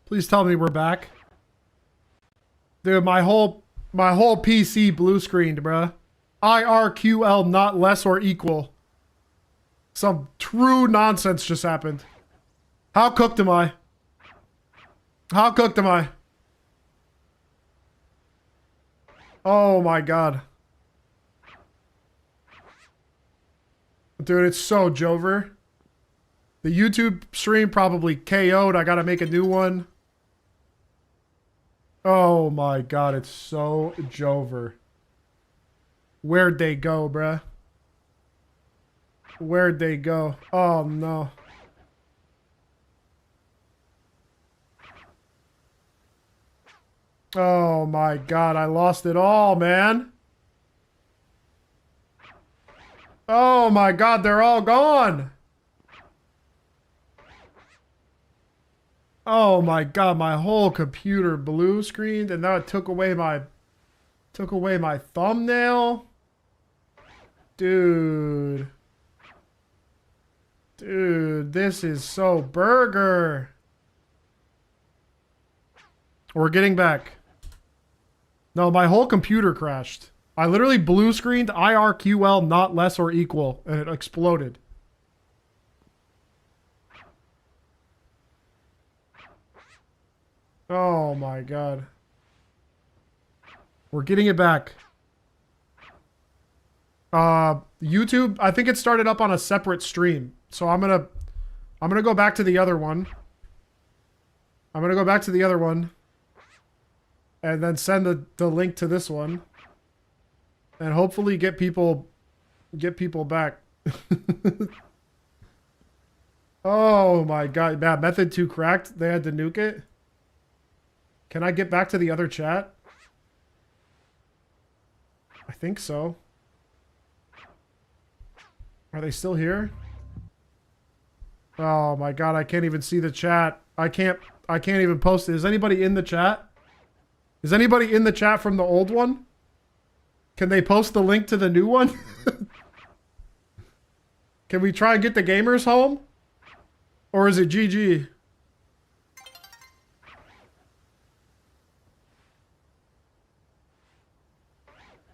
Please tell me we're back. Dude, my whole PC blue screened, bruh. IRQL not less or equal. Some true nonsense just happened. How cooked am I? How cooked am I? Oh my god. Dude, it's so Jover. The YouTube stream probably KO'd. I gotta make a new one. Oh my god, it's so Jover. Where'd they go, bruh? Where'd they go? Oh no. Oh my god, I lost it all, man. Oh my god, they're all gone. Oh my god, my whole computer blue screened and now it took away my thumbnail. Dude. Dude, this is so burger. We're getting back. No, my whole computer crashed. I literally blue screened IRQL not less or equal and it exploded. Oh my god. We're getting it back. YouTube, I think it started up on a separate stream. So I'm gonna go back to the other one. I'm gonna go back to the other one. And then send the link to this one. And hopefully get people back. Oh my god. Bad method 2 cracked. They had to nuke it. Can I get back to the other chat? I think so. Are they still here? Oh my god, I can't even see the chat. I can't even post it. Is anybody in the chat? Is anybody in the chat from the old one? Can they post the link to the new one? Can we try and get the gamers home? Or is it GG?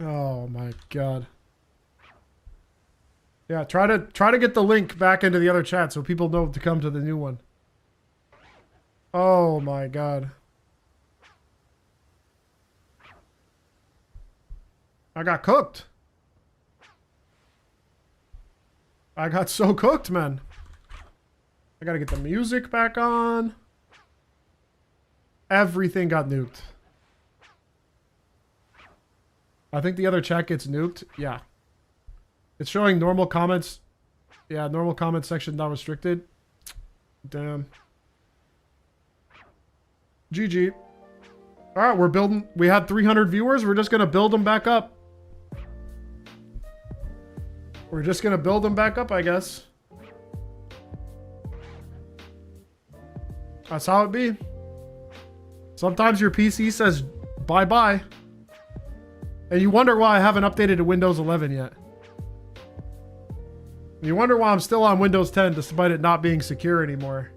Oh my god. Yeah, try to get the link back into the other chat so people know to come to the new one. Oh my god. I got cooked. I got so cooked, man. I gotta get the music back on. Everything got nuked. I think the other chat gets nuked. Yeah. It's showing normal comments. Yeah, normal comment section not restricted. Damn. GG. Alright, we're building. We had 300 viewers. We're just gonna build them back up. We're just gonna build them back up, I guess. That's how it be. Sometimes your PC says bye-bye. And you wonder why I haven't updated to Windows 11 yet. You wonder why I'm still on Windows 10 despite it not being secure anymore.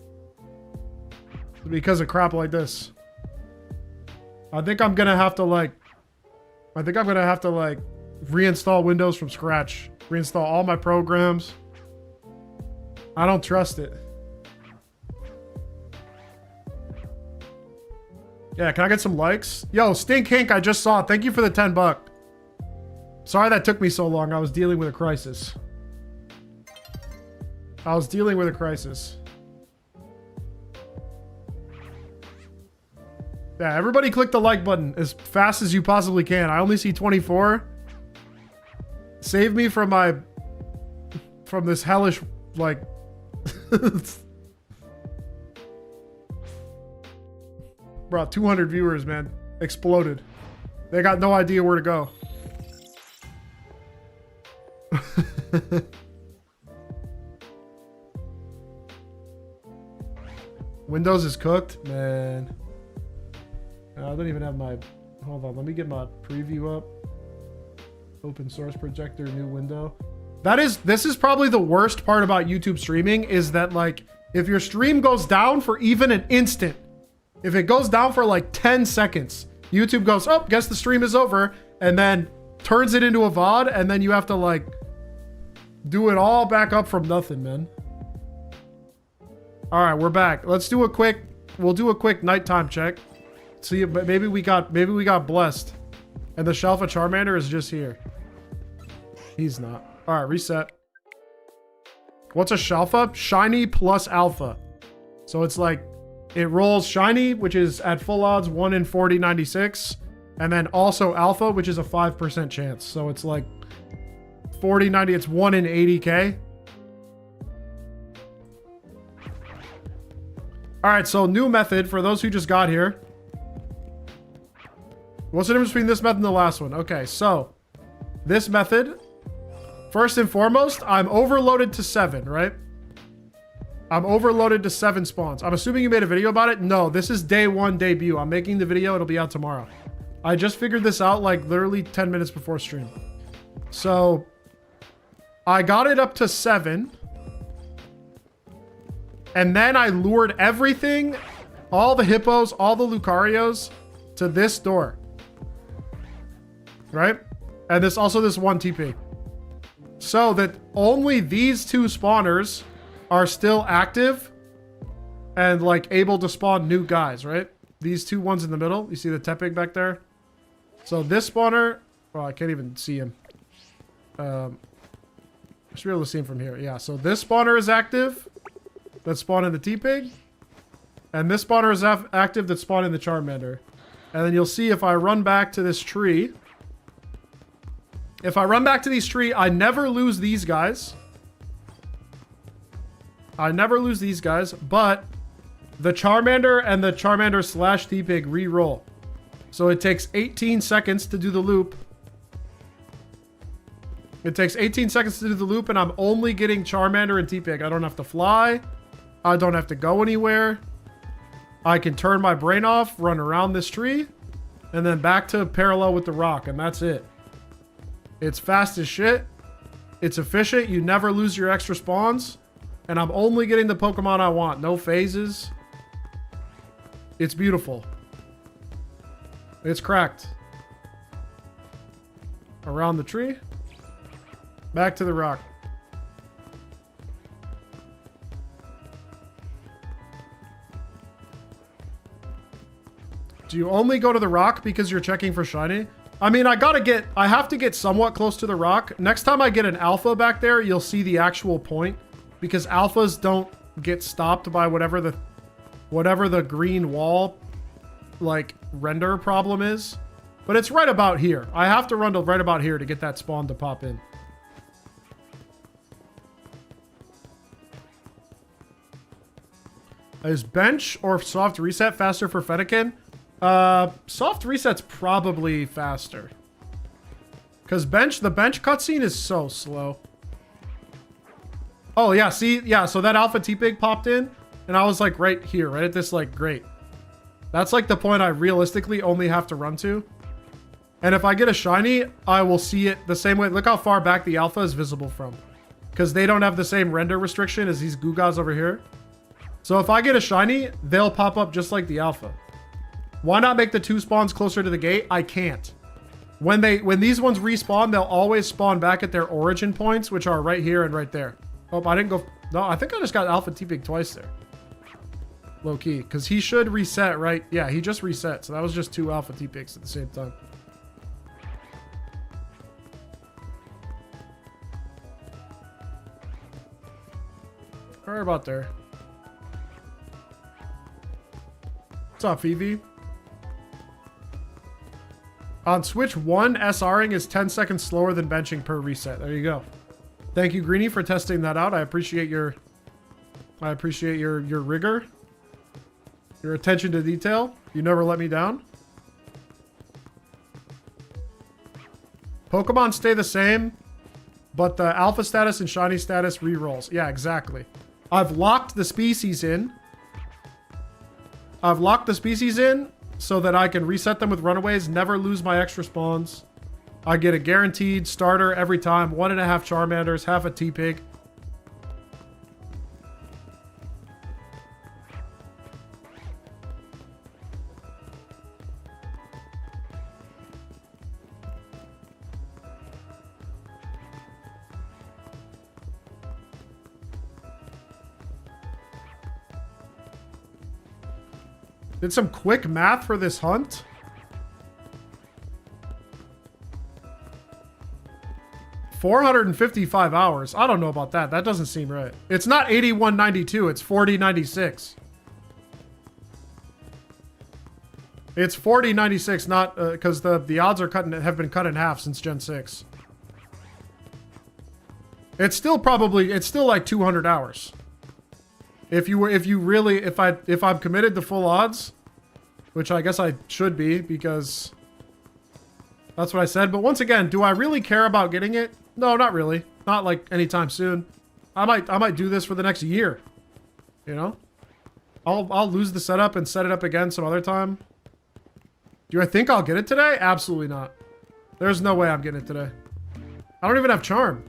Because of crap like this. I think I'm gonna have to reinstall Windows from scratch. Reinstall all my programs. I don't trust it. Yeah, can I get some likes? Yo, Stink Hink, I just saw. Thank you for the $10. Sorry that took me so long. I was dealing with a crisis. Yeah, everybody click the like button as fast as you possibly can. I only see 24. Save me from this hellish, like... Bro, 200 viewers, man. Exploded. They got no idea where to go. Windows is cooked? Man. I don't even have my... Hold on, let me get my preview up. Open source projector, new window. This is probably the worst part about YouTube streaming is that, like, if your stream goes down for even an instant, If it goes down for like 10 seconds, YouTube goes, oh, guess the stream is over, and then turns it into a VOD, and then you have to like do it all back up from nothing, man. All right, we're back. Let's do a quick, we'll do a quick nighttime check. See, maybe we got blessed. And the Shalpha Charmander is just here. He's not. All right, reset. What's a Shalpha? Shiny plus alpha. So it's like, it rolls shiny, which is at full odds 1 in 4096. And then also alpha, which is a 5% chance. So it's like 4090, it's 1 in 80k. All right, so new method for those who just got here. What's the difference between this method and the last one? Okay, so this method, first and foremost, I'm overloaded to 7, right? I'm overloaded to 7 spawns. I'm assuming you made a video about it. No, this is day 1 debut. I'm making the video. It'll be out tomorrow. I just figured this out like literally 10 minutes before stream. So I got it up to 7. And then I lured everything, all the hippos, all the Lucarios to this door. Right? And this also this 1 TP. So that only these 2 spawners are still active and like able to spawn new guys, right? These 2 ones in the middle. You see the Tepig back there? So this spawner, well, I can't even see him. I should be able to see him from here. Yeah, so this spawner is active. That spawned in the T-Pig. And this spawner is active that spawned in the Charmander. And then you'll see if I run back to this tree. If I run back to these tree, I never lose these guys. I never lose these guys, but the Charmander and the Charmander slash T-Pig re-roll. So it takes 18 seconds to do the loop. It takes 18 seconds to do the loop, and I'm only getting Charmander and T-Pig. I don't have to fly. I don't have to go anywhere. I can turn my brain off, run around this tree, and then back to parallel with the rock, and that's it. It's fast as shit. It's efficient. You never lose your extra spawns. And I'm only getting the Pokemon I want. No phases. It's beautiful. It's cracked. Around the tree. Back to the rock. Do you only go to the rock because you're checking for shiny? I mean, I have to get somewhat close to the rock. Next time I get an alpha back there, you'll see the actual point. Because alphas don't get stopped by whatever the green wall, like, render problem is. But it's right about here. I have to run to right about here to get that spawn to pop in. Is bench or soft reset faster for Fennekin? Soft reset's probably faster. Because the bench cutscene is so slow. Oh, yeah, see? Yeah, so that Alpha T-Pig popped in, and I was, like, right here, right at this, like, great. That's, like, the point I realistically only have to run to. And if I get a shiny, I will see it the same way. Look how far back the Alpha is visible from. Because they don't have the same render restriction as these Gugas over here. So if I get a shiny, they'll pop up just like the Alpha. Why not make the 2 spawns closer to the gate? I can't. When these ones respawn, they'll always spawn back at their origin points, which are right here and right there. Oh, I didn't go... No, I think I just got Alpha T-Pig twice there. Low key. Because he should reset, right? Yeah, he just reset. So that was just 2 Alpha T-Pigs at the same time. Right about there. What's up, Phoebe? On Switch 1, SRing is 10 seconds slower than benching per reset. There you go. Thank you, Greenie, for testing that out. I appreciate your rigor. Your attention to detail. You never let me down. Pokemon stay the same, but the alpha status and shiny status re-rolls. Yeah, exactly. I've locked the species in. So that I can reset them with runaways, never lose my extra spawns. I get a guaranteed starter every time. 1.5 Charmanders, half a T-Pig. Did some quick math for this hunt. $455 hours. I don't know about that. That doesn't seem right. It's not 81.92. It's 40.96. It's 40.96, not because the odds are have been cut in half since Gen 6. It's still like 200 hours. If I'm committed to full odds, which I guess I should be because that's what I said. But once again, do I really care about getting it? No, not really. Not like anytime soon. I might do this for the next year. You know? I'll lose the setup and set it up again some other time. Do I think I'll get it today? Absolutely not. There's no way I'm getting it today. I don't even have charm.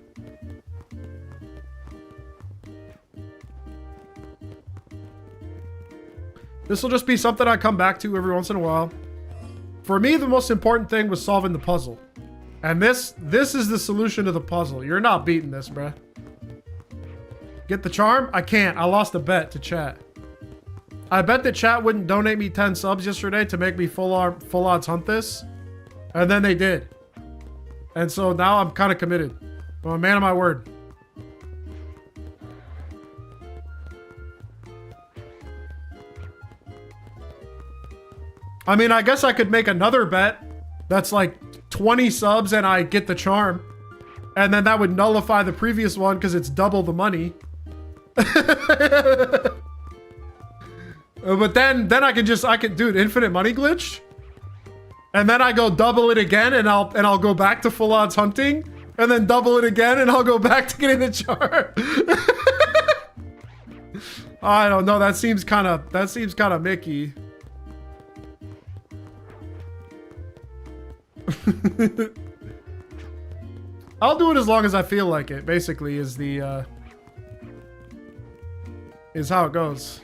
This will just be something I come back to every once in a while. For me, the most important thing was solving the puzzle. And this is the solution to the puzzle. You're not beating this, bruh. Get the charm? I can't. I lost a bet to chat. I bet that chat wouldn't donate me 10 subs yesterday to make me full odds hunt this. And then they did. And so now I'm kind of committed. I'm a man of my word. I mean, I guess I could make another bet that's like 20 subs and I get the charm. And then that would nullify the previous one because it's double the money. But then I can do an infinite money glitch. And then I go double it again and I'll go back to full odds hunting. And then double it again and I'll go back to getting the charm. I don't know. That seems kind of Mickey. I'll do it as long as I feel like it, basically, is how it goes.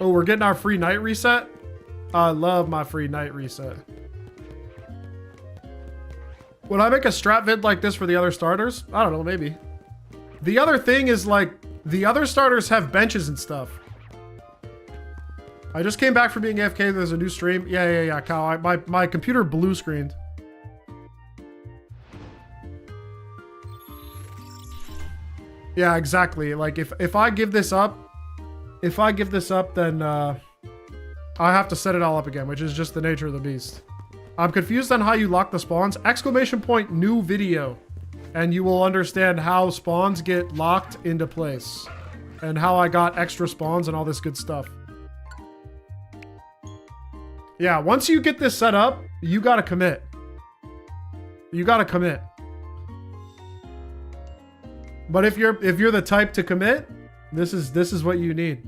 Oh, we're getting our free night reset? I love my free night reset. Would I make a strat vid like this for the other starters? I don't know, maybe. The other thing is, like, the other starters have benches and stuff. I just came back from being AFK. There's a new stream. Yeah, Kyle. My computer blue screened. Yeah, exactly. Like, if I give this up, then I have to set it all up again, which is just the nature of the beast. I'm confused on how you lock the spawns. ! New video. And you will understand how spawns get locked into place. And how I got extra spawns and all this good stuff. Yeah, once you get this set up, you gotta commit. You gotta commit. But if you're the type to commit, this is what you need.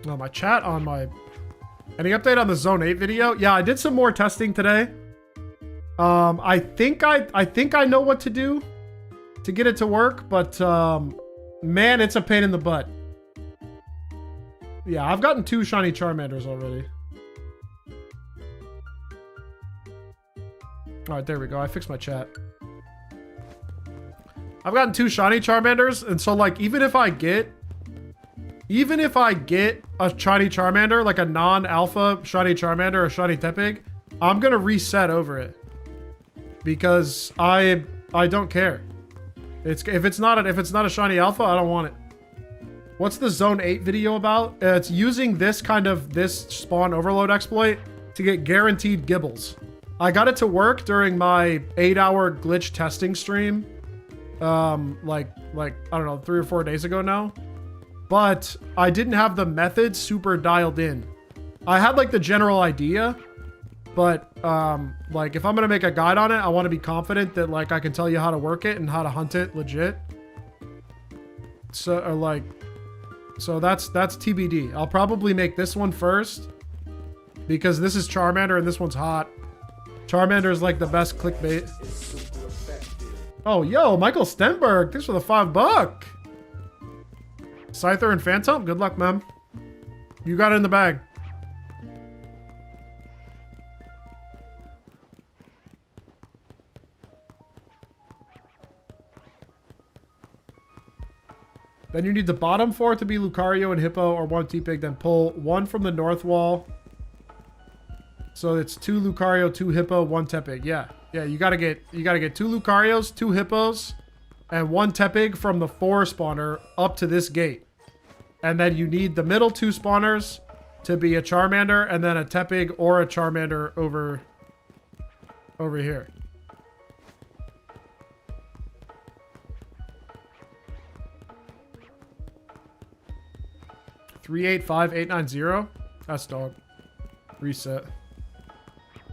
Oh, my chat on my... Any update on the Zone 8 video? Yeah, I did some more testing today. I think I know what to do to get it to work, but man, it's a pain in the butt. Yeah, I've gotten 2 shiny Charmanders already. All right, there we go. I fixed my chat. I've gotten 2 shiny Charmanders, and so like even if I get a shiny Charmander, like a non-alpha shiny Charmander or shiny Tepig, I'm gonna reset over it because I don't care. If it's not a shiny alpha, I don't want it. What's the Zone 8 video about? It's using this spawn overload exploit to get guaranteed gibbles. I got it to work during my 8-hour glitch testing stream, like I don't know, 3 or 4 days ago now. But I didn't have the method super dialed in. I had like the general idea, but like if I'm gonna make a guide on it, I want to be confident that like I can tell you how to work it and how to hunt it legit. So that's TBD. I'll probably make this one first because this is Charmander and this one's hot. Charmander is like the best clickbait. Oh, yo, Michael Stenberg. Thanks for the $5. Scyther and Phantom. Good luck, man. You got it in the bag. Then you need the bottom 4 to be Lucario and Hippo, or 1 T-Pig, then pull 1 from the north wall. So it's 2 Lucario, 2 Hippo, 1 Tepig. Yeah. Yeah, you gotta get 2 Lucarios, 2 Hippos, and 1 Tepig from the 4 spawner up to this gate. And then you need the middle 2 spawners to be a Charmander, and then a Tepig or a Charmander over here. $385,890. That's dog. Reset.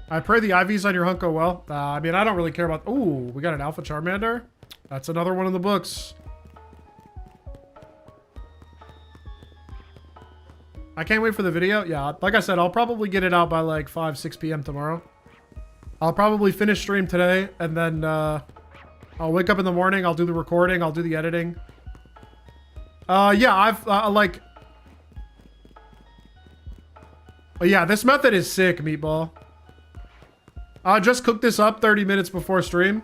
I pray the IVs on your hunt go well. I mean, I don't really care about... Ooh, we got an Alpha Charmander. That's another one in the books. I can't wait for the video. Yeah, like I said, I'll probably get it out by like 5, 6 p.m. tomorrow. I'll probably finish stream today, and then I'll wake up in the morning. I'll do the recording. I'll do the editing. Yeah, I've like... Oh, yeah, this method is sick, Meatball. I just cooked this up 30 minutes before stream.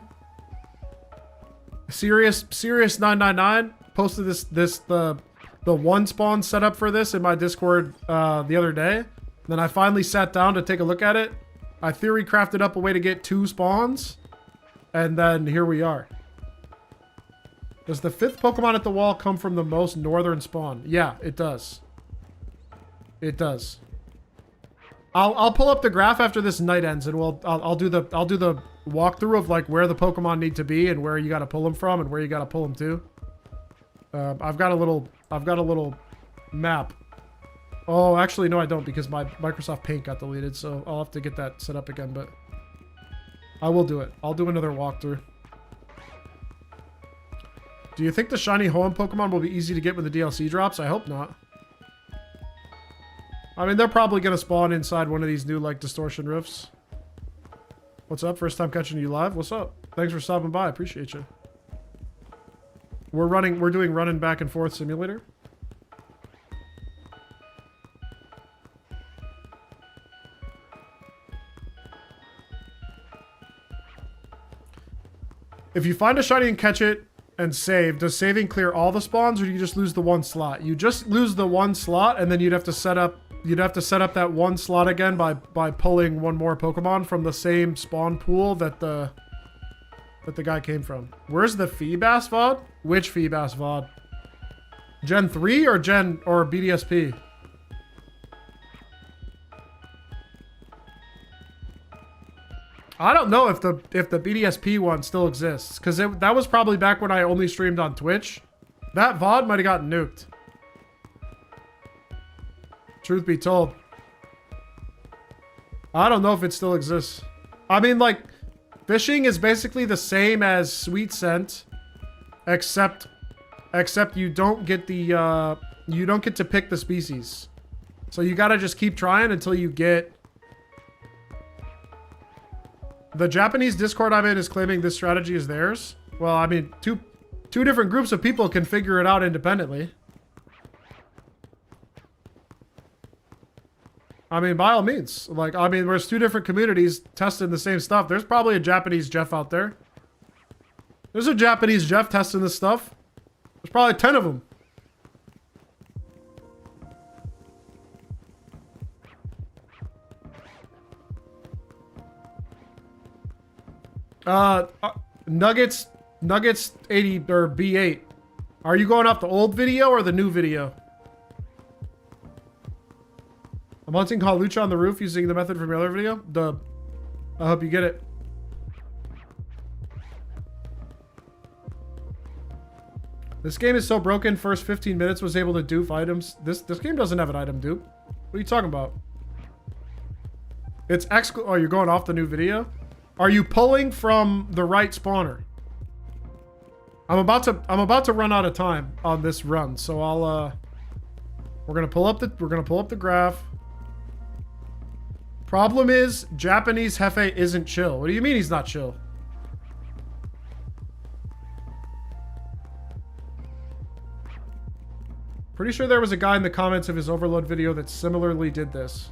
Serious 999 posted the 1 spawn setup for this in my Discord the other day. Then I finally sat down to take a look at it. I theory crafted up a way to get 2 spawns, and then here we are. Does the 5th Pokemon at the wall come from the most northern spawn? Yeah, it does. It does. I'll pull up the graph after this night ends, and I'll do the walkthrough of like where the Pokemon need to be and where you got to pull them from and where you got to pull them to. I've got a little map. Oh, actually no, I don't, because my Microsoft Paint got deleted, so I'll have to get that set up again. But I will do it. I'll do another walkthrough. Do you think the shiny Hoenn Pokemon will be easy to get when the DLC drops? I hope not. I mean, they're probably going to spawn inside one of these new, like, distortion roofs. What's up? First time catching you live? What's up? Thanks for stopping by. Appreciate you. We're doing running back and forth simulator. If you find a shiny and catch it and save, does saving clear all the spawns, or do you just lose the 1 slot? You just lose the 1 slot, and then you'd have to set up that 1 slot again by pulling 1 more Pokemon from the same spawn pool that the guy came from. Where's the Feebas VOD? Which Feebas VOD? Gen 3 or BDSP? I don't know if the BDSP one still exists, because that was probably back when I only streamed on Twitch. That VOD might have gotten nuked. Truth be told. I don't know if it still exists. I mean, like, fishing is basically the same as Sweet Scent, except you don't get the you don't get to pick the species. So you gotta just keep trying until you get... The Japanese Discord I'm in is claiming this strategy is theirs. Well, I mean, two different groups of people can figure it out independently. I mean, by all means. Like, I mean, there's 2 different communities testing the same stuff. There's probably a Japanese Jeff out there. There's a Japanese Jeff testing this stuff. There's probably 10 of them. Nuggets 80 or B8. Are you going off the old video or the new video? I'm hunting Hawlucha on the roof using the method from your other video. I hope you get it. This game is so broken. First 15 minutes was able to dupe items. This game doesn't have an item dupe. What are you talking about? It's oh, you're going off the new video? Are you pulling from the right spawner? I'm about to run out of time on this run, so we're gonna pull up the graph. Problem is, Japanese Hefe isn't chill. What do you mean he's not chill? Pretty sure there was a guy in the comments of his overload video that similarly did this.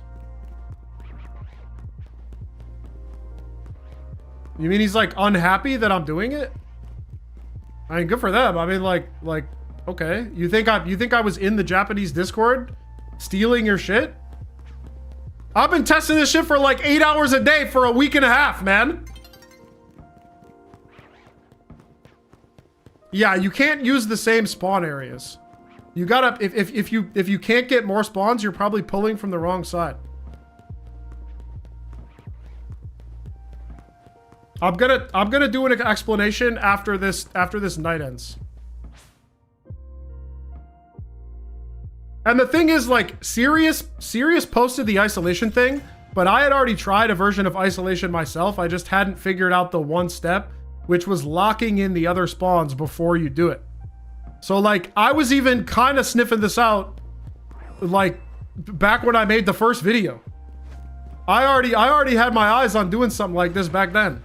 You mean he's like unhappy that I'm doing it? I mean, good for them. I mean, like, okay. You think I was in the Japanese Discord stealing your shit? I've been testing this shit for like 8 hours a day for a week and a half, man. Yeah, you can't use the same spawn areas. You gotta, if you can't get more spawns, you're probably pulling from the wrong side. I'm gonna do an explanation after this night ends. And the thing is, like, Sirius posted the isolation thing, but I had already tried a version of isolation myself. I just hadn't figured out the one step, which was locking in the other spawns before you do it. So, like, I was even kind of sniffing this out, like, back when I made the first video. I already had my eyes on doing something like this back then.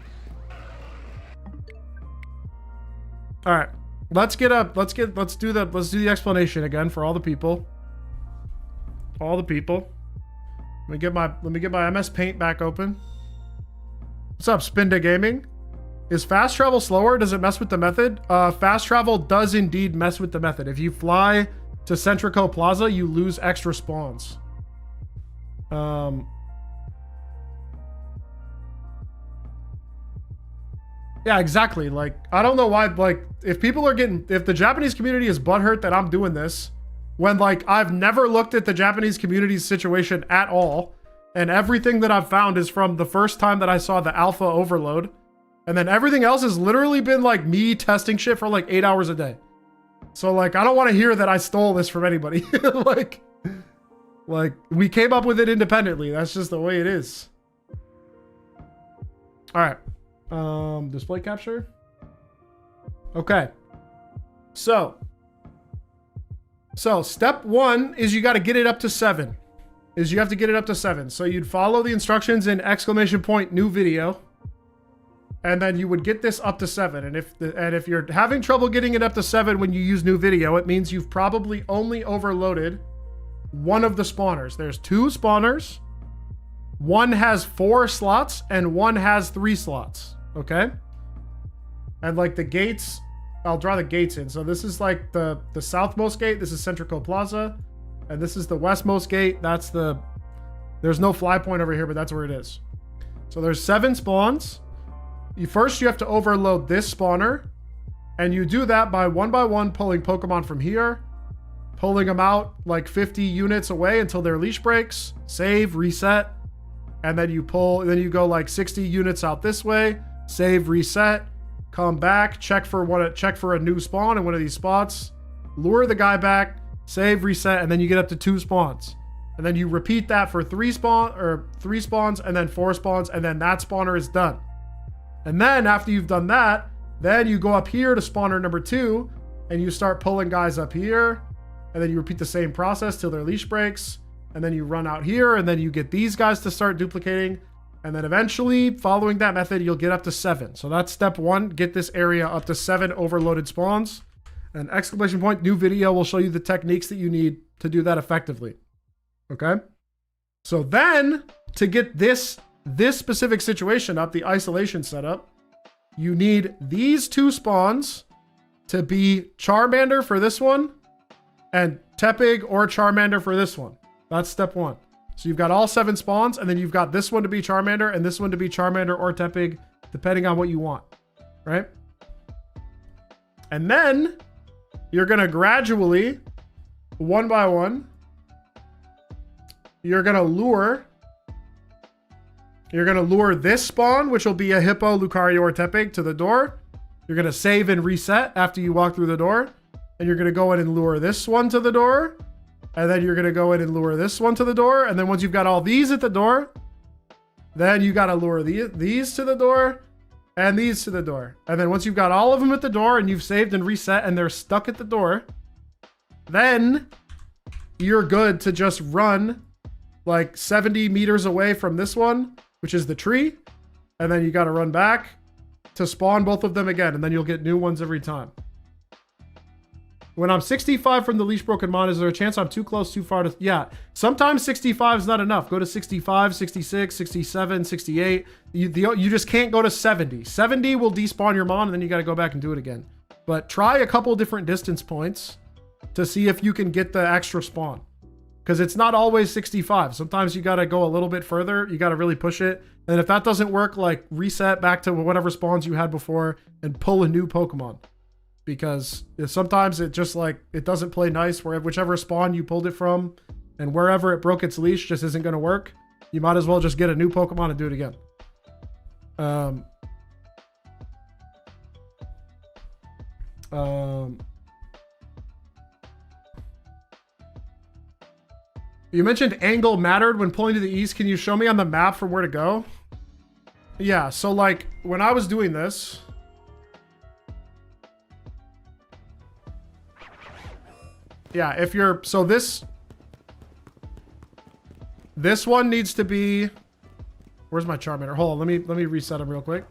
All right, let's do the explanation again for all the people. All the people. Let me get my MS Paint back open. What's up, Spinda Gaming? Is fast travel slower? Does it mess with the method? Fast travel does indeed mess with the method. If you fly to Centrico Plaza, you lose extra spawns. Yeah, exactly. Like, I don't know why, like, if the Japanese community is butthurt that I'm doing this, when, like, I've never looked at the Japanese community's situation at all, and everything that I've found is from the first time that I saw the alpha overload, and then everything else has literally been, like, me testing shit for, like, 8 hours a day. So, like, I don't want to hear that I stole this from anybody. like, we came up with it independently. That's just the way it is. All right. Display capture. Okay. So step one is you got to get it up to 7. You have to get it up to 7. So you'd follow the instructions in ! new video. And then you would get this up to 7. And if you're having trouble getting it up to 7 when you use new video, it means you've probably only overloaded one of the spawners. There's 2 spawners. One has 4 slots and one has 3 slots. Okay? And like the gates, I'll draw the gates in. So this is like the southmost gate. This is Centrico Plaza. And this is the westmost gate. There's no fly point over here, but that's where it is. So there's 7 spawns. First, you have to overload this spawner. And you do that by one pulling Pokemon from here. Pulling them out like 50 units away until their leash breaks. Save, reset. And then you go like 60 units out this way. Save, reset. Come back, check for a new spawn in one of these spots. Lure the guy back. Save, reset, and then you get up to 2 spawns. And then you repeat that for 3 spawns, and then 4 spawns, and then that spawner is done. And then after you've done that, then you go up here to spawner number 2, and you start pulling guys up here, and then you repeat the same process till their leash breaks, and then you run out here, and then you get these guys to start duplicating, and then eventually, following that method, you'll get up to 7. So that's step 1, get this area up to 7 overloaded spawns. And ! new video will show you the techniques that you need to do that effectively. Okay? So then, to get this specific situation up, the isolation setup, you need these 2 spawns to be Charmander for this one, and Tepig or Charmander for this one. That's step 1. So you've got all 7 spawns, and then you've got this one to be Charmander, and this one to be Charmander or Tepig, depending on what you want, right? And then, you're going to gradually, one by one, you're going to lure this spawn, which will be a Hippo, Lucario, or Tepig, to the door. You're going to save and reset after you walk through the door. And you're going to go in and lure this one to the door. And then you're going to go in and lure this one to the door. And then once you've got all these at the door, then you got to lure these to the door and these to the door. And then once you've got all of them at the door and you've saved and reset and they're stuck at the door, then you're good to just run like 70 meters away from this one, which is the tree. And then you got to run back to spawn both of them again. And then you'll get new ones every time. When I'm 65 from the leash broken mon, is there a chance I'm too close, too far to... Yeah, sometimes 65 is not enough. Go to 65, 66, 67, 68. You just can't go to 70. 70 will despawn your mon, and then you got to go back and do it again. But try a couple different distance points to see if you can get the extra spawn. Because it's not always 65. Sometimes you got to go a little bit further. You got to really push it. And if that doesn't work, like reset back to whatever spawns you had before and pull a new Pokemon. Because sometimes it just like, it doesn't play nice where whichever spawn you pulled it from and wherever it broke its leash just isn't going to work. You might as well just get a new Pokemon and do it again. You mentioned angle mattered when pulling to the east. Can you show me on the map from where to go? Yeah, so like when I was doing this, yeah, if you're, so this one needs to be, where's my Charmander? Hold on, let me reset him real quick.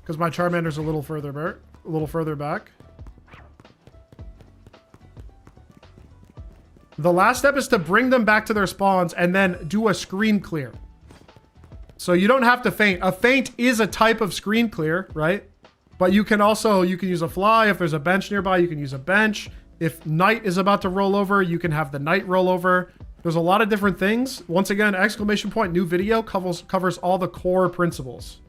Because my Charmander's a little further back. The last step is to bring them back to their spawns and then do a screen clear. So you don't have to feint. A feint is a type of screen clear, right? But you can also, you can use a fly. If there's a bench nearby, you can use a bench. If night is about to roll over, you can have the night roll over. There's a lot of different things. Once again, exclamation point, new video covers all the core principles.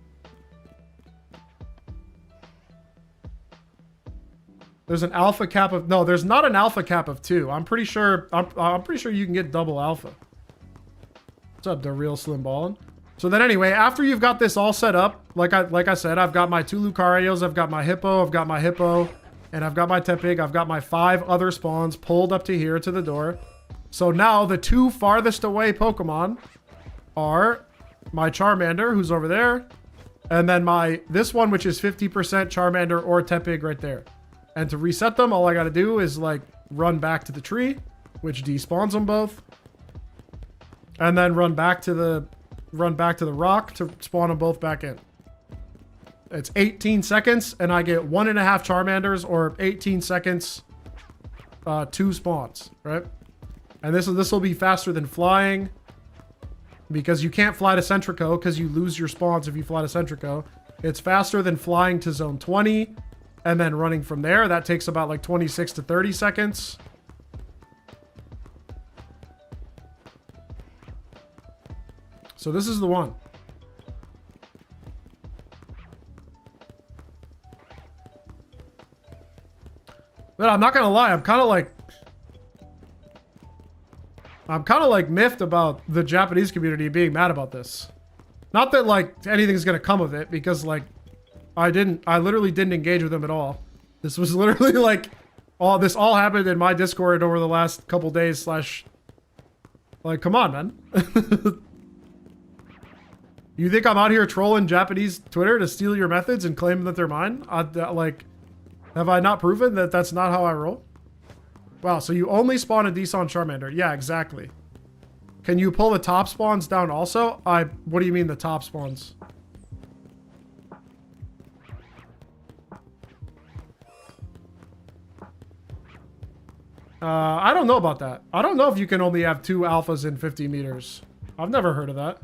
There's an alpha cap of, no, there's not an alpha cap of 2. I'm pretty sure you can get double alpha. What's up, the real slim ballin'? So then anyway, after you've got this all set up, like I said, I've got my 2 Lucarios, I've got my Hippo, and I've got my Tepig, I've got my 5 other spawns pulled up to here to the door. So now the 2 farthest away Pokemon are my Charmander, who's over there, and then this one, which is 50% Charmander or Tepig right there. And to reset them, all I got to do is like run back to the tree, which despawns them both, and then run back to the rock to spawn them both back in. It's 18 seconds, and I get 1.5 Charmanders, or 18 seconds, 2 spawns, right? And this will be faster than flying, because you can't fly to Centrico because you lose your spawns if you fly to Centrico. It's faster than flying to zone 20. And then running from there, that takes about like 26 to 30 seconds. So this is the one. But I'm not gonna lie, I'm kind of like miffed about the Japanese community being mad about this. Not that like anything's gonna come of it, because like I literally didn't engage with them at all. This was literally like, this all happened in my Discord over the last couple days / like, come on, man. You think I'm out here trolling Japanese Twitter to steal your methods and claim that they're mine? Like, have I not proven that that's not how I roll? Wow, so you only spawn a Deson Charmander. Yeah, exactly. Can you pull the top spawns down also? What do you mean the top spawns? I don't know about that. I don't know if you can only have 2 alphas in 50 meters. I've never heard of that.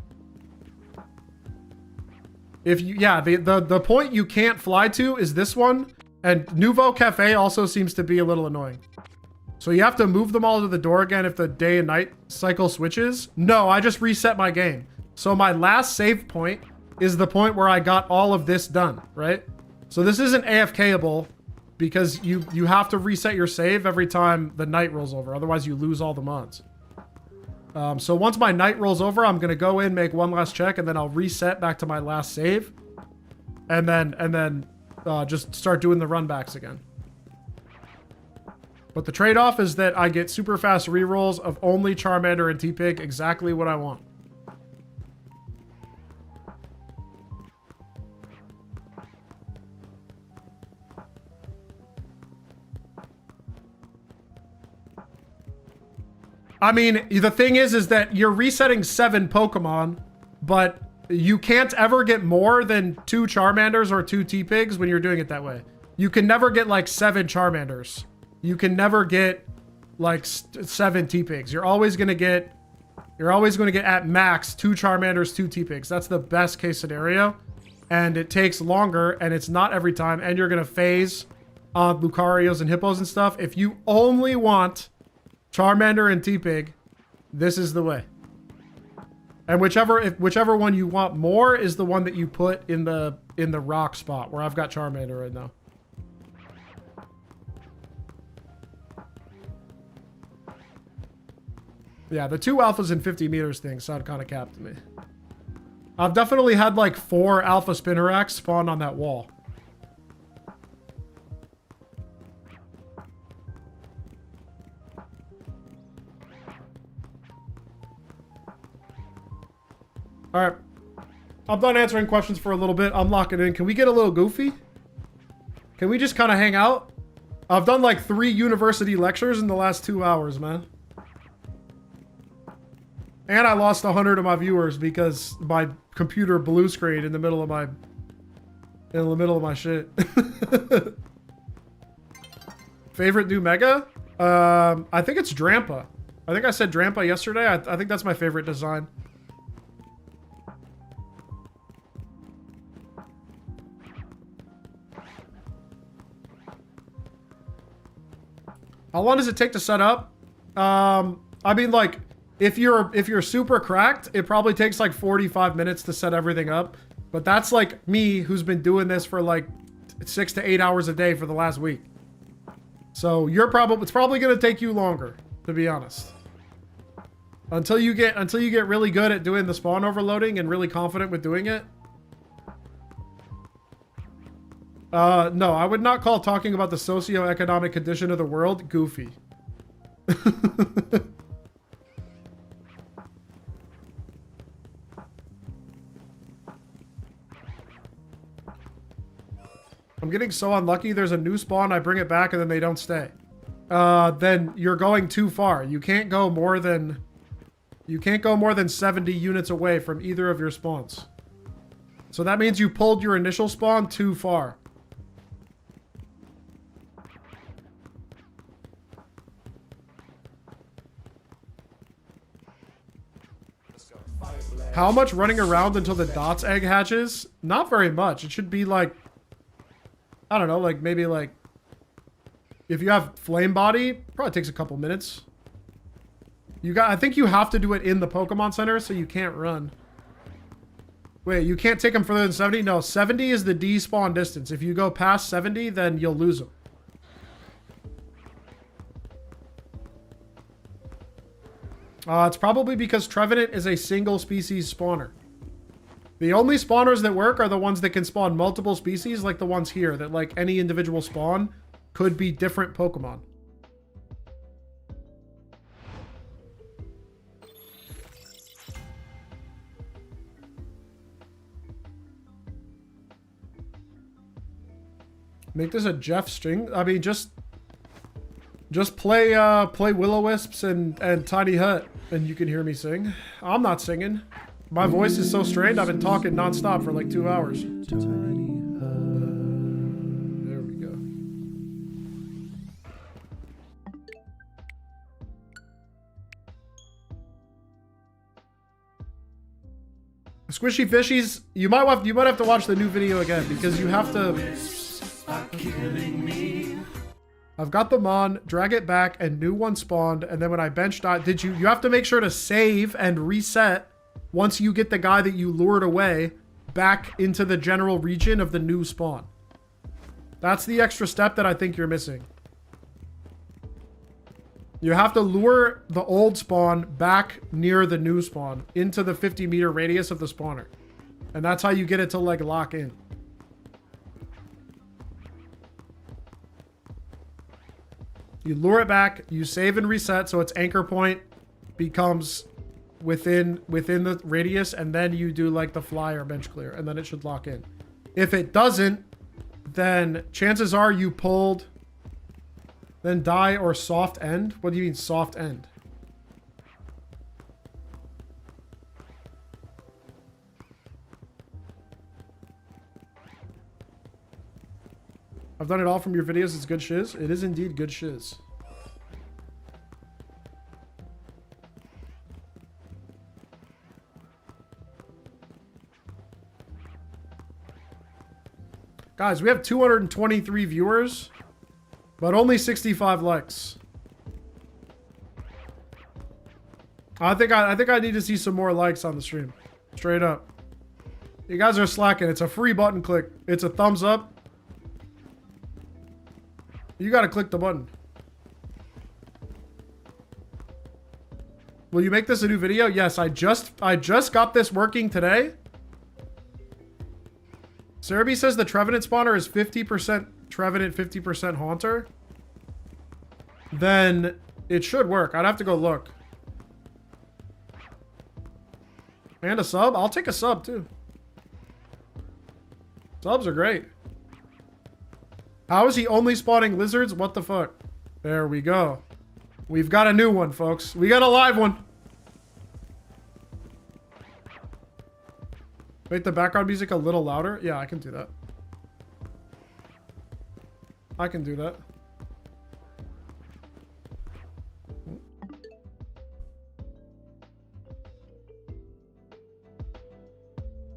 If you, yeah, the point you can't fly to is this one, and Nouveau Cafe also seems to be a little annoying. So you have to move them all to the door again if the day and night cycle switches. No, I just reset my game. So my last save point is the point where I got all of this done, right? So this isn't AFKable. Because you have to reset your save every time the night rolls over. Otherwise, you lose all the mods. So once my night rolls over, I'm going to go in, make one last check, and then I'll reset back to my last save. And then just start doing the runbacks again. But the trade-off is that I get super fast rerolls of only Charmander and Tepig, exactly what I want. I mean, the thing is that you're resetting 7 Pokemon, but you can't ever get more than 2 Charmanders or 2 Tepigs when you're doing it that way. You can never get like 7 Charmanders. you can never get like 7 T-Pigs. You're always going to get at max 2 Charmanders, 2 T-Pigs. That's the best case scenario. And it takes longer, and it's not every time, and you're going to phase Lucarios and Hippos and stuff. If you only want Charmander and T-Pig, this is the way. And whichever one you want more is the one that you put in the rock spot where I've got Charmander right now. Yeah, the 2 alphas and 50 meters thing sound kind of capped to me. I've definitely had like 4 alpha Spinnerax spawn on that wall. Alright. I'm done answering questions for a little bit. I'm locking in. Can we get a little goofy? Can we just kind of hang out? I've done like 3 university lectures in the last 2 hours, man. And I lost 100 of my viewers because my computer blue screen in the middle of my shit. Favorite new mega? I think it's Drampa. I think I said Drampa yesterday. I think that's my favorite design. How long does it take to set up? I mean, like, if you're super cracked, it probably takes like 45 minutes to set everything up. But that's like me, who's been doing this for like 6 to 8 hours a day for the last week. So it's probably gonna take you longer, to be honest. Until you get really good at doing the spawn overloading and really confident with doing it. No, I would not call talking about the socioeconomic condition of the world goofy. I'm getting so unlucky. There's a new spawn, I bring it back, and then they don't stay. Then you're going too far. You can't go more than 70 units away from either of your spawns. So that means you pulled your initial spawn too far. How much running around until the dots egg hatches? Not very much. It should be like, I don't know, like maybe like, if you have flame body, probably takes a couple minutes. I think you have to do it in the Pokemon Center, so you can't run. Wait, you can't take them further than 70? No, 70 is the despawn distance. If you go past 70, then you'll lose them. It's probably because Trevenant is a single species spawner. The only spawners that work are the ones that can spawn multiple species, like the ones here, that like any individual spawn could be different Pokemon. Make this a Jeff string? I mean, just play Will-O-Wisps and Tiny Hut, and you can hear me sing. I'm not singing. My voice is so strained, I've been talking nonstop for like 2 hours. Tiny Hut. There we go. Squishy Fishies, you might have to watch the new video again, because you have to... I've got them on, drag it back, and new one spawned, and then when I bench dot, you have to make sure to save and reset once you get the guy that you lured away back into the general region of the new spawn. That's the extra step that I think you're missing. You have to lure the old spawn back near the new spawn into the 50-meter radius of the spawner. And that's how you get it to like lock in. You lure it back, you save and reset so its anchor point becomes within the radius, and then you do like the fly or bench clear, and then it should lock in. If it doesn't, then chances are you pulled then die or soft end. What do you mean soft end? I've done it all from your videos. It's good shiz. It is indeed good shiz. Guys, we have 223 viewers, but only 65 likes. I think I need to see some more likes on the stream. Straight up. You guys are slacking. It's a free button click. It's a thumbs up. You gotta click the button. Will you make this a new video? Yes, I just got this working today. Cerebi says the Trevenant spawner is 50% Trevenant, 50% Haunter. Then it should work. I'd have to go look. And a sub? I'll take a sub too. Subs are great. How is he only spawning lizards? What the fuck? There we go. We've got a new one, folks. We got a live one. Make the background music a little louder? Yeah, I can do that. I can do that.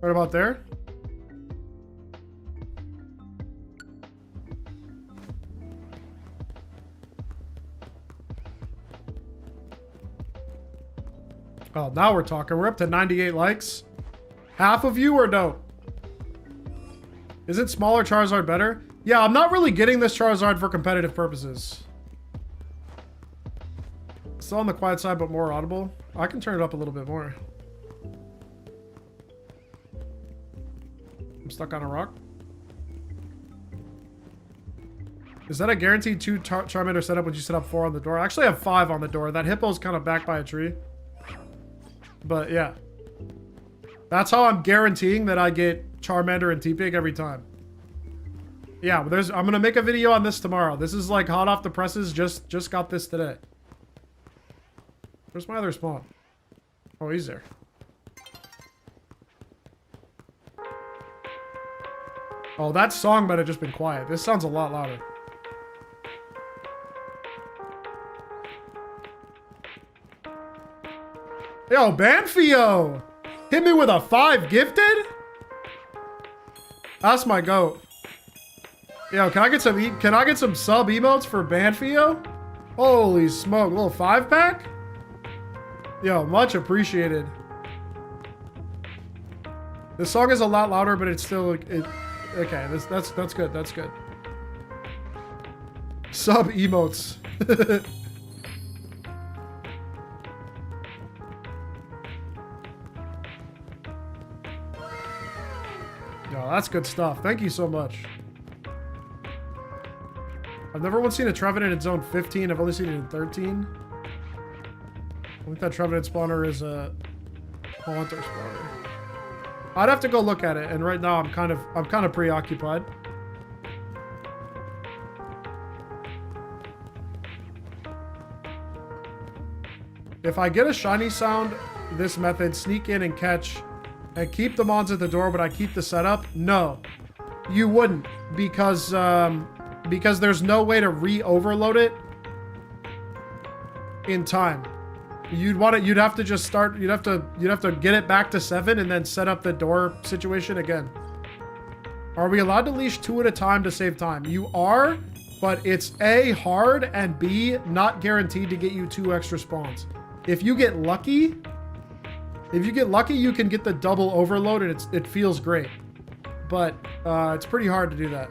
Right about there? Oh, now we're talking. We're up to 98 likes. Half of you or no? Isn't smaller Charizard better? Yeah, I'm not really getting this Charizard for competitive purposes. Still on the quiet side, but more audible. I can turn it up a little bit more. I'm stuck on a rock. Is that a guaranteed 2 Charmander setup when you set up 4 on the door? I actually have 5 on the door. That hippo's kind of backed by a tree. But yeah. That's how I'm guaranteeing that I get Charmander and T-Pig every time. Yeah, I'm gonna make a video on this tomorrow. This is like hot off the presses. Just got this today. Where's my other spawn? Oh, he's there. Oh, that song might have just been quiet. This sounds a lot louder. Yo, Banfio! Hit me with a 5 gifted? That's my goat. Yo, can I get some sub emotes for Banfio? Holy smoke, little 5-pack? Yo, much appreciated. This song is a lot louder, but it's still okay. That's good. That's good. Sub emotes. Yo, that's good stuff. Thank you so much. I've never once seen a Trevenant in zone 15. I've only seen it in 13. I think that Trevenant spawner is a Haunter spawner. I'd have to go look at it, and right now I'm kind of preoccupied. If I get a shiny sound, this method, sneak in and catch, and keep the mons at the door, but I keep the setup? No, you wouldn't, because there's no way to re-overload it in time. You'd have to just start, you'd have to get it back to 7 and then set up the door situation again. Are we allowed to leash 2 at a time to save time? You are, but it's A, hard, and B, not guaranteed to get you 2 extra spawns. If you get lucky, you can get the double overload and it feels great. But it's pretty hard to do that.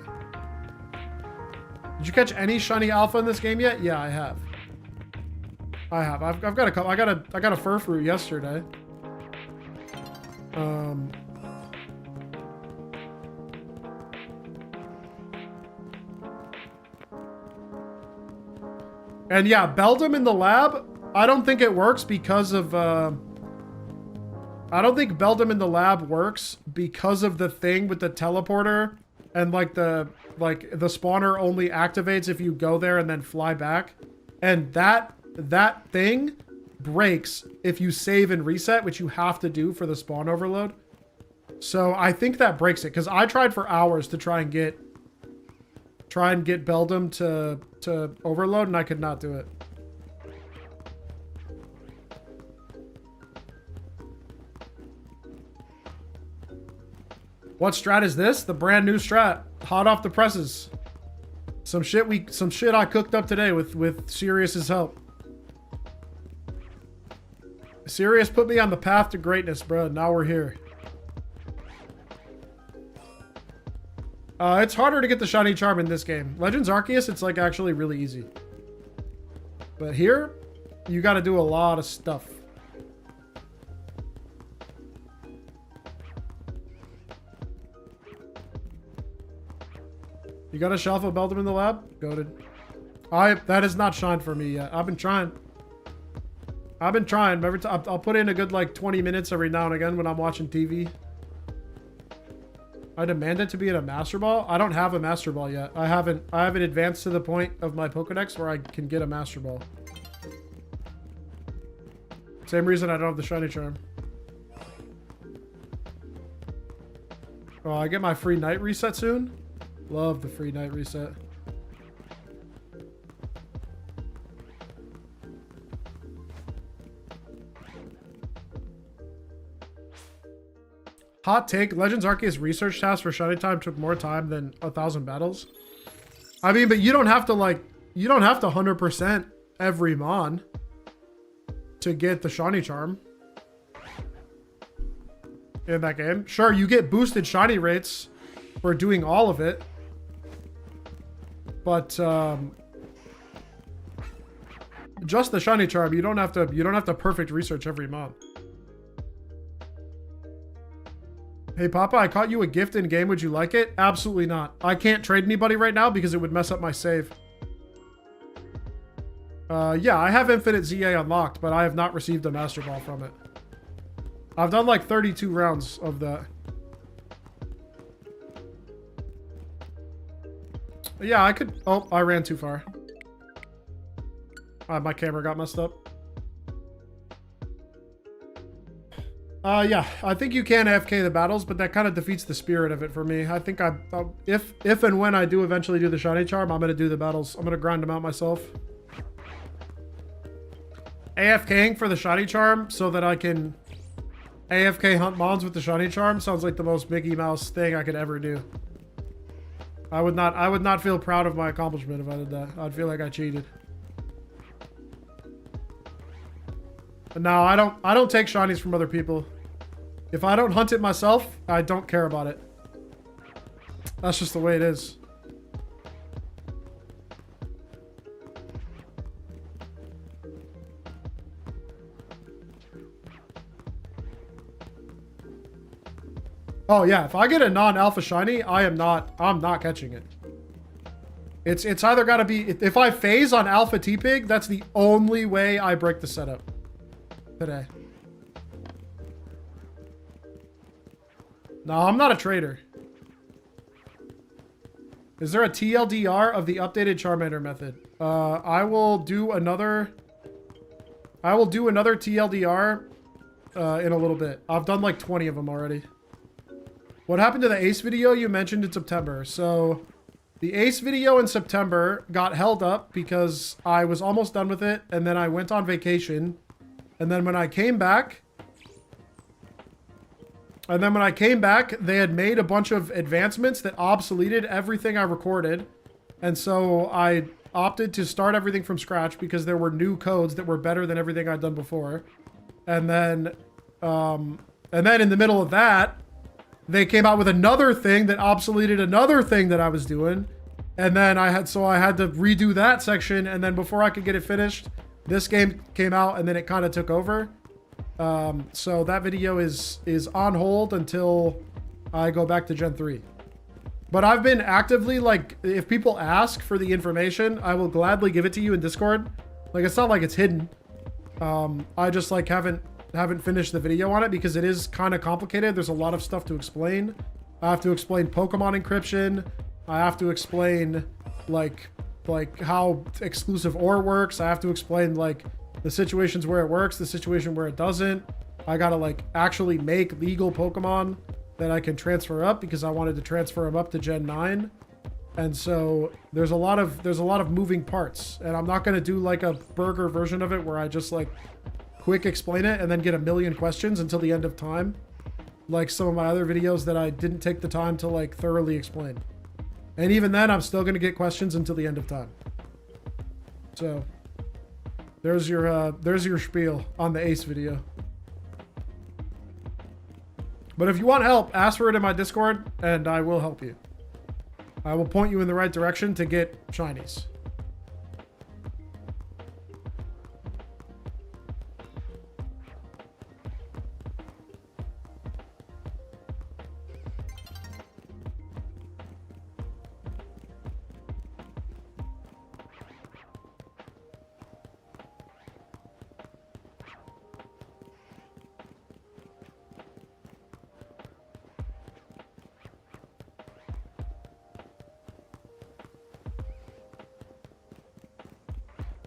Did you catch any shiny alpha in this game yet? Yeah, I have. I've got a couple. I got a furfruit yesterday. And yeah, Beldum in the lab, I don't think it works because of I don't think Beldum in the lab works because of the thing with the teleporter and like the spawner only activates if you go there and then fly back. And that thing breaks if you save and reset, which you have to do for the spawn overload. So I think that breaks it, because I tried for hours to try and get try and get Beldum to overload, and I could not do it. What strat is this? The brand new strat, hot off the presses. Some shit I cooked up today with Sirius's help. Sirius put me on the path to greatness, bro. Now we're here. It's harder to get the shiny charm in this game. Legends Arceus, it's like actually really easy. But here, you got to do a lot of stuff. You got a Shalpha Beldum in the lab? Goated. That has not shined for me yet. I've been trying. Every time I'll put in a good like 20 minutes every now and again when I'm watching TV. I demand it to be in a Master Ball. I don't have a Master Ball yet. I haven't advanced to the point of my Pokedex where I can get a Master Ball. Same reason I don't have the Shiny Charm. Oh, I get my free night reset soon. Love the free night reset. Hot take, Legends Arceus research task for shiny time took more time than 1,000 battles. I mean, but you don't have to 100% every Mon to get the shiny charm in that game. Sure, you get boosted shiny rates for doing all of it. But just the shiny charm, you don't have to perfect research every Mon. Hey, Papa, I caught you a gift in game. Would you like it? Absolutely not. I can't trade anybody right now because it would mess up my save. Yeah, I have Infinite ZA unlocked, but I have not received a Master Ball from it. I've done like 32 rounds of that. Yeah, I could... Oh, I ran too far. My camera got messed up. Yeah, I think you can AFK the battles, but that kind of defeats the spirit of it for me. I think if and when I do eventually do the shiny charm, I'm going to do the battles. I'm going to grind them out myself. AFKing for the shiny charm so that I can AFK hunt mons with the shiny charm sounds like the most Mickey Mouse thing I could ever do. I would not feel proud of my accomplishment if I did that. I'd feel like I cheated. But no, I don't take shinies from other people. If I don't hunt it myself, I don't care about it. That's just the way it is. Oh yeah, if I get a non-alpha shiny, I'm not catching it. It's either got to be, if I phase on alpha T-Pig, that's the only way I break the setup today. No, I'm not a trader. Is there a TLDR of the updated Charmander method? I will do another TLDR in a little bit. I've done like 20 of them already. What happened to the Ace video you mentioned in September? So the Ace video in September got held up because I was almost done with it, and then I went on vacation. And then when I came back, they had made a bunch of advancements that obsoleted everything I recorded. And so I opted to start everything from scratch because there were new codes that were better than everything I'd done before. And then in the middle of that, they came out with another thing that obsoleted another thing that I was doing. And then I had to redo that section. And then before I could get it finished, this game came out and then it kind of took over. So that video is on hold until I go back to Gen 3. But I've been actively, like, if people ask for the information, I will gladly give it to you in Discord. Like, it's not like it's hidden. I just, like, haven't finished the video on it because it is kind of complicated. There's a lot of stuff to explain. I have to explain Pokemon encryption. I have to explain, like how exclusive ore works. I have to explain, like, the situations where it works, the situation where it doesn't. I gotta, like, actually make legal Pokemon that I can transfer up because I wanted to transfer them up to Gen 9. And so there's a lot of moving parts, and I'm not going to do like a burger version of it where I just like quick explain it and then get a million questions until the end of time, like some of my other videos that I didn't take the time to like thoroughly explain. And even then, I'm still going to get questions until the end of time. So there's your spiel on the Ace video. But if you want help, ask for it in my Discord and I will help you. I will point you in the right direction to get shinies.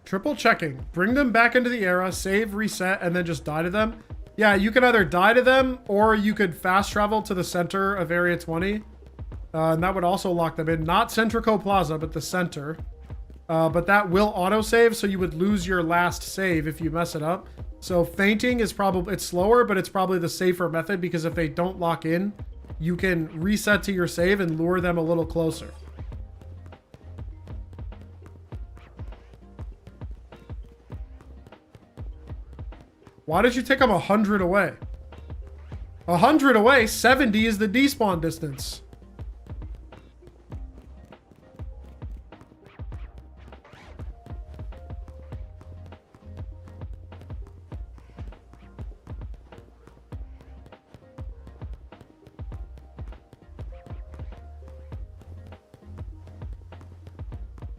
Triple checking. Bring them back into the era, save, reset, and then just die to them. Yeah, you can either die to them, or you could fast travel to the center of Area 20. And that would also lock them in. Not Centrico Plaza, but the center. But that will autosave, so you would lose your last save if you mess it up. So fainting is probably, it's slower, but it's probably the safer method, because if they don't lock in, you can reset to your save and lure them a little closer. Why did you take them 100 away? 100 away? 70 is the despawn distance.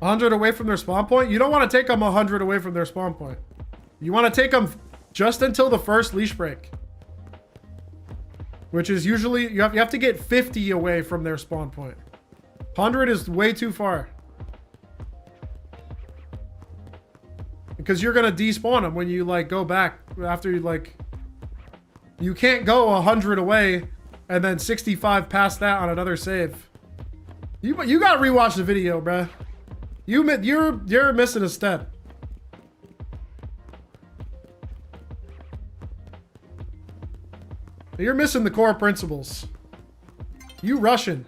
$100 away from their spawn point? You don't want to take them 100 away from their spawn point. You want to take them just until the first leash break, which is usually you have to get 50 away from their spawn point. 100 is way too far, because you're gonna despawn them when you like go back after you like. You can't go 100 away and then 65 past that on another save. You gotta rewatch the video, bruh. You're missing a step. You're missing the core principles. You Russian.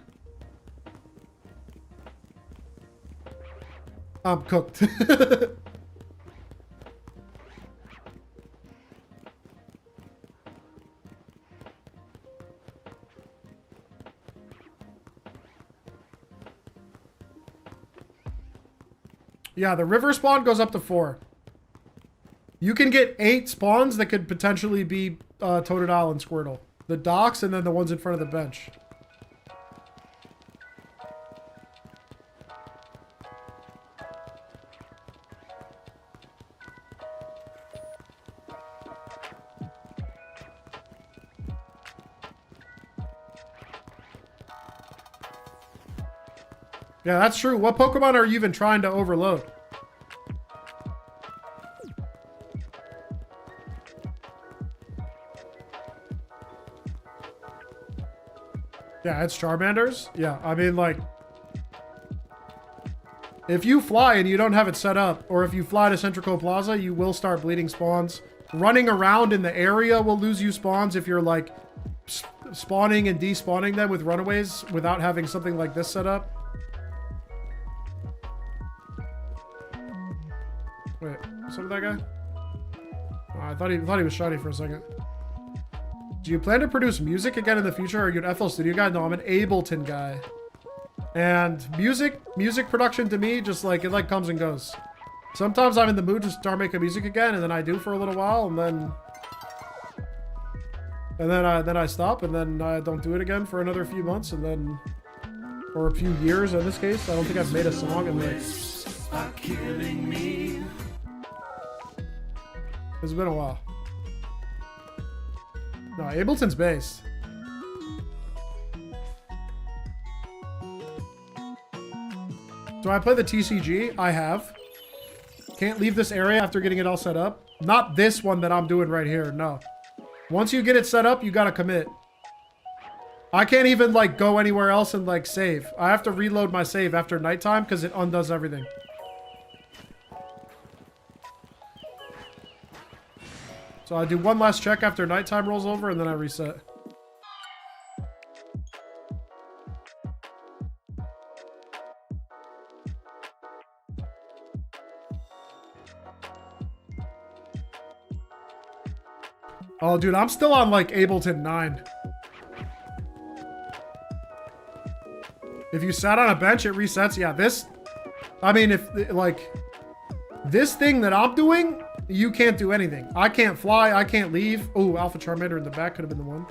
I'm cooked. Yeah, the river spawn goes up to 4. You can get 8 spawns that could potentially be Totodile and Squirtle. The docks and then the ones in front of the bench. Yeah, that's true. What Pokemon are you even trying to overload? Yeah, it's Charmanders. Yeah, I mean, like, if you fly and you don't have it set up, or if you fly to Centrico Plaza, you will start bleeding spawns. Running around in the area will lose you spawns if you're, like, spawning and despawning them with runaways without having something like this set up. Wait, some of that guy? Oh, I thought he was shiny for a second. Do you plan to produce music again in the future? Are you an FL Studio guy? No, I'm an Ableton guy. And music production to me, just like, it like comes and goes. Sometimes I'm in the mood to start making music again, and then I do for a little while, and then I stop, and then I don't do it again for another few months, and then, or a few years in this case. I don't think I've made a song in like, it's been a while. No, Ableton's based. Do I play the TCG? I have. Can't leave this area after getting it all set up. Not this one that I'm doing right here, no. Once you get it set up, you gotta commit. I can't even like go anywhere else and like save. I have to reload my save after nighttime because it undoes everything. So I do one last check after nighttime rolls over and then I reset. Oh, dude, I'm still on like Ableton 9. If you sat on a bench, it resets. Yeah, this... I mean, if, like... This thing that I'm doing, you can't do anything. I can't fly. I can't leave. Oh, Alpha Charmander in the back could have been the one.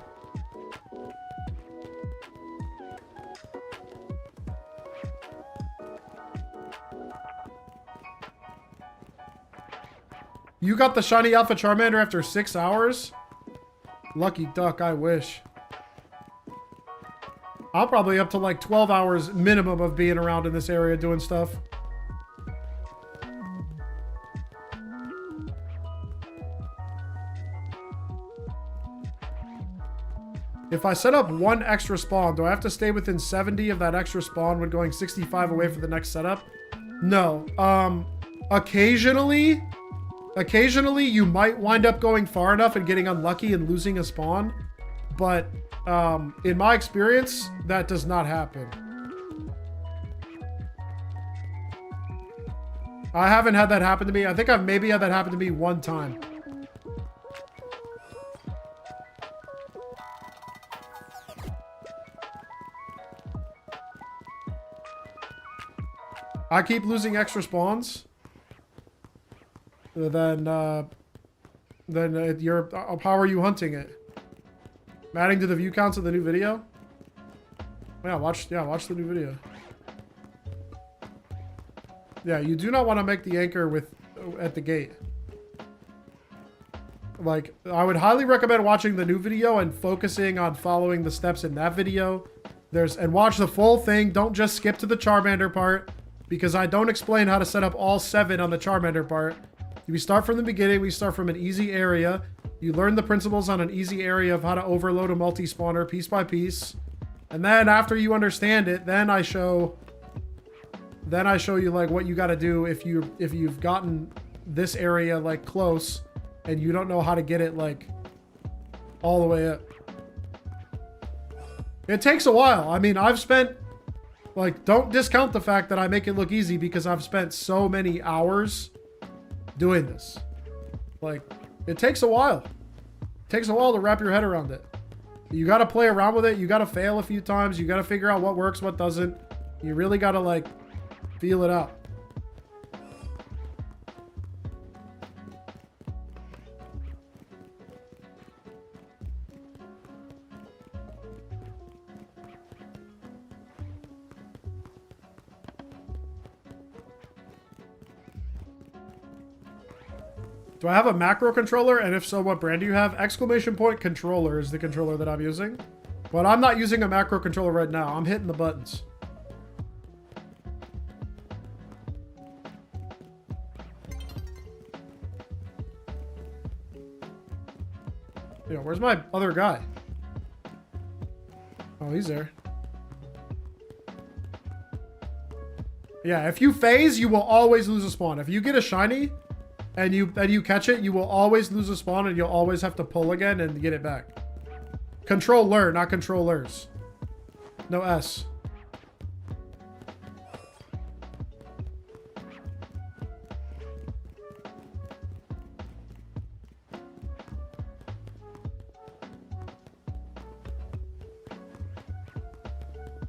You got the shiny Alpha Charmander after 6 hours? Lucky duck, I wish. I'm probably up to like 12 hours minimum of being around in this area doing stuff. If I set up one extra spawn, do I have to stay within 70 of that extra spawn when going 65 away for the next setup? No. Occasionally you might wind up going far enough and getting unlucky and losing a spawn. But in my experience, that does not happen. I haven't had that happen to me. I think I've maybe had that happen to me one time. I keep losing extra spawns. Then you're... how are you hunting it? Adding to the view counts of the new video? Yeah, watch the new video. Yeah, you do not want to make the anchor at the gate. Like, I would highly recommend watching the new video and focusing on following the steps in that video. And watch the full thing. Don't just skip to the Charmander part, because I don't explain how to set up all 7 on the Charmander part. We start from the beginning. We start from an easy area. You learn the principles on an easy area of how to overload a multi-spawner piece by piece. And then after you understand it, then I show you like what you got to do if you've gotten this area like close and you don't know how to get it like all the way up. It takes a while. I mean, I've spent like, don't discount the fact that I make it look easy because I've spent so many hours doing this. Like, it takes a while. It takes a while to wrap your head around it. You got to play around with it. You got to fail a few times. You got to figure out what works, what doesn't. You really got to like feel it out. Do I have a macro controller? And if so, what brand do you have? Exclamation point controller is the controller that I'm using. But I'm not using a macro controller right now. I'm hitting the buttons. Yeah, where's my other guy? Oh, he's there. Yeah, if you phase, you will always lose a spawn. If you get a shiny and you catch it, you will always lose a spawn and you'll always have to pull again and get it back. Controller, not controllers. No S.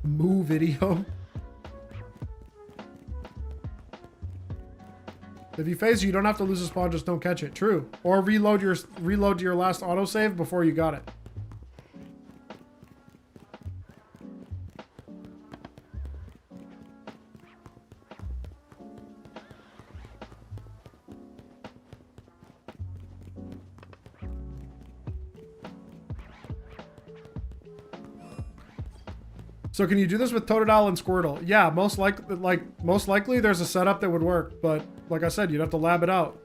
Moo video. If you phase, you don't have to lose a spawn, just don't catch it. True. Or reload your last autosave before you got it. So can you do this with Totodile and Squirtle? Yeah, most likely there's a setup that would work, but like I said, you'd have to lab it out.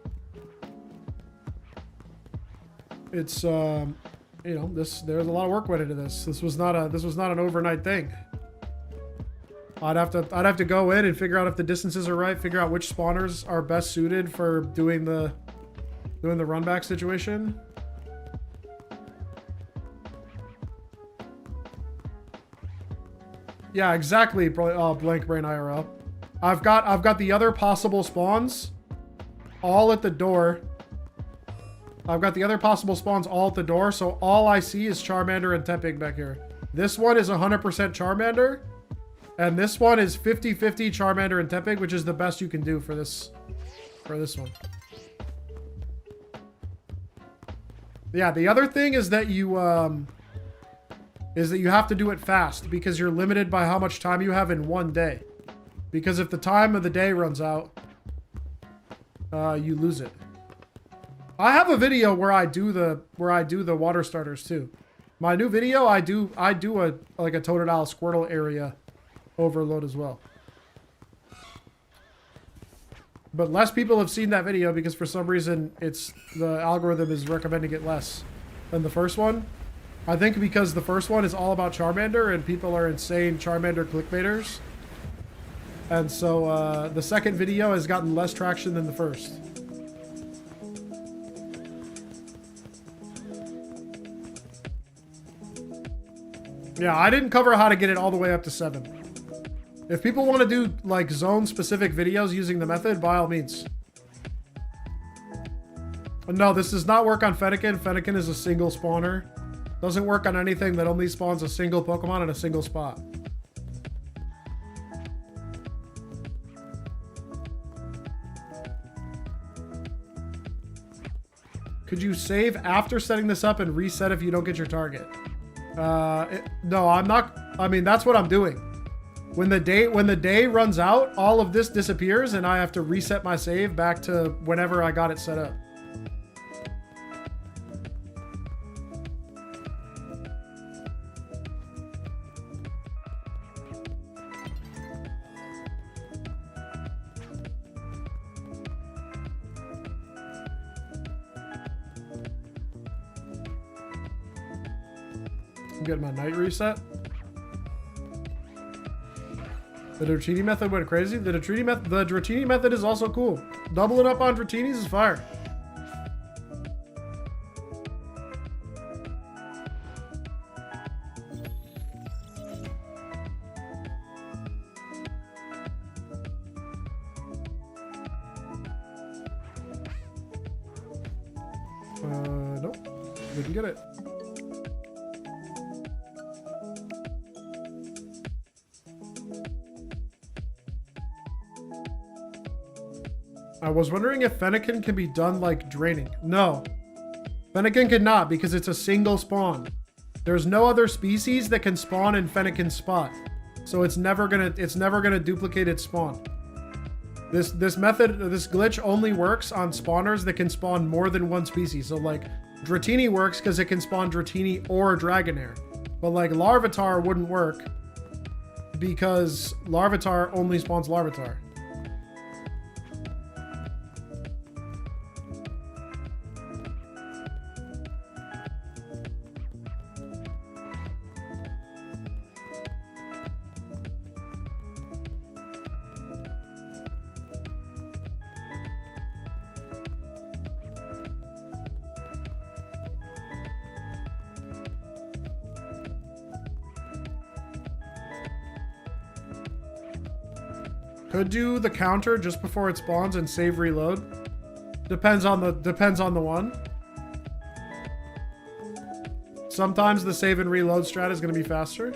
It's you know, there's a lot of work went into this. This was not an overnight thing. I'd have to go in and figure out if the distances are right, figure out which spawners are best suited for doing the run back situation. Yeah, exactly. Blank Brain IRL. I've got the other possible spawns all at the door. I've got the other possible spawns all at the door, so all I see is Charmander and Tepig back here. This one is 100% Charmander, and this one is 50-50 Charmander and Tepig, which is the best you can do for this one. Yeah, the other thing is that you have to do it fast because you're limited by how much time you have in one day. Because if the time of the day runs out, you lose it. I have a video where I do the water starters too. My new video, I do a Totodile Squirtle area overload as well. But less people have seen that video because for some reason the algorithm is recommending it less than the first one. I think because the first one is all about Charmander and people are insane Charmander clickbaiters. And so the second video has gotten less traction than the first. Yeah, I didn't cover how to get it all the way up to 7. If people want to do like zone-specific videos using the method, by all means. No, this does not work on Fennekin. Fennekin is a single spawner. Doesn't work on anything that only spawns a single Pokemon in a single spot. Could you save after setting this up and reset if you don't get your target? No, I'm not. I mean, that's what I'm doing. When the day runs out, all of this disappears and I have to reset my save back to whenever I got it set up. I'm getting my night reset. The Dratini method went crazy. The Dratini method is also cool. Doubling up on Dratinis is fire. Nope. Didn't get it. I was wondering if Fennekin can be done like draining. No. Fennekin cannot because it's a single spawn. There's no other species that can spawn in Fennekin's spot. So it's never gonna duplicate its spawn. This glitch only works on spawners that can spawn more than one species. So like Dratini works because it can spawn Dratini or Dragonair. But like Larvitar wouldn't work because Larvitar only spawns Larvitar. Could do the counter just before it spawns and save reload. Depends on the one. Sometimes the save and reload strat is going to be faster.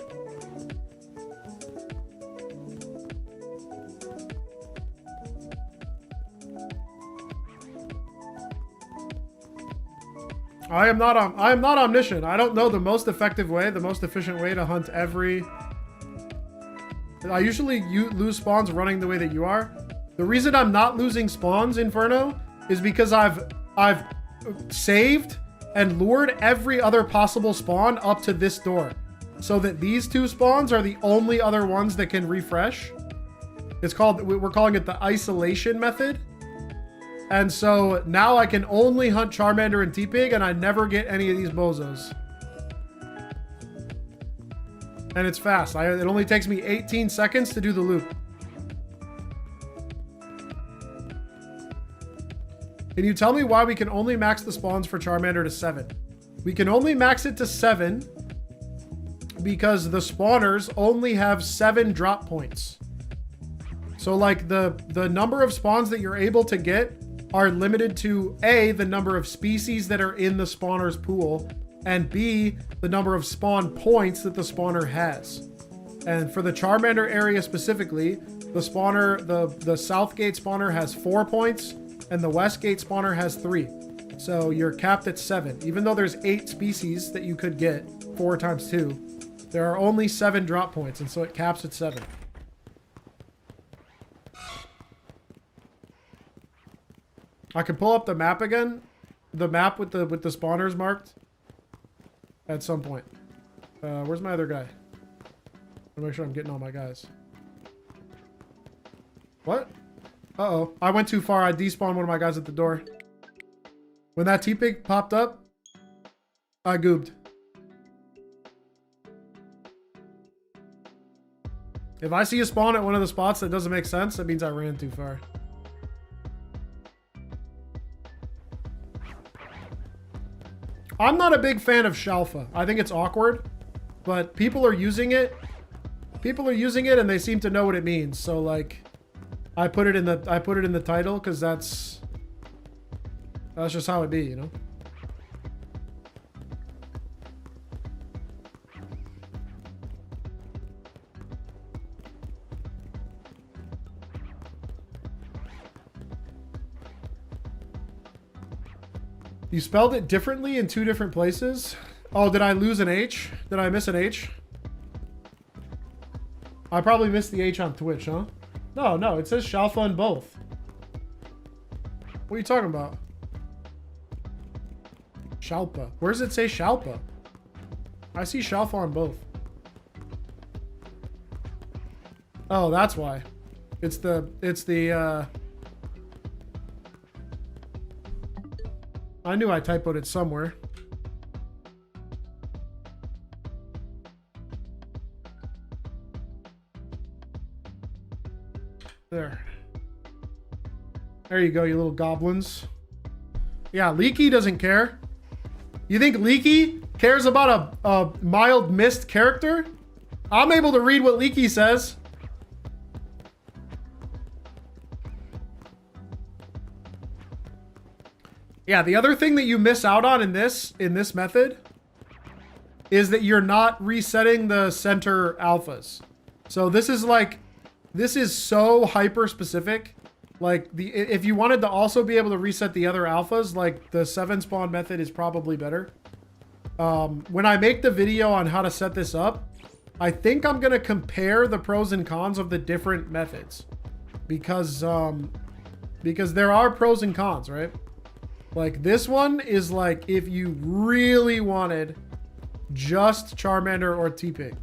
I am not omniscient. I don't know the most effective way, the most efficient way to hunt every... I usually lose spawns running the way that you are. The reason I'm not losing spawns, Inferno, is because I've saved and lured every other possible spawn up to this door. So that these two spawns are the only other ones that can refresh. We're calling it the isolation method. And so now I can only hunt Charmander and Tepig and I never get any of these bozos. And it's fast. It only takes me 18 seconds to do the loop. Can you tell me why we can only max the spawns for Charmander to 7? We can only max it to 7 because the spawners only have 7 drop points. So like the number of spawns that you're able to get are limited to A, the number of species that are in the spawner's pool, and B, the number of spawn points that the spawner has. And for the Charmander area specifically, the spawner, the Southgate spawner has 4 points, and the Westgate spawner has 3. So you're capped at 7. Even though there's 8 species that you could get, 4 times 2, there are only 7 drop points, and so it caps at 7. I can pull up the map again, the map with the spawners marked at some point. Where's my other guy? I'll make sure I'm getting all my guys. What? Uh-oh. I went too far. I despawned one of my guys at the door. When that T-Pig popped up, I goobed. If I see a spawn at one of the spots that doesn't make sense, that means I ran too far. I'm not a big fan of Shalpha. I think it's awkward, but people are using it. People are using it and they seem to know what it means. So like I put it in the title because that's just how it be, you know? You spelled it differently in 2 different places? Oh, did I lose an H? Did I miss an H? I probably missed the H on Twitch, huh? No, it says Shalpha on both. What are you talking about? Shalpha. Where does it say Shalpha? I see Shalpha on both. Oh, that's why. It's the I knew I typoed it somewhere. There. There you go, you little goblins. Yeah, Leaky doesn't care. You think Leaky cares about a mild mist character? I'm able to read what Leaky says. Yeah, the other thing that you miss out on in this method is that you're not resetting the center alphas. So this is so hyper specific. Like if you wanted to also be able to reset the other alphas, like the 7 spawn method is probably better. When I make the video on how to set this up, I think I'm gonna compare the pros and cons of the different methods because there are pros and cons, right? Like this one is like if you really wanted just Charmander or T-Pig.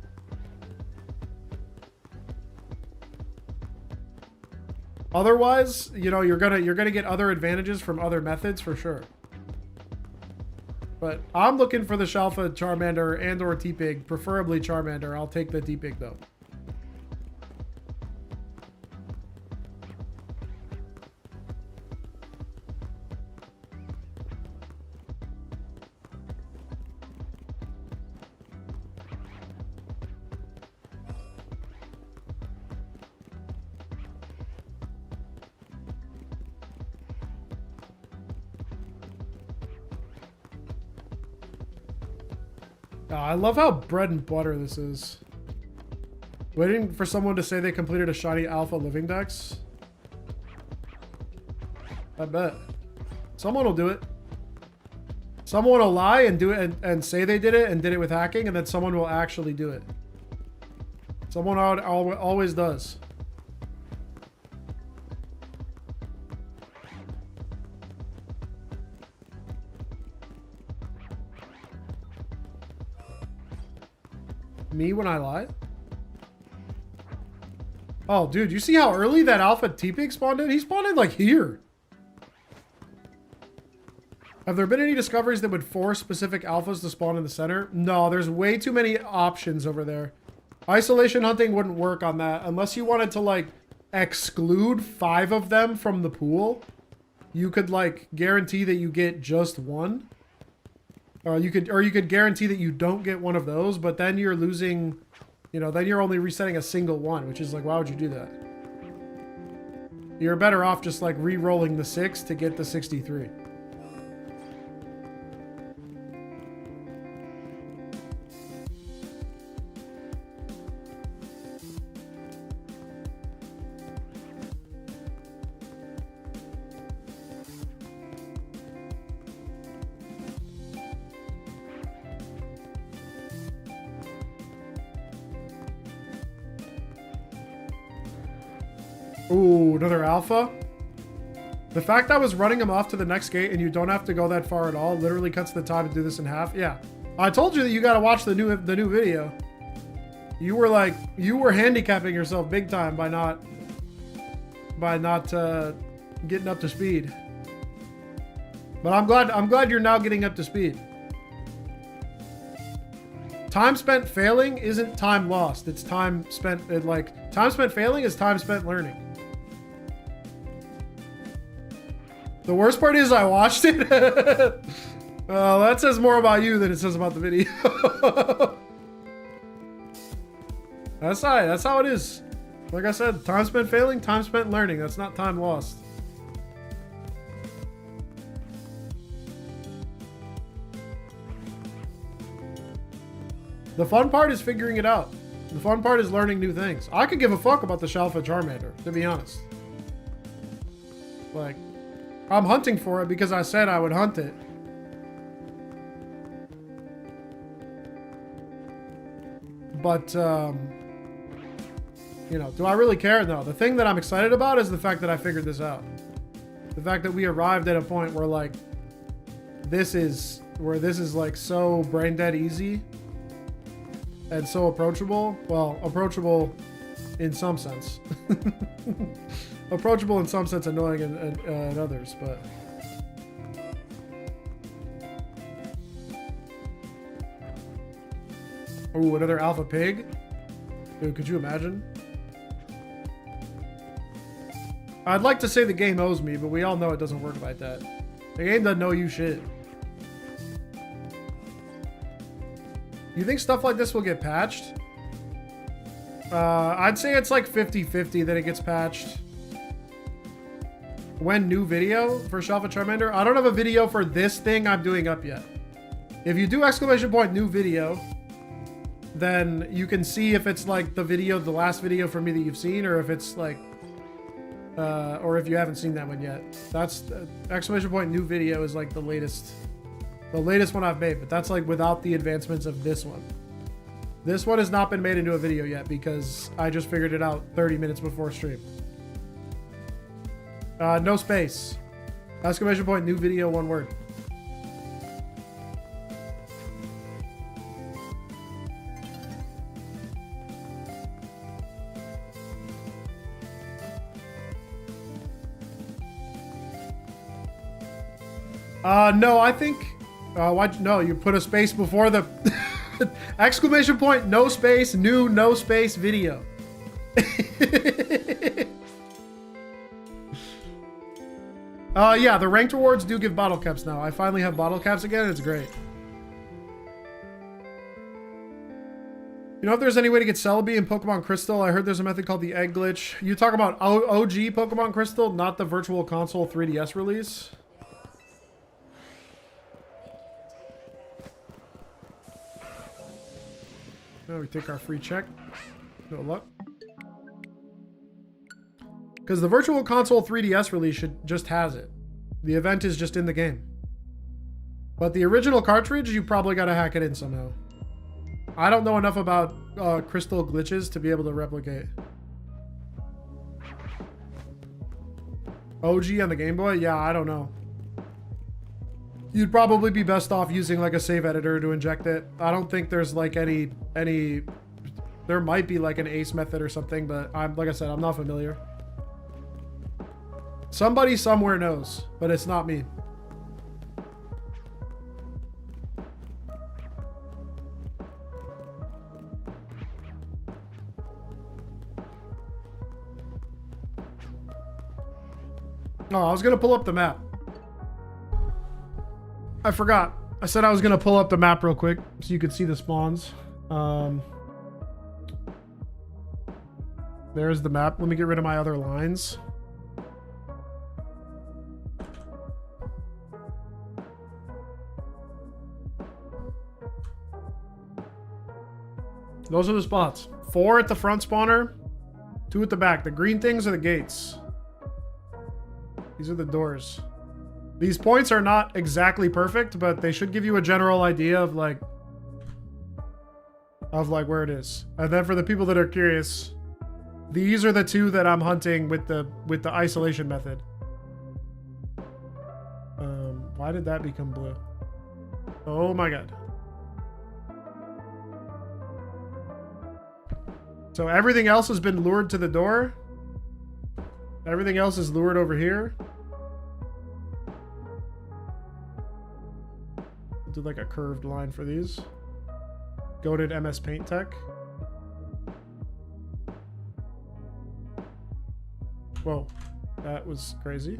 Otherwise, you know, you're gonna get other advantages from other methods for sure. But I'm looking for the Shalpha, Charmander, and or T-Pig, preferably Charmander. I'll take the T-Pig though. I love how bread and butter this is. Waiting for someone to say they completed a shiny alpha living dex. I bet. Someone will do it. Someone will lie and do it and say they did it and did it with hacking, and then someone will actually do it. Someone always does. Me when I lie? Oh, dude, you see how early that alpha T-Pig spawned in? He spawned in like here. Have there been any discoveries that would force specific alphas to spawn in the center? No, there's way too many options over there. Isolation hunting wouldn't work on that unless you wanted to like exclude 5 of them from the pool. You could like guarantee that you get just one. You could guarantee that you don't get one of those, but then you're losing, you know, then you're only resetting a single one, which is like, why would you do that? You're better off just like re-rolling the 6 to get the 63. Ooh, another alpha? The fact I was running him off to the next gate and you don't have to go that far at all literally cuts the time to do this in half. Yeah. I told you that you gotta watch the new video. You were handicapping yourself big time by not getting up to speed. But I'm glad you're now getting up to speed. Time spent failing isn't time lost. It's time spent time spent failing is time spent learning. The worst part is I watched it. That says more about you than it says about the video. That's how it is. Like I said, time spent failing, time spent learning. That's not time lost. The fun part is figuring it out. The fun part is learning new things. I could give a fuck about the Shalpha Charmander, to be honest. Like, I'm hunting for it because I said I would hunt it. But, you know, do I really care? No. The thing that I'm excited about is the fact that I figured this out. The fact that we arrived at a point where, like, this is like so brain dead easy and so approachable. Well, approachable in some sense. Approachable in some sense, annoying in others, but... Ooh, another alpha pig? Dude, could you imagine? I'd like to say the game owes me, but we all know it doesn't work like that. The game doesn't owe you shit. You think stuff like this will get patched? I'd say it's like 50-50 that it gets patched. When new video for Shalpha Charmander? I don't have a video for this thing I'm doing up yet. If you do exclamation point new video, then you can see if it's like the last video for me that you've seen, or if it's like, or if you haven't seen that one yet. That's exclamation point new video is like the latest one I've made, but that's like without the advancements of this one. This one has not been made into a video yet because I just figured it out 30 minutes before stream. No space. Exclamation point, new video, one word. No, I think... why? No, you put a space before the... exclamation point, no space, new, no space, video. Yeah, the ranked rewards do give bottle caps now. I finally have bottle caps again. It's great. You know if there's any way to get Celebi in Pokemon Crystal? I heard there's a method called the egg glitch. You talk about OG Pokemon Crystal, not the Virtual Console 3DS release? Now we take our free check. No luck. Because the Virtual Console 3DS release just has it. The event is just in the game. But the original cartridge, you probably got to hack it in somehow. I don't know enough about crystal glitches to be able to replicate. OG on the Game Boy? Yeah, I don't know. You'd probably be best off using like a save editor to inject it. I don't think there's like any... There might be like an ace method or something, but like I said, I'm not familiar. Somebody somewhere knows, but it's not me. Oh, I was gonna pull up the map. I forgot. I said I was gonna pull up the map real quick so you could see the spawns. There's the map. Let me get rid of my other lines. Those are the spots. 4 at the front spawner, 2 at the back. The green things are the gates. These are the doors. These points are not exactly perfect, but they should give you a general idea of like where it is. And then for the people that are curious, these are the 2 that I'm hunting with the isolation method. Why did that become blue? Oh my god. So everything else has been lured to the door. Everything else is lured over here. Do like a curved line for these. Goated MS Paint Tech. Whoa, that was crazy.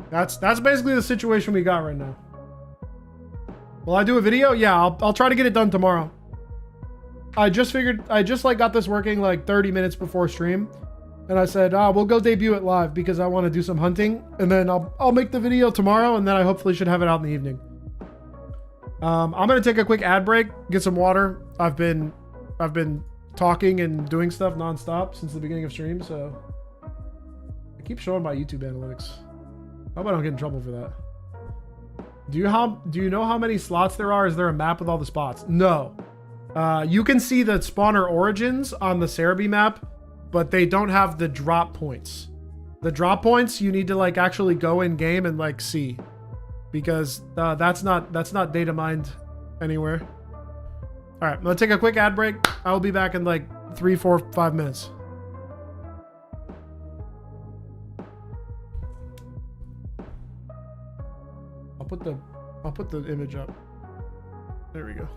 That's basically the situation we got right now. Will I do a video? Yeah, I'll try to get it done tomorrow. I just like got this working like 30 minutes before stream. And I said, we'll go debut it live because I want to do some hunting. And then I'll make the video tomorrow, and then I hopefully should have it out in the evening. I'm going to take a quick ad break, get some water. I've been talking and doing stuff nonstop since the beginning of stream, so I keep showing my YouTube analytics. I hope I don't get in trouble for that. Do you know how many slots there are? Is there a map with all the spots? No. You can see the spawner origins on the Cerebi map, but they don't have the drop points. The drop points you need to like actually go in game and like see, because that's not data mined anywhere. All right, I'm gonna take a quick ad break. I will be back in like 3, 4, 5 minutes. I'll put the image up. There we go.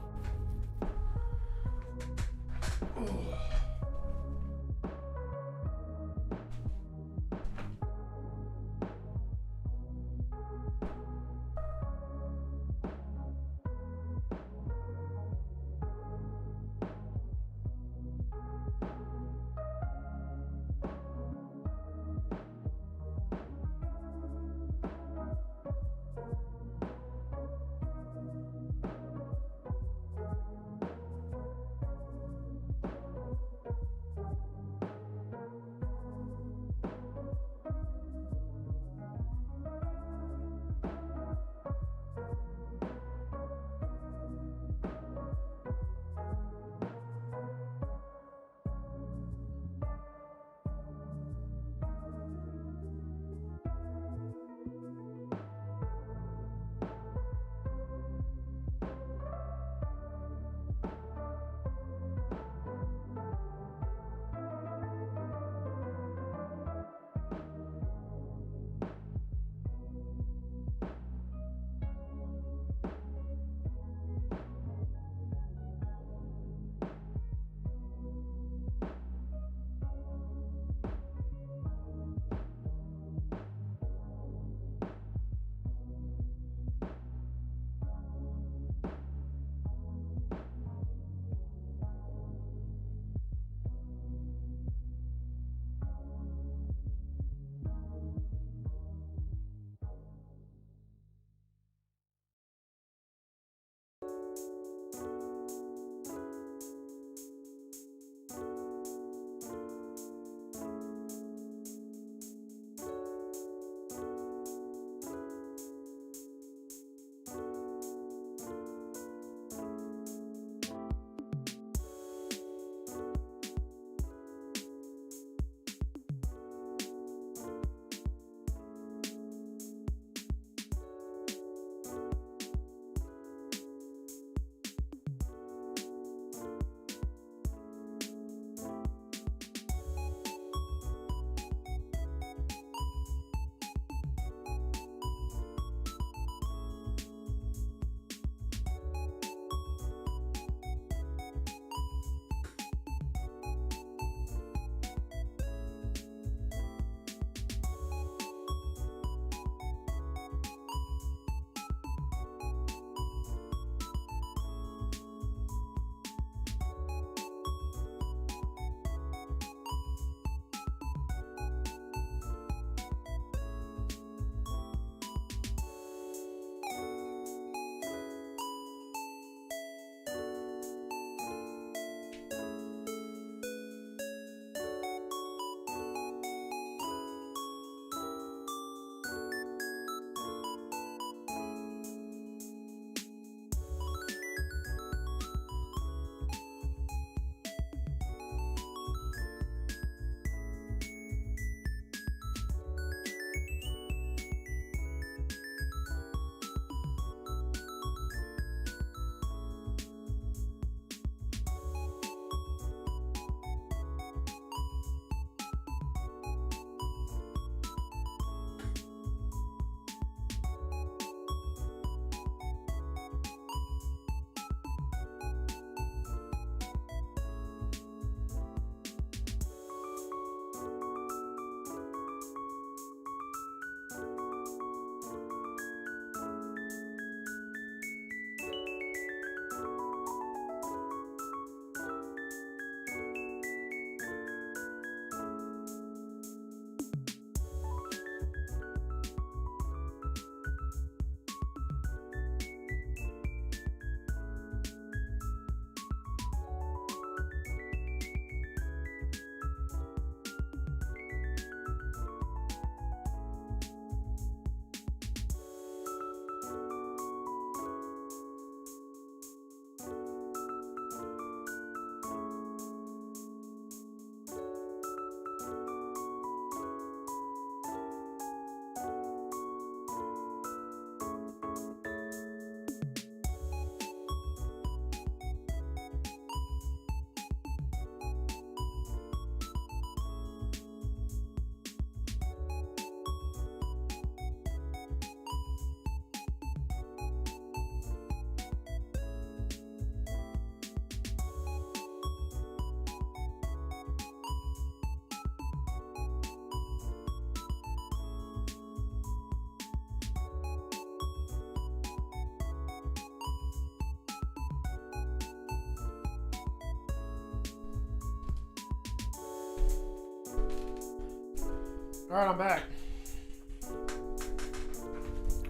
Alright, I'm back.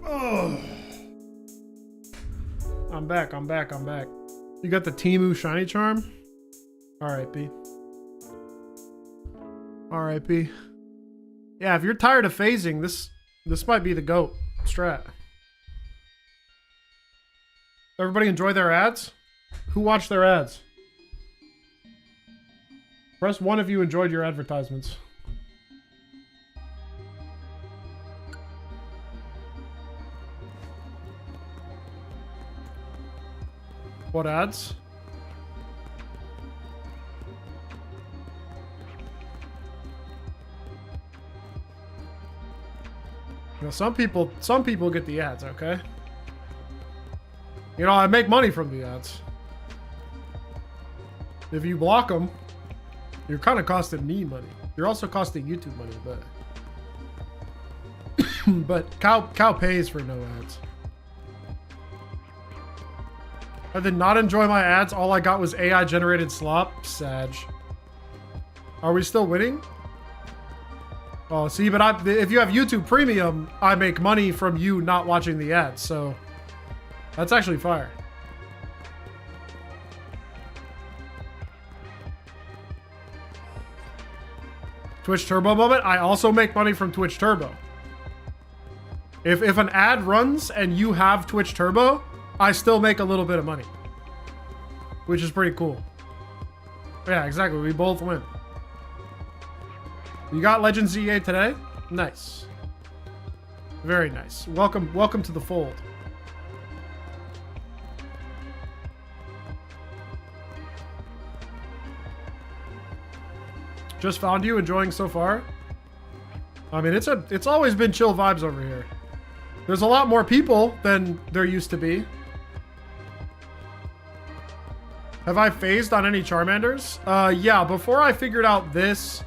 Oh. I'm back. You got the Temu shiny charm? R.I.P. R.I.P. Yeah, if you're tired of phasing, this might be the GOAT strat. Everybody enjoy their ads? Who watched their ads? Press 1 if you enjoyed your advertisements. What ads? You know, some people get the ads, okay? You know, I make money from the ads. If you block them, you're kind of costing me money. You're also costing YouTube money, but but cow pays for no ads. I did not enjoy my ads. All I got was AI generated slop. Sag. Are we still winning? Oh, see, but if you have YouTube Premium, I make money from you not watching the ads, so that's actually fire. Twitch Turbo moment. I also make money from Twitch Turbo. If an ad runs and you have Twitch Turbo, I still make a little bit of money, which is pretty cool. Yeah, exactly. We both win. You got Legends EA today? Nice. Very nice. Welcome to the fold. Just found you, enjoying so far. I mean, it's always been chill vibes over here. There's a lot more people than there used to be. Have I phased on any Charmanders? Yeah, before I figured out this,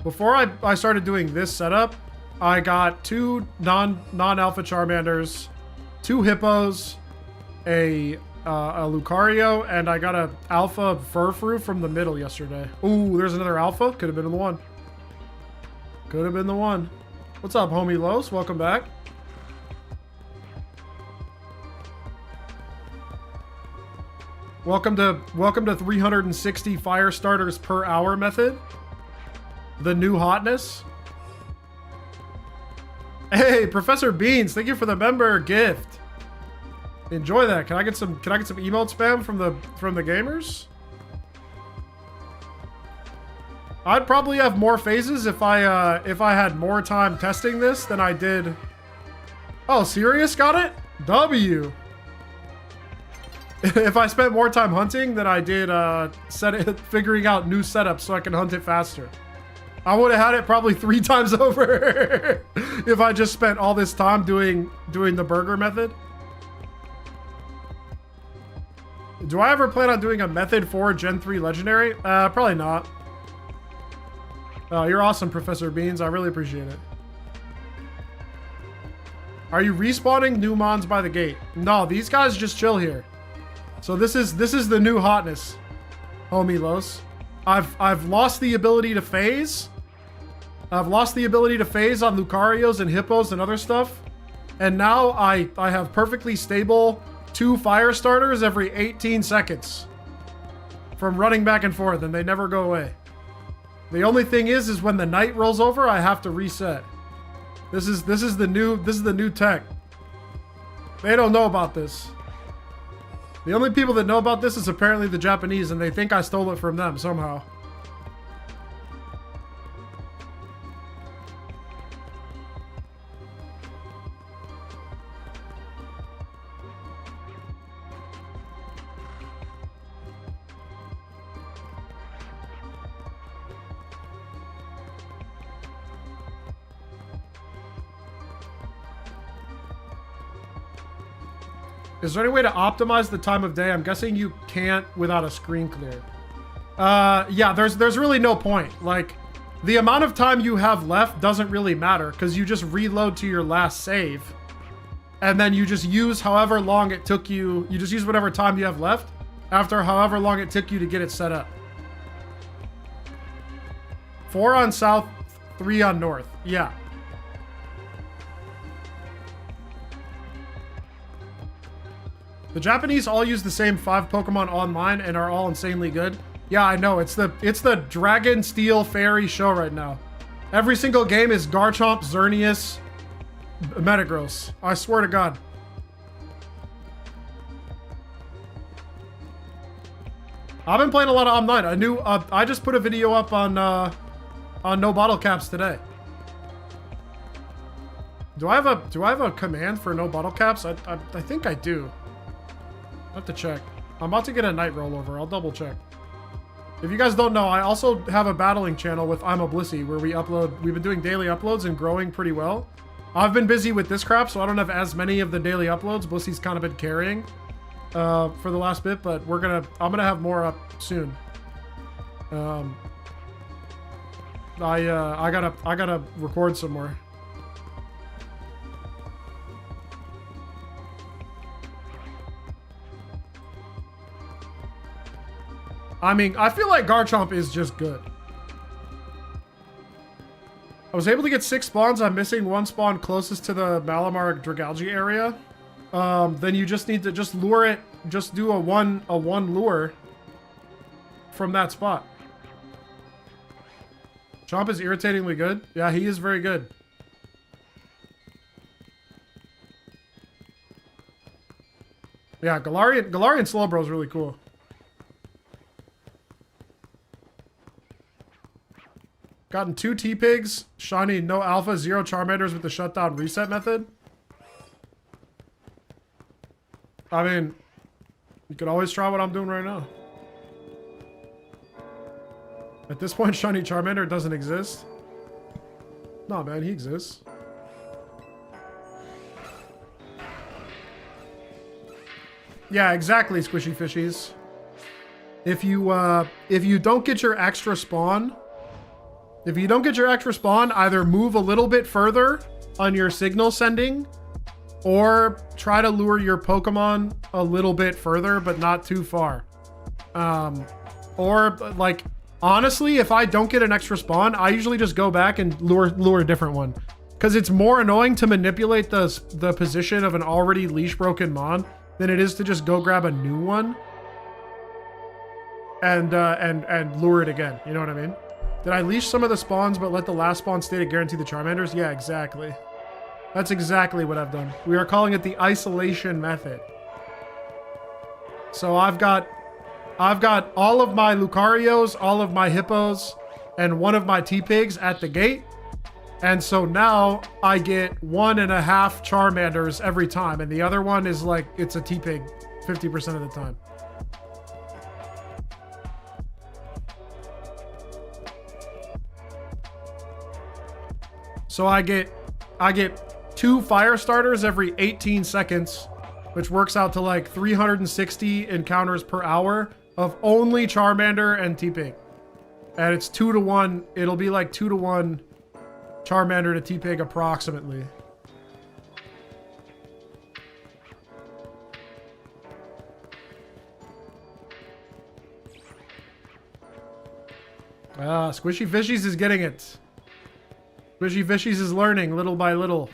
before I started doing this setup, I got 2 non-alpha Charmanders, 2 Hippos, a Lucario, and I got a alpha Furfru from the middle yesterday. Ooh, there's another alpha. Could have been the one. Could have been the one. What's up, homie Los? Welcome back. Welcome to 360 fire starters per hour method. The new hotness. Hey, Professor Beans, thank you for the member gift. Enjoy that. Can I get some emote spam from the gamers? I'd probably have more phases if I had more time testing this than I did. Oh, Sirius got it? W. If I spent more time hunting than I did figuring out new setups so I can hunt it faster. I would have had it probably 3 times over if I just spent all this time doing the burger method. Do I ever plan on doing a method for Gen 3 Legendary? Probably not. Oh, you're awesome, Professor Beans. I really appreciate it. Are you respawning new mons by the gate? No, these guys just chill here. So this is the new hotness, homie Los. I've lost the ability to phase. I've lost the ability to phase on Lucarios and Hippos and other stuff. And now I have perfectly stable 2 fire starters every 18 seconds from running back and forth, and they never go away. The only thing is when the night rolls over, I have to reset. This is the new tech. They don't know about this. The only people that know about this is apparently the Japanese, and they think I stole it from them somehow. Is there any way to optimize the time of day? I'm guessing you can't without a screen clear. Yeah, there's really no point. Like, the amount of time you have left doesn't really matter because you just reload to your last save. And then you just use however long it took you. You just use whatever time you have left after however long it took you to get it set up. 4 on south, 3 on north. Yeah. The Japanese all use the same 5 Pokemon online and are all insanely good. Yeah, I know. It's the Dragon Steel Fairy show right now. Every single game is Garchomp, Xerneas, Metagross. I swear to God. I've been playing a lot of online. I just put a video up on no bottle caps today. Do I have a command for no bottle caps? I think I do. I have to check. I'm about to get a night rollover. I'll double check. If you guys don't know, I also have a battling channel with I'm a Blissey where we've been doing daily uploads and growing pretty well. I've been busy with this crap, so I don't have as many of the daily uploads. Blissey's kind of been carrying for the last bit, but I'm gonna have more up soon. I gotta record some more. I mean, I feel like Garchomp is just good. I was able to get 6 spawns. I'm missing 1 spawn closest to the Malamar Dragalge area. Then you just need to just lure it. Just do a one lure from that spot. Chomp is irritatingly good. Yeah, he is very good. Yeah, Galarian Slowbro is really cool. Gotten 2 T-Pigs, shiny, no alpha, 0 Charmanders with the shutdown reset method. I mean, you could always try what I'm doing right now. At this point, shiny Charmander doesn't exist. No, man, he exists. Yeah, exactly, Squishy Fishies. If you don't get your extra spawn... If you don't get your extra spawn, either move a little bit further on your signal sending, or try to lure your Pokemon a little bit further, but not too far. Or, like, honestly, if I don't get an extra spawn, I usually just go back and lure a different one. Because it's more annoying to manipulate the position of an already leash-broken Mon than it is to just go grab a new one and lure it again. You know what I mean? Did I leash some of the spawns but let the last spawn stay to guarantee the Charmanders? Yeah, exactly. That's exactly what I've done. We are calling it the isolation method. So I've got all of my Lucarios, all of my Hippos, and 1 of my T-Pigs at the gate. And so now I get 1.5 Charmanders every time. And the other one is like, it's a T-Pig 50% of the time. So I get 2 fire starters every 18 seconds, which works out to like 360 encounters per hour of only Charmander and T-Pig. And it's 2 to 1. It'll be like 2 to 1 Charmander to T-Pig approximately. Squishy Fishies is getting it. Squishy Fishies is learning little by little.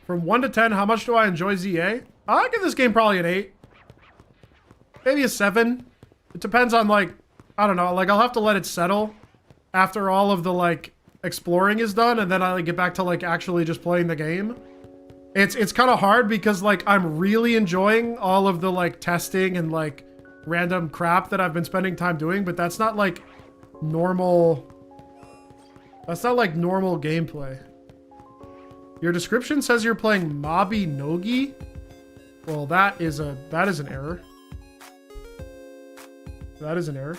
From 1 to 10, how much do I enjoy ZA? I give this game probably an 8. Maybe a 7. It depends on, like, I don't know, like, I'll have to let it settle after all of the, like, exploring is done, and then I like, get back to, like, actually just playing the game. It's kind of hard because, like, I'm really enjoying all of the, like, testing and, like, random crap that I've been spending time doing, but that's not, like, normal... That's not, like, normal gameplay. Your description says you're playing Mabi Nogi? Well, that is an error. That is an error.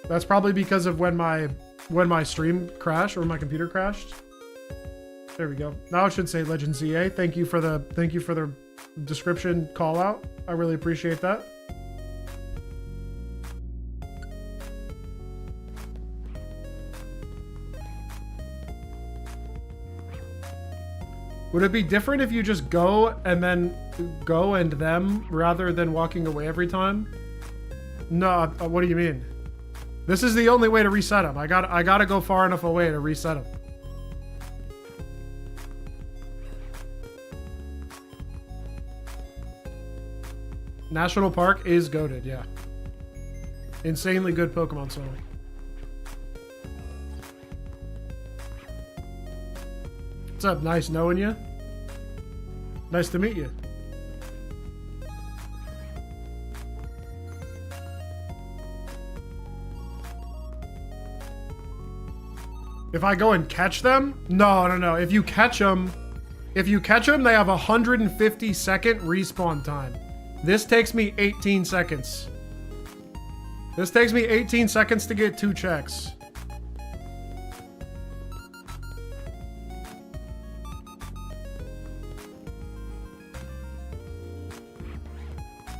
That's probably because of when my stream crashed or my computer crashed. There we go. Now it should say Legend ZA. Thank you for the description call out. I really appreciate that. Would it be different if you just go and then go and them rather than walking away every time? No, what do you mean? This is the only way to reset them. I gotta go far enough away to reset them. National Park is goated, yeah. Insanely good Pokemon Center. What's up? Nice knowing you. Nice to meet you. If I go and catch them? No. If you catch them, they have a 150-second respawn time. This takes me 18 seconds. This takes me 18 seconds to get 2 checks.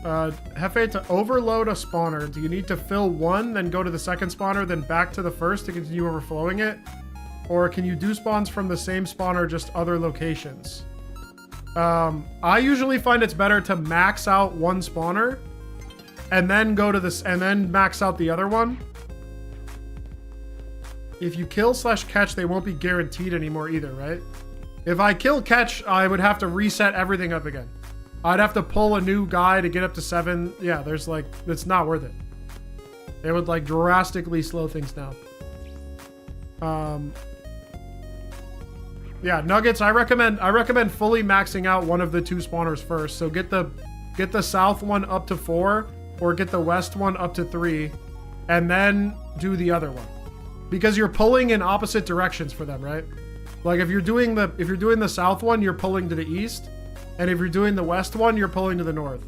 Hefe, to overload a spawner, do you need to fill one, then go to the second spawner, then back to the first to continue overflowing it? Or can you do spawns from the same spawner, just other locations? I usually find it's better to max out one spawner and then go to this and then max out the other one. If you kill / catch, they won't be guaranteed anymore either, right? If I kill catch, I would have to reset everything up again. I'd have to pull a new guy to get up to 7. Yeah, there's like, it's not worth it. It would like drastically slow things down. Yeah, nuggets, I recommend fully maxing out one of the 2 spawners first. So get the south one up to 4 or get the west one up to 3 and then do the other one. Because you're pulling in opposite directions for them, right? Like if you're doing the south one, you're pulling to the east, and if you're doing the west one, you're pulling to the north.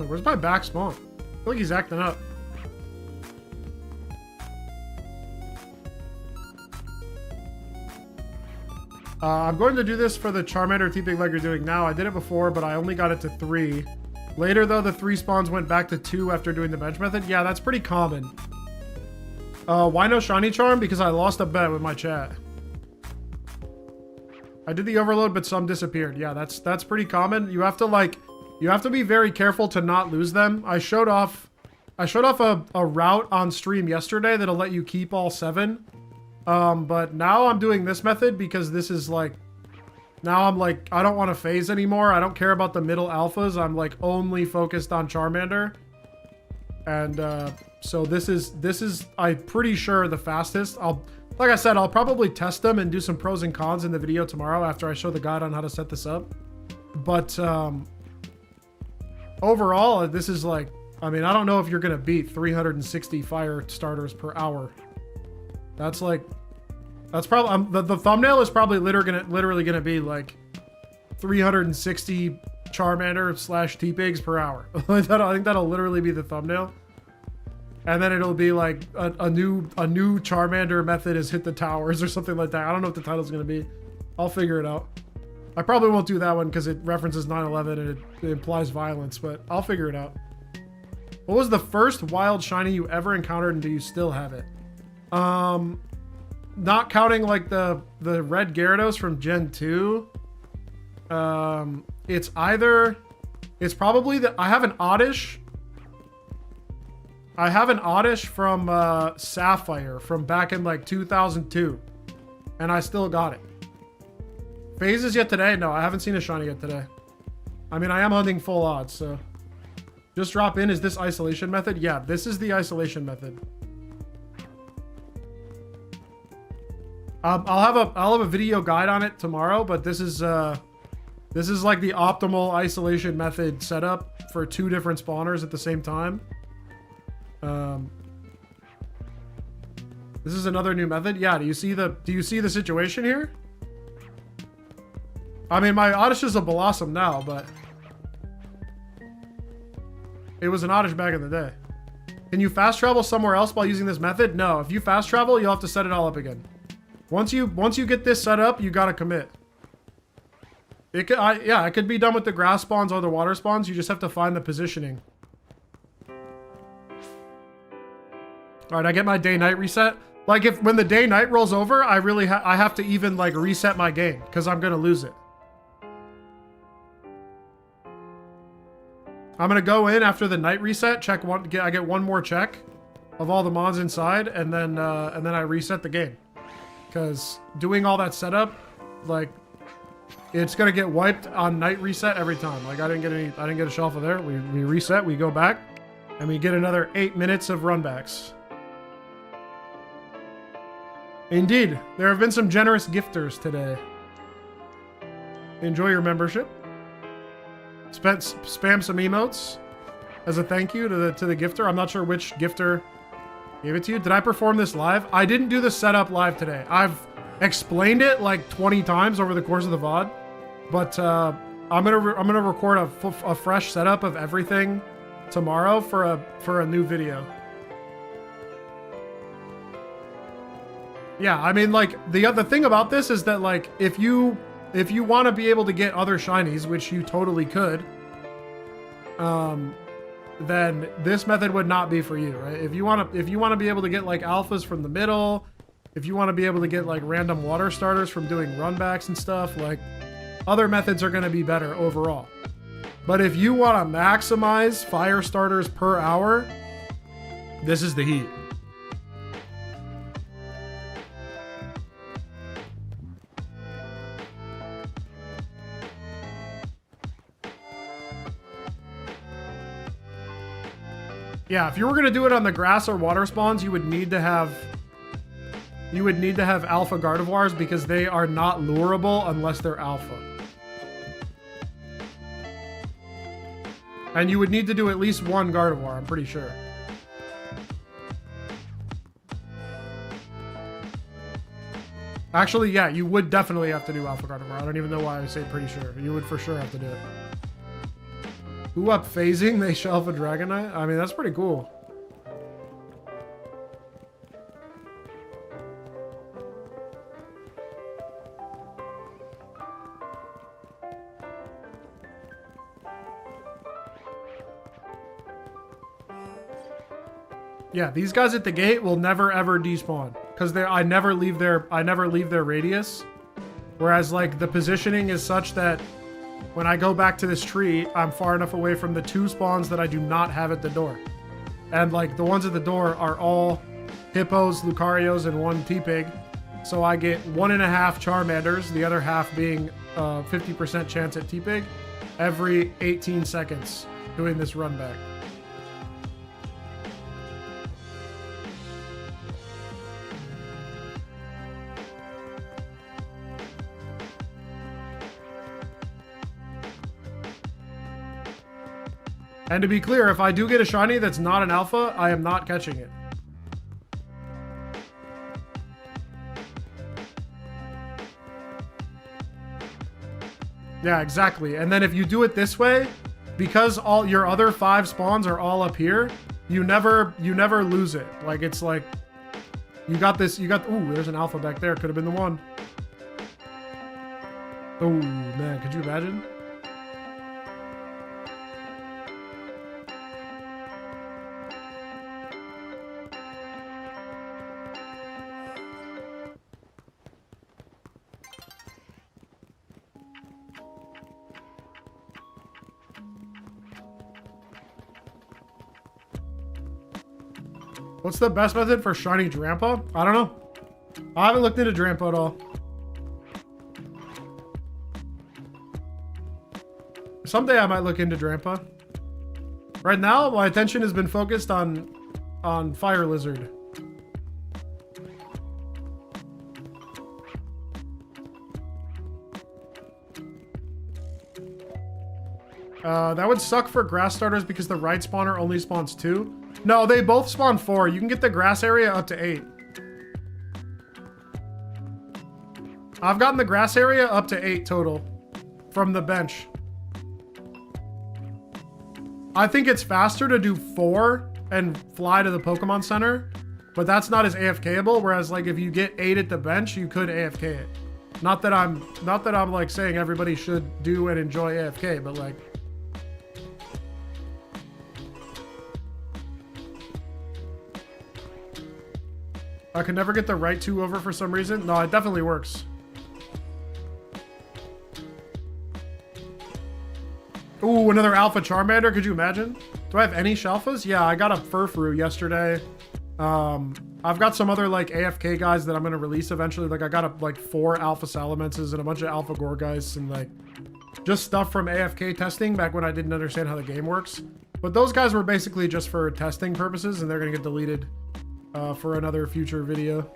Where's my back spawn? I feel like he's acting up. I'm going to do this for the Charmander T-Pig like you're doing now. I did it before, but I only got it to 3. Later, though, the 3 spawns went back to 2 after doing the bench method. Yeah, that's pretty common. Why no shiny charm? Because I lost a bet with my chat. I did the overload, but some disappeared. Yeah, that's pretty common. You have to be very careful to not lose them. I showed off a route on stream yesterday that'll let you keep all 7. But now I'm doing this method because this is like, now I'm like, I don't want to phase anymore. I don't care about the middle alphas. I'm like only focused on Charmander. And so this is I'm pretty sure the fastest. Like I said, I'll probably test them and do some pros and cons in the video tomorrow after I show the guide on how to set this up. But overall, this is like, I mean, I don't know if you're gonna beat 360 fire starters per hour. That's probably the thumbnail is probably literally gonna be like 360 Charmander / T-Pigs per hour. I think that'll literally be the thumbnail. And then it'll be like a new Charmander method is hit the towers or something like that. I don't know what the title's gonna be. I'll figure it out. I probably won't do that one because it references 9/11 and it implies violence, but I'll figure it out. What was the first wild shiny you ever encountered, and do you still have it? Not counting like the red Gyarados from Gen 2. It's probably I have an Oddish. I have an Oddish from Sapphire from back in like 2002, and I still got it. Phases yet today? No, I haven't seen a shiny yet today. I mean, I am hunting full odds, so. Just drop in. Is this isolation method? Yeah, this is the isolation method. I'll have a video guide on it tomorrow, but this is like the optimal isolation method setup for 2 different spawners at the same time. This is another new method. Yeah, do you see the situation here? I mean, my Oddish is a Blossom now, but It was an oddish back in the day. Can you fast travel somewhere else while using this method? No. If you fast travel, you'll have to set it all up again. Once you get this set up, you gotta commit. It could, yeah, it could be done with the grass spawns or the water spawns. You just have to find the positioning. All right, I get my day-night reset. Like, when the day-night rolls over, I have to even, like, reset my game, because I'm gonna lose it. I'm gonna go in after the night reset, check one, I get one more check of all the mods inside, and then I reset the game. Because doing all that setup, like, it's gonna get wiped on night reset every time. Like, I didn't get a Shalpha there. We reset, we go back, and we get another 8 minutes of runbacks. Indeed, there have been some generous gifters today. Enjoy your membership. Spam some emotes as a thank you to the gifter. I'm not sure which gifter gave it to you. Did I perform this live? I didn't do the setup live today. I've explained it like 20 times over the course of the VOD, but I'm gonna record a fresh setup of everything tomorrow for a new video. Yeah, I mean, like, the thing about this is that, like, if you want to be able to get other shinies, which you totally could, then this method would not be for you, right? If you want to be able to get, like, alphas from the middle, if you want to be able to get, like, random water starters from doing runbacks and stuff, like, other methods are going to be better overall. But if you want to maximize fire starters per hour, this is the heat. Yeah, if you were gonna do it on the grass or water spawns, you would need to have alpha Gardevoirs because they are not lurable unless they're alpha. And you would need to do at least one Gardevoir, I'm pretty sure. Actually, yeah, you would definitely have to do alpha Gardevoir. I don't even know why I say pretty sure. You would for sure have to do it. Who up phasing? They shelf a Dragonite? I mean, that's pretty cool. Yeah, these guys at the gate will never ever despawn because I never leave their radius. Whereas, like, the positioning is such that when I go back to this tree, I'm far enough away from the 2 spawns that I do not have at the door. And, like, the ones at the door are all Hippos, Lucarios, and 1 T-Pig. So I get 1.5 Charmanders, the other half being 50% chance at T-Pig, every 18 seconds doing this run back. And to be clear, if I do get a shiny that's not an alpha, I am not catching it. Yeah, exactly. And then if you do it this way, because all your other 5 spawns are all up here, you never lose it. Like, it's like you got this, ooh, there's an alpha back there, could have been the one. Oh man, could you imagine? What's the best method for shiny Drampa? I don't know. I haven't looked into Drampa at all. Someday I might look into Drampa. Right now, my attention has been focused on Fire Lizard. That would suck for grass starters because the right spawner only spawns 2. No, they both spawn 4. You can get the grass area up to 8. I've gotten the grass area up to 8 total from the bench. I think it's faster to do 4 and fly to the Pokemon Center, but that's not as AFKable. Whereas like if you get 8 at the bench, you could AFK it. Not that I'm like saying everybody should do and enjoy AFK, but like. I could never get the right 2 over for some reason. No, it definitely works. Ooh, another Alpha Charmander. Could you imagine? Do I have any Shalphas? Yeah, I got a Furfrou yesterday. I've got some other like AFK guys that I'm going to release eventually. Like I got like 4 Alpha Salamences and a bunch of Alpha Gorgeist and like just stuff from AFK testing back when I didn't understand how the game works. But those guys were basically just for testing purposes and they're going to get deleted for another future video.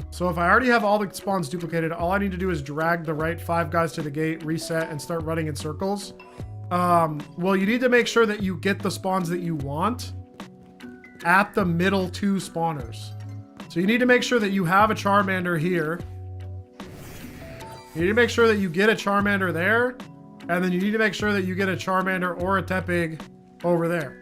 So if I already have all the spawns duplicated, all I need to do is drag the right 5 guys to the gate, reset, and start running in circles. Well, you need to make sure that you get the spawns that you want at the middle 2 spawners. So you need to make sure that you have a Charmander here. You need to make sure that you get a Charmander there. And then you need to make sure that you get a Charmander or a Tepig over there.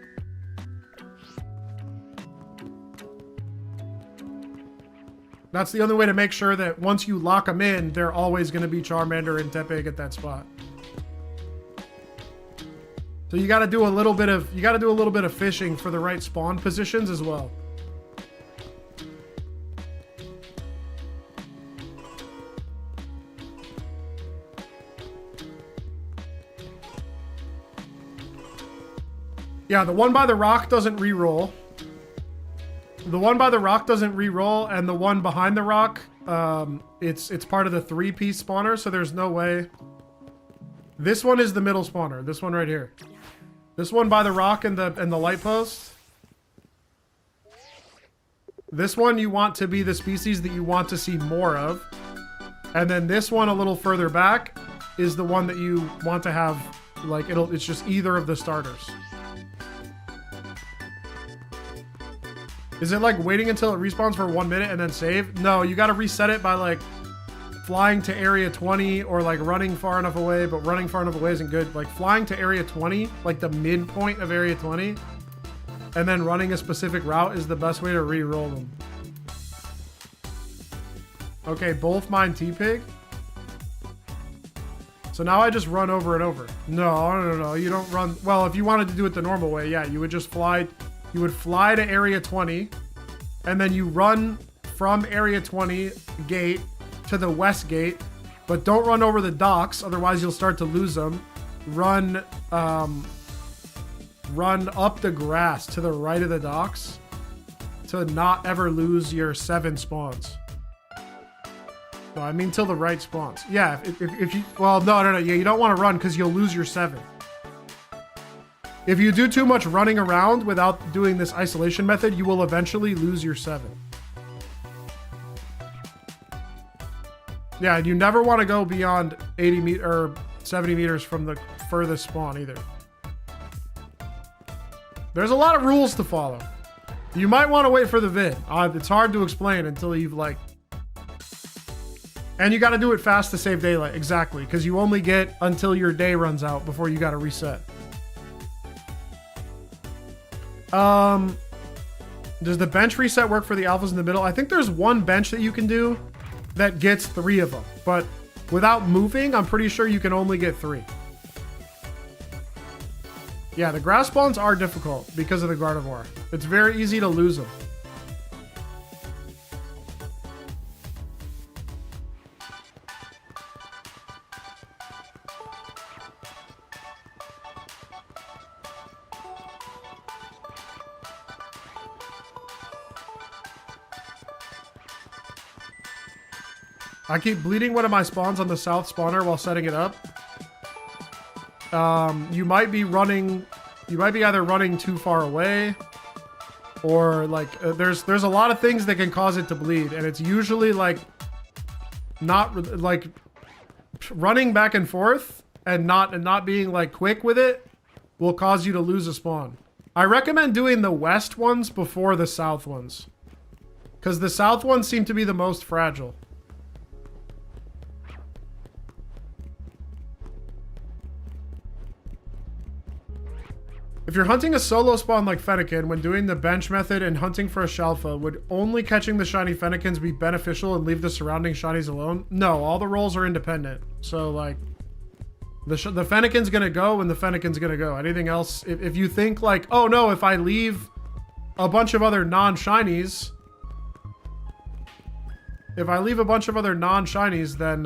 That's the only way to make sure that once you lock them in, they're always going to be Charmander and Tepig at that spot. So you got to do a little bit of fishing for the right spawn positions as well. Yeah, the one by the rock doesn't re-roll. The one by the rock doesn't re-roll, and the one behind the rock, it's part of the 3-piece spawner, so there's no way. This one is the middle spawner. This one right here. This one by the rock and the light post. This one you want to be the species that you want to see more of. And then this one a little further back is the one that you want to have, like, it's just either of the starters. Is it like waiting until it respawns for 1 minute and then save? No, you got to reset it by like flying to area 20 or like running far enough away, but running far enough away isn't good. Like flying to area 20, like the midpoint of area 20, and then running a specific route is the best way to re-roll them. Okay, both mine T-Pig. So now I just run over and over. No, you don't run. Well, if you wanted to do it the normal way, yeah, you would just fly. You would fly to area 20, and then you run from area 20 gate to the west gate, but don't run over the docks, otherwise you'll start to lose them. Run up the grass to the right of the docks to not ever lose your 7 spawns. No, I mean till the right spawns. Yeah, if you, well, no, yeah, you don't want to run because you'll lose your 7. If you do too much running around without doing this isolation method, you will eventually lose your 7. Yeah, and you never want to go beyond 80 or 70 meters from the furthest spawn either. There's a lot of rules to follow. You might want to wait for the vid. It's hard to explain until you've like... And you got to do it fast to save daylight. Exactly, because you only get until your day runs out before you got to reset. Does the bench reset work for the alphas in the middle? I think there's one bench that you can do that gets 3 of them, but without moving, I'm pretty sure you can only get 3. Yeah, the grass spawns are difficult because of the Gardevoir. It's very easy to lose them. I keep bleeding one of my spawns on the south spawner while setting it up. You might be either running too far away or like there's a lot of things that can cause it to bleed, and it's usually like not like running back and forth and not being like quick with it will cause you to lose a spawn. I recommend doing the west ones before the south ones, because the south ones seem to be the most fragile. you're hunting a solo spawn like Fennekin, when doing the bench method and hunting for a Shalpha, would only catching the shiny Fennekins be beneficial and leave the surrounding shinies alone? No, all the roles are independent. So, like, the Fennekin's gonna go when the Fennekin's gonna go. Anything else, if you think like, oh no, if I leave a bunch of other non-shinies, then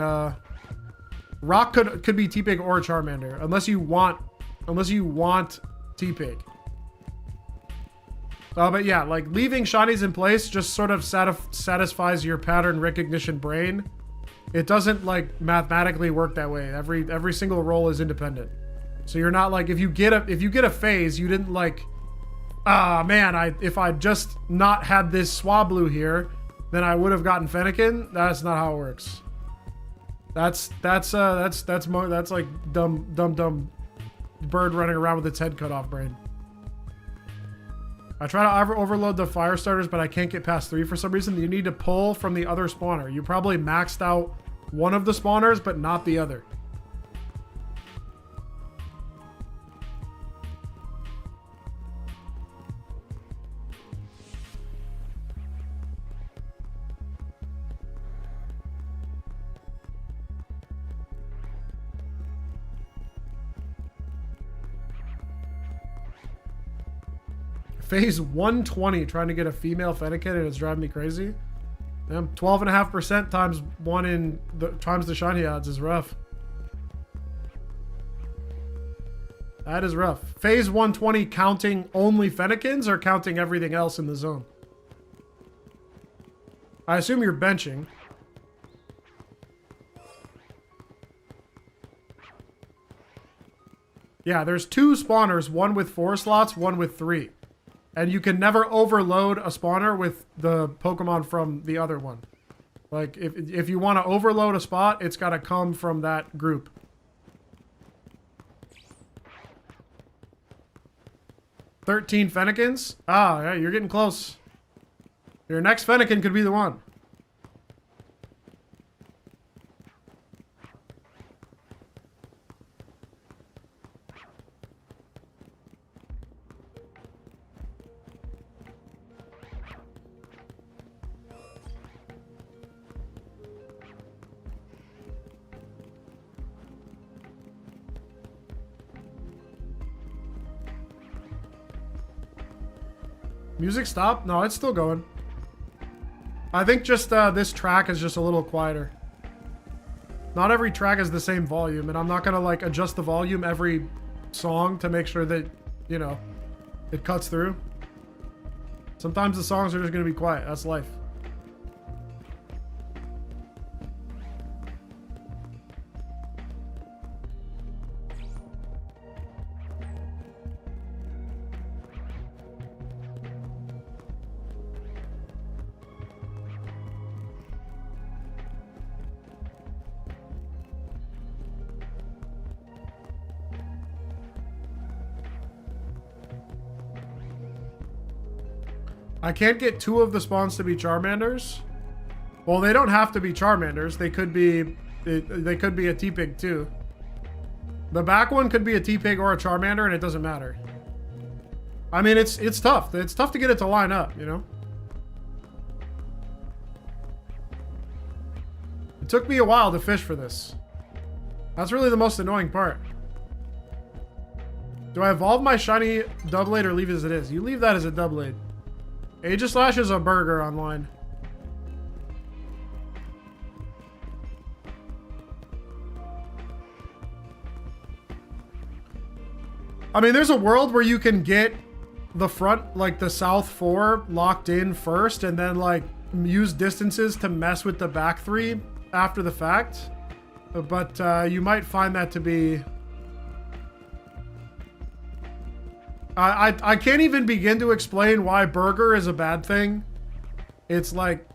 Rock could be T-Pig or Charmander, unless you want T-Pig. But yeah, like leaving shinies in place just sort of satisfies your pattern recognition brain. It doesn't like mathematically work that way. Every single roll is independent. So you're not like, if you get a phase, you didn't like, man, if I just not had this Swablu here, then I would have gotten Fennekin. That's not how it works. That's like dumb bird running around with its head cut off brain. I try to overload the fire starters, but I can't get past 3 for some reason. You need to pull from the other spawner. You probably maxed out one of the spawners, but not the other. Phase 120 trying to get a female Fennekin and it's driving me crazy. 12.5% times times the shiny odds is rough. That is rough. Phase 120 counting only Fennekins or counting everything else in the zone? I assume you're benching. Yeah, there's 2 spawners, one with 4 slots, one with 3. And you can never overload a spawner with the Pokemon from the other one. Like, if you want to overload a spot, it's got to come from that group. "13 Fennekins? Ah, yeah, you're getting close. Your next Fennekin could be the one. Music stopped? No, it's still going. I think just this track is just a little quieter. Not every track is the same volume, and I'm not gonna like adjust the volume every song to make sure that, you know, it cuts through. Sometimes the songs are just gonna be quiet. That's life. I can't get 2 of the spawns to be Charmanders. Well, they don't have to be Charmanders. They could be a T-Pig too. The back one could be a T-Pig or a Charmander, and it doesn't matter. I mean, it's tough. It's tough to get it to line up, you know? It took me a while to fish for this. That's really the most annoying part. Do I evolve my shiny Doublade or leave it as it is? You leave that as a Doublade. Aegislash is a burger online. I mean, there's a world where you can get the front, like the South 4 locked in first and then like use distances to mess with the back 3 after the fact. But you might find that to be... I can't even begin to explain why burger is a bad thing. It's like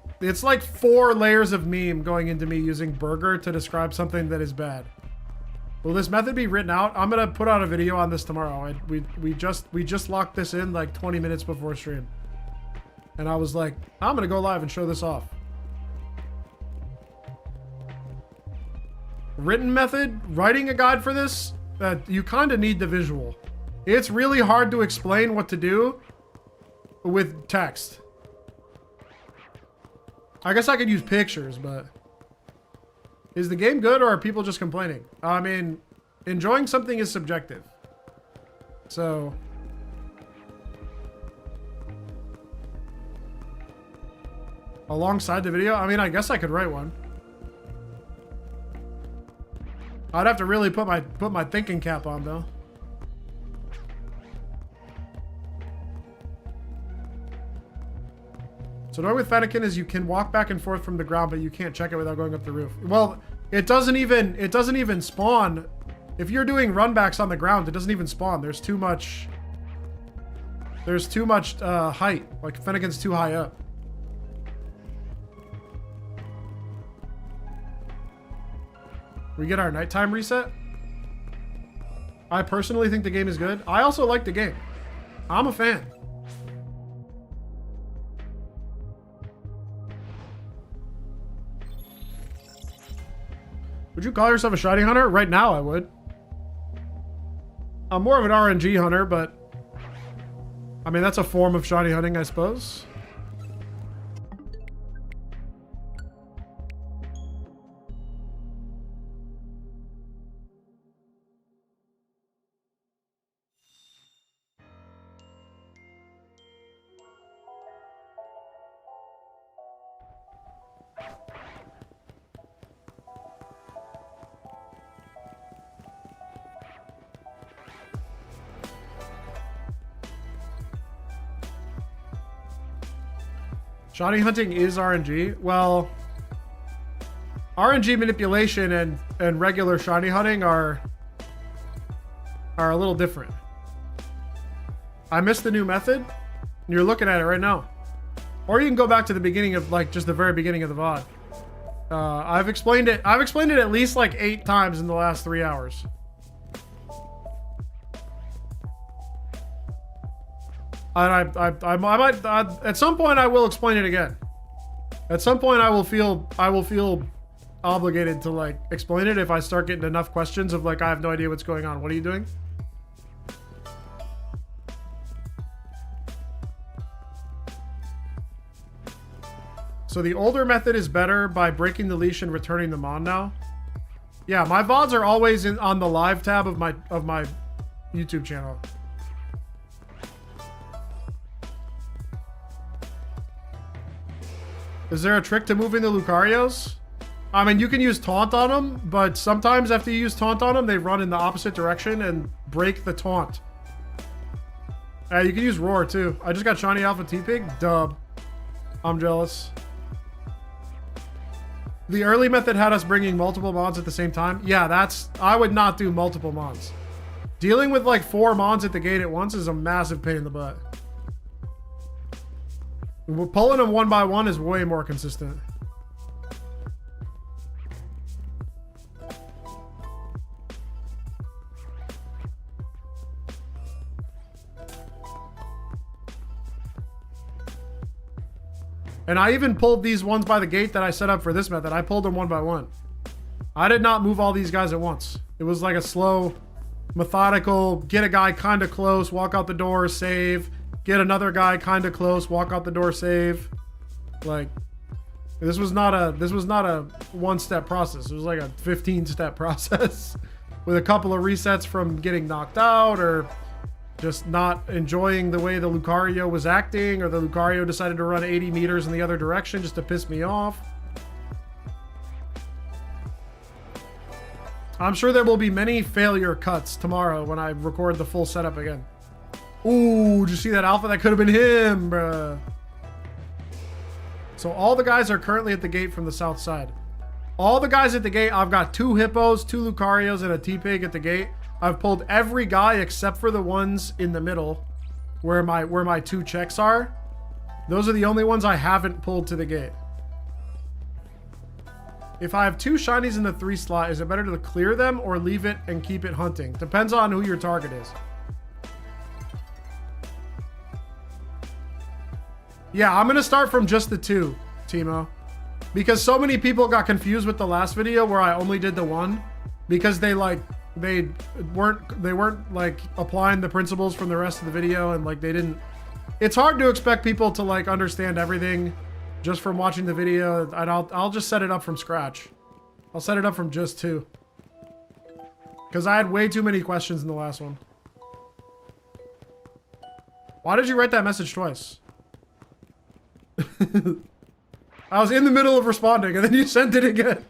4 layers of meme going into me using burger to describe something that is bad. Will this method be written out? I'm gonna put out a video on this tomorrow. We just locked this in like 20 minutes before stream. And I was like, I'm gonna go live and show this off. Written method, writing a guide for this, you kind of need the visual. It's really hard to explain what to do with text. I guess I could use pictures, but... Is the game good or are people just complaining? I mean, enjoying something is subjective. So... Alongside the video? I mean, I guess I could write one. I'd have to really put my thinking cap on, though. So the way with Fennekin is you can walk back and forth from the ground, but you can't check it without going up the roof. Well, it doesn't even spawn. If you're doing runbacks on the ground, it doesn't even spawn. There's too much height. Like Fennekin's too high up. We get our nighttime reset. I personally think the game is good. I also like the game. I'm a fan. Would you call yourself a shiny hunter? Right now, I would. I'm more of an RNG hunter, but... I mean, that's a form of shiny hunting, I suppose. Shiny hunting is RNG. Well, RNG manipulation and regular shiny hunting are a little different. I missed the new method, and you're looking at it right now. Or you can go back to the beginning of, like, just the very beginning of the VOD. I've explained it at least like 8 times in the last 3 hours. I might at some point I will explain it again. At some point I will feel obligated to like explain it if I start getting enough questions of like I have no idea what's going on. What are you doing? So the older method is better by breaking the leash and returning them on now. Yeah, my VODs are always on the live tab of my YouTube channel. Is there a trick to moving the Lucarios? I mean, you can use taunt on them, but sometimes after you use taunt on them, they run in the opposite direction and break the taunt. You can use roar too. I just got shiny alpha T-Pig. Dub. I'm jealous. The early method had us bringing multiple mons at the same time. Yeah, I would not do multiple mons. Dealing with like 4 mons at the gate at once is a massive pain in the butt. Pulling them one by one is way more consistent. And I even pulled these ones by the gate that I set up for this method. I pulled them one by one. I did not move all these guys at once. It was like a slow, methodical, get a guy kind of close, walk out the door, save. Get another guy kind of close, walk out the door, save. Like, this was not a one-step process. It was like a 15-step process with a couple of resets from getting knocked out or just not enjoying the way the Lucario was acting, or the Lucario decided to run 80 meters in the other direction just to piss me off. I'm sure there will be many failure cuts tomorrow when I record the full setup again. Ooh, did you see that alpha? That could have been him, bruh. So all the guys are currently at the gate from the south side. All the guys at the gate, I've got 2 hippos, 2 Lucarios, and a T-Pig at the gate. I've pulled every guy except for the ones in the middle where my 2 checks are. Those are the only ones I haven't pulled to the gate. If I have 2 shinies in the 3 slot, is it better to clear them or leave it and keep it hunting? Depends on who your target is. Yeah, I'm gonna start from just the 2, Timo. Because so many people got confused with the last video where I only did the 1. Because they like they weren't like applying the principles from the rest of the video, and like they didn't. It's hard to expect people to like understand everything just from watching the video, and I'll just set it up from scratch. I'll set it up from just 2. Because I had way too many questions in the last one. Why did you write that message twice? I was in the middle of responding, and then you sent it again.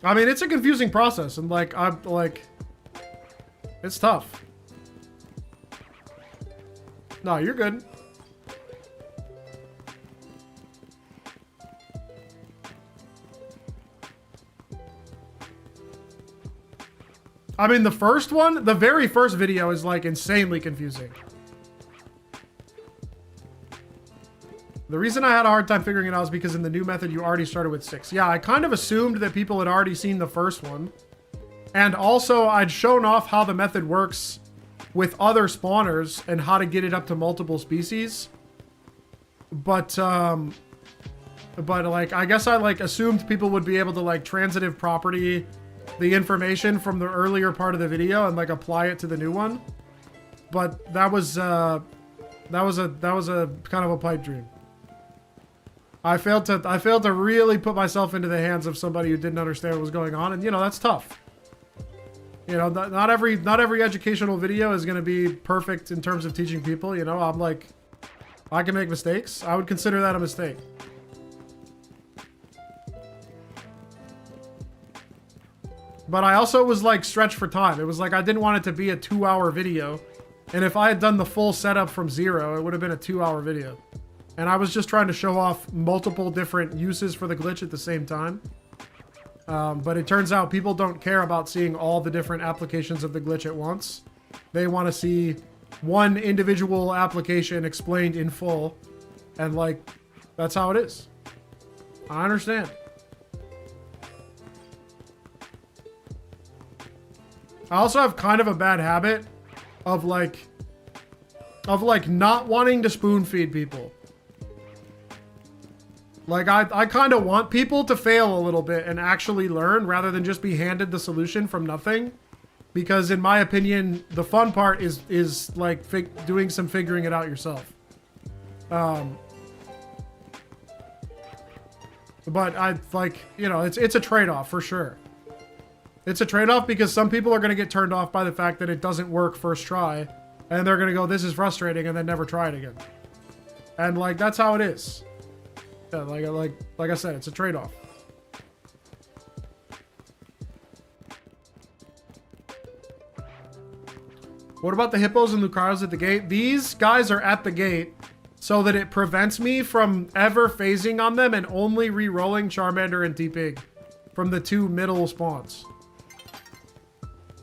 I mean, it's a confusing process, and like, it's tough. No, you're good. I mean, the first one, the very first video is like insanely confusing. The reason I had a hard time figuring it out is because in the new method, you already started with 6. Yeah, I kind of assumed that people had already seen the first one. And also, I'd shown off how the method works with other spawners and how to get it up to multiple species. But like, I guess I like assumed people would be able to like transitive property the information from the earlier part of the video and like apply it to the new one. But that was a kind of a pipe dream. I failed to really put myself into the hands of somebody who didn't understand what was going on, and you know, that's tough. You know, not every educational video is going to be perfect in terms of teaching people. You know, I'm like, I can make mistakes. I would consider that a mistake. But I also was like stretched for time. It was like I didn't want it to be a 2-hour video, and if I had done the full setup from 0, it would have been a 2-hour video. And I was just trying to show off multiple different uses for the glitch at the same time. But it turns out people don't care about seeing all the different applications of the glitch at once. They want to see one individual application explained in full. And like, that's how it is. I understand. I also have kind of a bad habit of like not wanting to spoon feed people. Like, I kind of want people to fail a little bit and actually learn rather than just be handed the solution from nothing. Because in my opinion, the fun part is like doing some figuring it out yourself. But I like, you know, it's a trade-off for sure. It's a trade-off because some people are going to get turned off by the fact that it doesn't work first try. And they're going to go, this is frustrating, and then never try it again. And like, that's how it is. Yeah, like I said, it's a trade-off. What about the hippos and Lucario's at the gate? These guys are at the gate so that it prevents me from ever phasing on them and only re-rolling Charmander and T-Pig from the 2 middle spawns.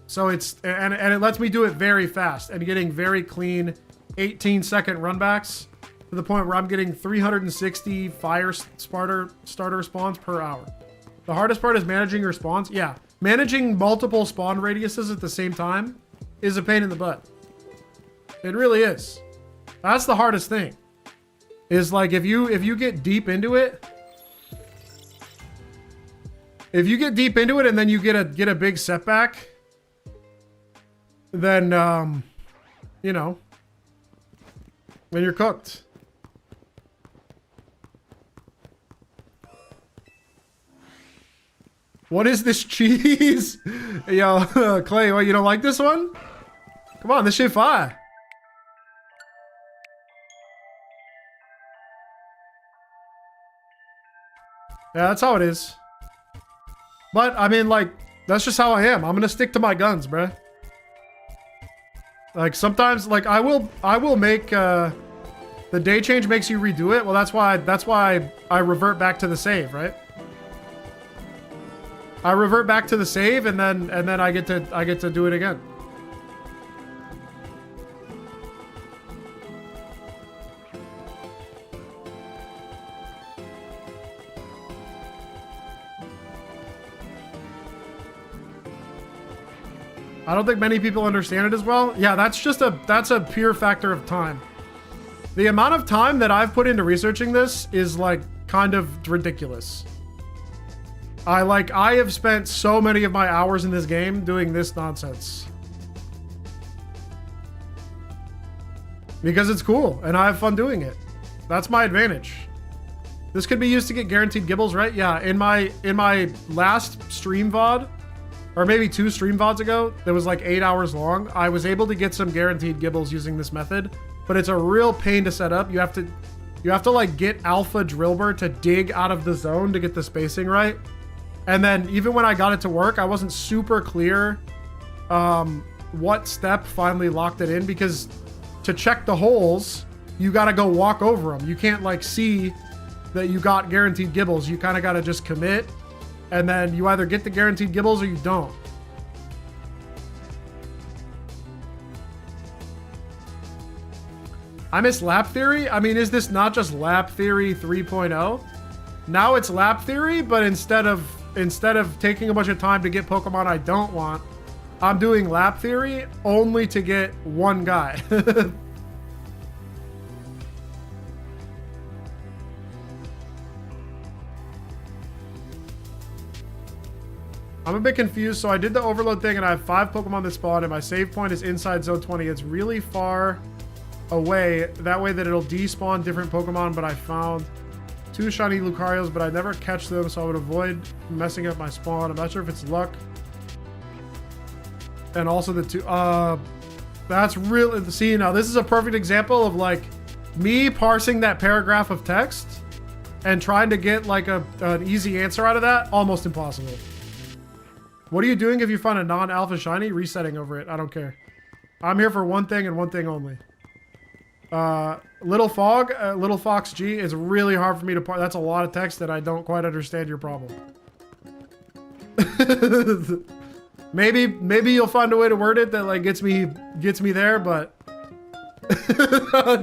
So it's, and it lets me do it very fast and getting very clean 18-second runbacks. To the point where I'm getting 360 fire starter spawns per hour. The hardest part is managing your spawns. Yeah, managing multiple spawn radiuses at the same time is a pain in the butt. It really is. That's the hardest thing. Is like if you get deep into it, and then you get a big setback, then you know, then you're cooked. What is this cheese? Yo, Clay, what, you don't like this one? Come on, this shit fire. Yeah, that's how it is. But, I mean, like, that's just how I am. I'm gonna stick to my guns, bruh. Like, sometimes, like, I will make, the day change makes you redo it. Well, that's why I revert back to the save, right? I revert back to the save, and then I get to do it again. I don't think many people understand it as well. Yeah, that's a pure factor of time. The amount of time that I've put into researching this is like kind of ridiculous. I have spent so many of my hours in this game doing this nonsense. Because it's cool and I have fun doing it. That's my advantage. This could be used to get guaranteed gibbles, right? Yeah, in my last stream VOD, or maybe 2 stream VODs ago, that was like 8 hours long, I was able to get some guaranteed gibbles using this method, but it's a real pain to set up. You have to like get Alpha Drillbur to dig out of the zone to get the spacing right. And then even when I got it to work, I wasn't super clear what step finally locked it in, because to check the holes, you gotta go walk over them. You can't like see that you got guaranteed gibbles. You kind of gotta just commit, and then you either get the guaranteed gibbles or you don't. I miss Lap Theory. I mean, is this not just Lap Theory 3.0? Now it's Lap Theory, but instead of taking a bunch of time to get Pokemon I don't want, I'm doing Lap Theory only to get one guy. I'm a bit confused. So I did the overload thing and I have 5 Pokemon that spawn and my save point is inside zone 20. It's really far away. That way that it'll despawn different Pokemon, but I found 2 shiny Lucarios, but I never catch them, so I would avoid messing up my spawn. I'm not sure if it's luck. And also the 2, that's really, see, now this is a perfect example of like me parsing that paragraph of text and trying to get like an easy answer out of that. Almost impossible. What are you doing if you find a non-alpha shiny? Resetting over it. I don't care. I'm here for one thing and one thing only. Little Fox G is really hard for me to parse. That's a lot of text that I don't quite understand your problem. Maybe you'll find a way to word it that like gets me there, but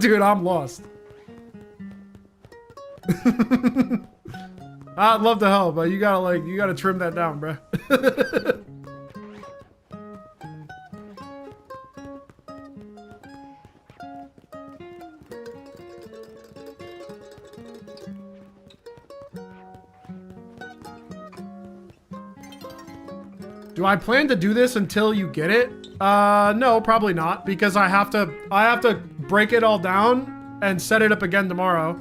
dude, I'm lost. I'd love to help, but you gotta trim that down, bruh. Do I plan to do this until you get it? No, probably not, because I have to break it all down and set it up again tomorrow.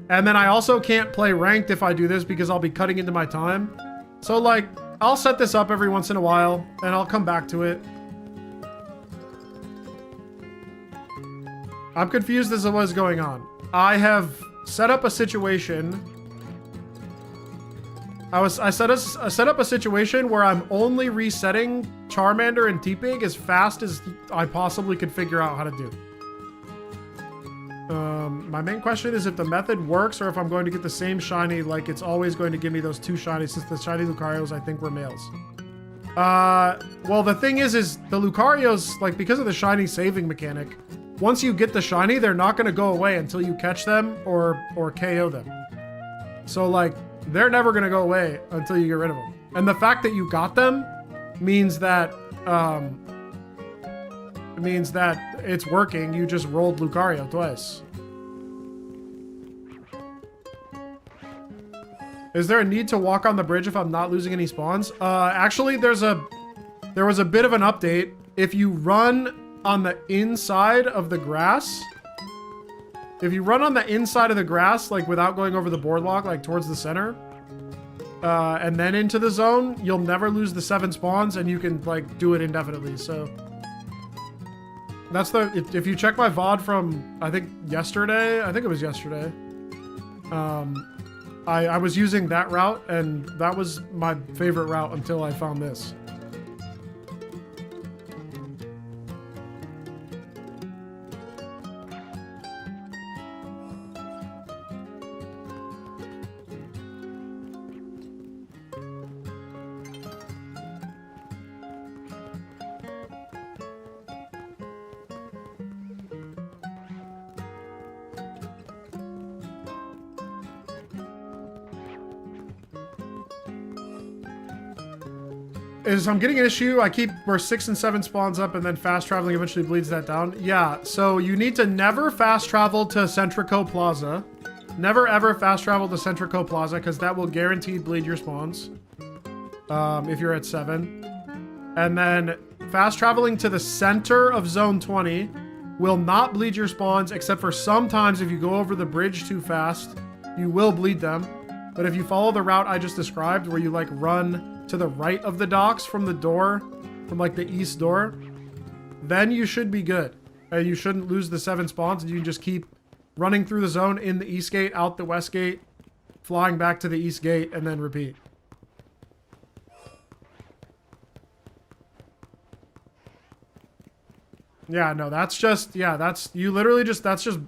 And then I also can't play ranked if I do this because I'll be cutting into my time. So like, I'll set this up every once in a while and I'll come back to it. I'm confused as to what's going on. I have set up a situation. I set up a situation where I'm only resetting Charmander and T-Pig as fast as I possibly could figure out how to do. My main question is if the method works or if I'm going to get the same shiny, like it's always going to give me those 2 shinies, since the shiny Lucarios I think were males. Well, the thing is the Lucarios, like because of the shiny saving mechanic, once you get the shiny, they're not going to go away until you catch them or KO them. So like, they're never going to go away until you get rid of them. And the fact that you got them means that it's working. You just rolled Lucario twice. Is there a need to walk on the bridge if I'm not losing any spawns? Actually, there was a bit of an update. If you run on the inside of the grass, like without going over the boardwalk, like towards the center, and then into the zone, you'll never lose the 7 spawns and you can like do it indefinitely. So that's if you check my VOD from, I think it was yesterday. I was using that route and that was my favorite route until I found this. is I'm getting an issue. I keep where 6 and 7 spawns up and then fast traveling eventually bleeds that down. Yeah, so you need to never fast travel to Centrico Plaza. Never ever fast travel to Centrico Plaza because that will guaranteed bleed your spawns. If you're at 7. And then fast traveling to the center of zone 20 will not bleed your spawns, except for sometimes if you go over the bridge too fast, you will bleed them. But if you follow the route I just described, where you like run to the right of the docks from the door, from like the east door, then you should be good. And you shouldn't lose the 7 spawns, and you can just keep running through the zone in the east gate, out the west gate, flying back to the east gate, and then repeat. Yeah, no, that's just, yeah, that's, you literally just, that's just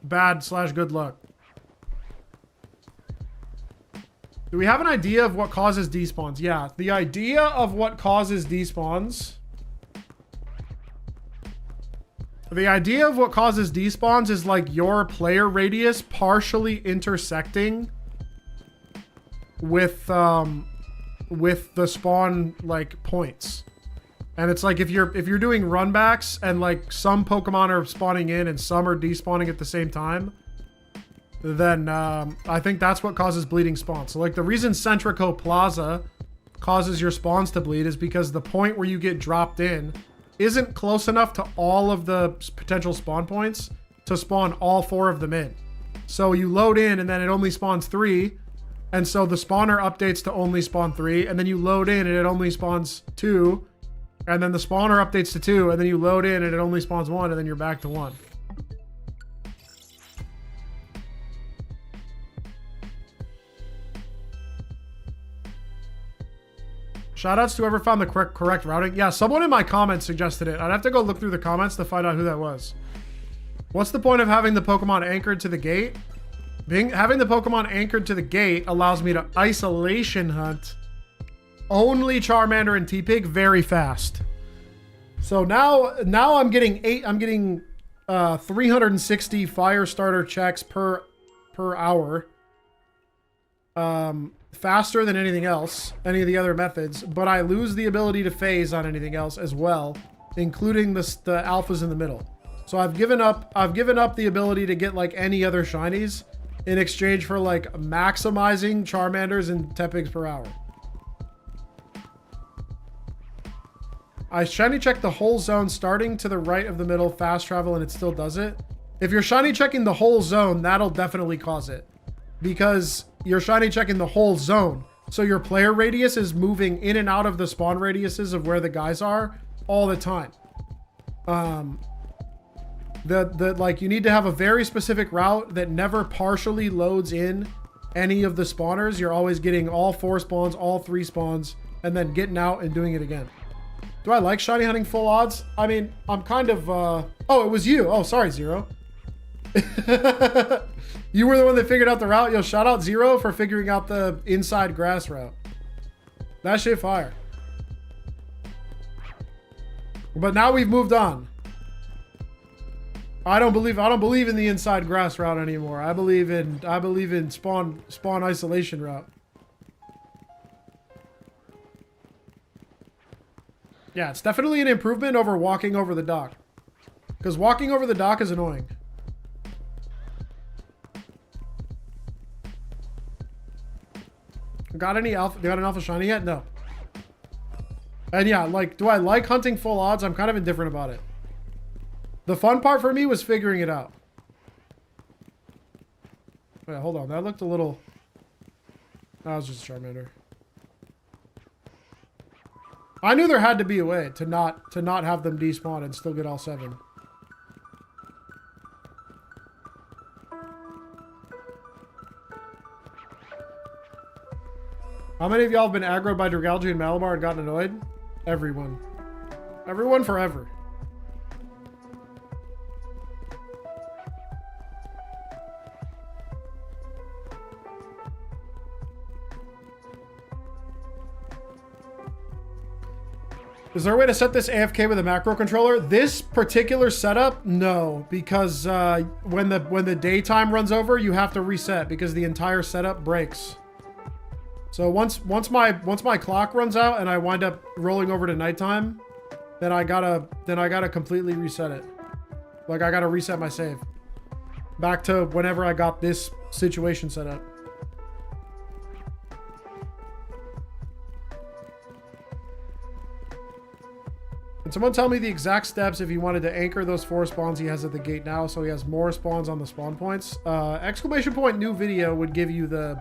bad / good luck. Do we have an idea of what causes despawns? Yeah, the idea of what causes despawns. The idea of what causes despawns is like your player radius partially intersecting with the spawn like points. And it's like if you're doing runbacks and like some Pokemon are spawning in and some are despawning at the same time, then I think that's what causes bleeding spawns. So like the reason Centrico Plaza causes your spawns to bleed is because the point where you get dropped in isn't close enough to all of the potential spawn points to spawn all 4 of them in. So you load in and then it only spawns 3. And so the spawner updates to only spawn 3. And then you load in and it only spawns 2. And then the spawner updates to 2, and then you load in and it only spawns 1, and then you're back to 1. Shoutouts to whoever found the correct routing. Yeah, someone in my comments suggested it. I'd have to go look through the comments to find out who that was. What's the point of having the Pokemon anchored to the gate? Having the Pokemon anchored to the gate allows me to isolation hunt only Charmander and T-Pig very fast. So now I'm getting 360 fire starter checks per hour. Faster than anything else, any of the other methods, but I lose the ability to phase on anything else as well, including the alphas in the middle. So I've given up the ability to get like any other shinies in exchange for like maximizing Charmanders and Tepigs per hour. I shiny check the whole zone starting to the right of the middle, fast travel, and it still does it. If you're shiny checking the whole zone, that'll definitely cause it. Because you're shiny checking the whole zone. So your player radius is moving in and out of the spawn radiuses of where the guys are all the time. Like you need to have a very specific route that never partially loads in any of the spawners. You're always getting all 4 spawns, all 3 spawns, and then getting out and doing it again. Do I like shiny hunting full odds? I mean, I'm kind of, oh, it was you. Oh, sorry, Zero. You were the one that figured out the route. Yo, shout out Zero for figuring out the inside grass route. That shit fire. But now we've moved on. I don't believe in the inside grass route anymore. I believe in spawn isolation route. Yeah, it's definitely an improvement over walking over the dock. Because walking over the dock is annoying. Got an alpha shiny yet? No. And yeah, like, do I like hunting full odds? I'm kind of indifferent about it. The fun part for me was figuring it out. Wait, hold on. That looked a little... That was just a Charmander. I knew there had to be a way to not have them despawn and still get all 7. How many of y'all have been aggroed by Dragalge and Malamar and gotten annoyed? Everyone. Everyone forever. Is there a way to set this AFK with a macro controller? This particular setup, no, because when the daytime runs over, you have to reset because the entire setup breaks. So once my clock runs out and I wind up rolling over to nighttime, then I gotta completely reset it. Like I gotta reset my save back to whenever I got this situation set up. Can someone tell me the exact steps if he wanted to anchor those 4 spawns he has at the gate now, so he has more spawns on the spawn points? Exclamation point new video would give you the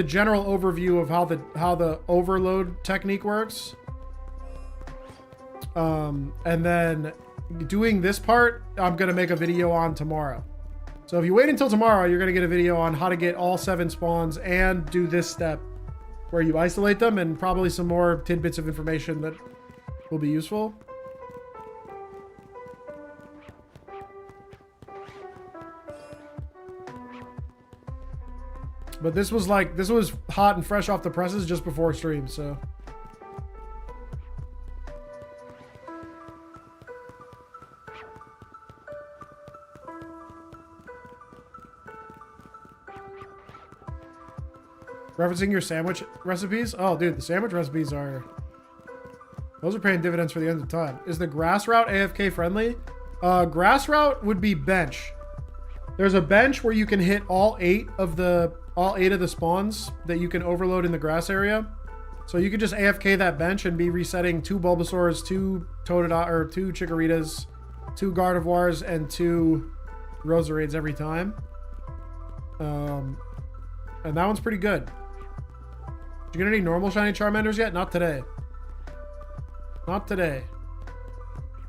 general overview of how the overload technique works. And then doing this part, I'm gonna make a video on tomorrow. So if you wait until tomorrow, you're gonna get a video on how to get all 7 spawns and do this step where you isolate them, and probably some more tidbits of information that will be useful. But this was hot and fresh off the presses just before stream, so. Referencing your sandwich recipes? Oh, dude, the sandwich recipes are... Those are paying dividends for the end of time. Is the grass route AFK friendly? Grass route would be bench. There's a bench where you can hit all 8 of the spawns that you can overload in the grass area. So you could just AFK that bench and be resetting 2 Bulbasaurs, 2 Totodile, or 2 Chikoritas, 2 Gardevoirs, and 2 Roserades every time. And that one's pretty good. Did you get any normal shiny Charmanders yet? Not today. Not today.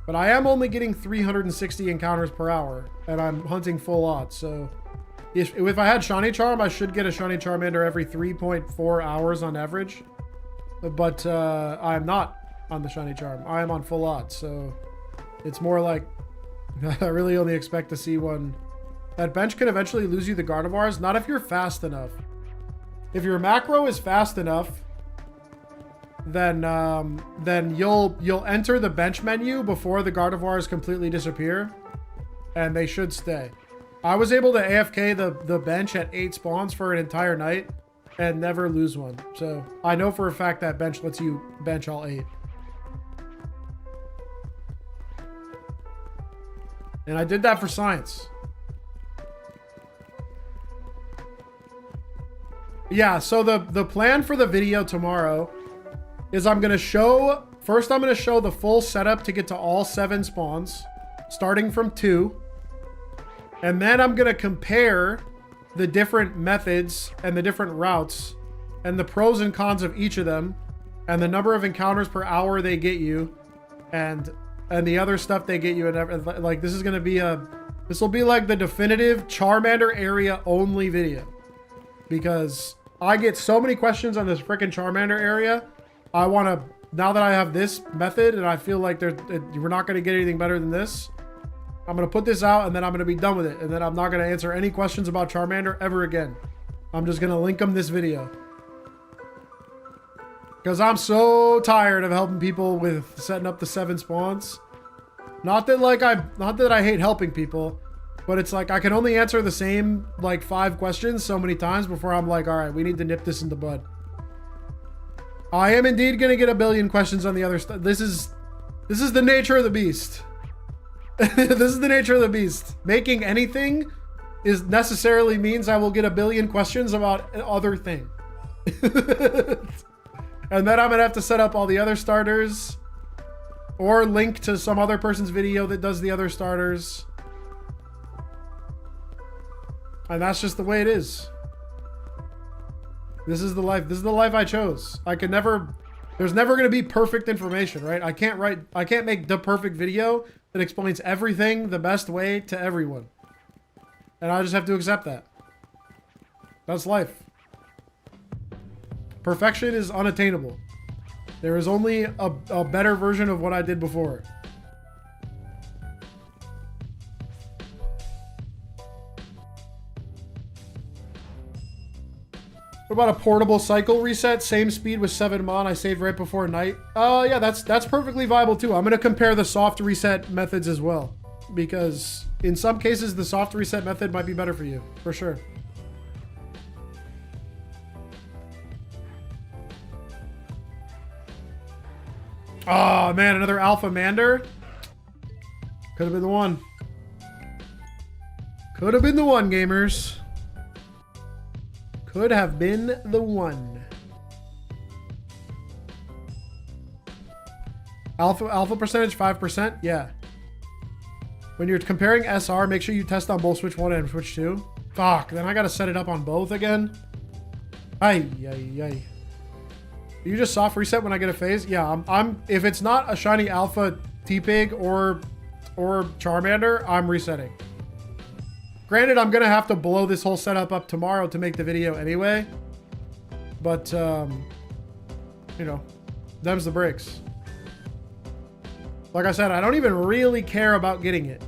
But I am only getting 360 encounters per hour, and I'm hunting full odds, so... If I had Shiny Charm, I should get a Shiny Charmander every 3.4 hours on average. But I'm not on the Shiny Charm. I am on full odds, so... It's more like... I really only expect to see one... That bench can eventually lose you the Gardevoirs, not if you're fast enough. If your macro is fast enough, then you'll enter the bench menu before the Gardevoirs completely disappear, and they should stay. I was able to AFK the bench at 8 spawns for an entire night and never lose one. So I know for a fact that bench lets you bench all 8. And I did that for science. Yeah, so the plan for the video tomorrow is I'm going to show... First, I'm going to show the full setup to get to all 7 spawns, starting from 2. And then I'm going to compare the different methods and the different routes and the pros and cons of each of them and the number of encounters per hour they get you and the other stuff they get you. And like, this is going to be this will be like the definitive Charmander area only video, because I get so many questions on this freaking Charmander area. I want to, now that I have this method and I feel like we're not going to get anything better than this, I'm going to put this out and then I'm going to be done with it. And then I'm not going to answer any questions about Charmander ever again. I'm just going to link them this video. Because I'm so tired of helping people with setting up the 7 spawns. Not that I hate helping people, but it's like I can only answer the same like 5 questions so many times before I'm like, all right, we need to nip this in the bud. I am indeed going to get a billion questions on the other stuff. This is the nature of the beast. This is the nature of the beast. Making anything is necessarily means I will get a billion questions about other thing. And then I'm going to have to set up all the other starters or link to some other person's video that does the other starters. And that's just the way it is. This is the life. This is the life I chose. I can never, there's never going to be perfect information, right? I can't make the perfect video that explains everything the best way to everyone. And I just have to accept that. That's life. Perfection is unattainable. There is only a better version of what I did before. What about a portable cycle reset? Same speed with 7 mon. I saved right before night. Yeah, that's perfectly viable too. I'm going to compare the soft reset methods as well, because in some cases the soft reset method might be better for you, for sure. Oh, man, another Alpha Mander. Could have been the one. Could have been the one, gamers. Could have been the one. Alpha percentage, 5%? Yeah. When you're comparing SR, make sure you test on both switch 1 and switch 2. Fuck, then I gotta set it up on both again. Ay, ay, ay. You just soft reset when I get a phase? Yeah, I'm if it's not a shiny Alpha T-Pig or Charmander, I'm resetting. Granted, I'm gonna have to blow this whole setup up tomorrow to make the video anyway. But, you know, them's the breaks. Like I said, I don't even really care about getting it.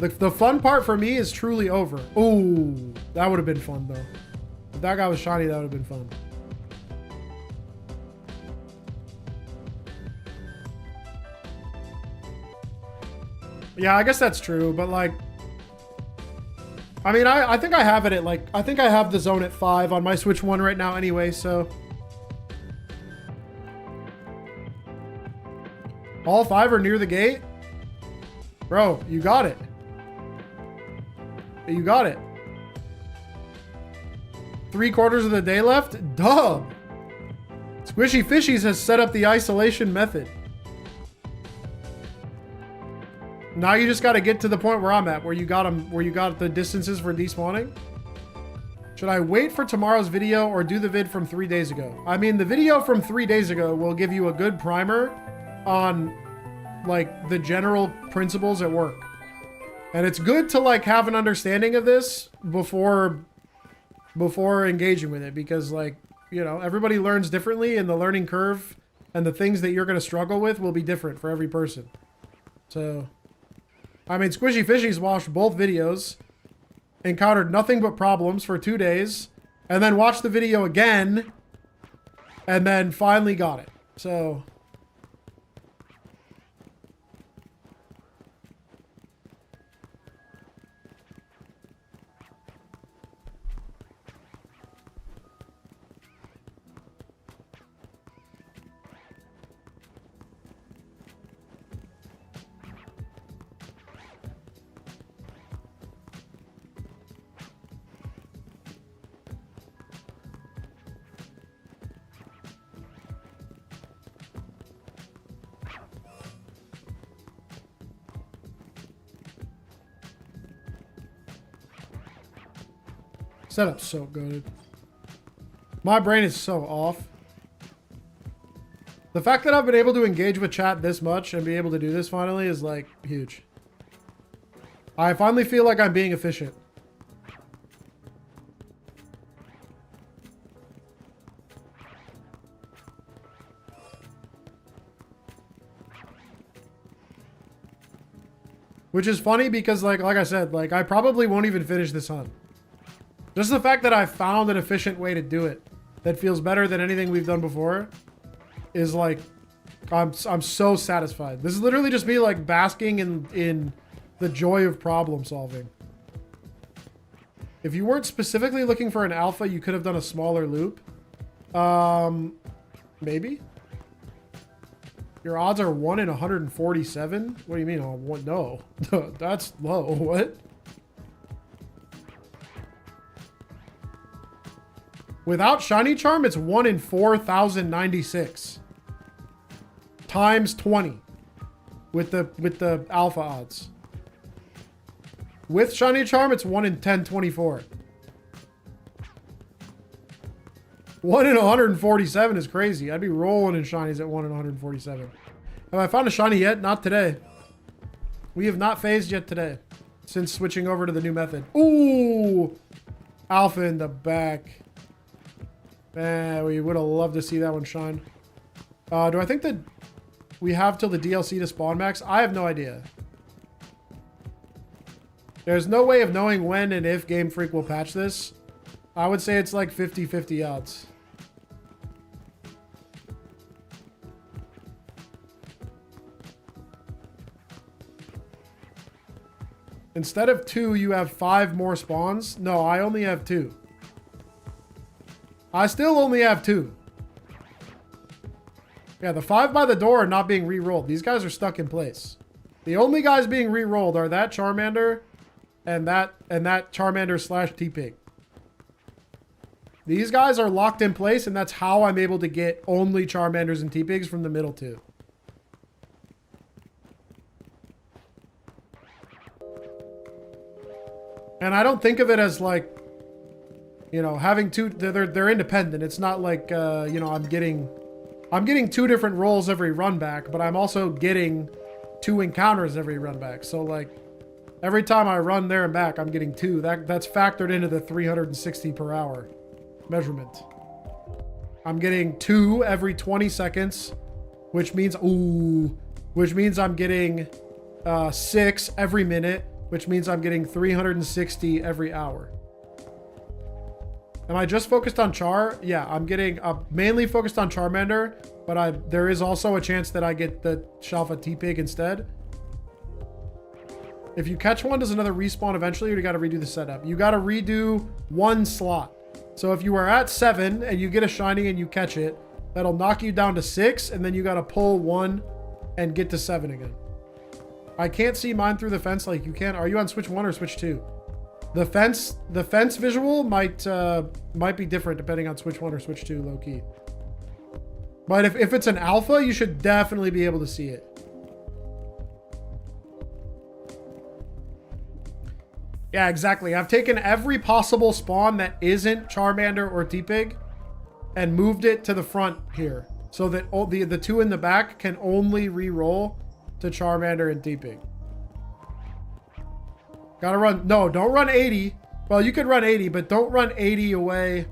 The fun part for me is truly over. Ooh, that would have been fun though. If that guy was shiny, that would have been fun. Yeah, I guess that's true, but like, I mean, I think I have it at like, I think I have the zone at 5 on my Switch 1 right now anyway, so. All 5 are near the gate? Bro, you got it. You got it. 3/4 of the day left? Dub. Squishy Fishies has set up the isolation method. Now you just got to get to the point where I'm at, where you got them, where you got the distances for despawning. Should I wait for tomorrow's video or do the vid from 3 days ago? I mean, the video from 3 days ago will give you a good primer on like the general principles at work. And it's good to like have an understanding of this before engaging with it, because like, you know, everybody learns differently and the learning curve and the things that you're going to struggle with will be different for every person. So, I mean, Squishy Fishies watched both videos, encountered nothing but problems for 2 days, and then watched the video again, and then finally got it. So, setup's so good. My brain is so off. The fact that I've been able to engage with chat this much and be able to do this finally is like huge. I finally feel like I'm being efficient. Which is funny because like I said, like I probably won't even finish this hunt. Just the fact that I found an efficient way to do it that feels better than anything we've done before is like, I'm so satisfied. This is literally just me like basking in the joy of problem solving. If you weren't specifically looking for an alpha, you could have done a smaller loop. Maybe. Your odds are 1 in 147? What do you mean? Oh, what? No, that's low. What? Without Shiny Charm, it's 1 in 4,096. Times 20. With the alpha odds. With Shiny Charm, it's 1 in 1024. 1 in 147 is crazy. I'd be rolling in shinies at 1 in 147. Have I found a shiny yet? Not today. We have not phased yet today. Since switching over to the new method. Ooh! Alpha in the back. Man, we would have loved to see that one shine. Do I think that we have till the DLC to spawn max? I have no idea. There's no way of knowing when and if Game Freak will patch this. I would say it's like 50-50 odds. Instead of 2, you have 5 more spawns? No, I only have 2. I still only have 2. Yeah, the 5 by the door are not being re-rolled. These guys are stuck in place. The only guys being re-rolled are that Charmander and that Charmander slash T-Pig. These guys are locked in place, and that's how I'm able to get only Charmanders and T-Pigs from the middle 2. And I don't think of it as like, you know, having 2, they're independent. It's not like, you know, I'm getting 2 different rolls every run back, but I'm also getting 2 encounters every run back. So like every time I run there and back, I'm getting 2. That's factored into the 360 per hour measurement. I'm getting 2 every 20 seconds, which means I'm getting 6 every minute, which means I'm getting 360 every hour. Am I just focused on Char? Yeah, I'm mainly focused on Charmander, but there is also a chance that I get the Shalpha T-Pig instead. If you catch one, does another respawn eventually, or you got to redo the setup? You got to redo 1 slot. So if you are at 7 and you get a shiny and you catch it, that'll knock you down to 6, and then you got to pull 1 and get to 7 again. I can't see mine through the fence like you can. Are you on switch 1 or switch 2? The fence visual might be different depending on switch 1 or switch 2, low key. But if it's an alpha, you should definitely be able to see it. Yeah, exactly. I've taken every possible spawn that isn't Charmander or T-Pig and moved it to the front here, so that the 2 in the back can only re-roll to Charmander and T-Pig. Gotta run. No, don't run 80. Well, you could run 80, but don't run 80 away.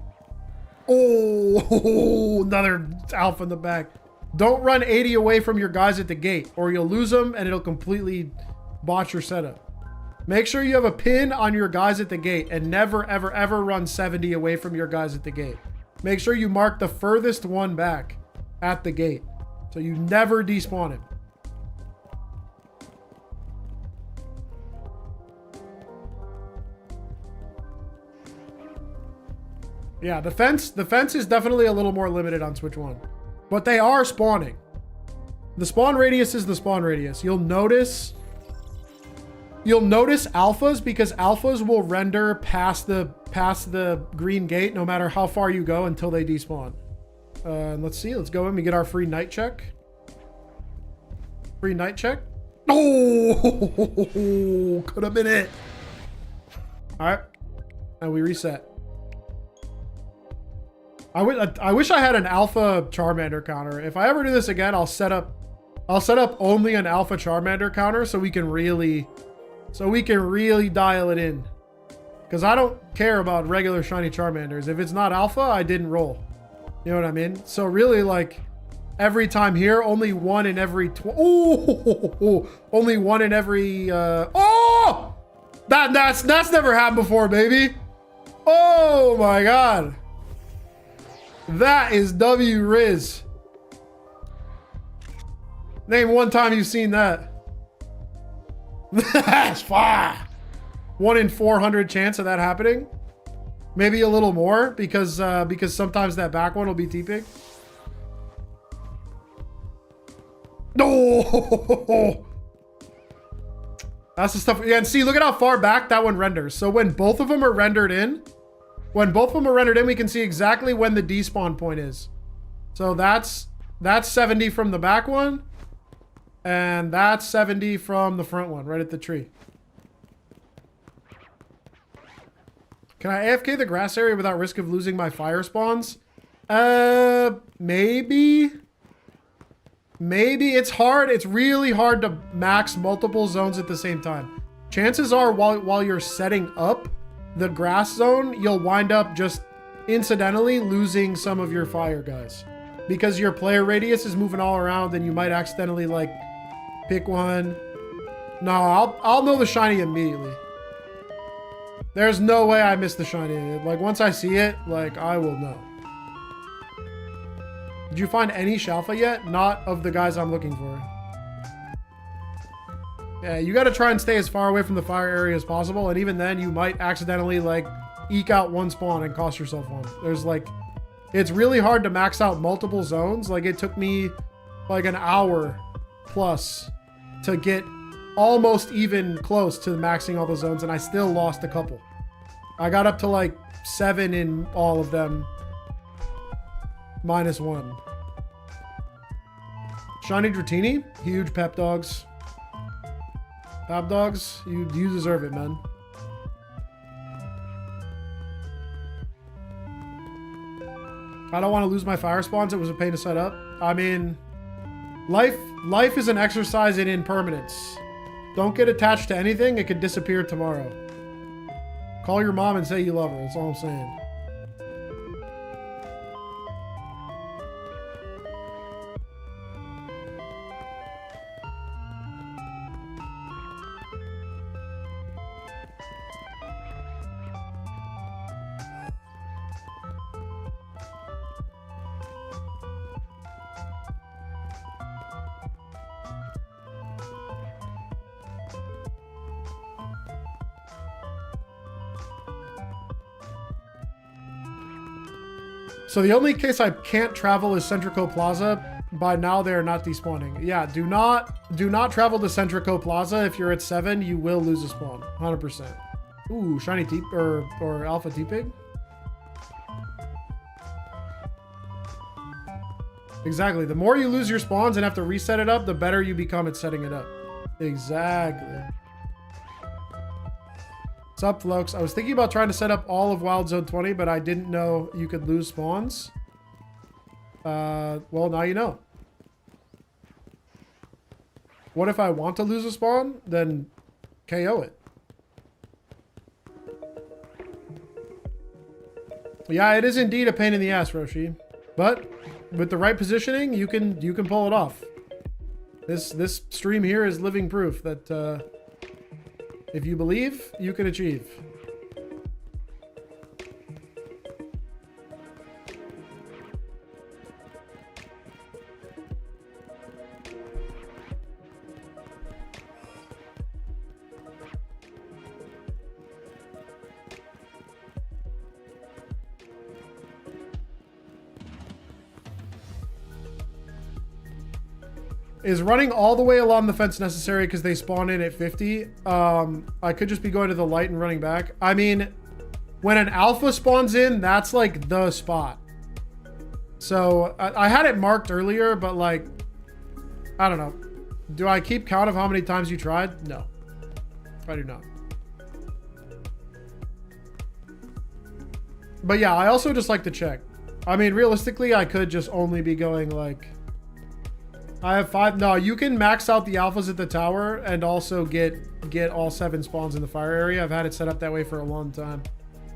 Oh, another alpha in the back. Don't run 80 away from your guys at the gate, or you'll lose them and it'll completely botch your setup. Make sure you have a pin on your guys at the gate, and never, ever, ever run 70 away from your guys at the gate. Make sure you mark the furthest one back at the gate, so you never despawn him. Yeah, the fence is definitely a little more limited on switch 1, but they are spawning. The spawn radius is the spawn radius. You'll notice alphas, because alphas will render past the green gate no matter how far you go until they despawn. Let's see. Let's go in and get our free night check. Free night check. Oh, could have been it. All right, and we reset. I wish I had an alpha Charmander counter. If I ever do this again, I'll set up only an alpha Charmander counter so we can really dial it in. Because I don't care about regular shiny Charmanders. If it's not alpha, I didn't roll. You know what I mean? So really, like, every time here, only 1 in every only 1 in every that's never happened before, baby. Oh my god. That is W Riz. Name one time you've seen that. That's fire. 1 in 400 chance of that happening. Maybe a little more because sometimes that back one will be T-Pig. No. That's the stuff. Yeah, and see, look at how far back that one renders. So when both of them are rendered in, we can see exactly when the despawn point is. So that's 70 from the back one, and that's 70 from the front one, right at the tree. Can I AFK the grass area without risk of losing my fire spawns? Maybe. Maybe. It's hard. It's really hard to max multiple zones at the same time. Chances are while you're setting up the grass zone, you'll wind up just incidentally losing some of your fire guys. Because your player radius is moving all around and you might accidentally like pick one. No, I'll know the shiny immediately. There's no way I missed the shiny. Like once I see it, like I will know. Did you find any Shalpha yet? Not of the guys I'm looking for. Yeah, you got to try and stay as far away from the fire area as possible, and even then you might accidentally like eke out one spawn and cost yourself one. It's really hard to max out multiple zones. Like, it took me like an hour plus to get almost even close to maxing all the zones, and I still lost a couple. I got up to like 7 in all of them. -1. Shiny Dratini, huge pep dogs. Pep dogs, you deserve it, man. I don't want to lose my fire spawns. It was a pain to set up. I mean, life is an exercise in impermanence. Don't get attached to anything. It could disappear tomorrow. Call your mom and say you love her. That's all I'm saying. So the only case I can't travel is Centrico Plaza. By now they are not despawning. Yeah, do not travel to Centrico Plaza. If you're at 7, you will lose a spawn. 100%. Ooh, shiny T or alpha T-Pig. Exactly. The more you lose your spawns and have to reset it up, the better you become at setting it up. Exactly. What's up, folks? I was thinking about trying to set up all of Wild Zone 20, but I didn't know you could lose spawns. Well, now you know. What if I want to lose a spawn? Then KO it. Yeah, it is indeed a pain in the ass, Roshi. But with the right positioning, you can pull it off. This stream here is living proof that if you believe, you can achieve. Is running all the way along the fence necessary because they spawn in at 50? I could just be going to the light and running back. I mean, when an alpha spawns in, that's like the spot. So I had it marked earlier, but like, I don't know. Do I keep count of how many times you tried? No, I do not. But yeah, I also just like to check. I mean, realistically, I could just only be going like, I have 5. No, you can max out the alphas at the tower and also get all 7 spawns in the fire area. I've had it set up that way for a long time.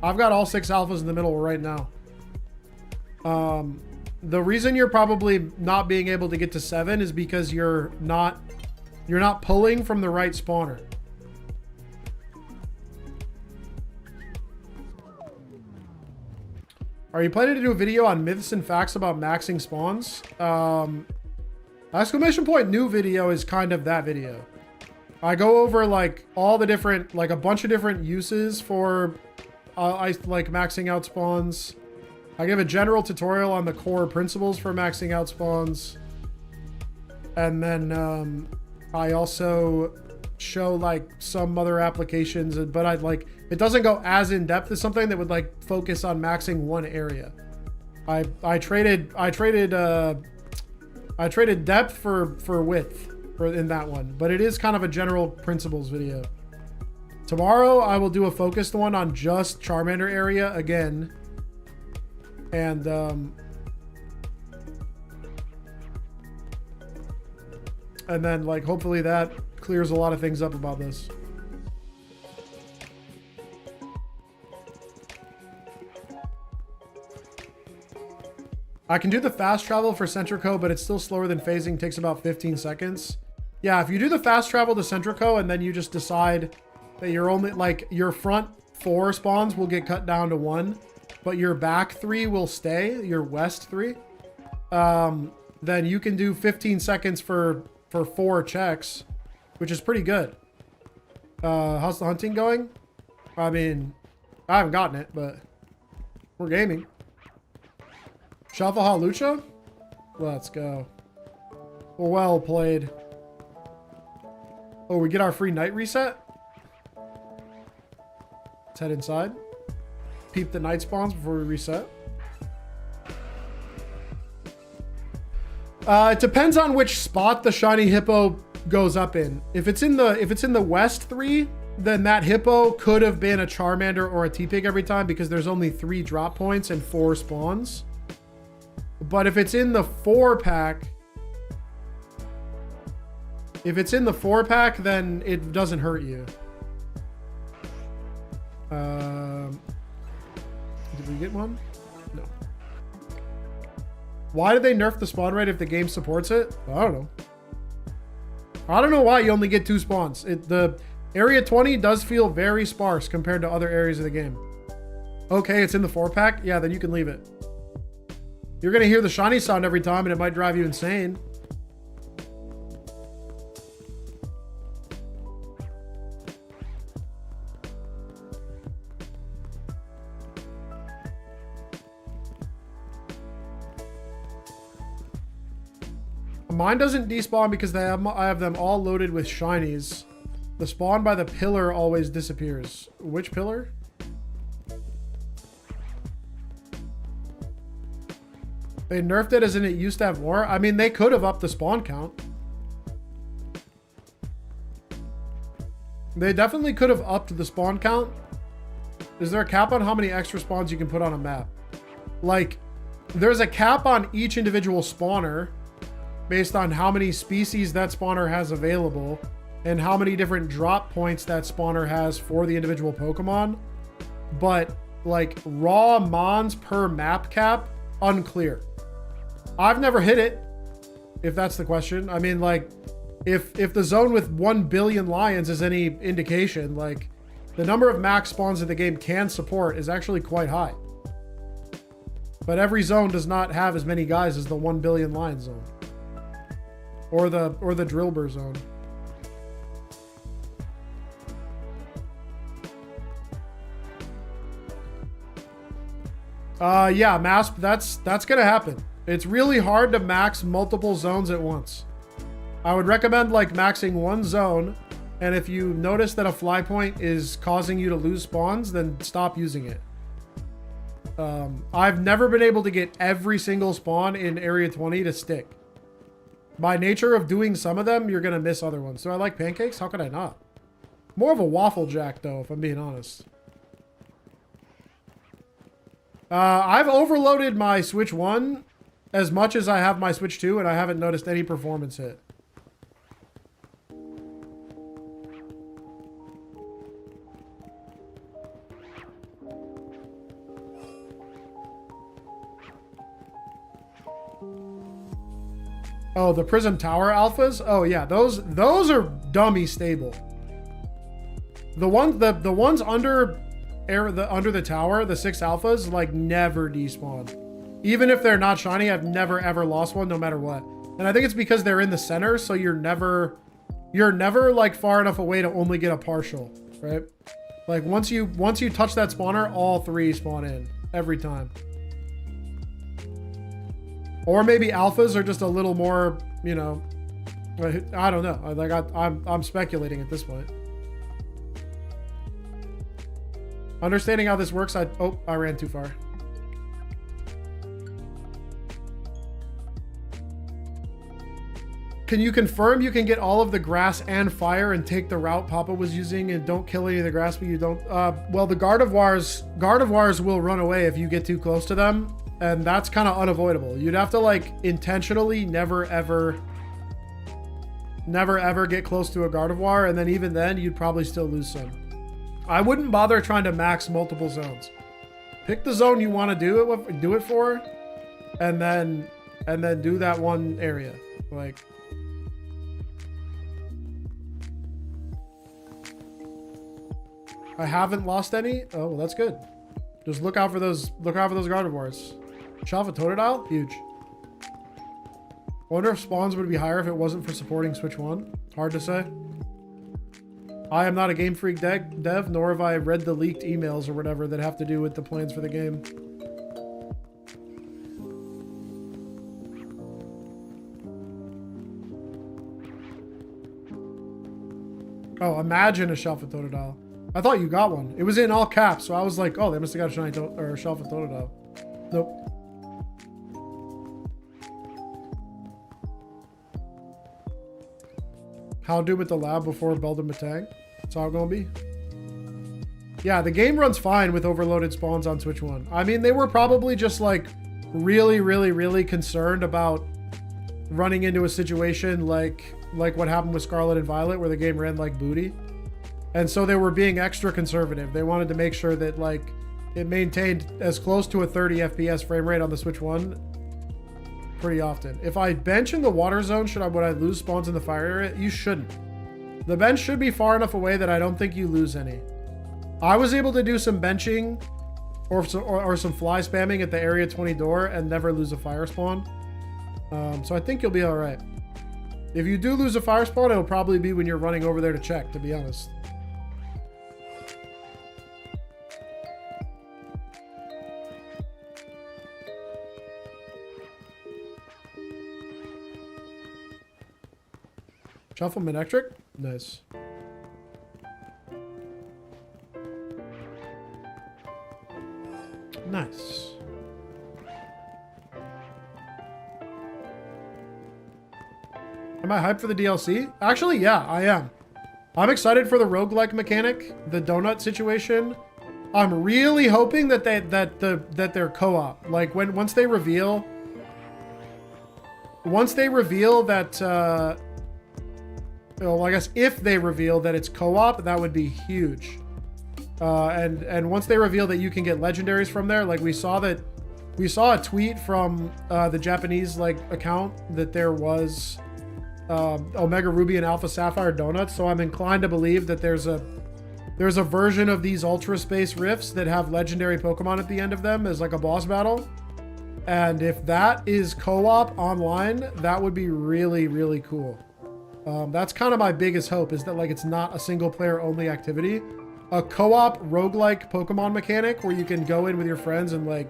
I've got all 6 alphas in the middle right now. The reason you're probably not being able to get to 7 is because you're not pulling from the right spawner. Are you planning to do a video on myths and facts about maxing spawns? Exclamation point new video is kind of that video. I go over like all the different, like a bunch of different uses for I like maxing out spawns. I give a general tutorial on the core principles for maxing out spawns. And then I also show like some other applications, but I like, it doesn't go as in depth as something that would like focus on maxing one area. I traded depth for width in that one, but it is kind of a general principles video. Tomorrow I will do a focused one on just Charmander area again. And then like hopefully that clears a lot of things up about this. I can do the fast travel for Centrico, but it's still slower than phasing. Takes about 15 seconds. Yeah, if you do the fast travel to Centrico and then you just decide that you're only like your front 4 spawns will get cut down to 1, but your back 3 will stay, your west 3, then you can do 15 seconds for 4 checks, which is pretty good. How's the hunting going? I mean, I haven't gotten it, but we're gaming. Shalpha Lucha? Let's go. Well played. Oh, we get our free night reset? Let's head inside. Peep the night spawns before we reset. It depends on which spot the shiny hippo goes up in. If it's in the west 3, then that hippo could have been a Charmander or a T-Pig every time because there's only 3 drop points and 4 spawns. But if it's in the 4-pack, then it doesn't hurt you. Did we get one? No. Why did they nerf the spawn rate if the game supports it? I don't know. I don't know why you only get 2 spawns. The Area 20 does feel very sparse compared to other areas of the game. Okay, it's in the 4-pack? Yeah, then you can leave it. You're going to hear the shiny sound every time and it might drive you insane. Mine doesn't despawn because I have them all loaded with shinies. The spawn by the pillar always disappears. Which pillar? They nerfed it as in it used to have more? I mean, they could have upped the spawn count. They definitely could have upped the spawn count. Is there a cap on how many extra spawns you can put on a map? Like, there's a cap on each individual spawner based on how many species that spawner has available and how many different drop points that spawner has for the individual Pokemon. But like raw mons per map cap, unclear. I've never hit it, if that's the question. I mean, like, if the zone with 1 billion lions is any indication, like, the number of max spawns that the game can support is actually quite high. But every zone does not have as many guys as the 1 billion lion zone. Or the Drillbur zone. Yeah, Masp, that's gonna happen. It's really hard to max multiple zones at once. I would recommend like maxing one zone, and if you notice that a fly point is causing you to lose spawns, then stop using it. I've never been able to get every single spawn in Area 20 to stick. By nature of doing some of them, you're gonna miss other ones. Do I like pancakes? How could I not? More of a waffle jack though, if I'm being honest. I've overloaded my Switch 1 as much as I have my Switch 2, and I haven't noticed any performance hit. Oh, the Prism Tower alphas? Oh yeah, those are dummy stable. The ones under the tower, the 6 alphas, like never despawn. Even if they're not shiny, I've never ever lost one no matter what. And I think it's because they're in the center, so you're never like far enough away to only get a partial, right? Like once you touch that spawner, all 3 spawn in every time. Or maybe alphas are just a little more, you know, I don't know. Like I'm speculating at this point. Understanding how this works, I ran too far. Can you confirm you can get all of the grass and fire and take the route Papa was using and don't kill any of the grass, but you don't? Well, the Gardevoirs will run away if you get too close to them, and that's kind of unavoidable. You'd have to like intentionally never ever get close to a Gardevoir, and then even then you'd probably still lose some. I wouldn't bother trying to max multiple zones. Pick the zone you want to do it for, and then do that one area. Like, I haven't lost any. Oh, well, that's good. Just look out for those. Look out for those Gardevoirs. Shalpha Totodile, huge. Wonder if spawns would be higher if it wasn't for supporting Switch 1. Hard to say. I am not a Game Freak dev, nor have I read the leaked emails or whatever that have to do with the plans for the game. Oh, imagine a Shalpha Totodile. I thought you got one. It was in all caps, so I was like, oh, they must have got a shiny or a Shalpha Totodile. Nope. How do with the lab before Beldum Batang? That's how it's gonna be. Yeah, the game runs fine with overloaded spawns on Switch 1. I mean, they were probably just like really concerned about running into a situation like what happened with Scarlet and Violet, where the game ran like booty. And so they were being extra conservative. They wanted to make sure that like it maintained as close to a 30 FPS frame rate on the Switch 1 pretty often. If I bench in the water zone, would I lose spawns in the fire area? You shouldn't. The bench should be far enough away that I don't think you lose any. I was able to do some benching or some fly spamming at the area 20 door and never lose a fire spawn. So I think you'll be all right. If you do lose a fire spawn, it'll probably be when you're running over there to check, to be honest. Shuffle Manectric? Nice. Nice. Am I hyped for the DLC? Actually, yeah, I am. I'm excited for the roguelike mechanic, the donut situation. I'm really hoping that they're co-op. Like once they reveal that well, I guess if they reveal that it's co-op, that would be huge. And once they reveal that you can get legendaries from there, like we saw a tweet from the Japanese like account that there was Omega Ruby and Alpha Sapphire donuts. So I'm inclined to believe that there's a version of these Ultra Space Rifts that have legendary Pokemon at the end of them as like a boss battle. And if that is co-op online, that would be really cool. That's kind of my biggest hope, is that like it's not a single player only activity. A co-op roguelike Pokemon mechanic where you can go in with your friends and like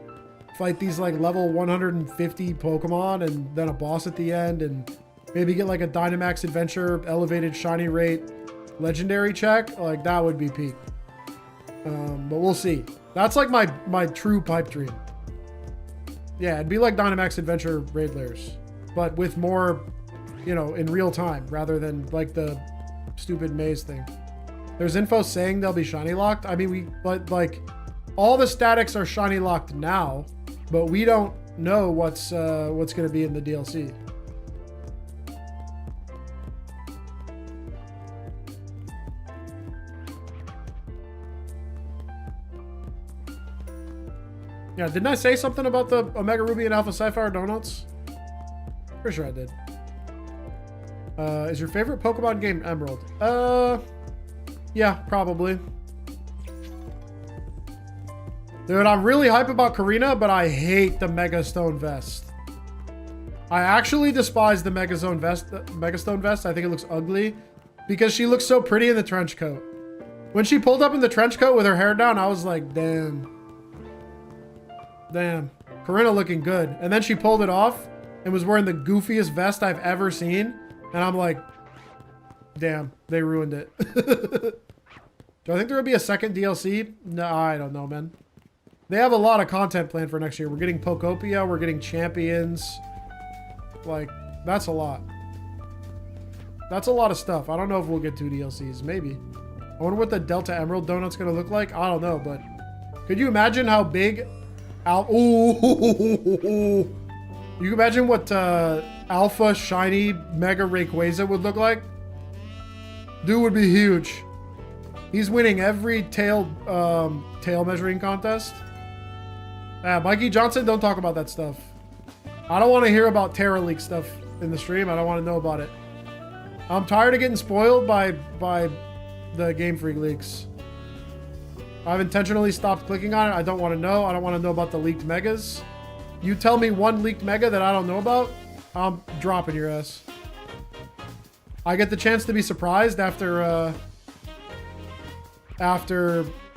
fight these like level 150 Pokemon and then a boss at the end, and maybe get like a Dynamax Adventure elevated shiny rate legendary check. Like that would be peak. But we'll see. That's like my true pipe dream. Yeah, it'd be like Dynamax Adventure raid layers, but with more, you know, in real time rather than like the stupid maze thing. There's info saying they'll be shiny locked. I mean, like all the statics are shiny locked now, but we don't know what's going to be in the DLC. Yeah, didn't I say something about the Omega Ruby and Alpha Sapphire donuts? Pretty sure I did. Is your favorite Pokemon game Emerald? Yeah, probably. Dude, I'm really hype about Karina, but I hate the Mega Stone Vest. I actually despise the Mega Stone Vest. I think it looks ugly because she looks so pretty in the trench coat. When she pulled up in the trench coat with her hair down, I was like, damn. Damn. Karina looking good. And then she pulled it off and was wearing the goofiest vest I've ever seen. And I'm like, damn, they ruined it. Do I think there would be a second DLC? No, I don't know, man. They have a lot of content planned for next year. We're getting Pokopia, we're getting Champions. Like, that's a lot. That's a lot of stuff. I don't know if we'll get 2 DLCs. Maybe. I wonder what the Delta Emerald donut's gonna look like. I don't know, but could you imagine how big Ooh. You can imagine what Alpha Shiny Mega Rayquaza would look like? Dude would be huge. He's winning every tail measuring contest. Mikey Johnson, don't talk about that stuff. I don't want to hear about Terra Leak stuff in the stream. I don't want to know about it. I'm tired of getting spoiled by the Game Freak leaks. I've intentionally stopped clicking on it. I don't want to know. I don't want to know about the leaked megas. You tell me one leaked mega that I don't know about, I'm dropping your ass. I get the chance to be surprised after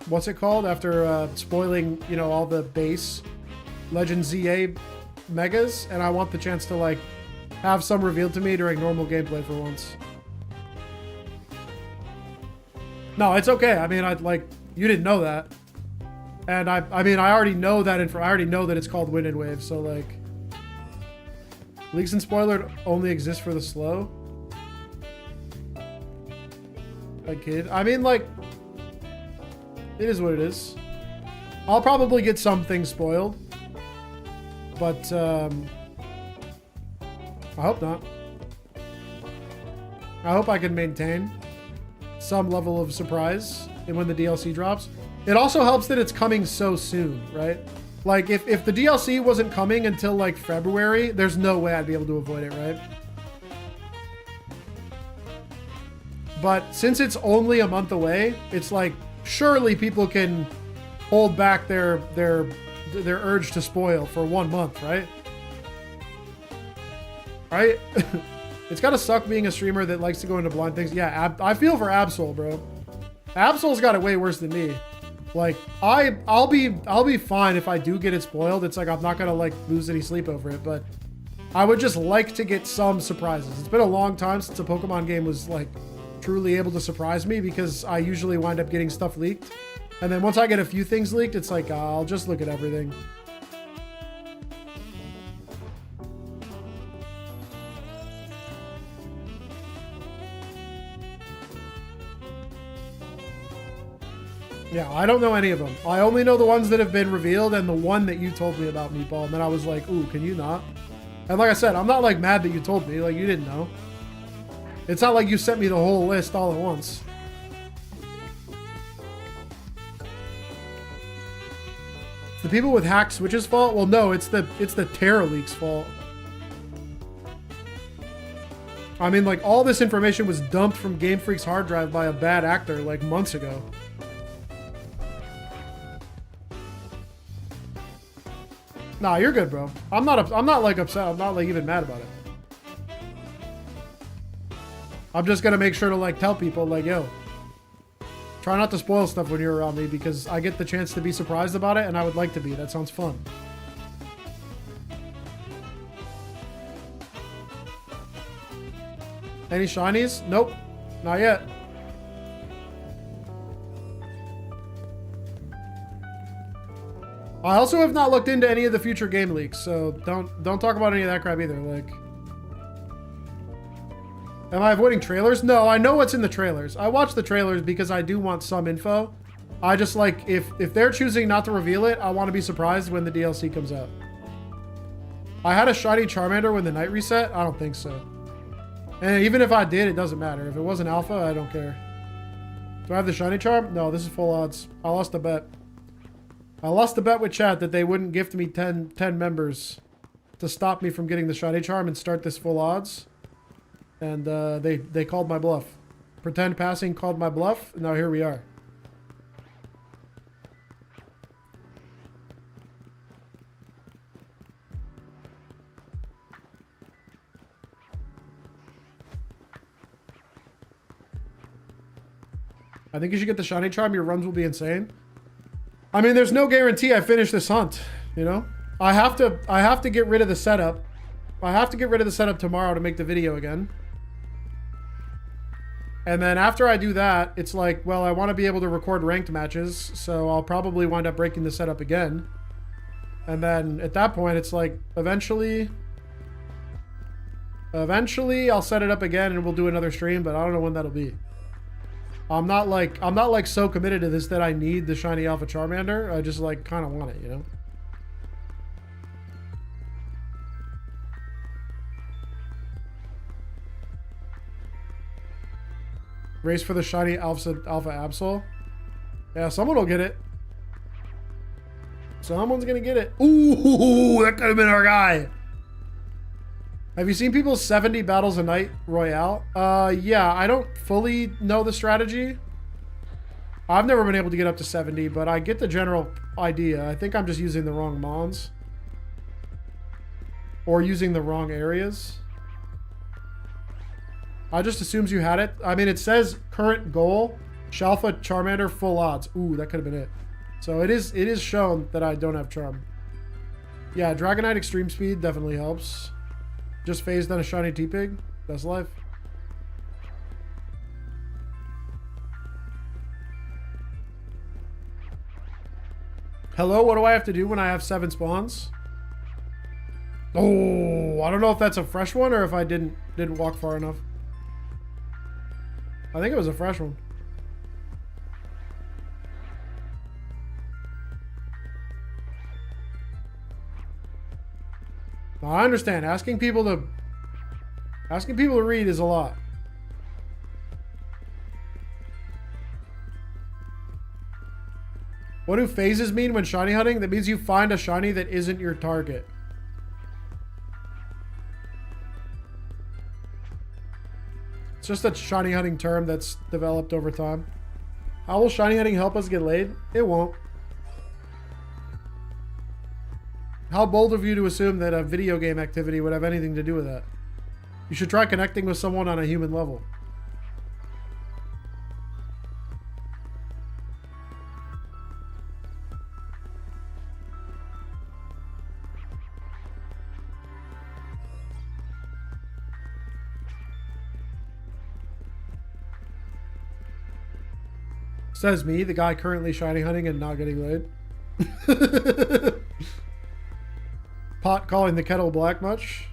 what's it called? After spoiling, you know, all the base Legend ZA megas, and I want the chance to like have some revealed to me during normal gameplay for once. No, it's okay. I mean, you didn't know that. And I mean, I already know that I already know that it's called Wind and Wave, so like... Leaks and spoiler only exist for the slow. I kid. I mean, like... It is what it is. I'll probably get some things spoiled. But, I hope not. I hope I can maintain some level of surprise when the DLC drops. It also helps that it's coming so soon, right? Like, if the DLC wasn't coming until, like, February, there's no way I'd be able to avoid it, right? But since it's only a month away, it's like, surely people can hold back their urge to spoil for 1 month, right? Right? It's gotta suck being a streamer that likes to go into blind things. Yeah, I feel for Absol, bro. Absol's got it way worse than me. Like, I'll be fine if I do get it spoiled. It's like, I'm not gonna, like, lose any sleep over it, but I would just like to get some surprises. It's been a long time since a Pokemon game was, like, truly able to surprise me, because I usually wind up getting stuff leaked. And then once I get a few things leaked, it's like, I'll just look at everything. Yeah, I don't know any of them. I only know the ones that have been revealed and the one that you told me about, Meatball. And then I was like, ooh, can you not? And like I said, I'm not like mad that you told me. Like, you didn't know. It's not like you sent me the whole list all at once. It's the people with hacked Switch's fault? Well, no, it's the Terra Leak's fault. I mean, like, all this information was dumped from Game Freak's hard drive by a bad actor like months ago. Nah, you're good, bro. I'm not like upset. I'm not like even mad about it. I'm just gonna make sure to like tell people like, yo, try not to spoil stuff when you're around me, because I get the chance to be surprised about it and I would like to be. That sounds fun. Any shinies? Nope. Not yet. I also have not looked into any of the future game leaks, so don't talk about any of that crap either. Like, am I avoiding trailers? No, I know what's in the trailers. I watch the trailers because I do want some info. I just like, if they're choosing not to reveal it, I want to be surprised when the DLC comes out. I had a shiny Charmander when the night reset? I don't think so. And even if I did, it doesn't matter. If it wasn't alpha, I don't care. Do I have the shiny charm? No, this is full odds. I lost a bet. I lost the bet with chat that they wouldn't gift me 10 members to stop me from getting the shiny charm and start this full odds. And they called my bluff. Pretend passing called my bluff. And now here we are. I think you should get the shiny charm. Your runs will be insane. I mean, there's no guarantee I finish this hunt, you know? I have to get rid of the setup. I have to get rid of the setup tomorrow to make the video again. And then after I do that, it's like, well, I want to be able to record ranked matches, so I'll probably wind up breaking the setup again. And then at that point, it's like, eventually I'll set it up again and we'll do another stream, but I don't know when that'll be. I'm not like so committed to this that I need the shiny alpha Charmander. I just like kind of want it, you know? Race for the shiny alpha Absol. Yeah, someone will get it. Someone's gonna get it. Ooh, that could have been our guy. Have you seen people's 70 battles a night royale? Yeah, I don't fully know the strategy. I've never been able to get up to 70, but I get the general idea. I think I'm just using the wrong mons. Or using the wrong areas. I just assumes you had it. I mean, it says current goal, Shalpha Charmander full odds. Ooh, that could have been it. So it is shown that I don't have charm. Yeah, Dragonite extreme speed definitely helps. Just phased on a shiny T-Pig. Best life. Hello, what do I have to do when I have 7 spawns? Oh, I don't know if that's a fresh one or if I didn't walk far enough. I think it was a fresh one. Now, I understand. Asking people to read is a lot. What do phases mean when shiny hunting? That means you find a shiny that isn't your target. It's just a shiny hunting term that's developed over time. How will shiny hunting help us get laid? It won't. How bold of you to assume that a video game activity would have anything to do with that? You should try connecting with someone on a human level. Says me, the guy currently shiny hunting and not getting laid. Pot calling the kettle black much?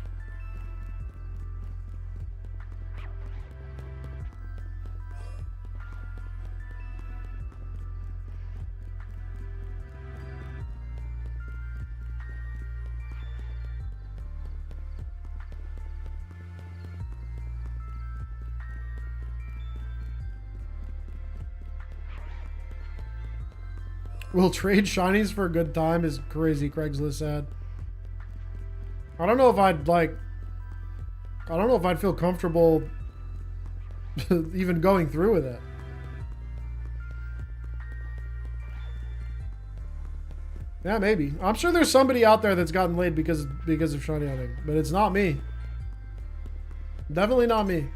Will trade shinies for a good time is crazy, Craigslist ad. I don't know if I'd feel comfortable even going through with it. Yeah, maybe. I'm sure there's somebody out there that's gotten laid because of shiny hunting, but it's not me. Definitely not me.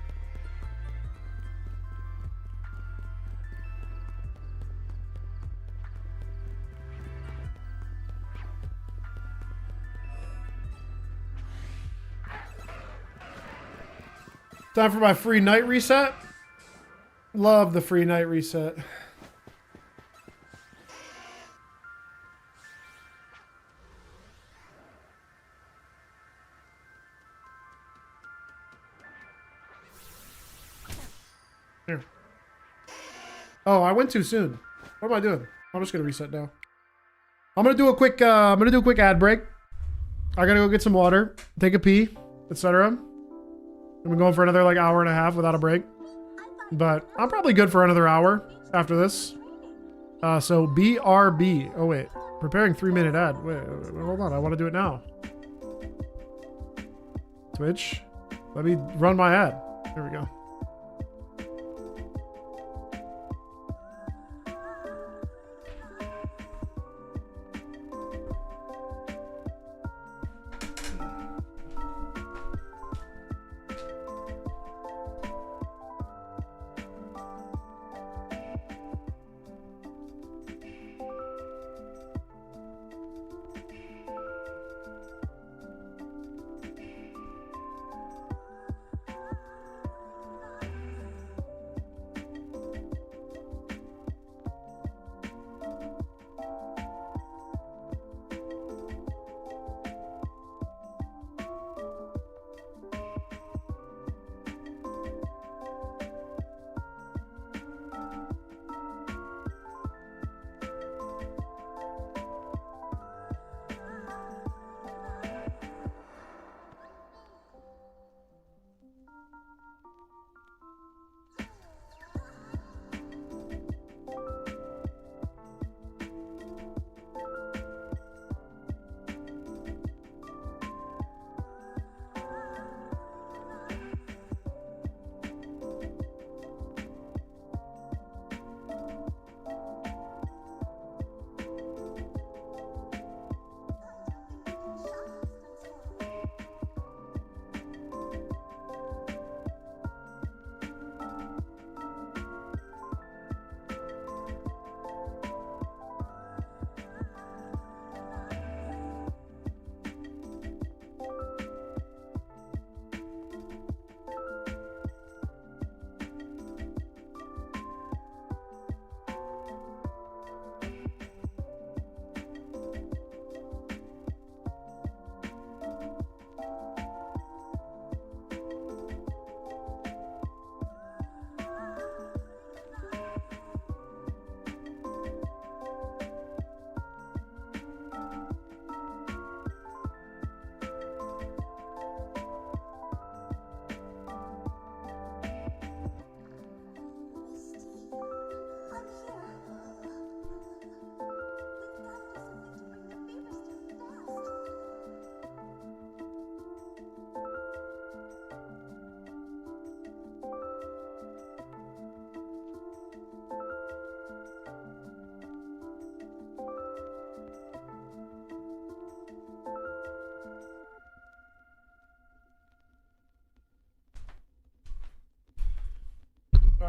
Time for my free night reset. Love the free night reset. Here. Oh, I went too soon. What am I doing? I'm just gonna reset now. I'm gonna do a quick ad break. I gotta go get some water, take a pee, etc. I've been going for another like hour and a half without a break. But I'm probably good for another hour after this. So BRB. Oh wait, preparing 3-minute ad. Wait, hold on, I want to do it now. Twitch, let me run my ad. There we go.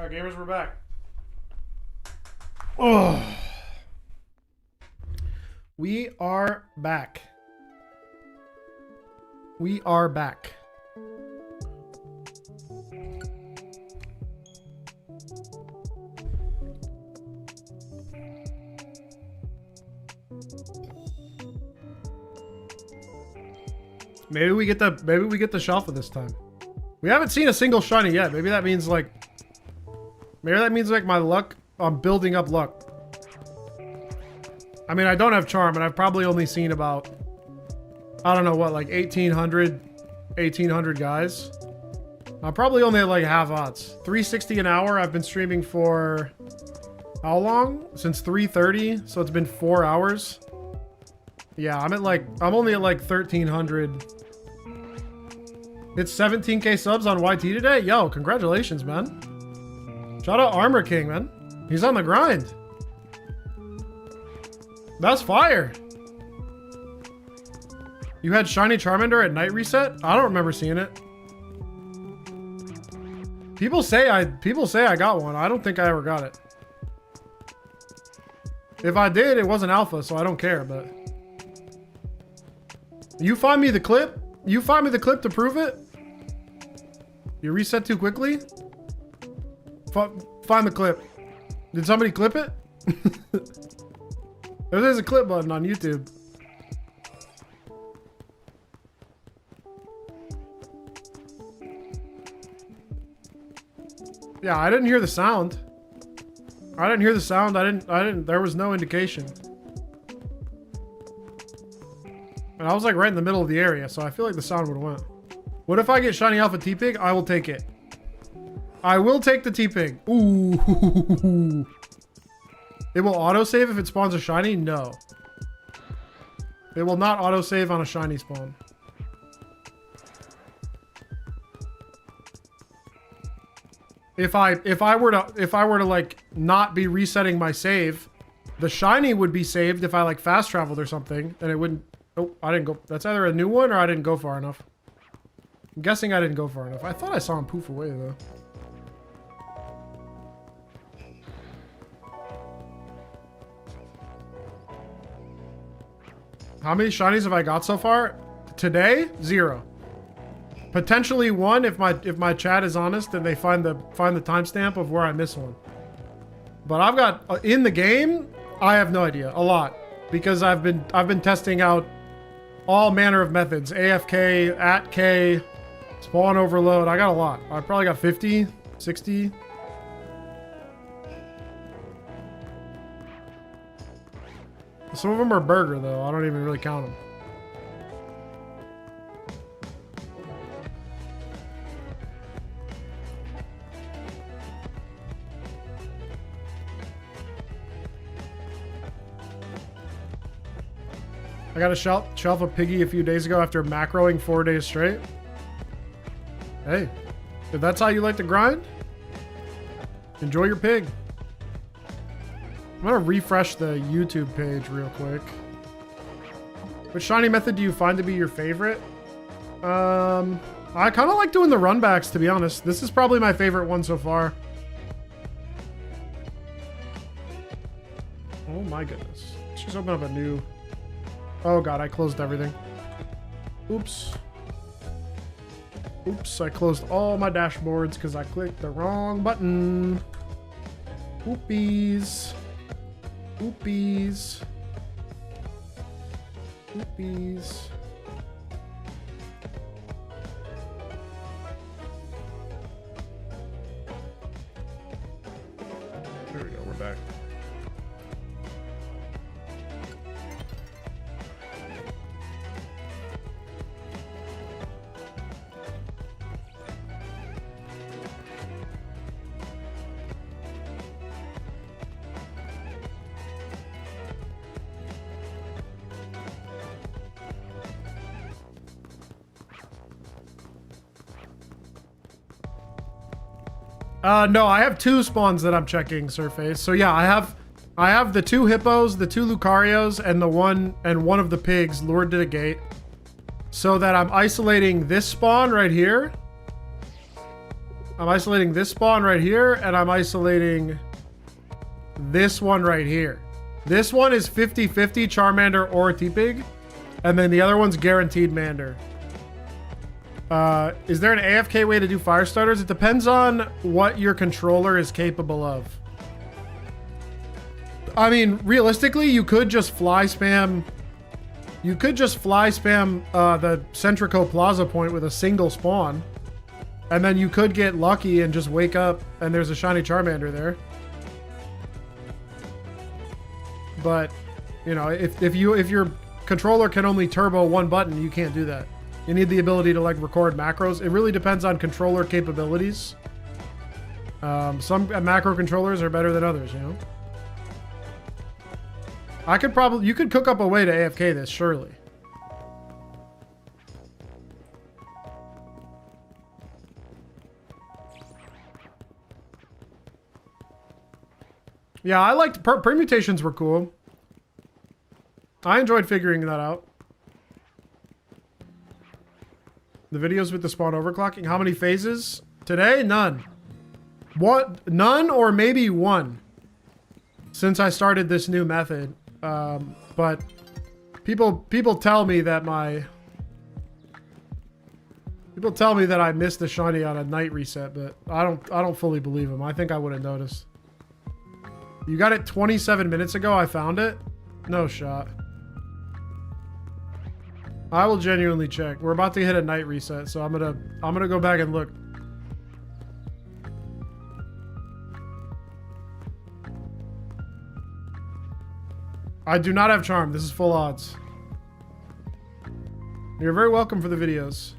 Alright, gamers, we're back. Oh. We are back. We are back. Maybe we get the Shalpha this time. We haven't seen a single shiny yet. Maybe that means like my luck, I'm building up luck. I mean, I don't have charm, and I've probably only seen about, I don't know what, like 1,800 guys. I'm probably only at like half odds. 360 an hour. I've been streaming for how long? Since 3:30, so it's been 4 hours. Yeah, I'm only at like 1,300. It's 17k subs on YT today? Yo, congratulations, man. Shout out Armor King, man. He's on the grind. That's fire. You had shiny Charmander at night reset? I don't remember seeing it. People say I got one. I don't think I ever got it. If I did, it wasn't alpha, so I don't care, but you find me the clip? You find me the clip to prove it? You reset too quickly? Find the clip. Did somebody clip it? There's a clip button on YouTube. Yeah, I didn't hear the sound. I didn't hear the sound. There was no indication. And I was like right in the middle of the area, so I feel like the sound would have went. What if I get shiny alpha T-Pig? I will take it. I will take the T-Pig. Ooh. It will autosave if it spawns a shiny? No. It will not autosave on a shiny spawn. If I were to like not be resetting my save, the shiny would be saved if I like fast traveled or something, and it wouldn't. Oh, I didn't go. That's either a new one or I didn't go far enough. I'm guessing I didn't go far enough. I thought I saw him poof away though. How many shinies have I got so far? Today? 0. Potentially 1 if my chat is honest and they find the timestamp of where I miss one. But I've got in the game, I have no idea. A lot. Because I've been testing out all manner of methods. AFK, at K, spawn overload. I got a lot. I probably got 50, 60. Some of them are burger though. I don't even really count them. I got a Shalpha piggy a few days ago after macroing 4 days straight. Hey, if that's how you like to grind, enjoy your pig. I'm gonna refresh the YouTube page real quick. Which shiny method do you find to be your favorite? I kind of like doing the runbacks, to be honest. This is probably my favorite one so far. Oh my goodness. Let's just open up a new... Oh god, I closed everything. Oops. Oops, I closed all my dashboards because I clicked the wrong button. Oopies. Oopies. Oopies. There we go, we're back. No, I have 2 spawns that I'm checking, Surface. So yeah, I have the 2 hippos, the 2 Lucarios, and one of the pigs lured to the gate. So that I'm isolating this spawn right here. I'm isolating this spawn right here, and I'm isolating this one right here. This one is 50-50 Charmander or T-Pig, and then the other one's guaranteed Mander. Is there an AFK way to do fire starters? It depends on what your controller is capable of. I mean, realistically, you could just fly spam. You could just fly spam the Centrico Plaza point with a single spawn. And then you could get lucky and just wake up and there's a shiny Charmander there. But, you know, if your controller can only turbo one button, you can't do that. You need the ability to like record macros. It really depends on controller capabilities. Some macro controllers are better than others, you know. You could cook up a way to AFK this, surely. Yeah, I liked permutations were cool. I enjoyed figuring that out. The videos with the spawn overclocking. How many phases? Today? None. What? None or maybe one. Since I started this new method. But people tell me that people tell me that I missed the shiny on a night reset, but I don't fully believe them. I think I would have noticed. You got it 27 minutes ago. I found it. No shot. I will genuinely check. We're about to hit a night reset, so I'm gonna go back and look. I do not have charm. This is full odds. You're very welcome for the videos.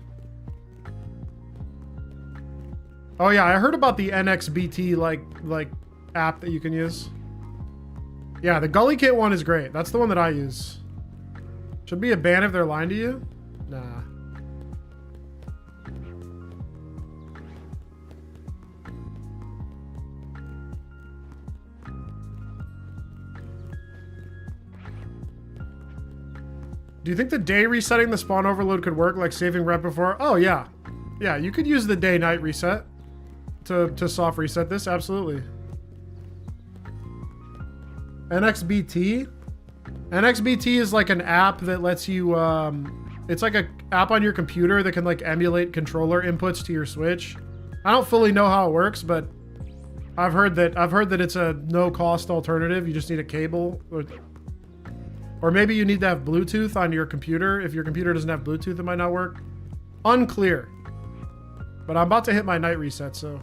Oh yeah, I heard about the NXBT like app that you can use. Yeah, the Gully Kit one is great. That's the one that I use. Should be a ban if they're lying to you? Nah. Do you think the day resetting the spawn overload could work like saving rep before? Oh yeah. Yeah, you could use the day night reset to soft reset this, absolutely. NXBT? NXBT is like an app that lets you, it's like an app on your computer that can like emulate controller inputs to your Switch. I don't fully know how it works, but I've heard that it's a no cost alternative. You just need a cable or maybe you need to have Bluetooth on your computer. If your computer doesn't have Bluetooth, it might not work. Unclear. But I'm about to hit my night reset, so.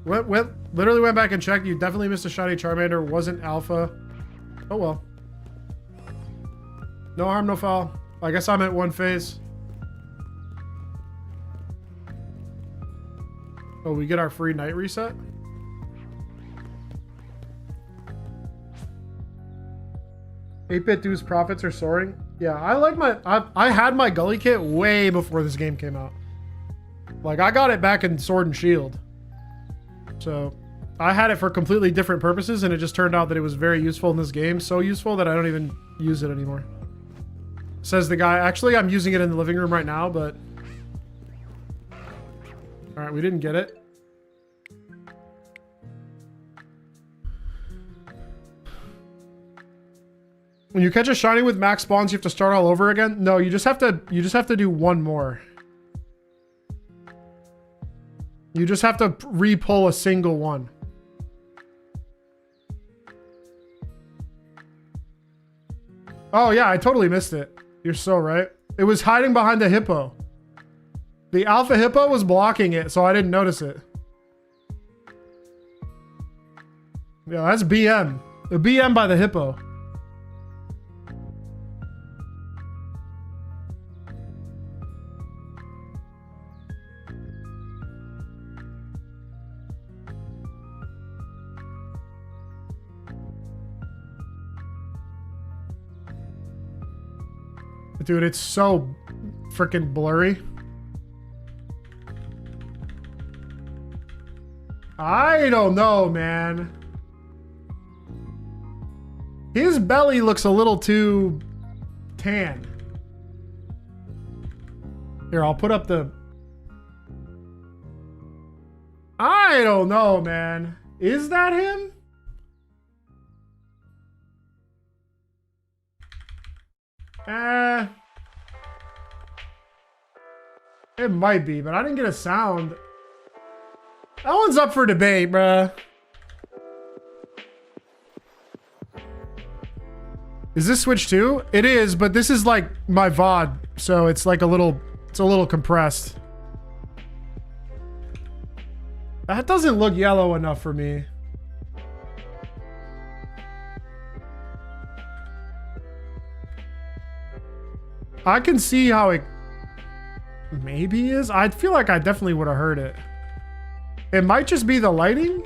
Literally went back and checked. You definitely missed a shiny Charmander. Wasn't alpha. Oh well. No harm, no foul. I guess I'm at one phase. Oh, we get our free night reset? $8-bit dues profits are soaring. Yeah, I like I had my Gully Kit way before this game came out. Like, I got it back in Sword and Shield. So, I had it for completely different purposes, and it just turned out that it was very useful in this game. So useful that I don't even use it anymore. Says the guy. Actually, I'm using it in the living room right now, but... Alright, we didn't get it. When you catch a shiny with max spawns, you have to start all over again? No, you just have to do one more. You just have to re-pull a single one. Oh yeah, I totally missed it. You're so right. It was hiding behind the hippo. The alpha hippo was blocking it, so I didn't notice it. Yeah, that's BM. The BM by the hippo. Dude, it's so freaking blurry. I don't know, man. His belly looks a little too tan. Here, I'll put up the I don't know, man. Is that him? It might be, but I didn't get a sound. That one's up for debate, bruh. Is this Switch 2? It is, but this is like my VOD, so it's like a little compressed. That doesn't look yellow enough for me. I can see how it maybe is. I feel like I definitely would have heard it. It might just be the lighting.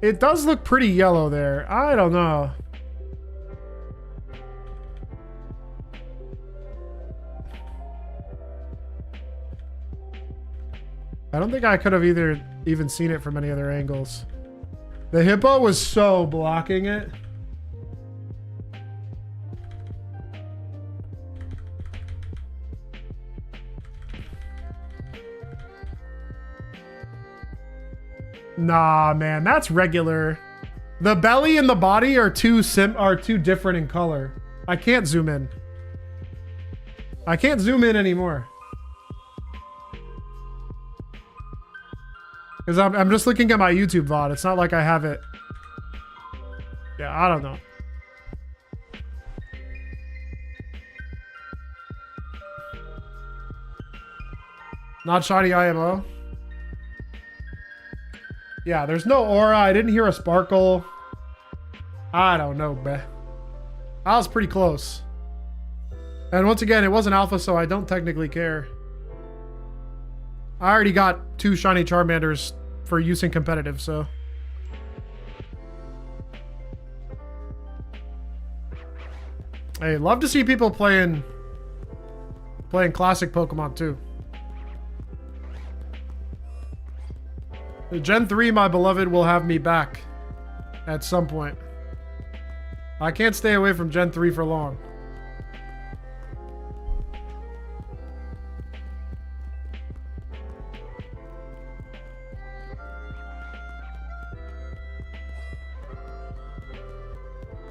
It does look pretty yellow there. I don't know. I don't think I could have even seen it from any other angles. The hippo was so blocking it. Nah, man, that's regular. The belly and the body are too different in color. I can't zoom in. I can't zoom in anymore. Because I'm just looking at my YouTube VOD. It's not like I have it. Yeah, I don't know. Not shiny IMO. Yeah, there's no aura. I didn't hear a sparkle. I don't know, bruh. I was pretty close. And once again, it wasn't alpha, so I don't technically care. I already got 2 shiny Charmanders for use in competitive, so. Hey, love to see people playing classic Pokemon too. Gen 3, my beloved, will have me back at some point. I can't stay away from Gen 3 for long.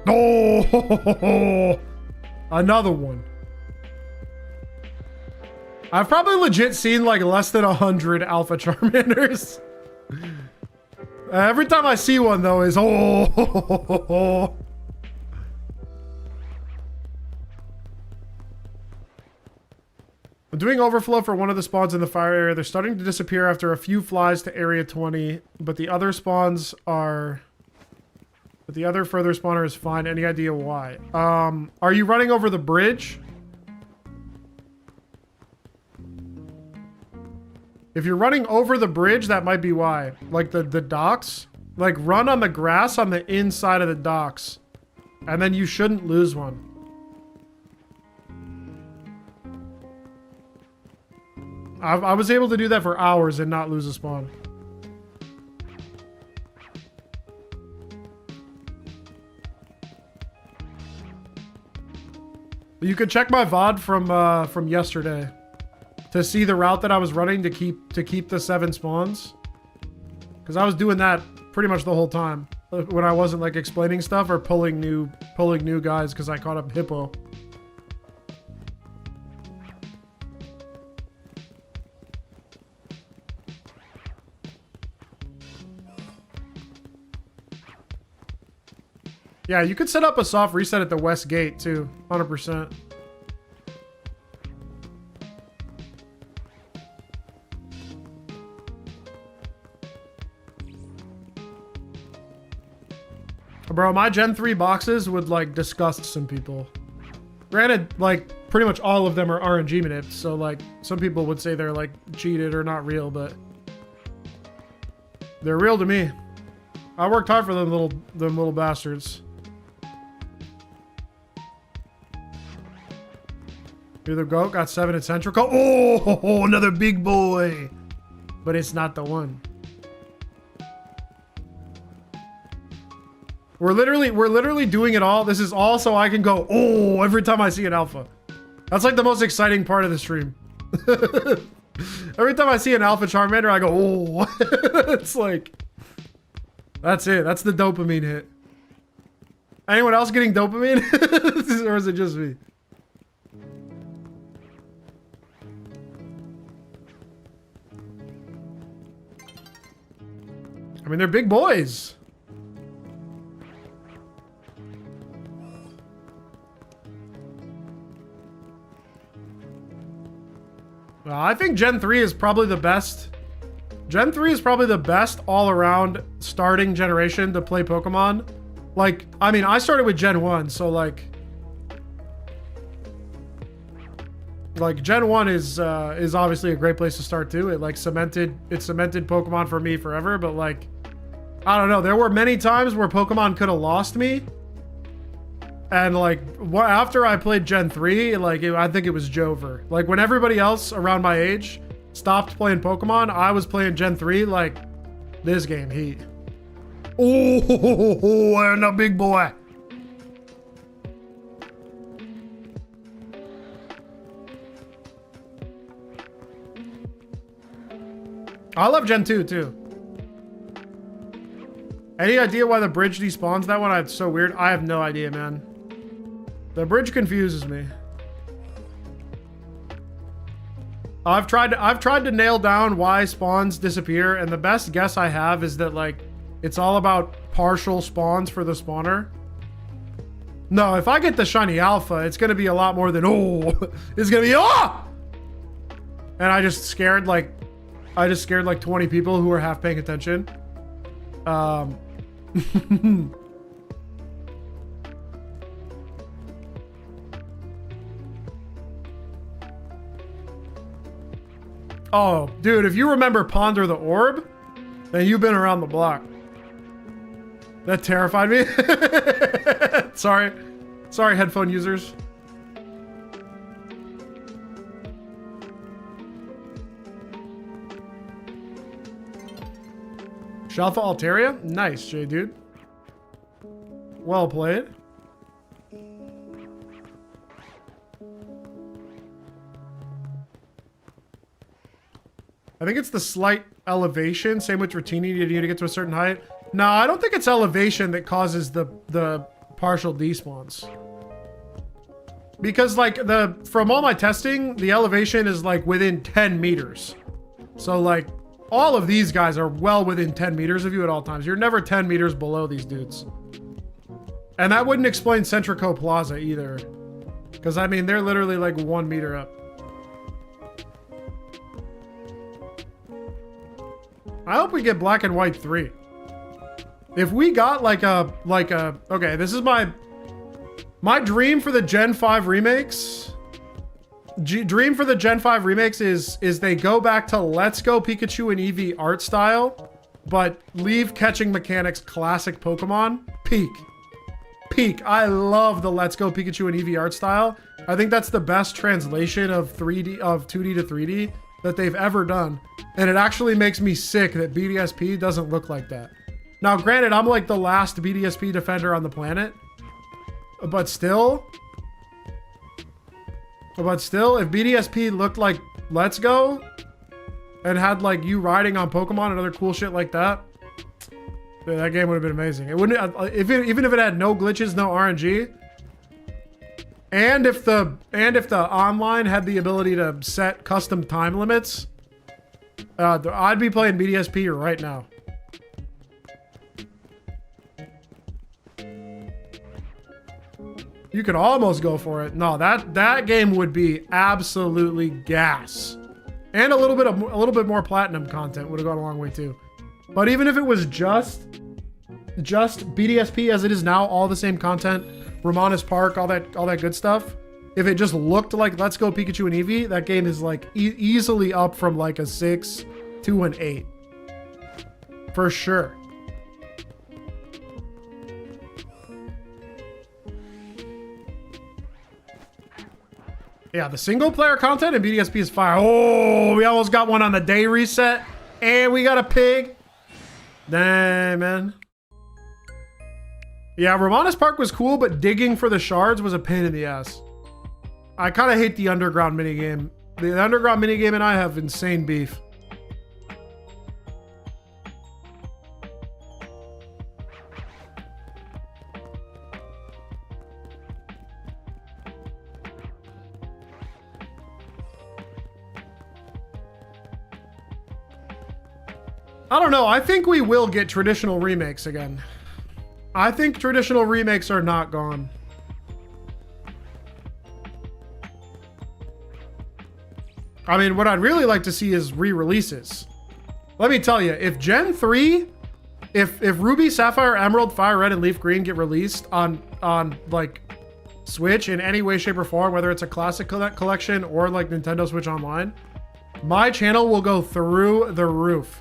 Oh, another one. I've probably legit seen like less than 100 Alpha Charmanders. Every time I see one though is oh. I'm doing overflow for one of the spawns in the fire area. They're starting to disappear after a few flies to area 20, but the other spawns are... But the other further spawner is fine. Any idea why? Are you running over the bridge? If you're running over the bridge, that might be why. Like the docks. Like run on the grass on the inside of the docks. And then you shouldn't lose one. I was able to do that for hours and not lose a spawn. You could check my VOD from yesterday to see the route that I was running to keep the 7 spawns. Because I was doing that pretty much the whole time when I wasn't like explaining stuff or pulling new guys because I caught up hippo. Yeah, you could set up a soft reset at the west gate too, 100%. Bro, my Gen 3 boxes would like disgust some people. Granted, like pretty much all of them are RNG maniped, so like some people would say they're like cheated or not real, but they're real to me. I worked hard for them little bastards. Here the goat got 7 at Central. Oh, another big boy. But it's not the one. We're literally doing it all. This is all so I can go, oh, every time I see an alpha. That's like the most exciting part of the stream. Every time I see an alpha Charmander, I go, oh. It's like, that's it. That's the dopamine hit. Anyone else getting dopamine? Or is it just me? I mean, they're big boys. I think Gen 3 is probably the best. Gen 3 is probably the best all-around starting generation to play Pokemon. Like, I mean, I started with Gen 1, so like Gen 1 is obviously a great place to start too. It cemented Pokemon for me forever, but like, I don't know. There were many times where Pokemon could have lost me. And like, after I played Gen 3, I think it was Jover. Like, when everybody else around my age stopped playing Pokemon, I was playing Gen 3, like, this game, heat. Oh, and a big boy. I love Gen 2, too. Any idea why the bridge despawns that one? It's so weird. I have no idea, man. The bridge confuses me. I've tried to nail down why spawns disappear, and the best guess I have is that like it's all about partial spawns for the spawner. No, if I get the shiny alpha, it's gonna be a lot more than oh. It's gonna be oh. And I just scared like 20 people who were half paying attention. Oh, dude, if you remember Ponder the Orb, then you've been around the block. That terrified me. Sorry, headphone users. Shalpha Altaria? Nice, Jay, dude. Well played. I think it's the slight elevation. Same with Dratini. You need to get to a certain height. No, I don't think it's elevation that causes the partial despawns. Because like from all my testing, the elevation is like within 10 meters. So like all of these guys are well within 10 meters of you at all times. You're never 10 meters below these dudes. And that wouldn't explain Centrico Plaza either. Because I mean, they're literally like 1 meter up. I hope we get Black and White 3. If we got okay, this is my dream for the Gen 5 remakes. Dream for the Gen 5 remakes is they go back to Let's Go Pikachu and Eevee art style, but leave catching mechanics classic Pokemon. Peak. I love the Let's Go Pikachu and Eevee art style. I think that's the best translation of 2D to 3D that they've ever done. And it actually makes me sick that BDSP doesn't look like that. Now, granted, I'm like the last BDSP defender on the planet. But still, if BDSP looked like Let's Go and had like you riding on Pokemon and other cool shit like that, that game would have been amazing. It wouldn't, even if it had no glitches, no RNG, and if the online had the ability to set custom time limits, I'd be playing BDSP right now. You could almost go for it. No, that game would be absolutely gas, and a little bit more platinum content would have gone a long way too. But even if it was just BDSP as it is now, all the same content, Romanus Park, all that good stuff. If it just looked like Let's Go Pikachu and Eevee, that game is like easily up from like a 6 to an 8. For sure. Yeah, the single player content in BDSP is fire. Oh, we almost got one on the day reset. And we got a pig. Dang, man. Yeah, Romanus Park was cool, but digging for the shards was a pain in the ass. I kind of hate the underground minigame. The underground minigame and I have insane beef. I don't know. I think we will get traditional remakes again. I think traditional remakes are not gone. I mean, what I'd really like to see is re-releases. Let me tell you, if Gen 3, if Ruby, Sapphire, Emerald, Fire Red, and Leaf Green get released on like Switch in any way, shape, or form, whether it's a classic collection or like Nintendo Switch Online, my channel will go through the roof.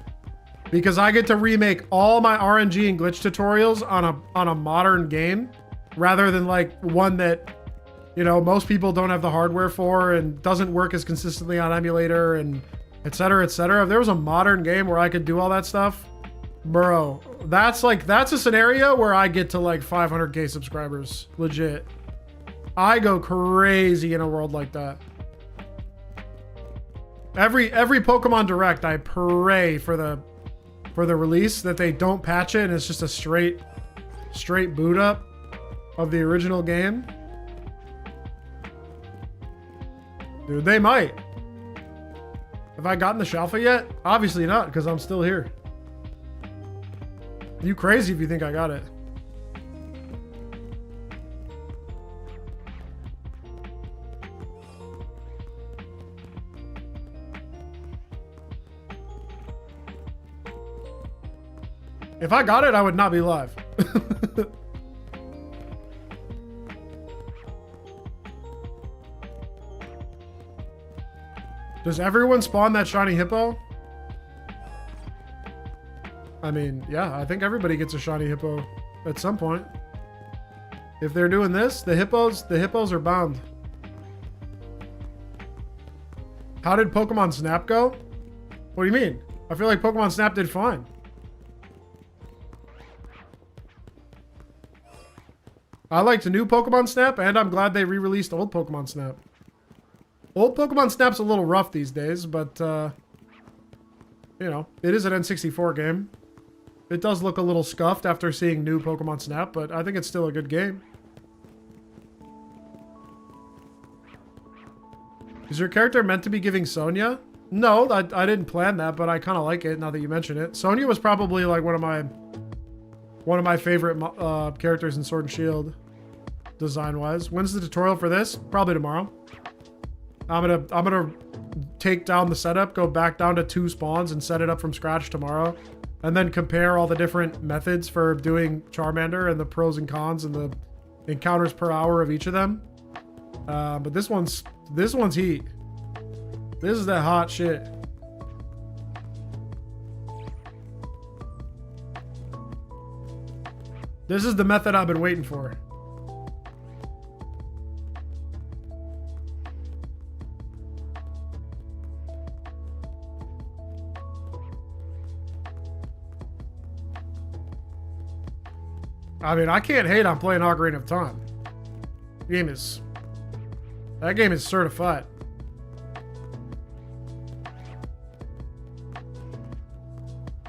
Because I get to remake all my RNG and glitch tutorials on a modern game, rather than like one that, you know, most people don't have the hardware for and doesn't work as consistently on emulator and et cetera, et cetera. If there was a modern game where I could do all that stuff, bro, that's a scenario where I get to like 500K subscribers, legit. I go crazy in a world like that. Every Pokemon Direct, I pray for the release that they don't patch it and it's just a straight boot up of the original game. Dude, they might. Have I gotten the Shalpha yet? Obviously not, because I'm still here. You crazy if you think I got it. If I got it, I would not be live. Does everyone spawn that shiny hippo? I mean, yeah, I think everybody gets a shiny hippo at some point. If they're doing this, the hippos are bound. How did Pokemon Snap go? What do you mean? I feel like Pokemon Snap did fine. I liked new Pokemon Snap, and I'm glad they re-released old Pokemon Snap. Old Pokemon Snap's a little rough these days, but, you know, it is an N64 game. It does look a little scuffed after seeing new Pokemon Snap, but I think it's still a good game. Is your character meant to be giving Sonya? No, I didn't plan that, but I kind of like it now that you mention it. Sonya was probably like one of my favorite characters in Sword and Shield, design-wise. When's the tutorial for this? Probably tomorrow. I'm gonna take down the setup, go back down to 2 spawns, and set it up from scratch tomorrow, and then compare all the different methods for doing Charmander and the pros and cons and the encounters per hour of each of them. But this one's heat. This is that hot shit. This is the method I've been waiting for. I mean, I can't hate on playing Ocarina of Time. That game is certified.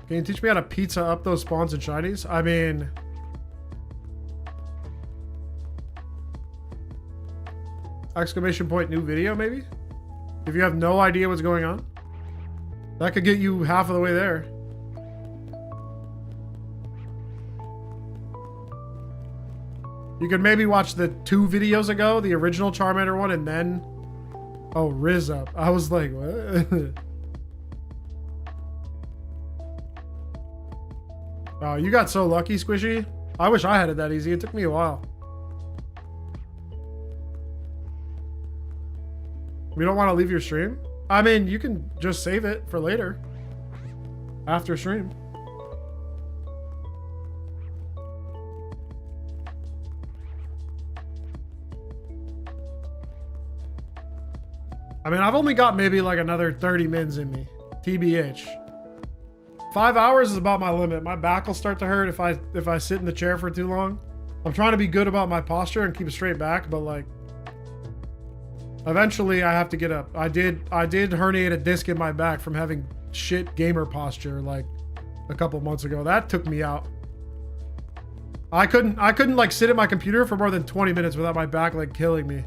Can you teach me how to pizza up those spawns and shinies? I mean, exclamation point new video maybe? If you have no idea what's going on, that could get you half of the way there. You could maybe watch the 2 videos ago, the original Charmander one, and then... Oh, Riz up. I was like, what? Oh, you got so lucky, Squishy. I wish I had it that easy. It took me a while. We don't want to leave your stream? I mean, you can just save it for later. After stream. I mean, I've only got maybe like another 30 mins in me. TBH. 5 hours is about my limit. My back will start to hurt if I sit in the chair for too long. I'm trying to be good about my posture and keep a straight back, but like eventually I have to get up. I did herniate a disc in my back from having shit gamer posture like a couple months ago. That took me out. I couldn't like sit at my computer for more than 20 minutes without my back like killing me.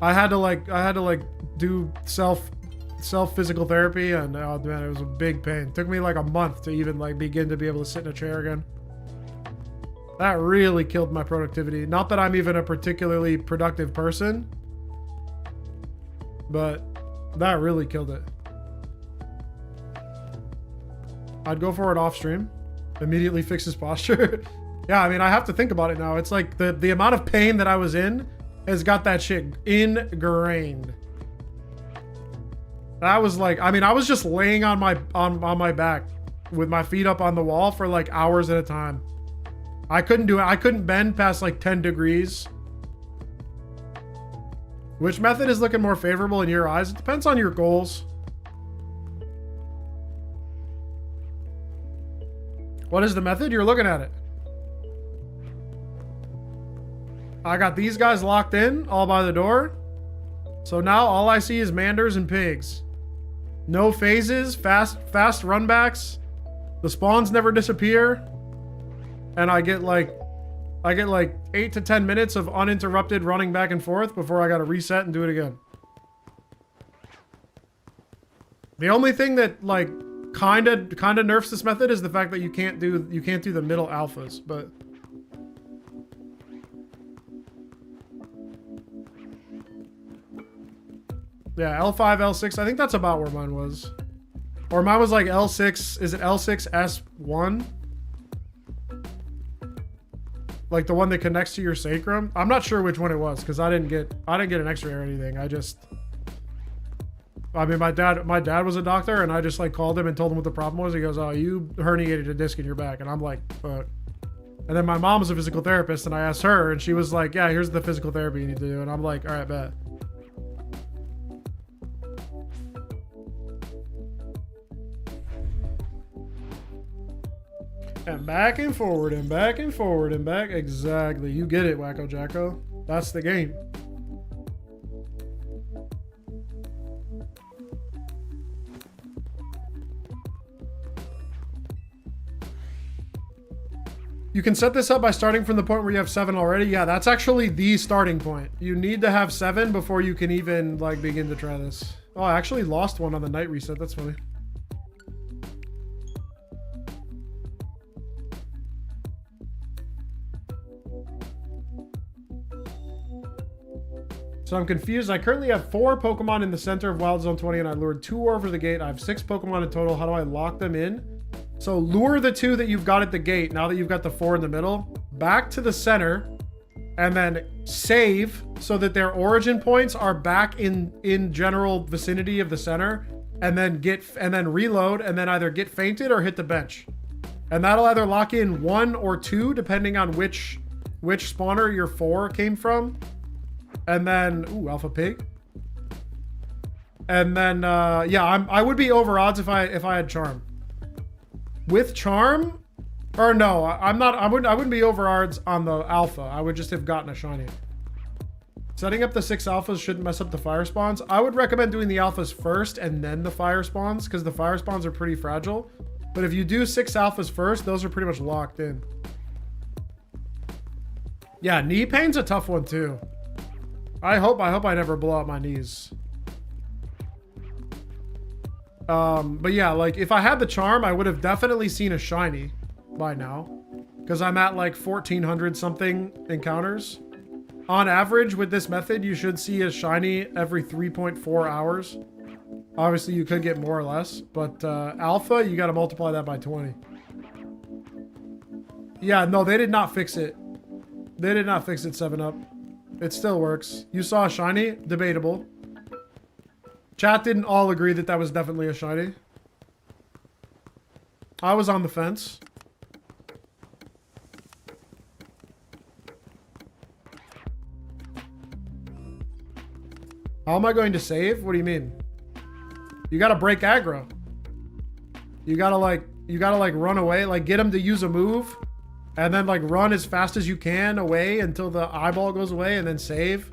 I had to like do self physical therapy, and oh man, it was a big pain. It took me like a month to even like begin to be able to sit in a chair again. That really killed my productivity. Not that I'm even a particularly productive person, but that really killed it. I'd go for it off stream. Immediately fix his posture. Yeah, I mean, I have to think about it now. It's like the amount of pain that I was in has got that shit ingrained. That was like, I mean, I was just laying on my back with my feet up on the wall for like hours at a time. I couldn't do it. I couldn't bend past like 10 degrees. Which method is looking more favorable in your eyes? It depends on your goals. What is the method? You're looking at it. I got these guys locked in all by the door. So now all I see is manders and pigs. No phases, fast runbacks. The spawns never disappear. And I get like 8 to 10 minutes of uninterrupted running back and forth before I got to reset and do it again. The only thing that like kind of nerfs this method is the fact that you can't do the middle alphas, but yeah, L5, L6, I think that's about where mine was. Or mine was like L6, is it L6S1? Like the one that connects to your sacrum? I'm not sure which one it was because I didn't get an x-ray or anything. I mean, my dad was a doctor, and I just like called him and told him what the problem was. He goes, "Oh, you herniated a disc in your back." And I'm like, "Fuck." And then my mom was a physical therapist, and I asked her, and she was like, "Yeah, here's the physical therapy you need to do." And I'm like, "All right, bet." And back and forward and back and forward and back. Exactly. You get it, Wacko Jacko. That's the game. You can set this up by starting from the point where you have 7 already. Yeah, that's actually the starting point. You need to have 7 before you can even like begin to try this. Oh, I actually lost one on the night reset. That's funny. So I'm confused. I currently have 4 Pokemon in the center of Wild Zone 20, and I lured 2 over the gate. I have 6 Pokemon in total. How do I lock them in? So lure the 2 that you've got at the gate, now that you've got the 4 in the middle, back to the center, and then save so that their origin points are back in general vicinity of the center, and then reload, and then either get fainted or hit the bench. And that'll either lock in 1 or 2, depending on which spawner your 4 came from. And then, ooh, Alpha Pig. And then, yeah, I would be over odds if I had Charm. With Charm, or no, I wouldn't be over odds on the Alpha. I would just have gotten a shiny. Setting up the 6 alphas shouldn't mess up the fire spawns. I would recommend doing the alphas first and then the fire spawns, because the fire spawns are pretty fragile. But if you do 6 alphas first, those are pretty much locked in. Yeah, knee pain's a tough one too. I hope I never blow out my knees. But yeah, like if I had the charm, I would have definitely seen a shiny by now, because I'm at like 1400 something encounters. On average with this method, you should see a shiny every 3.4 hours. Obviously you could get more or less, but alpha, you got to multiply that by 20. Yeah, no, they did not fix it. They did not fix it 7-Up. It still works. You saw a shiny? Debatable. Chat didn't all agree that that was definitely a shiny. I was on the fence. How am I going to save? What do you mean? You gotta break aggro. You gotta like run away, like get him to use a move, And then like run as fast as you can away until the eyeball goes away and then save.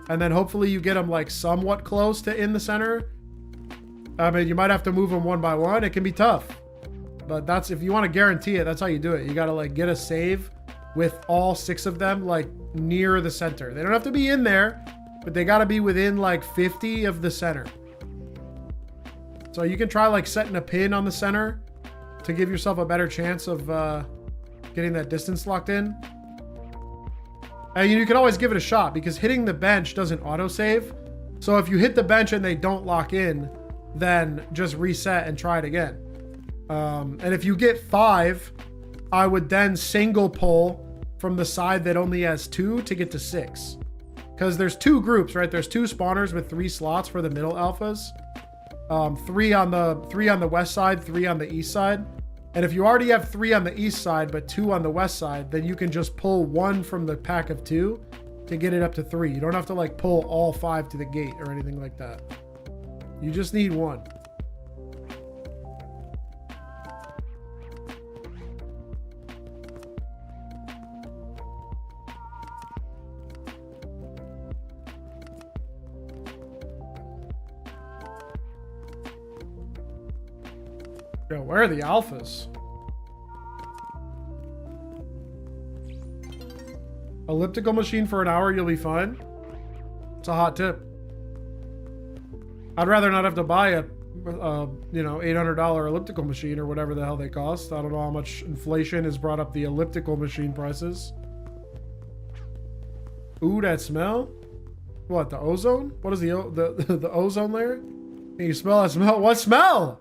And then hopefully you get them like somewhat close to in the center. I mean, you might have to move them one by one. It can be tough. But that's, if you want to guarantee it, that's how you do it. You got to like get a save with all 6 of them like near the center. They don't have to be in there, but they got to be within like 50 of the center. So you can try like setting a pin on the center to give yourself a better chance of getting that distance locked in. And you can always give it a shot because hitting the bench doesn't autosave. So if you hit the bench and they don't lock in, then just reset and try it again. And if you get 5, I would then single pull from the side that only has 2 to get to 6. Because there's 2 groups, right? There's 2 spawners with 3 slots for the middle alphas. 3 on the west side, 3 on the east side. And if you already have 3 on the east side, but 2 on the west side, then you can just pull 1 from the pack of 2 to get it up to 3. You don't have to like pull all 5 to the gate or anything like that. You just need 1. Yo, where are the alphas? Elliptical machine for an hour, you'll be fine. It's a hot tip. I'd rather not have to buy a you know, $800 elliptical machine or whatever the hell they cost. I don't know how much inflation has brought up the elliptical machine prices. Ooh, that smell. What, the ozone? What is the ozone layer? Can you smell that smell? What smell?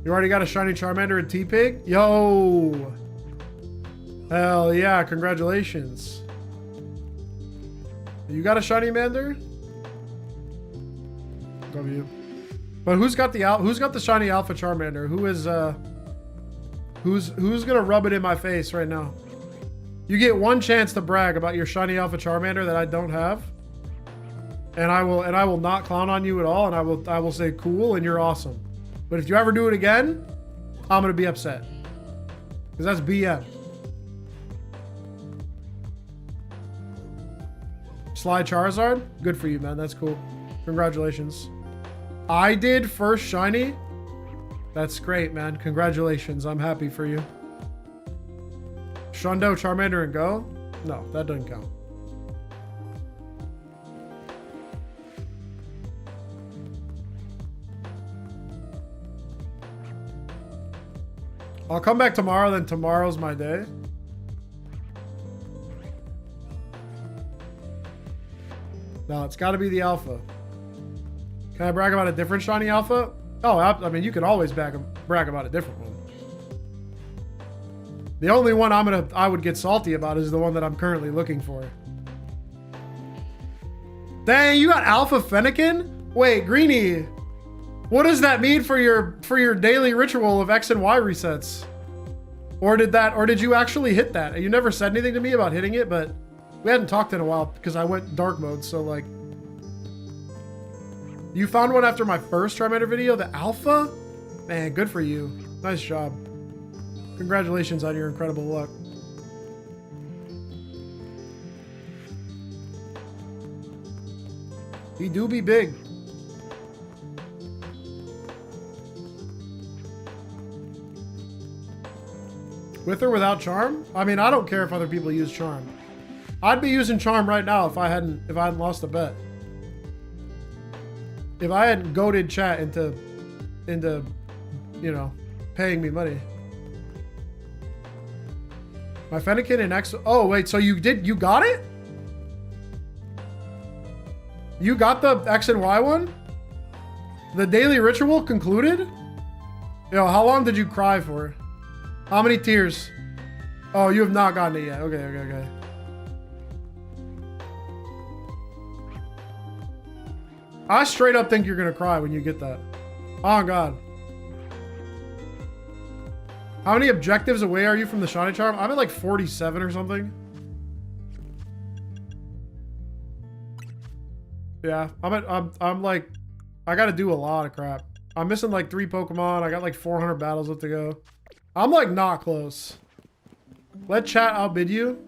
You already got a shiny Charmander and T-Pig? Yo! Hell yeah, congratulations. You got a shiny Mander? W. But who's got the shiny Alpha Charmander? Who is who's gonna rub it in my face right now? You get 1 chance to brag about your shiny Alpha Charmander that I don't have. And I will not clown on you at all, and I will say cool and you're awesome. But if you ever do it again, I'm going to be upset. Because that's BM. Slide Charizard? Good for you, man. That's cool. Congratulations. I did first shiny? That's great, man. Congratulations. I'm happy for you. Shundo, Charmander, and Go? No, that doesn't count. I'll come back tomorrow, then tomorrow's my day. No, it's got to be the alpha. Can I brag about a different shiny alpha? Oh, I mean, you can always brag about a different one. The only one I would get salty about is the one that I'm currently looking for. Dang, you got Alpha Fennekin? Wait, Greenie. What does that mean for your daily ritual of X and Y resets? Or did you actually hit that? You never said anything to me about hitting it, but we hadn't talked in a while because I went dark mode, so like... You found one after my first Charmander video, the Alpha? Man, good for you. Nice job. Congratulations on your incredible luck. He do be big. With or without charm? I mean, I don't care if other people use charm. I'd be using charm right now if I hadn't lost a bet. If I hadn't goaded chat into, you know, paying me money. My Fennekin and X. Oh wait, so you got it? You got the X and Y one? The daily ritual concluded? Yo, how long did you cry for? How many tears? Oh, you have not gotten it yet. Okay. I straight up think you're gonna cry when you get that. Oh God. How many objectives away are you from the shiny charm? I'm at like 47 or something. Yeah, I'm like, I gotta do a lot of crap. I'm missing like 3 Pokemon. I got like 400 battles left to go. I'm like not close. Let chat outbid you.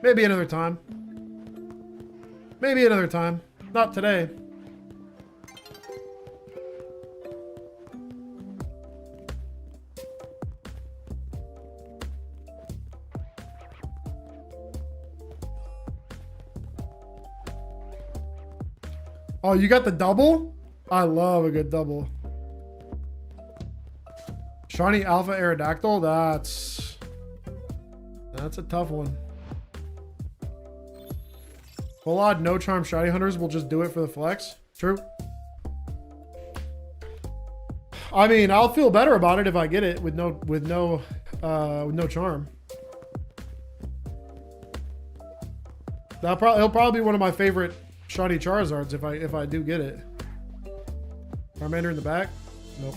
Maybe another time. Maybe another time. Not today. Oh, you got the double? I love a good double. Shiny Alpha Aerodactyl? That's a tough one. Full odd no charm shiny hunters will just do it for the flex. True. I mean, I'll feel better about it if I get it with no charm. It'll probably be one of my favorite shiny Charizards if I do get it. Charmander in the back? Nope.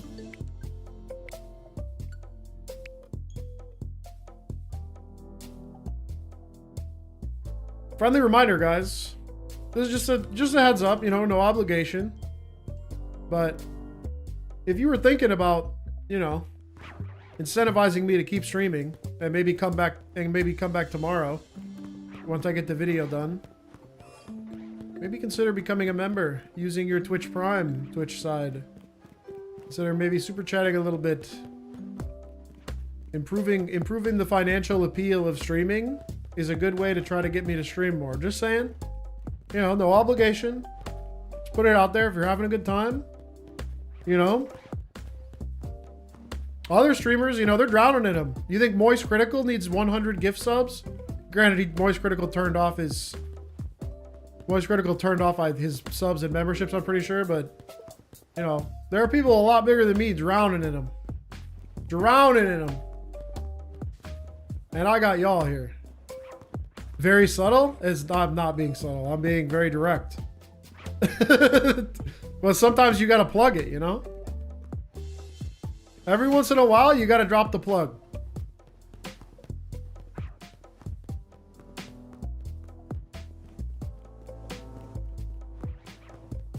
Friendly reminder, guys. This is just a heads up, you know, no obligation. But if you were thinking about, you know, incentivizing me to keep streaming and maybe come back tomorrow once I get the video done, maybe consider becoming a member using your Twitch Prime Twitch side. Consider maybe super chatting a little bit. Improving the financial appeal of streaming is a good way to try to get me to stream more. Just saying. You know, no obligation. Just put it out there if you're having a good time. You know? Other streamers, you know, they're drowning in them. You think Moist Critical needs 100 gift subs? Granted, Moist Critical turned off his subs and memberships, I'm pretty sure, but you know, there are people a lot bigger than me drowning in them. Drowning in them. And I got y'all here. Very subtle? I'm not being subtle. I'm being very direct. But sometimes you gotta plug it, you know? Every once in a while, you gotta drop the plug.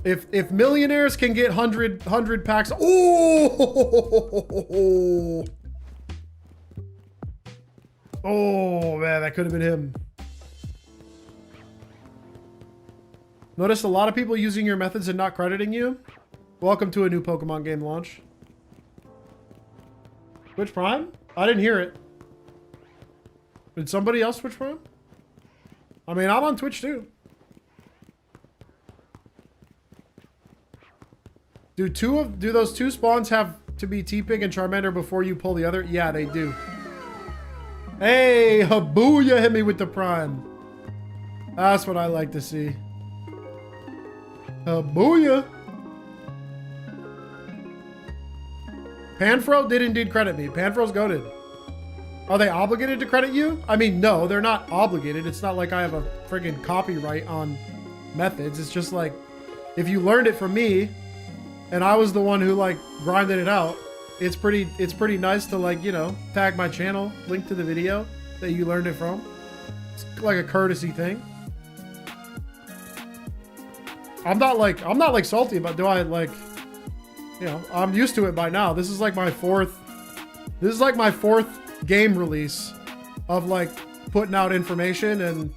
If millionaires can get 100 packs, oh man, that could have been him. Notice a lot of people using your methods and not crediting you. Welcome to a new Pokemon game launch. Twitch Prime? I didn't hear it. Did somebody else Twitch Prime? I mean, I'm on Twitch too. Do those 2 spawns have to be T-Pig and Charmander before you pull the other? Yeah, they do. Hey, Habuya hit me with the Prime. That's what I like to see. Habuya. Panfro did indeed credit me. Panfro's goated. Are they obligated to credit you? I mean, no, they're not obligated. It's not like I have a friggin' copyright on methods. It's just like, if you learned it from me, and I was the one who like grinded it out, it's pretty nice to like, you know, tag my channel, link to the video that you learned it from. It's like a courtesy thing. I'm not like salty, but do I like, you know, I'm used to it by now. This is like my fourth game release of like putting out information and,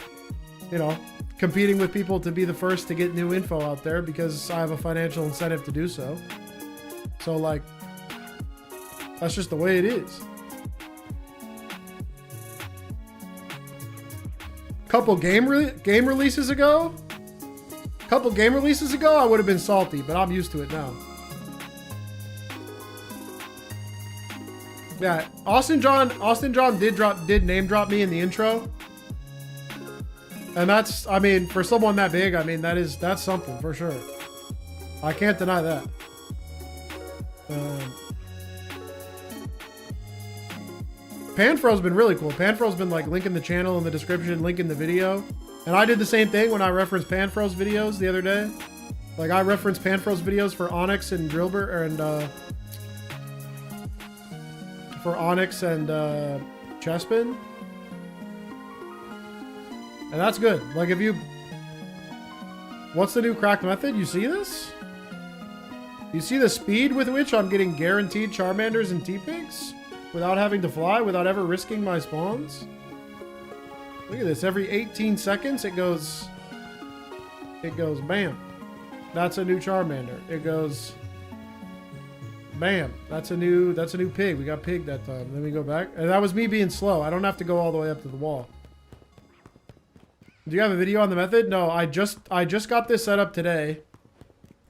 you know, competing with people to be the first to get new info out there because I have a financial incentive to do so. So like, that's just the way it is. Couple game releases ago, I would have been salty, but I'm used to it now. Yeah, Austin John did name drop me in the intro. And that's, I mean, for someone that big, I mean, that's something for sure. I can't deny that. Panfro's been really cool. Panfro's been like linking the channel in the description, linking the video. And I did the same thing when I referenced Panfro's videos the other day. Like I referenced Panfro's videos for Onyx and Drillbur and for Onyx and Chespin. And that's good. Like if you... What's the new cracked method? You see this? You see the speed with which I'm getting guaranteed Charmanders and T-Pigs? Without having to fly, without ever risking my spawns? Look at this. Every 18 seconds it goes bam. That's a new Charmander. It goes bam. That's a new pig. We got pig that time. Then we go back. And that was me being slow. I don't have to go all the way up to the wall. Do you have a video on the method? No, I just got this set up today.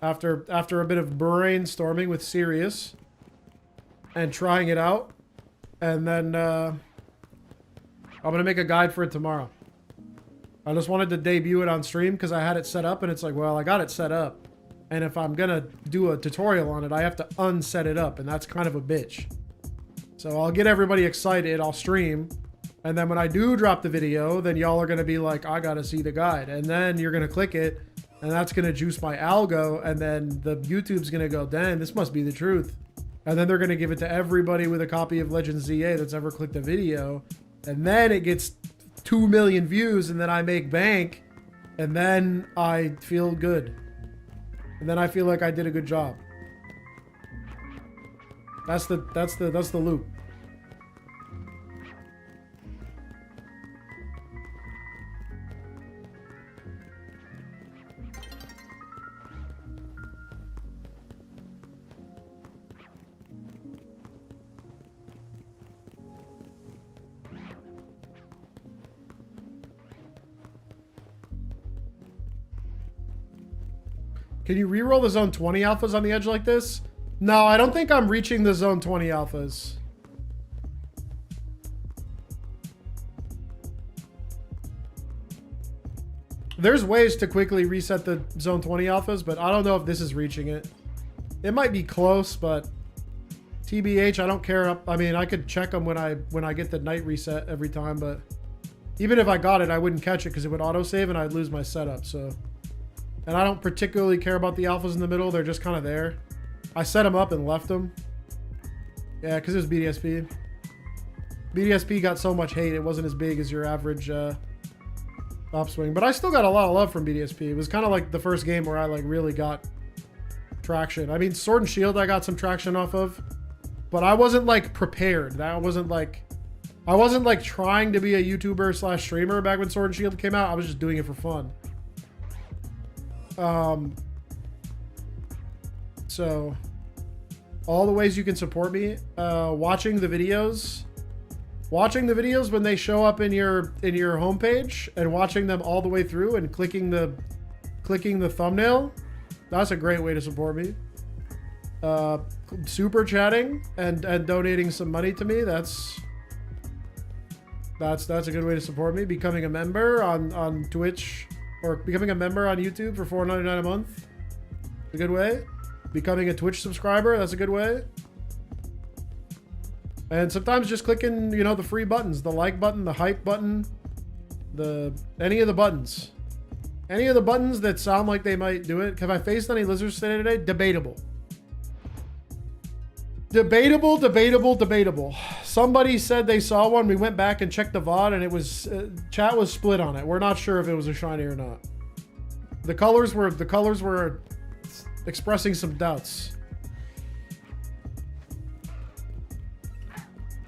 After a bit of brainstorming with Sirius. And trying it out. And then I'm gonna make a guide for it tomorrow. I just wanted to debut it on stream because I had it set up and it's like, well, I got it set up. And if I'm gonna do a tutorial on it, I have to unset it up, and that's kind of a bitch. So I'll get everybody excited, I'll stream, and then when I do drop the video, then y'all are gonna be like, I gotta see the guide. And then you're gonna click it, and that's gonna juice my algo, and then the YouTube's gonna go, dang, this must be the truth. And then they're gonna give it to everybody with a copy of Legends ZA that's ever clicked a video. And then it gets 2 million views, and then I make bank, and then I feel good. And then I feel like I did a good job. That's the loop. Can you reroll the zone 20 alphas on the edge like this? No, I don't think I'm reaching the zone 20 alphas. There's ways to quickly reset the zone 20 alphas, but I don't know if this is reaching it. It might be close, but TBH, I don't care. I mean, I could check them when I get the night reset every time, but even if I got it, I wouldn't catch it because it would autosave and I'd lose my setup, so... And I don't particularly care about the alphas in the middle. They're just kind of there. I set them up and left them. Yeah, because it was BDSP. BDSP got so much hate. It wasn't as big as your average upswing. But I still got a lot of love from BDSP. It was kind of like the first game where I like really got traction. I mean, Sword and Shield I got some traction off of. But I wasn't like prepared. I wasn't like trying to be a YouTuber / streamer back when Sword and Shield came out. I was just doing it for fun. So all the ways you can support me, watching the videos when they show up in your homepage and watching them all the way through and clicking the thumbnail. That's a great way to support me. Super chatting and donating some money to me. That's a good way to support me. Becoming a member on Twitch. Or becoming a member on YouTube for $4.99 a month. A good way. Becoming a Twitch subscriber, that's a good way. And sometimes just clicking, you know, the free buttons. The like button, the hype button. Any of the buttons. Any of the buttons that sound like they might do it. Have I faced any lizards today? Debatable. Debatable. Somebody said they saw one. We went back and checked the VOD, and it was chat was split on it. We're not sure if it was a shiny or not. The colors were expressing some doubts.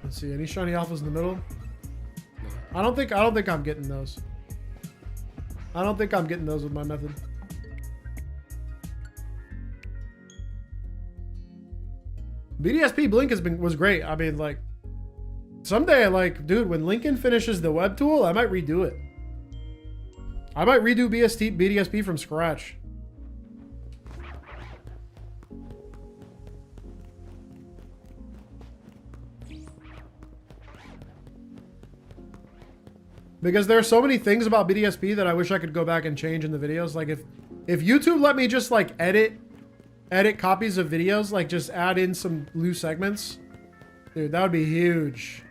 Let's see, any shiny alphas in the middle? I don't think I'm getting those. I don't think I'm getting those with my method. BDSP Blink was great. I mean, like, someday, like, dude, when Lincoln finishes the web tool, I might redo it. I might redo BDSP from scratch. Because there are so many things about BDSP that I wish I could go back and change in the videos. Like, if YouTube let me just, like, edit copies of videos, like just add in some loose segments, dude, that would be huge.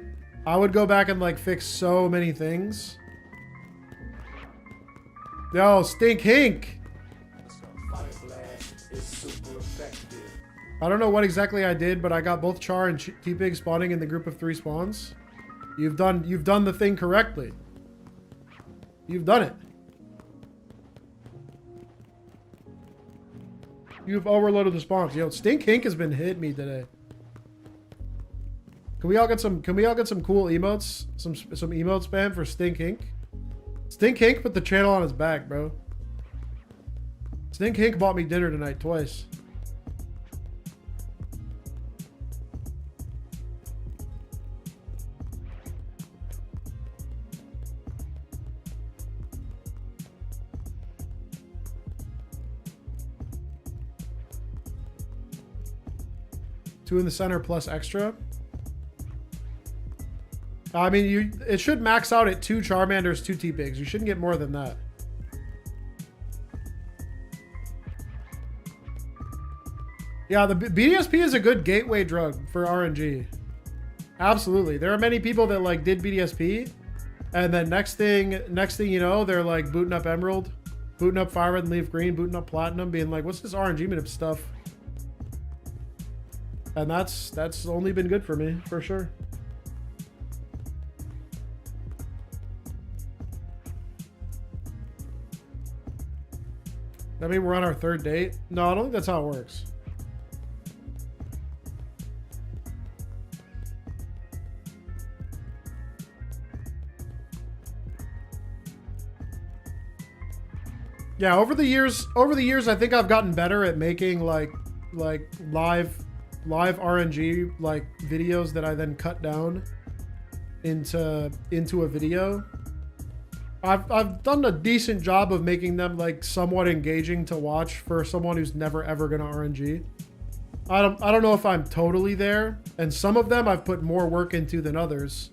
I would go back and like fix so many things. Yo, Stink Hink. I don't know what exactly I did, but I got both Char and T-Pig spawning in the group of 3 spawns. You've done the thing correctly. You've done it. You've overloaded the spawns. Yo, Stink Hink has been hitting me today. Can we all get some cool emotes? Some emote spam for Stink Hink? Stink Hink put the channel on his back, bro. Stink Hink bought me dinner tonight twice. Two in the center plus extra. I mean, it should max out at 2 Charmanders, 2 T-Pigs. You shouldn't get more than that. Yeah, the BDSP is a good gateway drug for RNG. Absolutely. There are many people that like did BDSP, and then next thing you know, they're like booting up Emerald, booting up Fire Red and Leaf Green, booting up Platinum, being like, what's this RNG minute stuff? And that's only been good for me, for sure. I mean, we're on our 3rd date? No, I don't think that's how it works. Yeah, over the years, I think I've gotten better at making like live RNG like videos that I then cut down into a video. I've done a decent job of making them like somewhat engaging to watch for someone who's never ever gonna RNG. I don't know if I'm totally there, and some of them I've put more work into than others,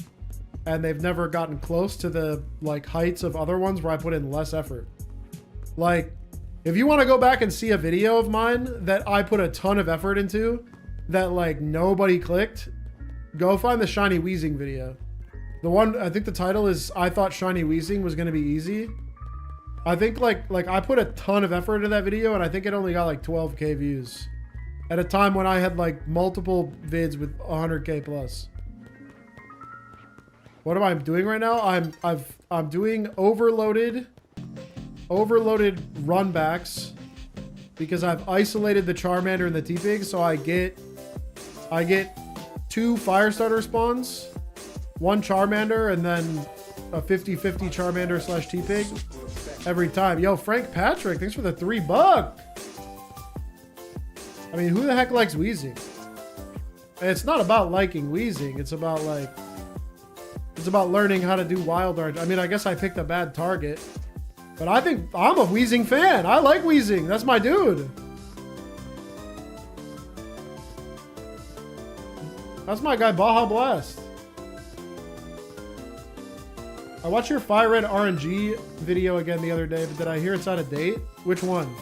and they've never gotten close to the like heights of other ones where I put in less effort. Like, if you want to go back and see a video of mine that I put a ton of effort into that like nobody clicked, go find the Shiny Weezing video. The one, I think the title is I Thought Shiny Weezing Was Gonna Be Easy. I think like I put a ton of effort into that video, and I think it only got like 12K views at a time when I had like multiple vids with 100K plus. What am I doing right now? I'm doing overloaded runbacks because I've isolated the Charmander and the T-Pig, so I get 2 Firestarter spawns, 1 Charmander, and then a 50-50 Charmander / T-Pig every time. Yo, Frank Patrick, thanks for the $3. I mean, who the heck likes Weezing? It's not about liking Weezing. It's about learning how to do wild art. I mean, I guess I picked a bad target, but I think I'm a Weezing fan. I like Weezing. That's my dude. That's my guy, Baja Blast. I watched your Fire Red RNG video again the other day, but did I hear it's out of date? Which one?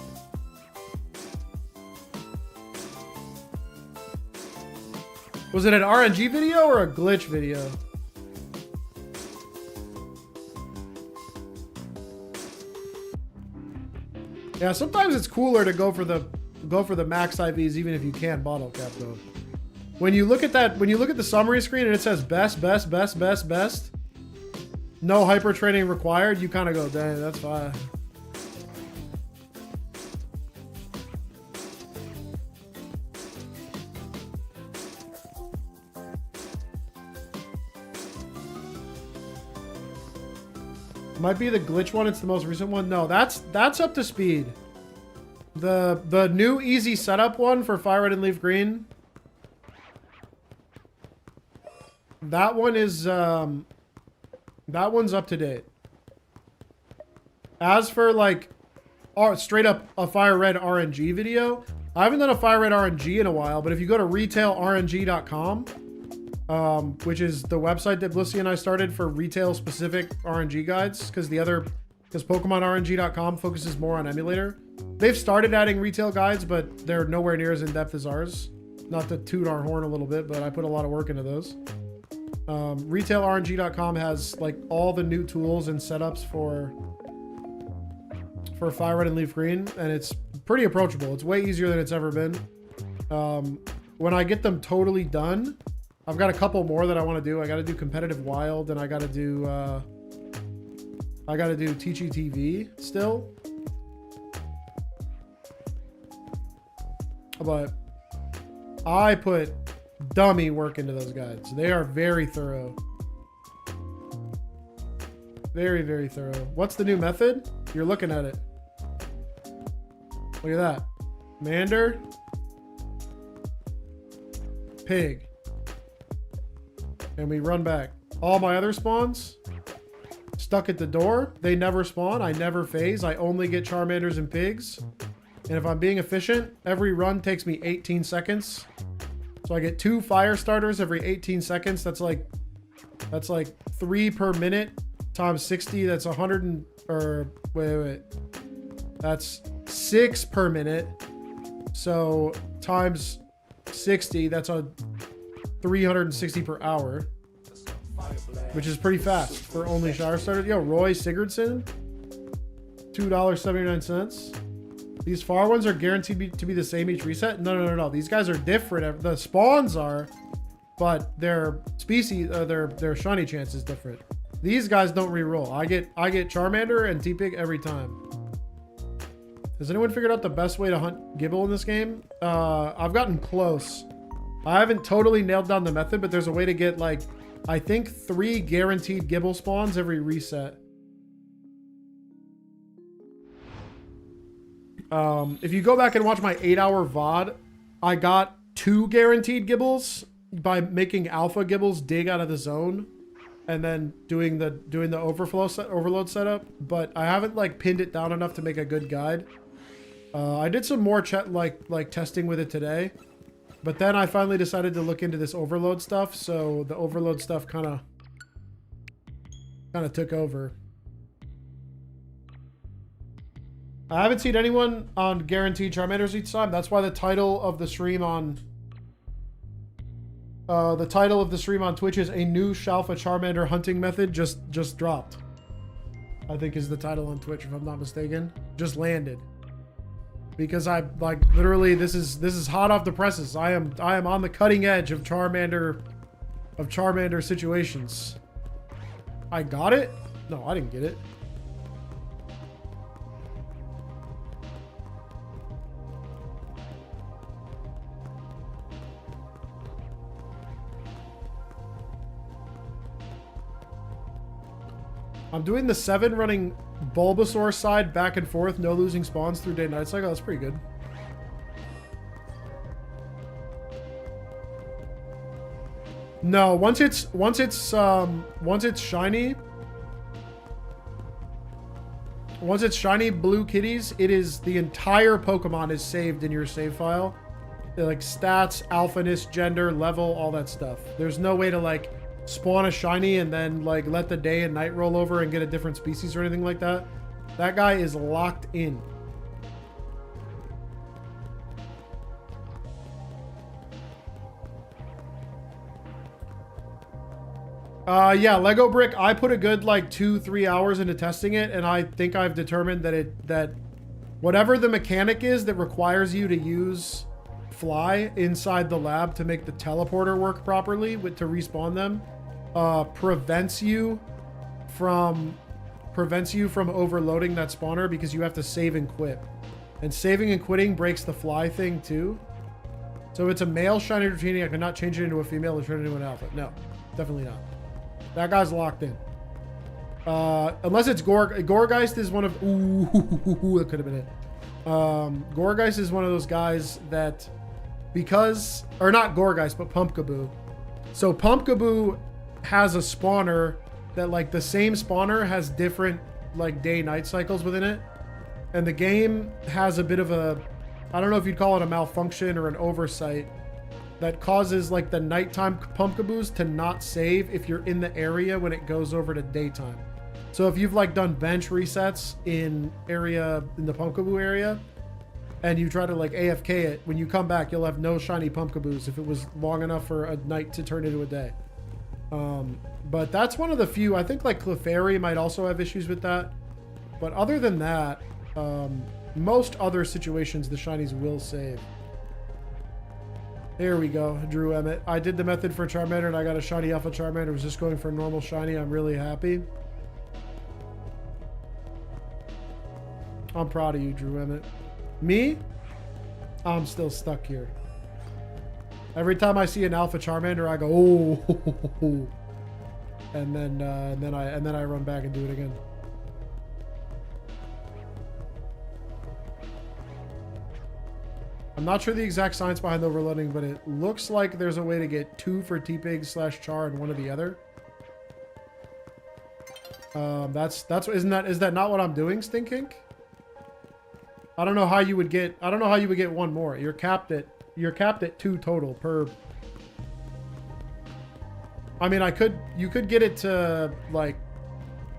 Was it an RNG video or a glitch video? Yeah, sometimes it's cooler to go for the max IVs even if you can't bottle cap though. When you look at the summary screen and it says best, no hyper training required, you kind of go, dang, that's fine. Might be the glitch one. It's the most recent one. No, that's up to speed. The new easy setup one for Fire Red and Leaf Green. That one is that one's up to date. As for like straight up a Fire Red RNG video, I haven't done a Fire Red RNG in a while, but if you go to retailrng.com, which is the website that Blissy and I started for retail specific RNG guides, because PokemonRNG.com focuses more on emulator. They've started adding retail guides, but they're nowhere near as in depth as ours. Not to toot our horn a little bit, but I put a lot of work into those. RetailRNG.com has like all the new tools and setups for Fire Red and Leaf Green, and it's pretty approachable. It's way easier than it's ever been. When I get them totally done, I've got a couple more that I want to do. I got to do competitive wild, and I got to do Teachy TV still. But I put dummy work into those guides. They are very thorough. Very, very thorough. What's the new method? You're looking at it. Look at that. Mander. Pig. And we run back. All my other spawns stuck at the door. They never spawn. I never phase. I only get Charmanders and pigs. And if I'm being efficient, every run takes me 18 seconds. So I get 2 fire starters every 18 seconds. That's like 3 per minute times 60. That's 100 and, or wait. That's 6 per minute. So times 60, that's a 360 per hour, which is pretty fast for only shower starters. Yo, Roy Sigurdsson, $2.79. These far ones are guaranteed to be the same each reset. No. These guys are different. The spawns are, but their species, their shiny chance is different. These guys don't re-roll. I get Charmander and T-Pig every time. Has anyone figured out the best way to hunt Gibble in this game? I've gotten close. I haven't totally nailed down the method, but there's a way to get, like, I think 3 guaranteed Gibble spawns every reset. If you go back and watch my 8-hour VOD, I got 2 guaranteed Gibbles by making alpha Gibbles dig out of the zone and then doing the overload setup, but I haven't like pinned it down enough to make a good guide. I did some more like testing with it today, but then I finally decided to look into this overload stuff, so the overload stuff kind of took over. I haven't seen anyone on guaranteed Charmanders each time. That's why the title of the stream on Twitch is a new Shalpha Charmander hunting method just dropped. I think is the title on Twitch, if I'm not mistaken. Just landed. Because I like literally this is hot off the presses. I am on the cutting edge of Charmander situations. I got it? No, I didn't get it. I'm doing the 7 running Bulbasaur side back and forth, no losing spawns through day-night cycle. That's pretty good. No, once it's shiny blue kitties, it is the entire Pokemon is saved in your save file. They're like stats, alphaness, gender, level, all that stuff. There's no way to like spawn a shiny and then like let the day and night roll over and get a different species or anything like that. That guy is locked in. Yeah, Lego Brick, I put a good like 2-3 hours into testing it, and I think I've determined that whatever the mechanic is that requires you to use fly inside the lab to make the teleporter work properly to respawn them, prevents you from overloading that spawner, because you have to save and quit, and saving and quitting breaks the fly thing too. So it's a male shiny retaining. I cannot change it into a female or turn it into an alpha. No, definitely not. That guy's locked in. Unless it's Gorgeist is one of... Ooh, that could have been it. Gorgeist is one of those guys that... Because... Or not Gorgeist, but Pumpkaboo. So Pumpkaboo has a spawner that, like, the same spawner has different, like, day-night cycles within it. And the game has a bit of a... I don't know if you'd call it a malfunction or an oversight that causes like the nighttime Pumpkaboos to not save if you're in the area when it goes over to daytime. So if you've like done bench resets in the Pumpkaboo area and you try to like AFK it, when you come back you'll have no shiny Pumpkaboos if it was long enough for a night to turn into a day. But that's one of the few. I think like Clefairy might also have issues with that, but other than that, most other situations the shinies will save. Here we go, Drew Emmett. I did the method for Charmander and I got a shiny Alpha Charmander. I was just going for a normal shiny. I'm really happy. I'm proud of you, Drew Emmett. Me? I'm still stuck here. Every time I see an Alpha Charmander, I go, oh, and then I run back and do it again. I'm not sure the exact science behind overloading, but it looks like there's a way to get 2 for T-Pig / Char and 1 of the other. Is that not what I'm doing, Stinkink? I don't know how you would get 1 more. You're capped at 2 total per. I mean, you could get it to like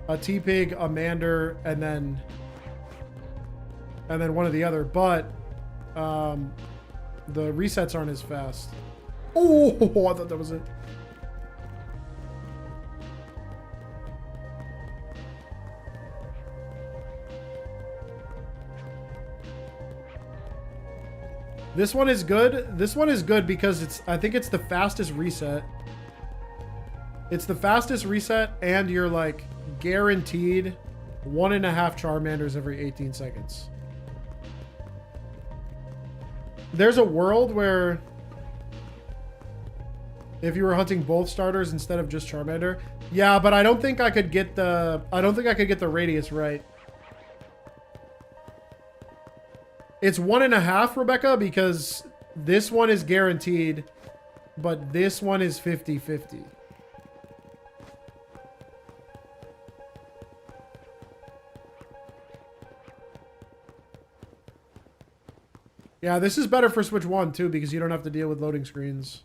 a T-Pig, a Mander, and then 1 of the other, but the resets aren't as fast. Oh, I thought that was it. This one is good. This one is good because I think it's the fastest reset. It's the fastest reset, and you're like guaranteed 1.5 Charmanders every 18 seconds. There's a world where if you were hunting both starters instead of just Charmander, yeah, but I don't think I could get the radius right. It's 1.5, Rebecca, because this one is guaranteed, but this one is 50-50. Yeah, this is better for Switch 1 too, because you don't have to deal with loading screens.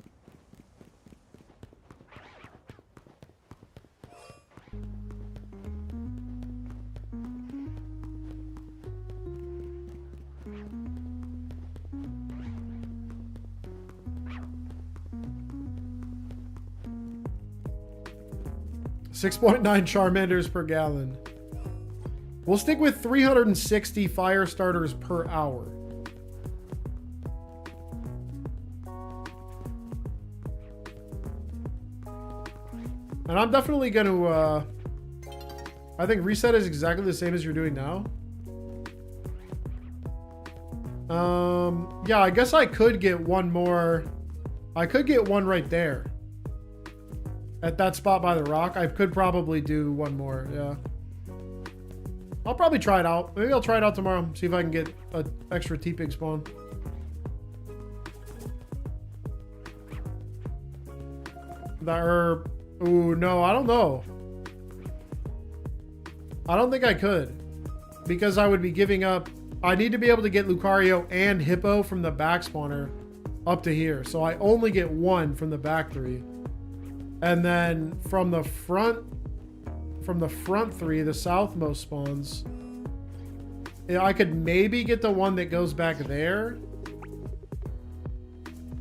.9 Charmanders per gallon. We'll stick with 360 fire starters per hour. And I'm definitely going to, I think reset is exactly the same as you're doing now. Yeah, I guess I could get 1 more. I could get 1 right there. At that spot by the rock. I could probably do 1 more, yeah. I'll probably try it out. Maybe I'll try it out tomorrow. See if I can get an extra T-Pig spawn. The herb. Ooh, no, I don't know. I don't think I could. Because I would be giving up. I need to be able to get Lucario and Hippo from the back spawner up to here. So I only get 1 from the back 3. And then from the front 3, the southmost spawns, yeah, I could maybe get the one that goes back there.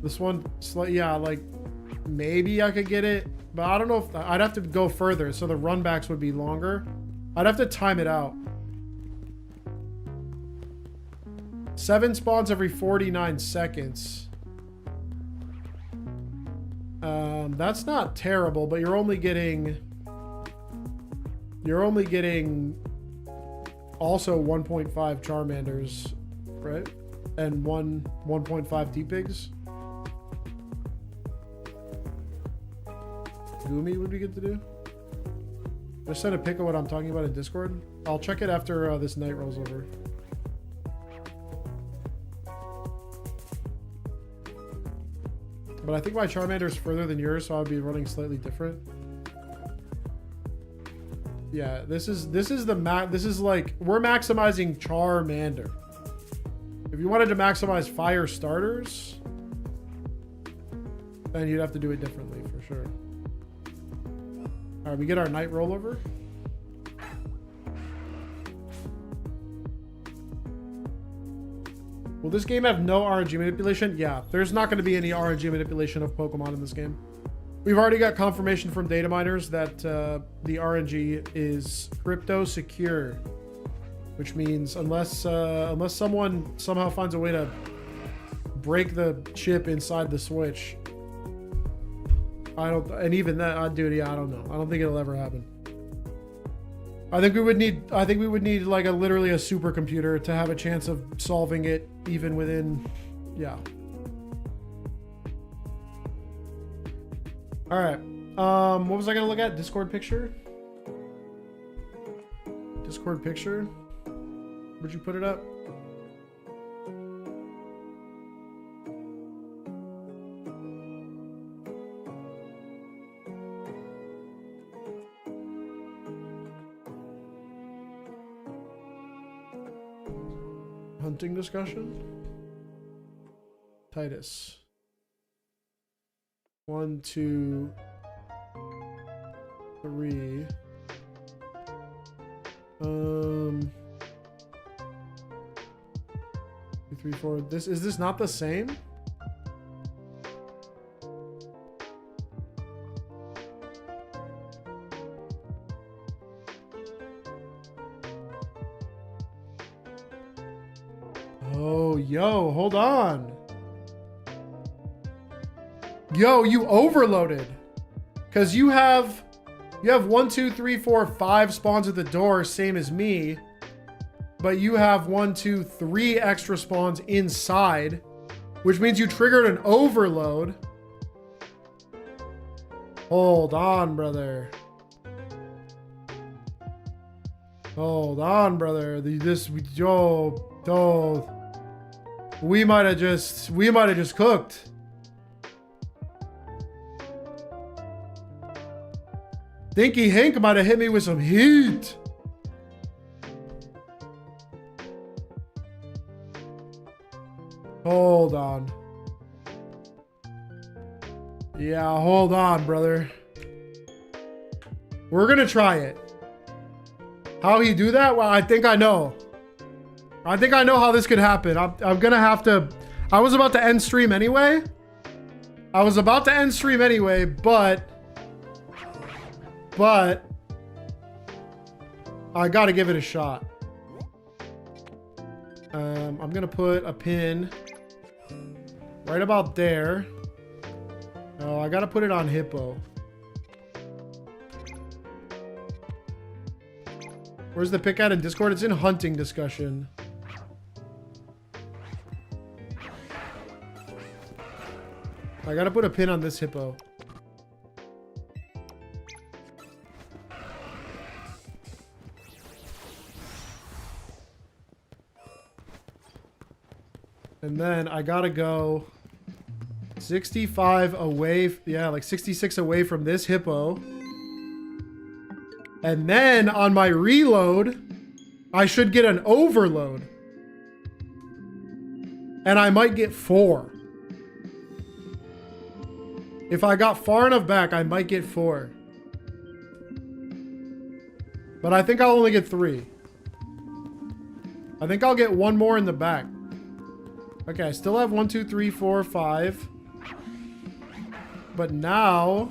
This one, yeah, like maybe I could get it. But I don't know if I'd have to go further, so the runbacks would be longer. I'd have to time it out. 7 spawns every 49 seconds. That's not terrible, but you're only getting also 1.5 Charmanders, right? And 1.5 T-Pigs. Gumi would be good to do. Just send a pic of what I'm talking about in Discord. I'll check it after this night rolls over. But I think my Charmander is further than yours, so I'll be running slightly different. Yeah, this is like we're maximizing Charmander. If you wanted to maximize fire starters, then you'd have to do it differently for sure. All right, we get our night rollover. Will this game have no RNG manipulation? Yeah, there's not going to be any RNG manipulation of Pokemon in this game. We've already got confirmation from data miners that the RNG is crypto secure, which means unless someone somehow finds a way to break the chip inside the Switch. I don't, and even that, dude, yeah, I don't know. I don't think it'll ever happen. I think we would need like literally a supercomputer to have a chance of solving it even within, yeah. All right. What was I gonna look at? Discord picture? Discord picture? Where'd you put it up? Hunting discussion? Titus. 1, 2, 3. 2, 3, 4. Is this not the same? Oh, yo, hold on. Yo, you overloaded. Because you have 1, 2, 3, 4, 5 spawns at the door, same as me. But you have 1, 2, 3 extra spawns inside, which means you triggered an overload. Hold on, brother. Hold on, brother. We might have just cooked. Dinky Hink might have hit me with some heat. Hold on. Yeah, hold on, brother. We're gonna try it. How he do that? Well, I think I know. I think I know how this could happen. I'm gonna have to... I was about to end stream anyway. But I gotta give it a shot. I'm gonna put a pin right about there. Oh, I gotta put it on Hippo. Where's the pick at in Discord? It's in hunting discussion. I gotta put a pin on this Hippo. And then I gotta go 65 away. Yeah, like 66 away from this Hippo. And then on my reload, I should get an overload. And I might get 4. If I got far enough back, I might get 4. But I think I'll only get 3. I think I'll get 1 more in the back. Okay, I still have 1, 2, 3, 4, 5. But now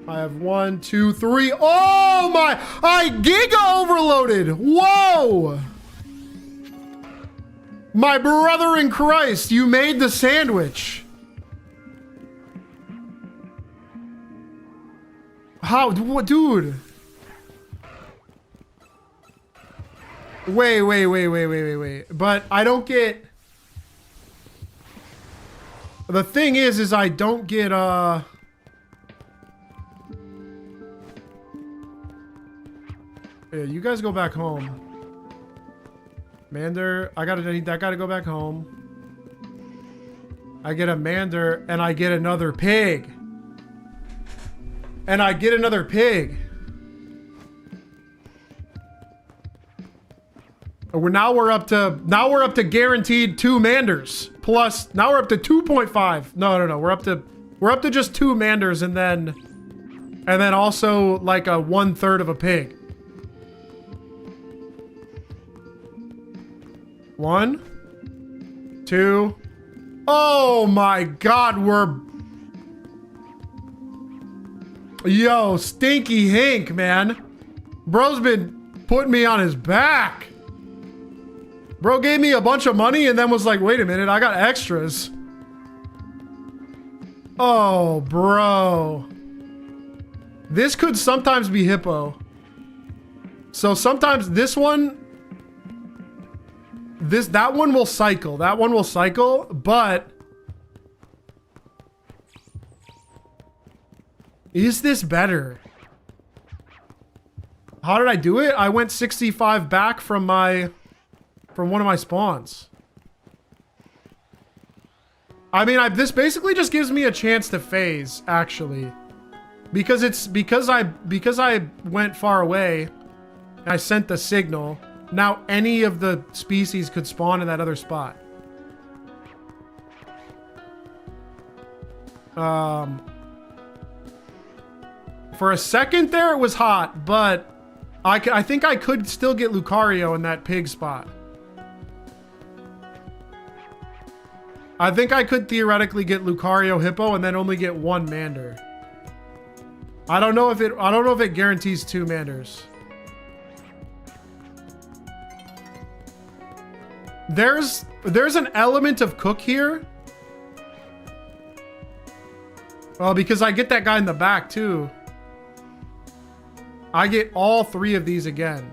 I have 1, 2, 3. Oh my! I giga overloaded! Whoa! My brother in Christ, you made the sandwich. How? What, dude? Wait. But I don't get... The thing is I don't get, Yeah, you guys go back home. Mander, I gotta go back home. I get a Mander, and I get another pig. Now we're up to guaranteed 2 Manders. Plus, now we're up to 2.5. No. We're up to just 2 Manders and then also like a 1/3 of a pig. 1, 2. Oh my God, yo, Stinky Hink, man. Bro's been putting me on his back. Bro gave me a bunch of money and then was like, wait a minute, I got extras. Oh, bro. This could sometimes be hippo. So sometimes this one... That one will cycle. That one will cycle, but... Is this better? How did I do it? I went 65 back from one of my spawns. I mean, this basically just gives me a chance to phase, actually. Because I went far away and I sent the signal. Now any of the species could spawn in that other spot. For a second there, it was hot, but I think I could still get Lucario in that pig spot. I think I could theoretically get Lucario Hippo and then only get one Mander. I don't know if it guarantees 2 Manders. There's an element of cook here. Well, because I get that guy in the back too. I get all 3 of these again.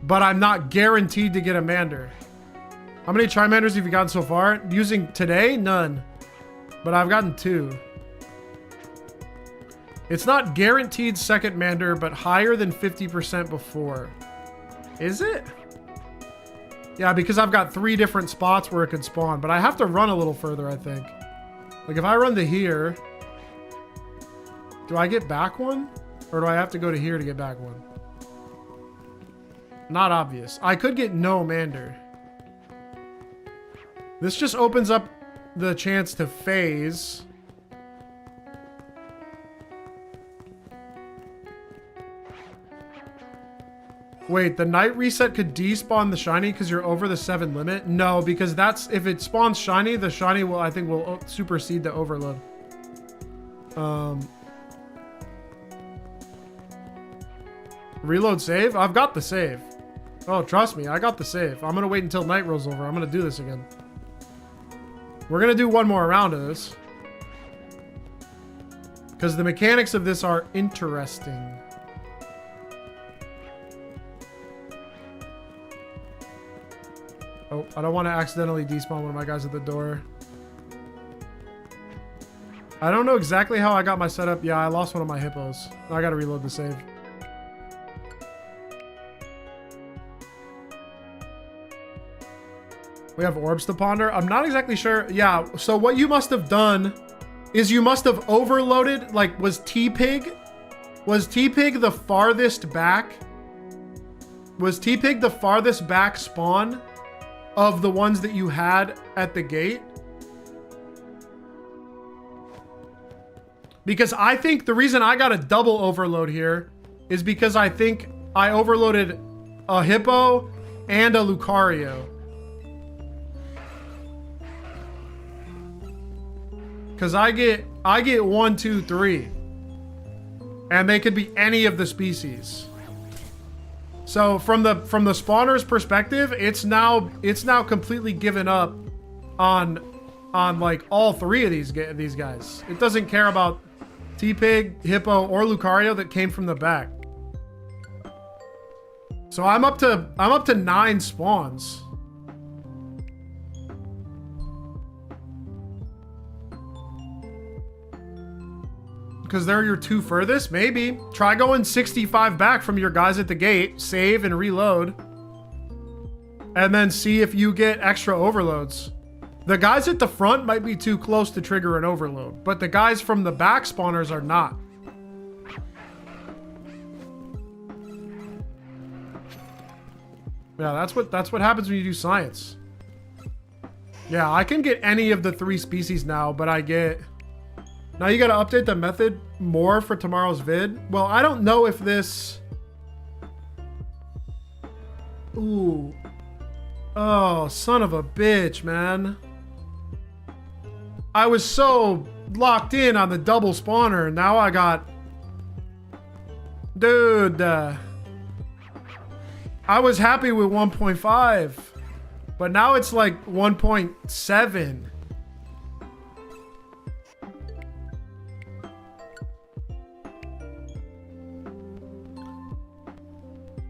But I'm not guaranteed to get a Mander. How many Charmanders have you gotten so far? Using today? None. But I've gotten 2. It's not guaranteed second Mander, but higher than 50% before. Is it? Yeah, because I've got 3 different spots where it could spawn. But I have to run a little further, I think. Like if I run to here... Do I get back one? Or do I have to go to here to get back one? Not obvious. I could get no Mander. This just opens up the chance to phase. Wait, the night reset could despawn the shiny because you're over the 7 limit? No, because that's... If it spawns shiny, the shiny will, I think, will supersede the overload. Reload save? I've got the save. Oh, trust me, I got the save. I'm gonna wait until night rolls over. I'm gonna do this again. We're gonna do one more round of this. Because the mechanics of this are interesting. Oh, I don't want to accidentally despawn one of my guys at the door. I don't know exactly how I got my setup. Yeah, I lost one of my hippos. I gotta reload the save. We have orbs to ponder. I'm not exactly sure. Yeah, so what you must have done is you must have overloaded, like, was T-Pig the farthest back? Was T-Pig the farthest back spawn of the ones that you had at the gate? Because I think the reason I got a double overload here is because I think I overloaded a Hippo and a Lucario. Because I get 1, 2, 3. And they could be any of the species. So from the spawner's perspective, it's now completely given up on like all 3 of these guys. It doesn't care about T-Pig, Hippo, or Lucario that came from the back. So I'm up to 9 spawns. Because they're your 2 furthest? Maybe. Try going 65 back from your guys at the gate. Save and reload. And then see if you get extra overloads. The guys at the front might be too close to trigger an overload. But the guys from the back spawners are not. Yeah, that's what happens when you do science. Yeah, I can get any of the 3 species now, but I get... Now you gotta update the method more for tomorrow's vid. Well, I don't know if this... Ooh. Oh, son of a bitch, man. I was so locked in on the double spawner. Now I got... Dude. I was happy with 1.5. But now it's like 1.7.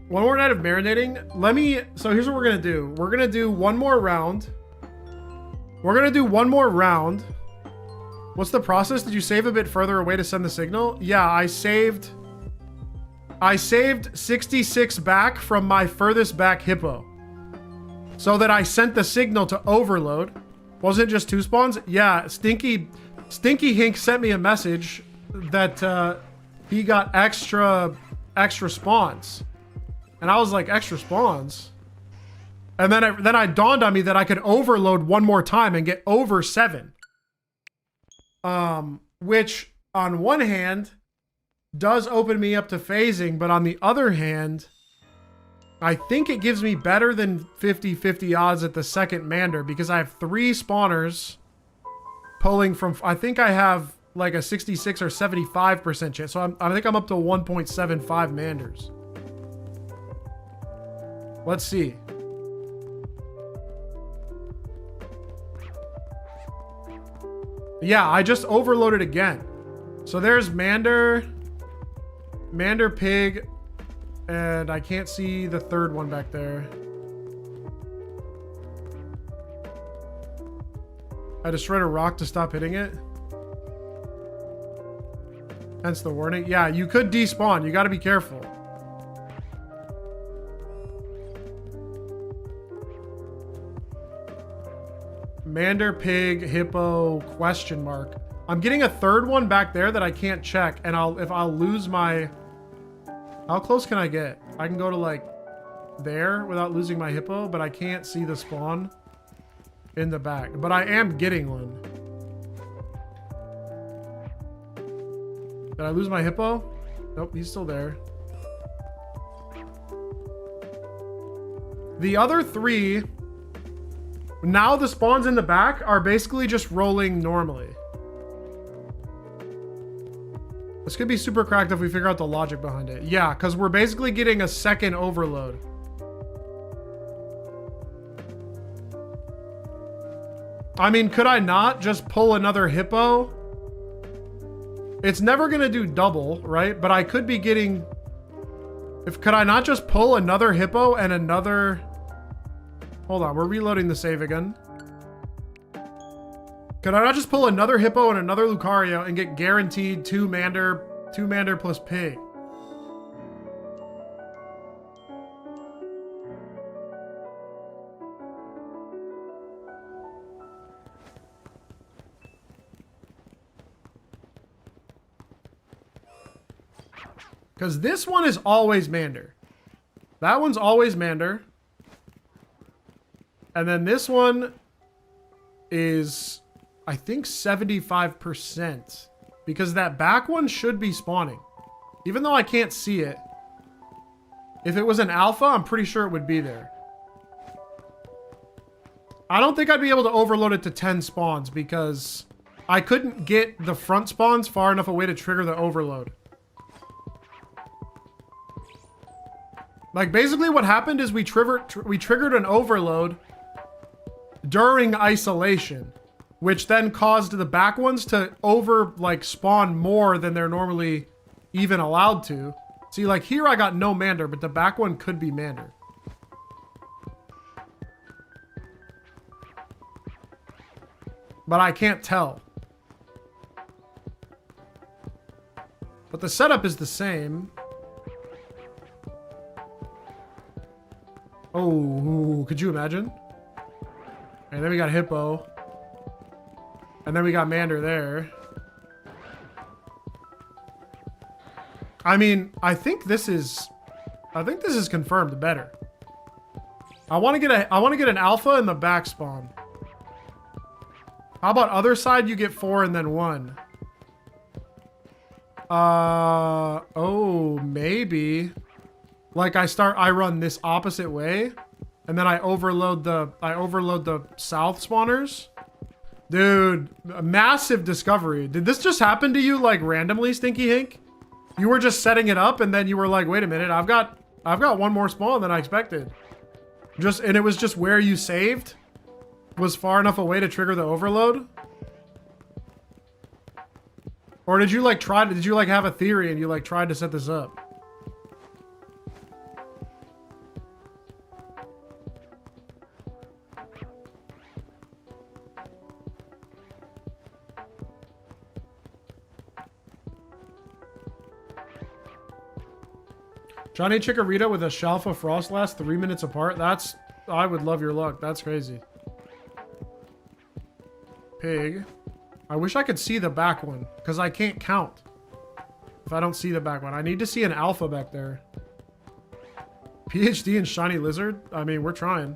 One more night of marinating. So here's what we're gonna do. We're gonna do one more round. What's the process? Did you save a bit further away to send the signal? Yeah, I saved 66 back from my furthest back hippo. So that I sent the signal to overload. Wasn't it just 2 spawns? Yeah, Stinky Hink sent me a message that he got extra spawns. And I was like, extra spawns? And then I dawned on me that I could overload one more time and get over 7. Which on one hand does open me up to phasing, but on the other hand, I think it gives me better than 50-50 odds at the second Mander because I have 3 spawners pulling from, I think I have like a 66 or 75% chance. So I think I'm up to 1.75 Manders. Let's see. Yeah, I just overloaded again. So there's Mander Pig, and I can't see the third one back there. I destroyed a rock to stop hitting it. Hence the warning. Yeah, you could despawn. You got to be careful. Mander, Pig, Hippo, question mark. I'm getting a third one back there that I can't check, and if I'll lose my... How close can I get? I can go to like there without losing my hippo, but I can't see the spawn in the back. But I am getting one. Did I lose my hippo? Nope, he's still there. The other 3, now the spawns in the back are basically just rolling normally. This could be super cracked if we figure out the logic behind it. Yeah, because we're basically getting a second overload. I mean, could I not just pull another hippo? It's never going to do double, right? But I could be getting... Could I not just pull another hippo and another... Hold on, we're reloading the save again. Could I not just pull another hippo and another Lucario and get guaranteed 2 Mander plus Pig? Because this one is always Mander. That one's always Mander. And then this one is... I think 75%, because that back one should be spawning. Even though I can't see it. If it was an alpha, I'm pretty sure it would be there. I don't think I'd be able to overload it to 10 spawns because I couldn't get the front spawns far enough away to trigger the overload. Like basically what happened is we triggered an overload during isolation, which then caused the back ones to spawn more than they're normally even allowed to. See, like here I got no Mander, but the back one could be Mander. But I can't tell. But the setup is the same. Oh, could you imagine? And then we got Hippo. And then we got Mander there. I mean, I think this is confirmed better. I want to get an alpha in the back spawn. How about other side you get 4 and then 1? Oh, maybe. Like I run this opposite way and then I overload the south spawners. Dude, a massive discovery. Did this just happen to you like randomly, Stinky Hink? You were just setting it up and then you were like, wait a minute, I've got one more spawn than I expected. And it was just where you saved was far enough away to trigger the overload? Or did you like did you like have a theory and you like tried to set this up? Johnny Chikorita with a Shalpha Frost last 3 minutes apart. I would love your luck. That's crazy. Pig. I wish I could see the back one because I can't count if I don't see the back one. I need to see an alpha back there. PhD and Shiny Lizard. I mean, we're trying.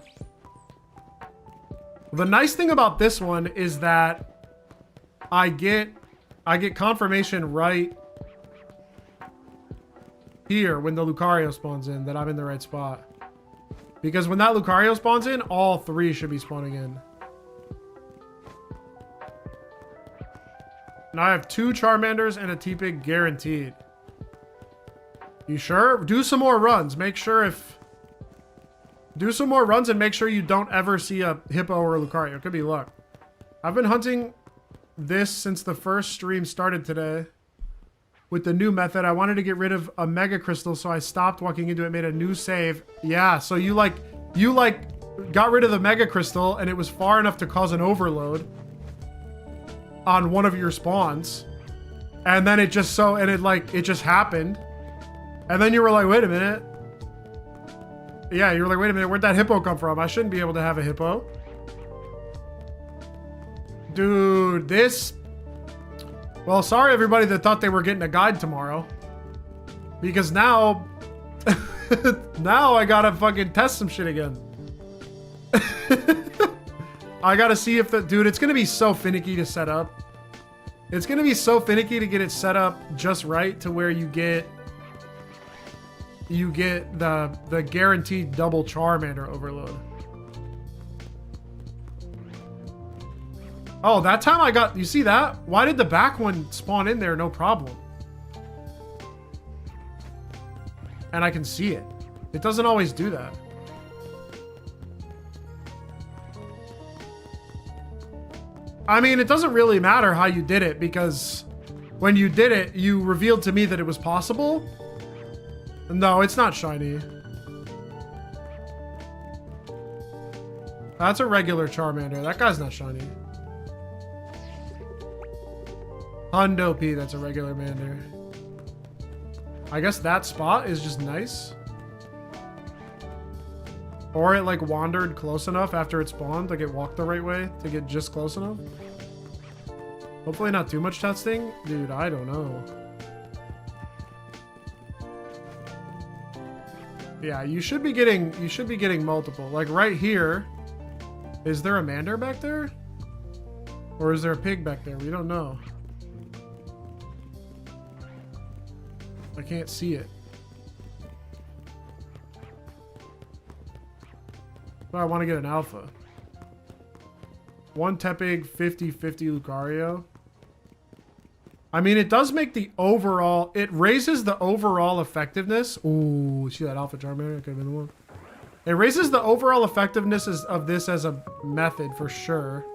The nice thing about this one is that I get confirmation right here when the Lucario spawns in that I'm in the right spot. Because when that Lucario spawns in, all 3 should be spawning in. And I have 2 Charmanders and a T-Pig guaranteed. You sure? Do some more runs. Do some more runs and make sure you don't ever see a Hippo or a Lucario. It could be luck. I've been hunting this since the first stream started today. With the new method, I wanted to get rid of a Mega Crystal, so I stopped walking into it, made a new save. Yeah, so you got rid of the Mega Crystal, and it was far enough to cause an overload on one of your spawns. And then it just happened. And then you were like, wait a minute. Yeah, you were like, wait a minute, where'd that Hippo come from? I shouldn't be able to have a Hippo. Dude, this... Well, sorry everybody that thought they were getting a guide tomorrow. Because now... now I gotta fucking test some shit again. I gotta see if the... Dude, it's gonna be so finicky to set up. It's gonna be so finicky to get it set up just right to where you get the guaranteed double Charmander overload. Oh, that time I got... You see that? Why did the back one spawn in there? No problem. And I can see it. It doesn't always do that. I mean, it doesn't really matter how you did it because when you did it, you revealed to me that it was possible. No, it's not shiny. That's a regular Charmander. That guy's not shiny. Hundo P, that's a regular Mander. I guess that spot is just nice. Or it like wandered close enough after it spawned, like it walked the right way to get just close enough. Hopefully not too much testing. Dude, I don't know. Yeah, you should be getting multiple. Like right here. Is there a Mander back there? Or is there a pig back there? We don't know. I can't see it. But I want to get an alpha. 1 Tepig, 50-50 Lucario. I mean, it does make the overall... It raises the overall effectiveness. Ooh, see that Alpha Charmander? Could have been the one. It raises the overall effectiveness of this as a method for sure.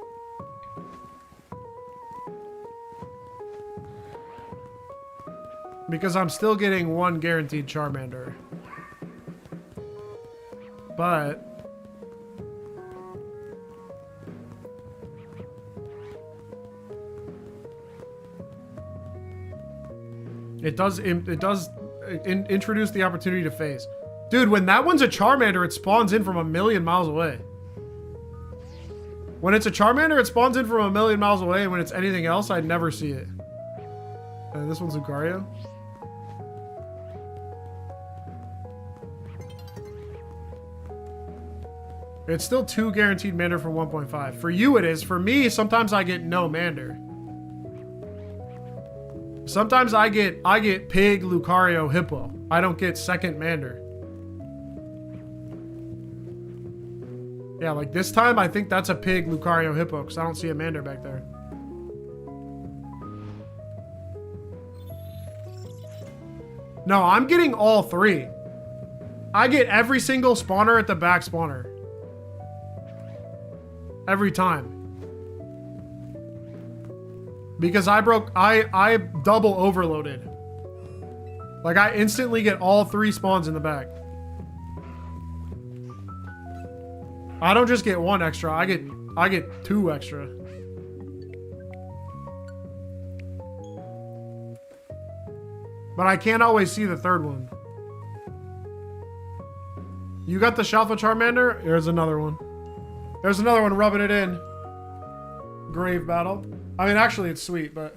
Because I'm still getting 1 guaranteed Charmander. But... It does introduce the opportunity to phase. Dude, when that one's a Charmander, it spawns in from a million miles away. When it's a Charmander, it spawns in from a million miles away, and when it's anything else, I'd never see it. And this one's Lucario. It's still 2 guaranteed Mander for 1.5. For you it is. For me, sometimes I get no Mander. Sometimes I get Pig, Lucario, Hippo. I don't get second Mander. Yeah, like this time, I think that's a Pig, Lucario, Hippo, because I don't see a Mander back there. No, I'm getting all 3. I get every single spawner at the back spawner. every time. Because I double overloaded. Like I instantly get all 3 spawns in the bag. I don't just get 1 extra, I get 2 extra. But I can't always see the 3rd one. You got the Shalpha Charmander? There's another one. There's another one rubbing it in. Grave battle. I mean, actually, it's sweet, but...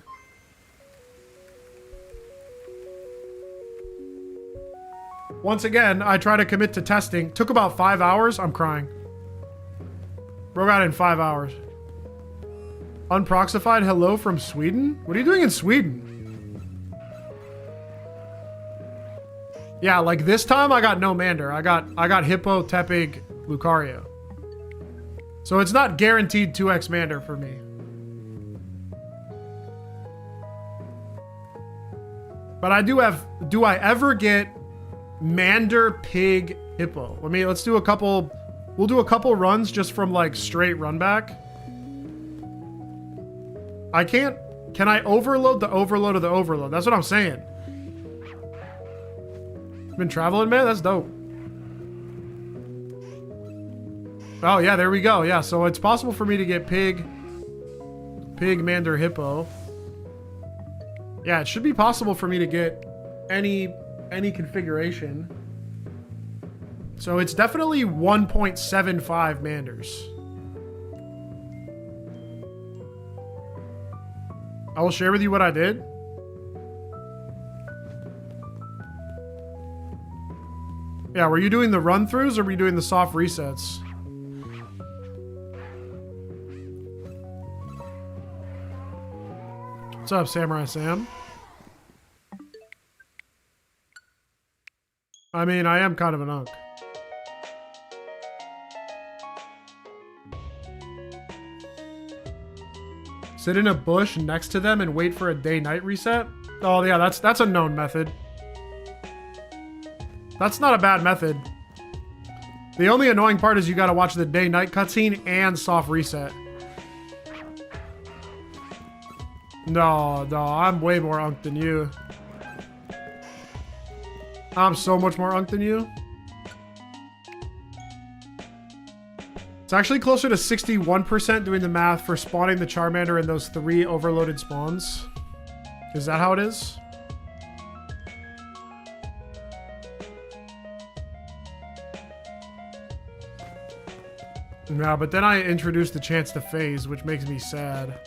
Once again, I try to commit to testing. Took about 5 hours. I'm crying. Bro got in 5 hours. Unproxified hello from Sweden? What are you doing in Sweden? Yeah, like this time I got no Mander. I got Hippo, Tepig, Lucario. So it's not guaranteed 2x Mander for me. But I do have, do I ever get Mander, Pig, Hippo? Let's do a couple, we'll do a couple runs just from like straight run back. I can't, can I overload the overload of the overload? That's what I'm saying. Been traveling, man? That's dope. Oh, yeah, there we go. Yeah, so it's possible for me to get Pig, Mander, Hippo. Yeah, it should be possible for me to get any configuration. So it's definitely 1.75 Manders. I will share with you what I did. Yeah, were you doing the run-throughs or were you doing the soft resets? What's up, Samurai Sam? I mean, I am kind of an unk. Sit in a bush next to them and wait for a day-night reset? Oh yeah, that's a known method. That's not a bad method. The only annoying part is you gotta watch the day-night cutscene and soft reset. No, I'm way more unked than you. I'm so much more unked than you. It's actually closer to 61% doing the math for spawning the Charmander in those 3 overloaded spawns. Is that how it is? Yeah, but then I introduced the chance to phase, which makes me sad.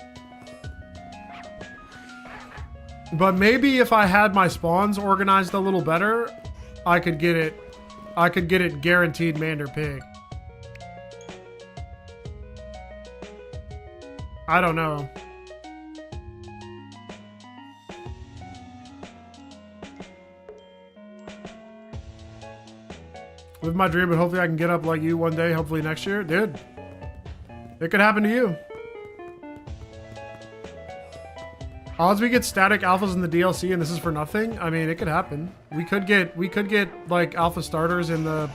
But maybe if I had my spawns organized a little better, I could get it guaranteed Mander Pig. I don't know. Live my dream, but hopefully I can get up like you one day, hopefully next year. Dude, it could happen to you. Odds we get static alphas in the DLC and this is for nothing? I mean, it could happen. We could get like alpha starters in the...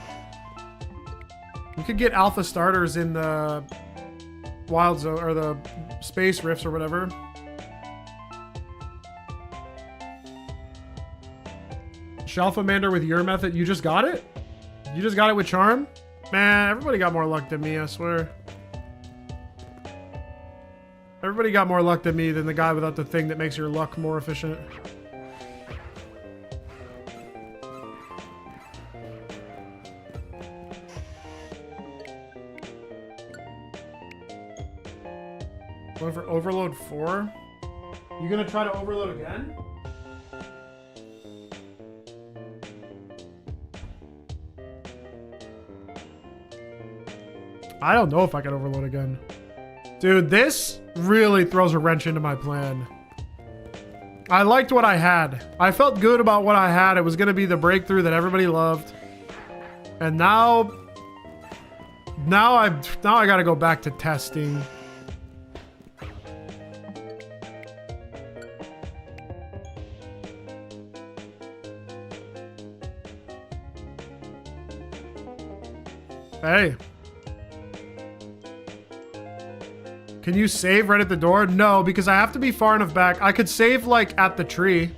We could get alpha starters in the Wild Zone or the Space Rifts or whatever. Shalpha Mander with your method. You just got it? You just got it with charm? Man, everybody got more luck than me, I swear. Everybody got more luck than me than the guy without the thing that makes your luck more efficient. Going for overload 4? You gonna try to overload again? I don't know if I can overload again. Dude, this really throws a wrench into my plan. I liked what I had. I felt good about what I had. It was going to be the breakthrough that everybody loved. And now I got to go back to testing. Hey. Can you save right at the door? No, because I have to be far enough back. I could save like at the tree.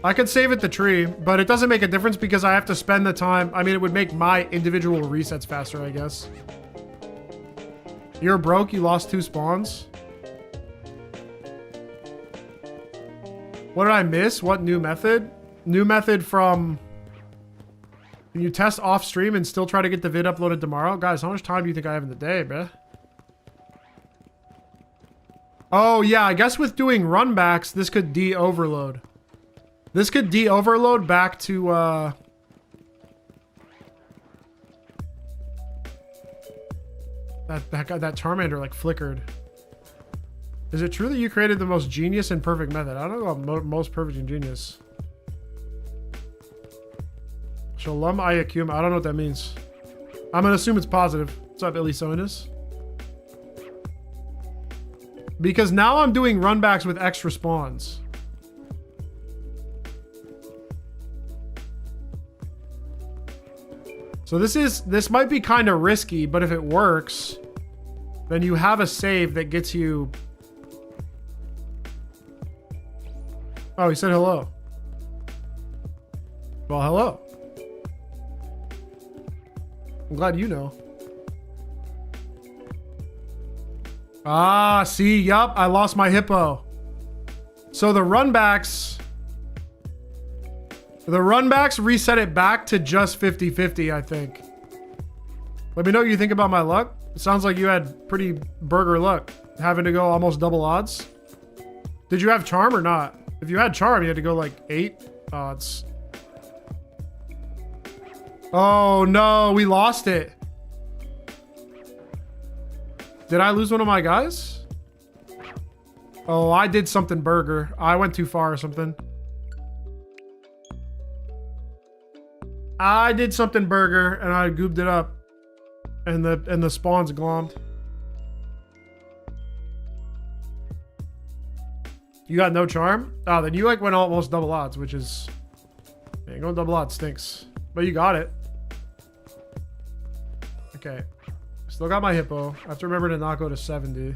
I could save at the tree, but it doesn't make a difference because I have to spend the time. I mean, it would make my individual resets faster, I guess. You're broke, you lost 2 spawns. What did I miss? What new method? New method from... Can you test off stream and still try to get the vid uploaded tomorrow? Guys, how much time do you think I have in the day, bruh? Oh, yeah, I guess with doing runbacks, this could de-overload. This could de-overload back to, That Charmander, like, flickered. Is it true that you created the most genius and perfect method? I don't know about most perfect and genius. Shalom Ayakum. I don't know what that means. I'm gonna assume it's positive. What's up, Ilisonis? Because now I'm doing runbacks with extra spawns. So this might be kind of risky, but if it works, then you have a save that gets you... Oh, he said hello. Well, hello. I'm glad you know. Ah, see, yup, I lost my hippo. So the runbacks reset it back to just 50-50, I think. Let me know what you think about my luck. It sounds like you had pretty burger luck, having to go almost double odds. Did you have charm or not? If you had charm, you had to go like 8 odds. Oh no, we lost it. Did I lose one of my guys? Oh, I did something burger. I went too far or something. I did something burger and I gooped it up. And the spawns glommed. You got no charm? Oh, then you like went almost double odds, which is... Man, going double odds stinks. But you got it. Okay. Still got my hippo. I have to remember to not go to 70.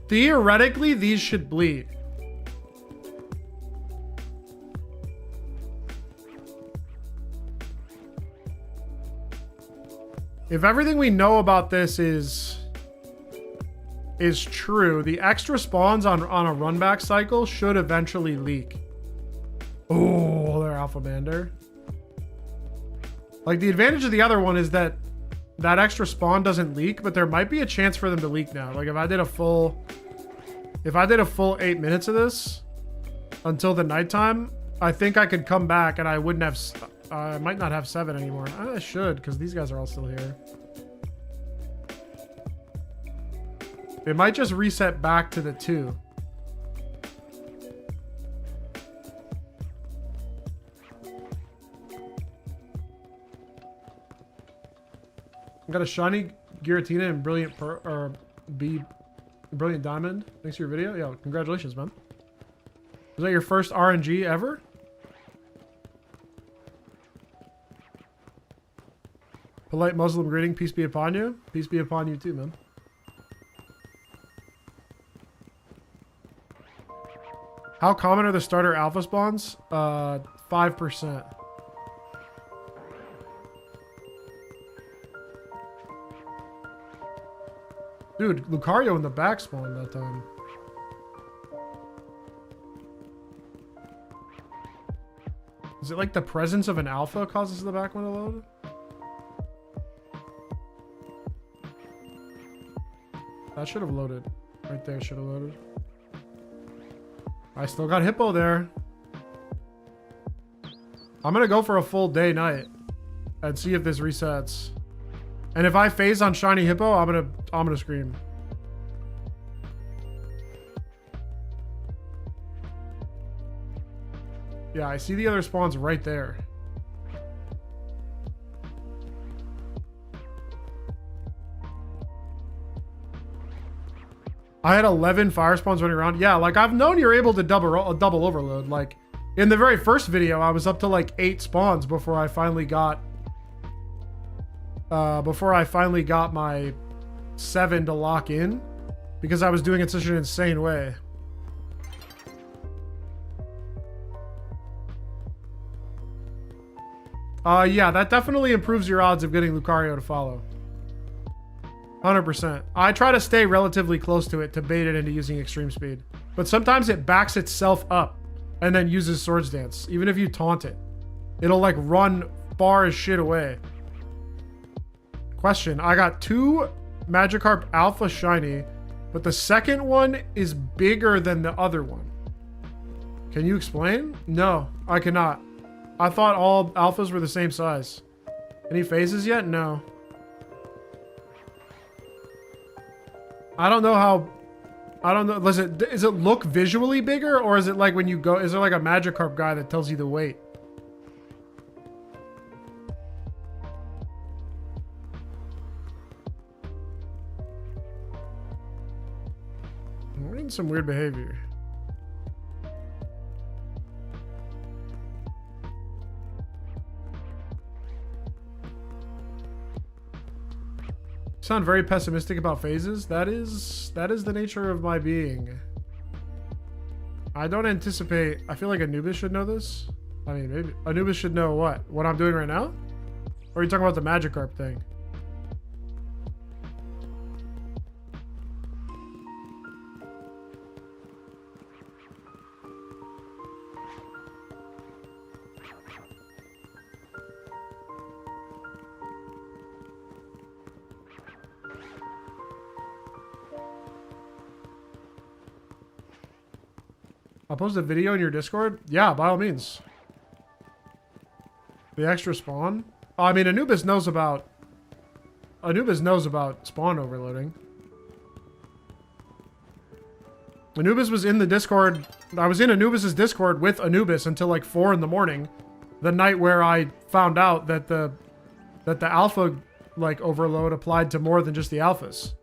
Theoretically, these should bleed. If everything we know about this is true, the extra spawns on a runback cycle should eventually leak. Oh, they're Alphamander. Like, the advantage of the other one is that extra spawn doesn't leak, but there might be a chance for them to leak now. Like, if I did a full 8 minutes of this until the nighttime, I think I could come back and I wouldn't have... I might not have 7 anymore. I should, because these guys are all still here. It might just reset back to the 2. I got a shiny Giratina and brilliant brilliant diamond. Thanks for your video. Yo, congratulations, man. Was that your first RNG ever? Polite Muslim greeting. Peace be upon you. Peace be upon you too, man. How common are the starter alpha spawns? 5%. Dude, Lucario in the back spawn that time. Is it like the presence of an alpha causes the back one to load? That should have loaded. Right there should have loaded. I still got Hippo there. I'm gonna go for a full day night and see if this resets. And if I phase on Shiny Hippo, I'm gonna scream. Yeah, I see the other spawns right there. I had 11 fire spawns running around. Yeah, like I've known you're able to double overload. Like in the very first video, I was up to like 8 spawns before I finally got my 7 to lock in because I was doing it in such an insane way. Yeah, that definitely improves your odds of getting Lucario to follow. 100%. I try to stay relatively close to it to bait it into using extreme speed. But sometimes it backs itself up and then uses Swords Dance. Even if you taunt it, it'll like run far as shit away. Question. I got 2 Magikarp Alpha Shiny, but the second one is bigger than the other one. Can you explain? No, I cannot. I thought all alphas were the same size. Any phases yet? No. I don't know how... I don't know. Listen, does it look visually bigger, or is it like when you go... Is there like a Magikarp guy that tells you the weight? We're in some weird behavior. Sound very pessimistic about phases. That is the nature of my being. I don't anticipate... I feel like Anubis should know this. I mean, maybe Anubis should know what? What I'm doing right now? Or are you talking about the Magikarp thing? I'll post a video in your Discord? Yeah, by all means. The extra spawn? Oh, I mean, Anubis knows about spawn overloading. Anubis was in the Discord. I was in Anubis's Discord with Anubis until like 4 in the morning. The night where I found out that the alpha like overload applied to more than just the alphas.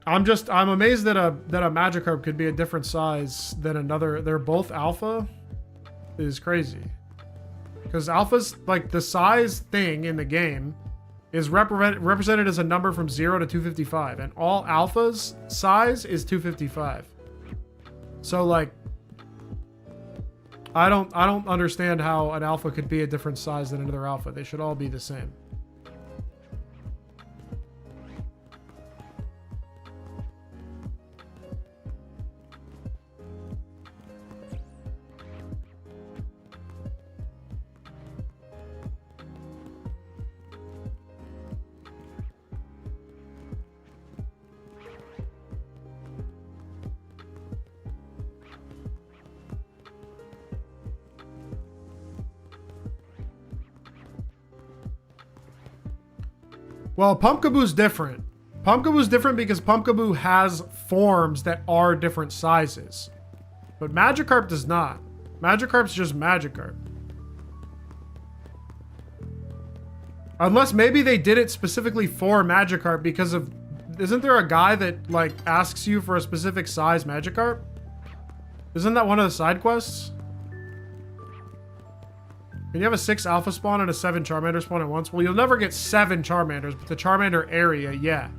I'm amazed that a Magikarp could be a different size than another. They're both alpha. It is crazy. Because alphas, like the size thing in the game, is represented as a number from 0 to 255, and all alphas size is 255. So like, I don't understand how an alpha could be a different size than another alpha. They should all be the same. Well, Pumpkaboo's different. Pumpkaboo's different because Pumpkaboo has forms that are different sizes. But Magikarp does not. Magikarp's just Magikarp. Unless maybe they did it specifically for Magikarp because of... Isn't there a guy that, like, asks you for a specific size Magikarp? Isn't that one of the side quests? Can you have a 6 alpha spawn and a 7 Charmander spawn at once? Well, you'll never get 7 Charmanders, but the Charmander area, yeah.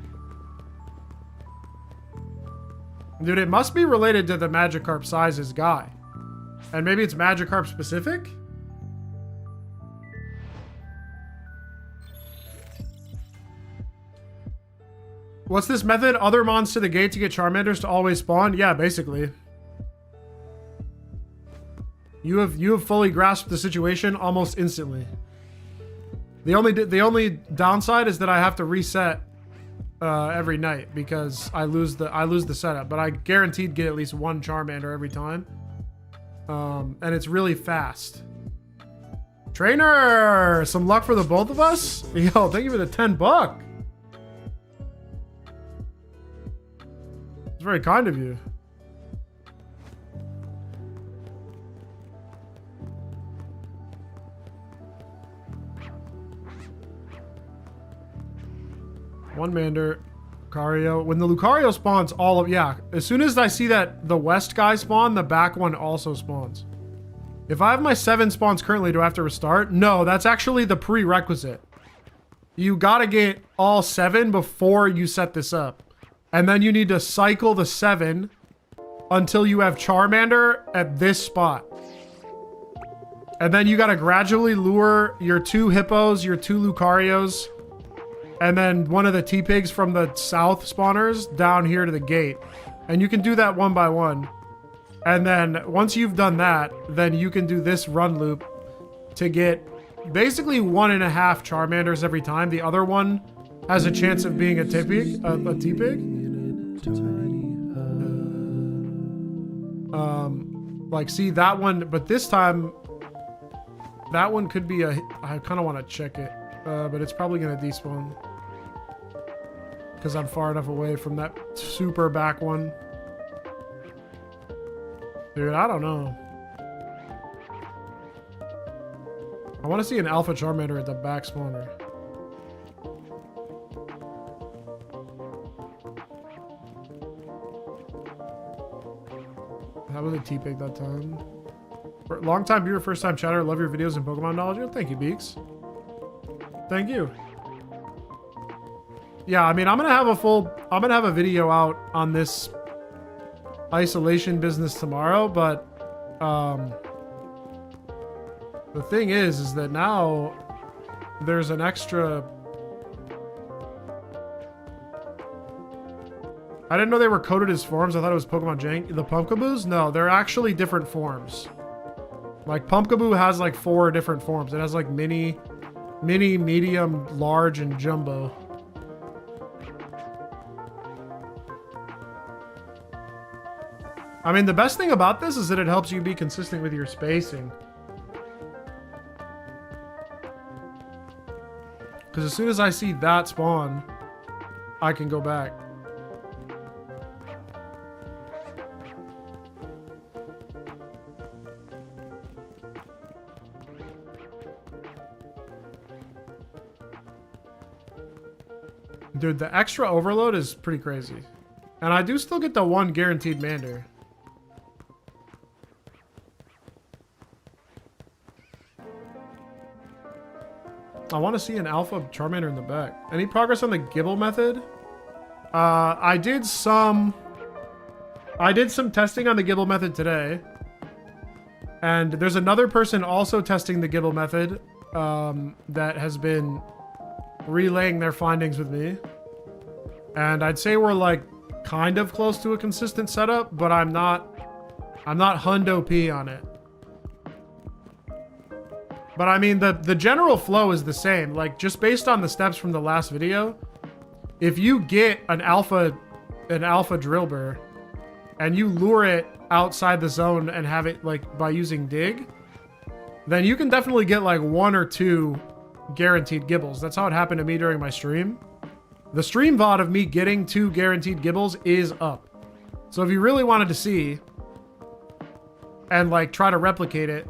Dude, it must be related to the Magikarp sizes guy. And maybe it's Magikarp specific? What's this method? Other mons to the gate to get Charmanders to always spawn? Yeah, basically. You have fully grasped the situation almost instantly. The only downside is that I have to reset every night because I lose the setup. But I guaranteed get at least 1 Charmander every time, and it's really fast. Trainer, some luck for the both of us. Yo, thank you for the $10. It's very kind of you. One Mander, Lucario. When the Lucario spawns, all of... Yeah, as soon as I see that the west guy spawn, the back one also spawns. If I have my 7 spawns currently, do I have to restart? No, that's actually the prerequisite. You gotta get all 7 before you set this up. And then you need to cycle the 7 until you have Charmander at this spot. And then you gotta gradually lure your 2 hippos, your 2 Lucarios, and then one of the T-Pigs from the south spawners down here to the gate. And you can do that one by one. And then once you've done that, then you can do this run loop to get basically 1.5 Charmanders every time. The other one has a chance of being a T-Pig. A T-Pig? Like, see that one, but this time, that one could be a... I kind of want to check it, but it's probably going to despawn. Because I'm far enough away from that super back one. Dude, I don't know. I want to see an Alpha Charmander at the back spawner. That was a T-Pig that time. Long time viewer, first time chatter. Love your videos and Pokemon knowledge. Oh, thank you, Beaks. Thank you. Yeah, I mean, I'm gonna have a video out on this isolation business tomorrow, but the thing is that now there's an extra... I didn't know they were coded as forms. I thought it was Pokemon Jank. The Pumpkaboos? No, they're actually different forms. Like, Pumpkaboo has like 4 different forms. It has like mini, medium, large, and jumbo. I mean, the best thing about this is that it helps you be consistent with your spacing. Because as soon as I see that spawn, I can go back. Dude, the extra overload is pretty crazy. And I do still get the 1 guaranteed Mander. I want to see an Alpha Charmander in the back. Any progress on the Gibble method? I did some testing on the Gibble method today. And there's another person also testing the Gibble method that has been relaying their findings with me. And I'd say we're like kind of close to a consistent setup, but I'm not hundo P on it. But I mean, the general flow is the same. Like, just based on the steps from the last video, if you get an alpha Drillbur and you lure it outside the zone and have it like by using dig, then you can definitely get like 1 or 2 guaranteed Gibbles. That's how it happened to me during my stream. The stream VOD of me getting 2 guaranteed Gibbles is up. So if you really wanted to see and like try to replicate it,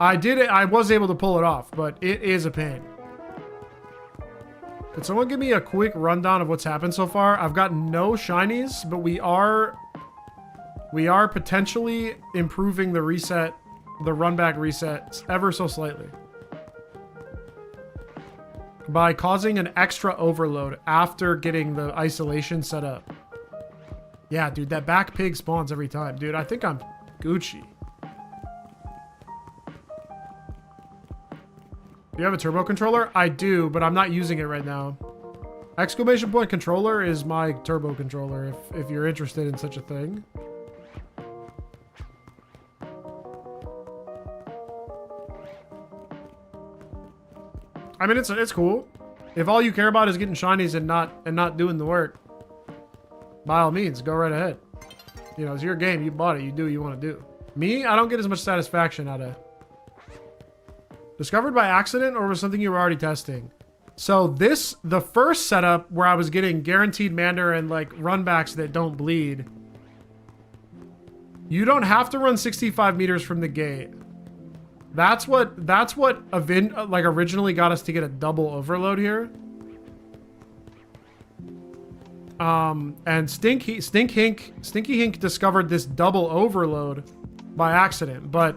I did it. I was able to pull it off, but it is a pain. Could someone give me a quick rundown of what's happened so far? I've got no shinies, but we are potentially improving the reset, the run back reset ever so slightly by causing an extra overload after getting the isolation set up. Yeah, dude, that back pig spawns every time. Dude, I think I'm Gucci. Do you have a turbo controller? I do, but I'm not using it right now. Exclamation point controller is my turbo controller, if you're interested in such a thing. I mean, it's cool. If all you care about is getting shinies and not doing the work, by all means, go right ahead. You know, it's your game. You bought it. You do what you want to do. Me, I don't get as much satisfaction out of... Discovered by accident, or was something you were already testing? So this, the first setup where I was getting guaranteed Mander and like runbacks that don't bleed, you don't have to run 65 meters from the gate. That's what originally got us to get a double overload here. And Stinky Hink discovered this double overload by accident, but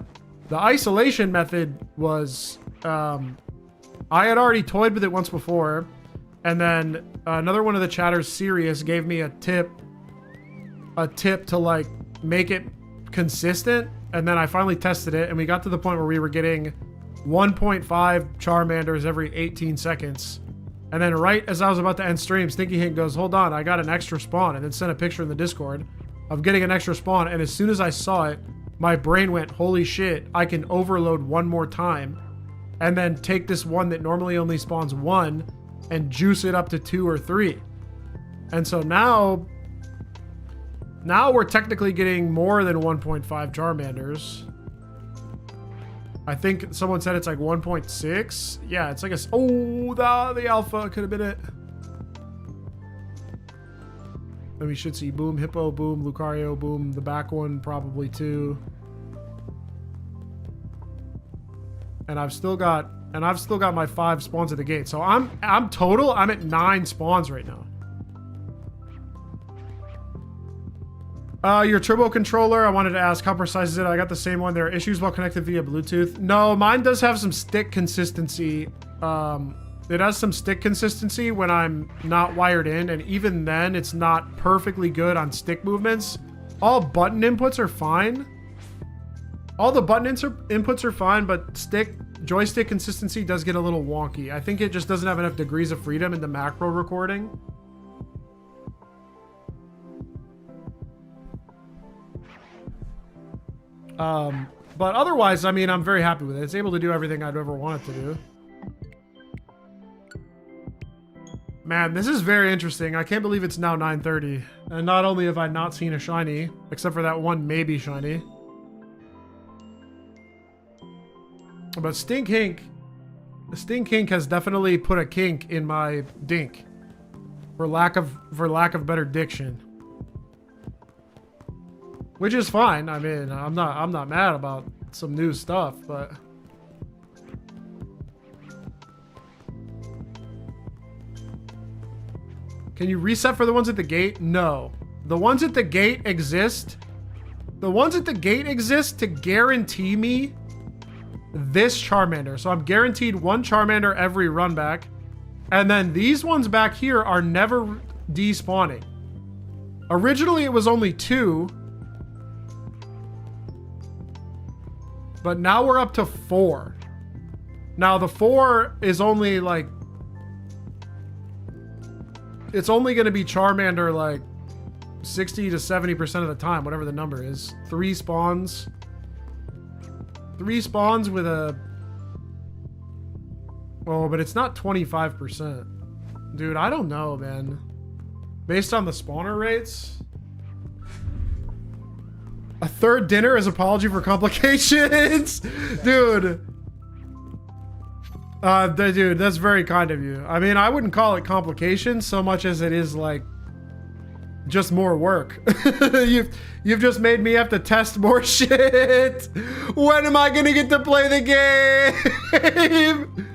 the isolation method was, I had already toyed with it once before, and then another one of the chatters, Sirius, gave me a tip to like make it consistent, and then I finally tested it, and we got to the point where we were getting 1.5 Charmanders every 18 seconds. And then right as I was about to end stream, Stinky Hink goes, hold on, I got an extra spawn, and then sent a picture in the Discord of getting an extra spawn, and as soon as I saw it, my brain went, holy shit, I can overload one more time, and then take this one that normally only spawns one, and juice it up to 2 or 3. And so now we're technically getting more than 1.5 Charmanders. I think someone said it's like 1.6. Yeah, it's like a... Oh, the alpha could have been it. Then we should see boom, hippo, boom, Lucario, boom. The back one probably too. And I've still got my 5 spawns at the gate. So I'm at 9 spawns right now. Your turbo controller, I wanted to ask, how precise is it? I got the same one. There are issues while connected via Bluetooth. No, mine does have some stick consistency. It has some stick consistency when I'm not wired in, and even then, it's not perfectly good on stick movements. All button inputs are fine. All the button inputs are fine, but joystick consistency does get a little wonky. I think it just doesn't have enough degrees of freedom in the macro recording. But otherwise, I mean, I'm very happy with it. It's able to do everything I'd ever want it to do. Man, this is very interesting. I can't believe it's now 9:30. And not only have I not seen a shiny, except for that one maybe shiny. But Stink Hink has definitely put a kink in my dink. For lack of better diction. Which is fine. I mean, I'm not mad about some new stuff, but can you reset for the ones at the gate? No. The ones at the gate exist. The ones at the gate exist to guarantee me this Charmander. So I'm guaranteed 1 Charmander every run back. And then these ones back here are never despawning. Originally it was only 2. But now we're up to 4. Now the 4 is only like... It's only going to be Charmander like 60 to 70% of the time, whatever the number is. 3 spawns. 3 spawns with a... Oh, but it's not 25%. Dude, I don't know, man. Based on the spawner rates... A 3rd dinner as apology for complications? Dude. Dude, that's very kind of you. I mean, I wouldn't call it complications so much as it is like just more work. You've just made me have to test more shit. When am I gonna get to play the game?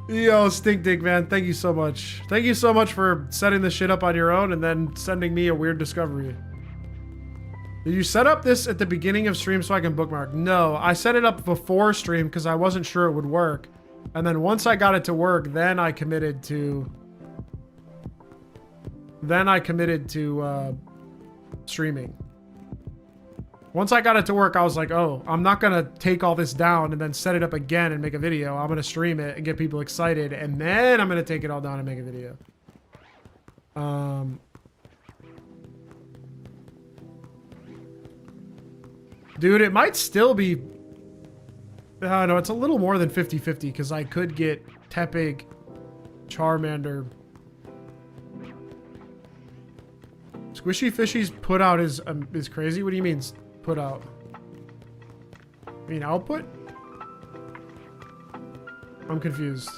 Yo, Stink Dick, man, thank you so much. Thank you so much for setting this shit up on your own and then sending me a weird discovery. Did you set up this at the beginning of stream so I can bookmark? No, I set it up before stream because I wasn't sure it would work. And then once I got it to work, then I committed to... streaming. Once I got it to work, I was like, oh, I'm not going to take all this down and then set it up again and make a video. I'm going to stream it and get people excited. And then I'm going to take it all down and make a video. Dude, it might still be... no, it's a little more than 50-50 because I could get Tepig, Charmander. Squishy Fishy's put out is crazy. What do you mean put out? I mean output? I'm confused.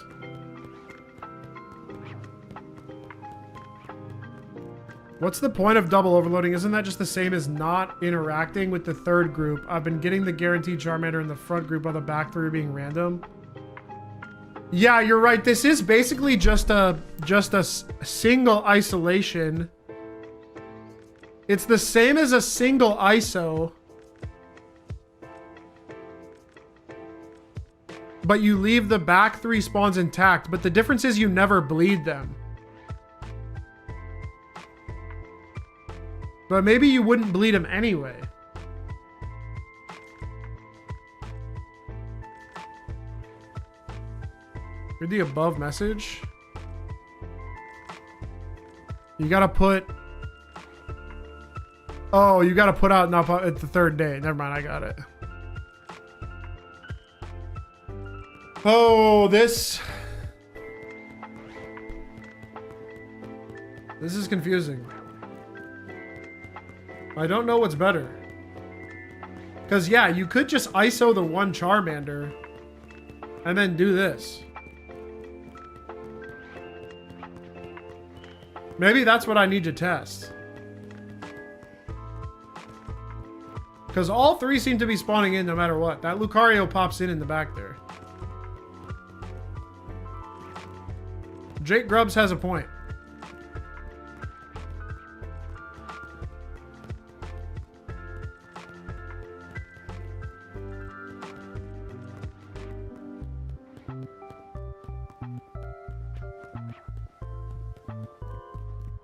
What's the point of double overloading? Isn't that just the same as not interacting with the 3rd group? I've been getting the guaranteed Charmander in the front group while the back 3 being random. Yeah, you're right. This is basically just a single isolation It's the same as a single ISO, but you leave the back 3 spawns intact, but the difference is you never bleed them. But maybe you wouldn't bleed them anyway. Read the above message. You gotta put... Oh, you gotta put out now at the 3rd day. Never mind, I got it. Oh, this is confusing. I don't know what's better. Because, yeah, you could just ISO the one Charmander and then do this. Maybe that's what I need to test. Because all 3 seem to be spawning in no matter what. That Lucario pops in the back there. Jake Grubbs has a point.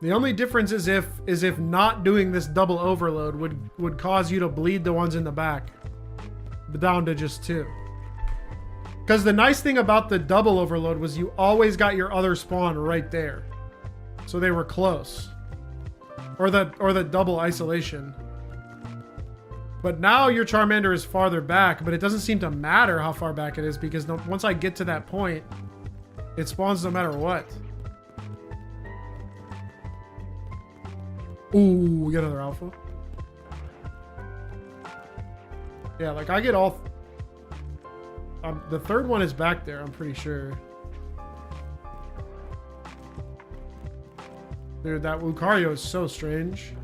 The only difference is if not doing this double overload would cause you to bleed the ones in the back down to just 2. Because the nice thing about the double overload was you always got your other spawn right there. So they were close. Or the double isolation. But now your Charmander is farther back, but it doesn't seem to matter how far back it is because once I get to that point, it spawns no matter what. Ooh, we got another alpha. Yeah, like I get all... the 3rd one is back there, I'm pretty sure. Dude, that Lucario is so strange.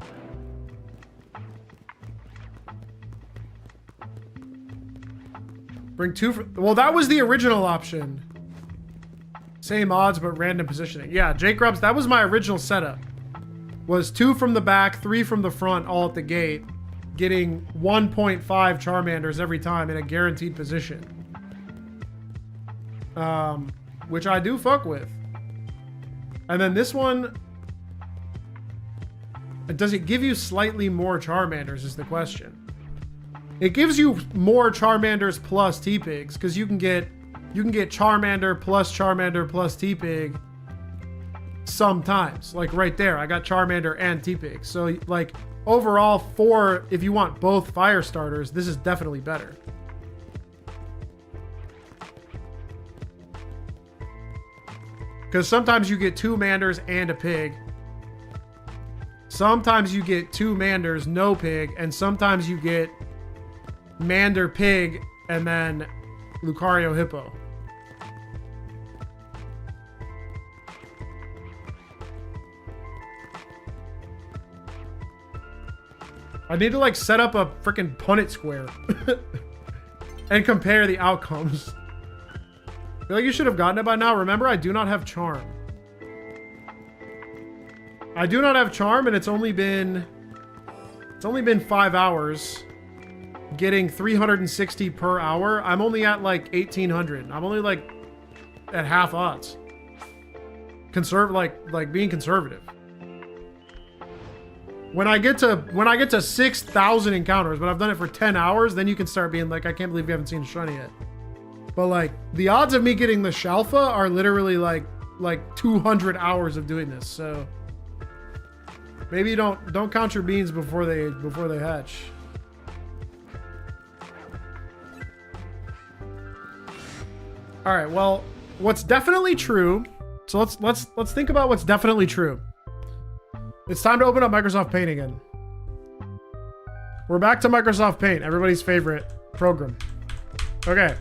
Bring 2 well, that was the original option. Same odds, but random positioning. Yeah, Jake Grubbs, that was my original setup. Was 2 from the back, 3 from the front, all at the gate. Getting 1.5 Charmanders every time in a guaranteed position. Which I do fuck with. And then this one... Does it give you slightly more Charmanders is the question. It gives you more Charmanders plus T-Pigs, because you can get Charmander plus T-Pig sometimes. Like right there, I got Charmander and T-Pig. So like overall, if you want both fire starters, this is definitely better. Because sometimes you get 2 Manders and a pig. Sometimes you get 2 Manders, no pig. And sometimes you get Mander, pig, and then Lucario, hippo. I need to like set up a freaking Punnett square and compare the outcomes. I feel like you should have gotten it by now. Remember, I do not have charm. I do not have charm, and it's only been 5 hours, getting 360 per hour. I'm only at like 1800. I'm only like at half odds. Like being conservative. When I get to 6,000 encounters, but I've done it for 10 hours, then you can start being like, I can't believe you haven't seen a shiny yet. But like the odds of me getting the Shalpha are literally like 200 hours of doing this. So maybe don't count your beans before they hatch. All right, well, what's definitely true. So let's think about what's definitely true. It's time to open up Microsoft Paint again. We're back to Microsoft Paint, everybody's favorite program. Okay.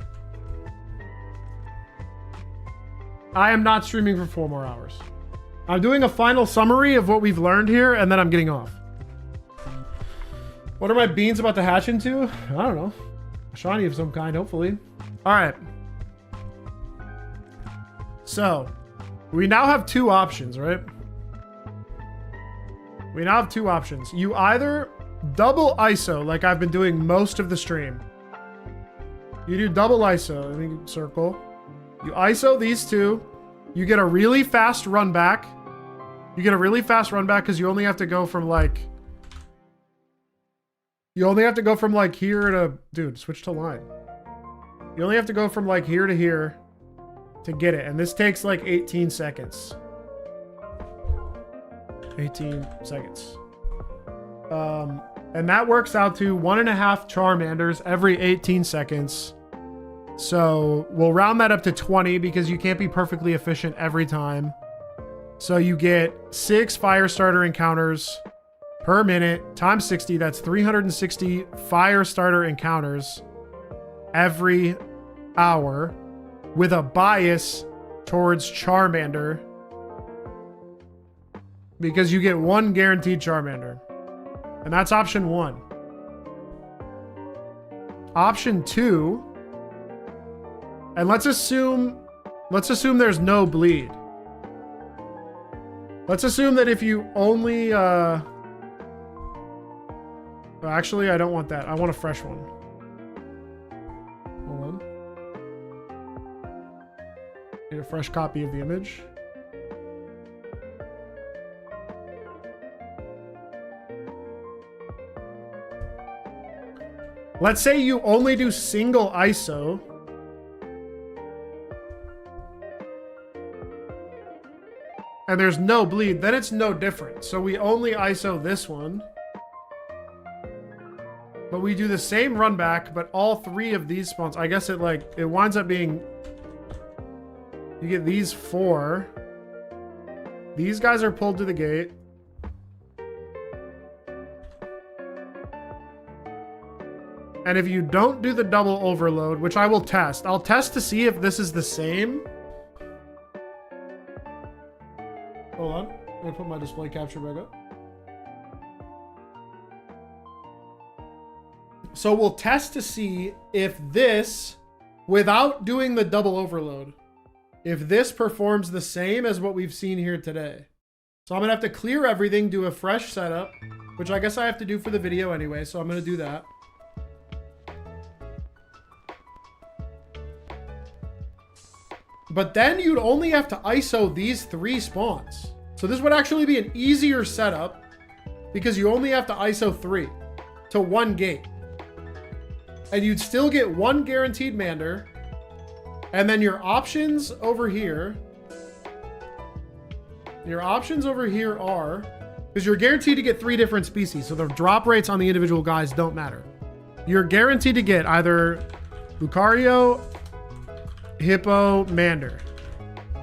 I am not streaming for 4 more hours. I'm doing a final summary of what we've learned here, and then I'm getting off. What are my beans about to hatch into? I don't know. A shiny of some kind, hopefully. All right. So, we now have 2 options, right? We now have two options. You either double ISO, like I've been doing most of the stream. You do double ISO. Let me circle. You ISO these two. You get a really fast run back. You get a really fast run back because you only have to go from like... You only have to go from like here to... Dude, switch to line. You only have to go from like here to here to get it. And this takes like 18 seconds. 18 seconds. And that works out to 1.5 Charmanders every 18 seconds. So we'll round that up to 20 because you can't be perfectly efficient every time. So you get 6 fire starter encounters per minute times 60. That's 360 fire starter encounters every hour with a bias towards Charmander because you get 1 guaranteed Charmander. And that's option 1. Option 2, and let's assume there's no bleed. Let's assume that if you only well, actually I don't want that. I want a fresh one. Hold on. Need a fresh copy of the image. Let's say you only do single ISO. And there's no bleed, then it's no different. So we only ISO this one. But we do the same run back, but all 3 of these spawns, I guess it winds up being, you get these 4. These guys are pulled to the gate. And if you don't do the double overload, which I will test, I'll test to see if this is the same. Hold on, I'm gonna put my display capture back up. So we'll test to see if this, without doing the double overload, if this performs the same as what we've seen here today. So I'm gonna have to clear everything, do a fresh setup, which I guess I have to do for the video anyway, so I'm gonna do that. But then you'd only have to ISO these 3 spawns. So this would actually be an easier setup because you only have to ISO 3 to 1 gate. And you'd still get 1 guaranteed Mander. And then your options over here. Your options over here are, because you're guaranteed to get 3 different species. So the drop rates on the individual guys don't matter. You're guaranteed to get either Lucario, Hippo, Mander.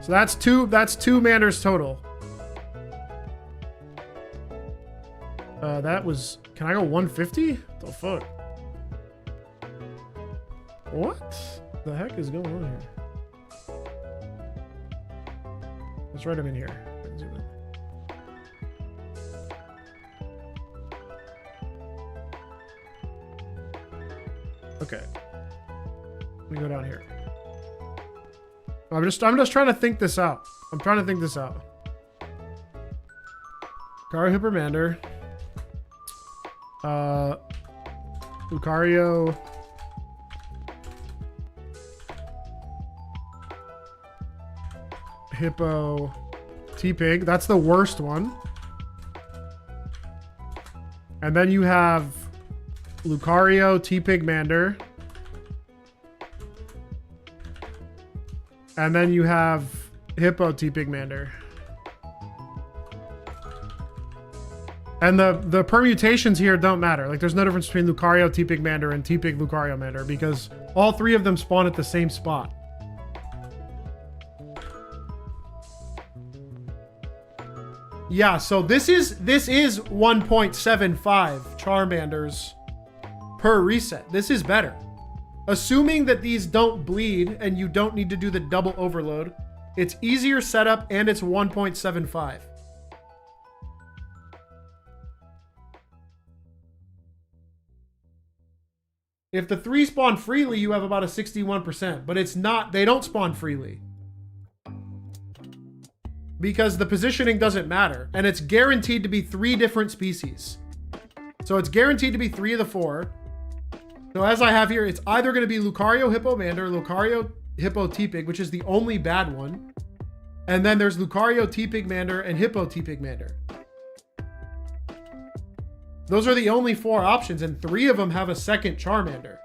So that's two Manders total. That was, can I go 150? What the fuck? What the heck is going on here? Let's write them in here. Zoom in. Okay. Let me go down here. I'm just trying to think this out. I'm trying to think this out. Lucario, Hippermander. Lucario. Hippo. T-Pig. That's the worst one. And then you have Lucario, T-Pig, Mander. And then you have Hippo, T-Pig, Mander. And the permutations here don't matter. Like, there's no difference between Lucario, T-Pig, Mander, and T-Pig, Lucario, Mander, because all 3 of them spawn at the same spot. Yeah, so this is 1.75 Charmanders per reset. This is better. Assuming that these don't bleed and you don't need to do the double overload, it's easier setup and it's 1.75. If the 3 spawn freely, you have about a 61%, but it's not, they don't spawn freely. because the positioning doesn't matter. And it's guaranteed to be 3 different species. So it's guaranteed to be 3 of the 4. So as I have here, it's either going to be Lucario Hippomander, Lucario Hippo T-Pig, which is the only bad one. And then there's Lucario T-Pigmander and Hippo T-Pigmander. Those are the only 4 options, and 3 of them have a second Charmander.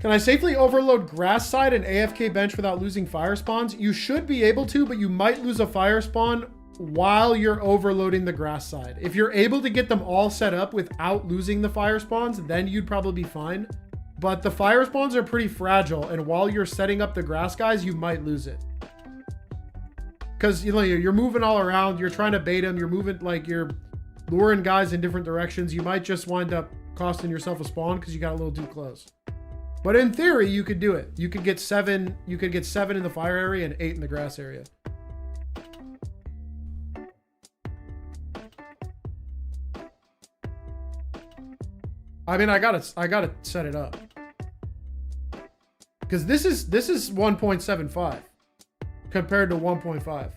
Can I safely overload Grass Side and AFK Bench without losing fire spawns? You should be able to, but you might lose a fire spawn while you're overloading the Grass Side. If you're able to get them all set up without losing the fire spawns, then you'd probably be fine. But the fire spawns are pretty fragile, and while you're setting up the grass guys, you might lose it. Because you're moving all around, you're trying to bait them, you're moving, like, you're luring guys in different directions. You might just wind up costing yourself a spawn because you got a little too close. But in theory, you could do it. You could get 7. You could get 7 in the fire area and 8 in the grass area. I mean, I gotta set it up because this is 1.75 compared to 1.5.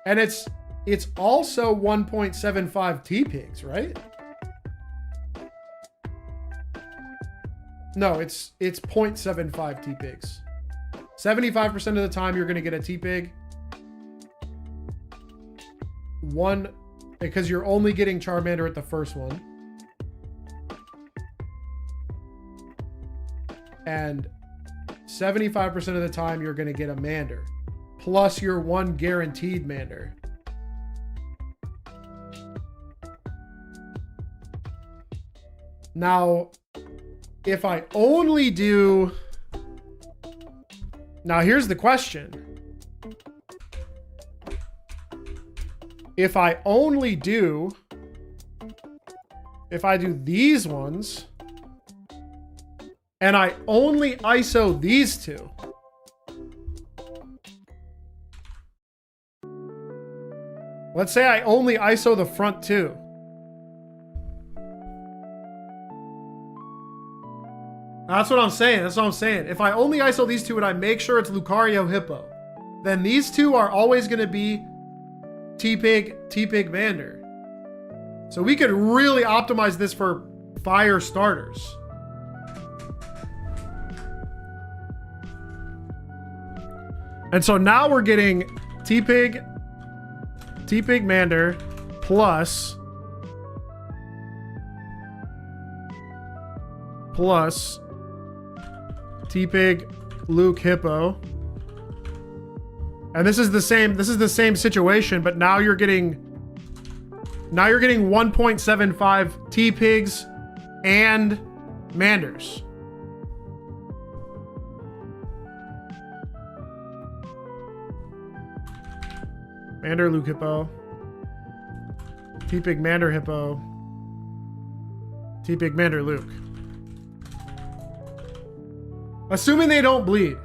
And it's also 1.75 T-Pigs, right? No, it's 0.75 T-Pigs. 75% of the time you're gonna get a T-Pig. One, because you're only getting Charmander at the first one. And 75% of the time you're going to get a Mander. Plus your 1 guaranteed Mander. Now, if I only do... Now here's the question. If I do these ones, and I only ISO these 2, let's say I only ISO the front 2. That's what I'm saying. That's what I'm saying. If I only ISO these 2 and I make sure it's Lucario Hippo, then these 2 are always going to be T-Pigmander. So we could really optimize this for fire starters. And so now we're getting T-Pigmander plus T-Pig Luke Hippo. And this is the same situation, but now you're getting 1.75 T-Pigs and Manders. Mander Luke Hippo. T-Pig Mander Hippo. T-Pig Mander Luke. Assuming they don't bleed.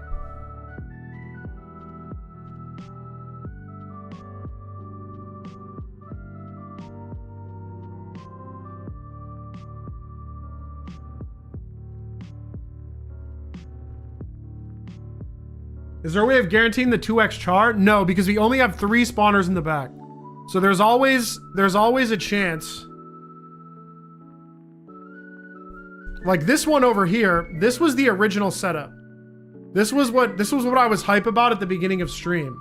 Is there a way of guaranteeing the 2x char? No, because we only have 3 spawners in the back. So there's always a chance. Like this one over here, this was the original setup. This was what I was hype about at the beginning of stream.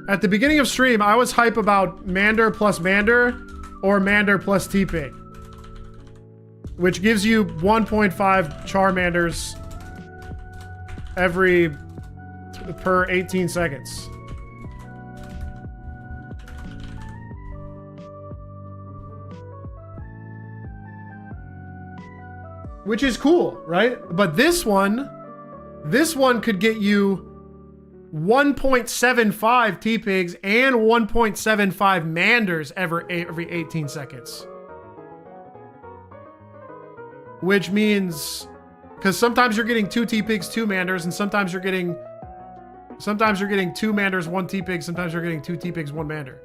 At the beginning of stream, I was hype about Mander plus Mander or Mander plus T-Pig, which gives you 1.5 Charmanders per 18 seconds. Which is cool, right? But this one could get you 1.75 T-Pigs and 1.75 Manders every 18 seconds. Which means, because sometimes you're getting 2 T-Pigs, 2 Manders, and sometimes you're getting Sometimes you're getting 2 Manders, 1 T-Pig. Sometimes you're getting 2 T-Pigs, 1 Mander.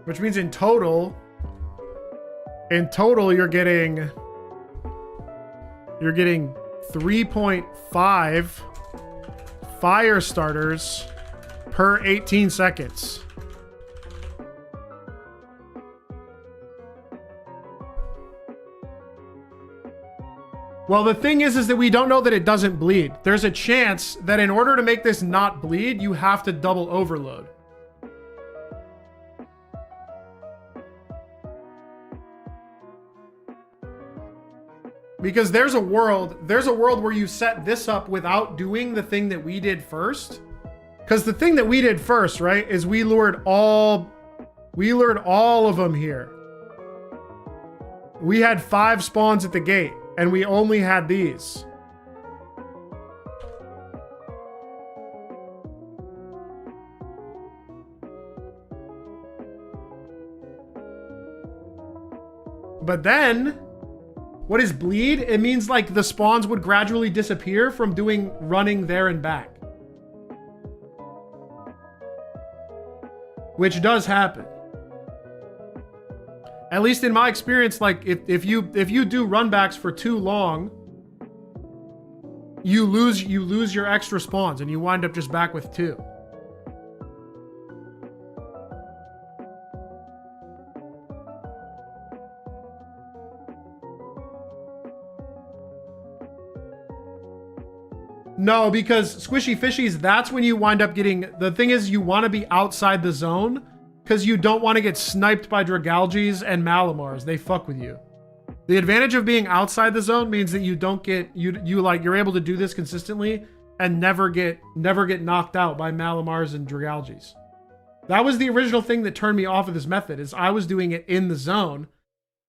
Which means in total you're getting 3.5 fire starters per 18 seconds. Well, the thing is that we don't know that it doesn't bleed. There's a chance that in order to make this not bleed, you have to double overload. Because there's a world where you set this up without doing the thing that we did first. Because the thing that we did first, right, is we lured all of them here. We had 5 spawns at the gate, and we only had these. But then, what is bleed? It means like the spawns would gradually disappear from running there and back. Which does happen. At least in my experience, like if you do runbacks for too long, you lose your extra spawns and you wind up just back with 2. No, because squishy fishies, that's when you wind up getting... The thing is, you want to be outside the zone because you don't want to get sniped by Dragalges and Malamars. They fuck with you. The advantage of being outside the zone means that you don't get... You're able to do this consistently and never get knocked out by Malamars and Dragalges. That was the original thing that turned me off of this method, is I was doing it in the zone.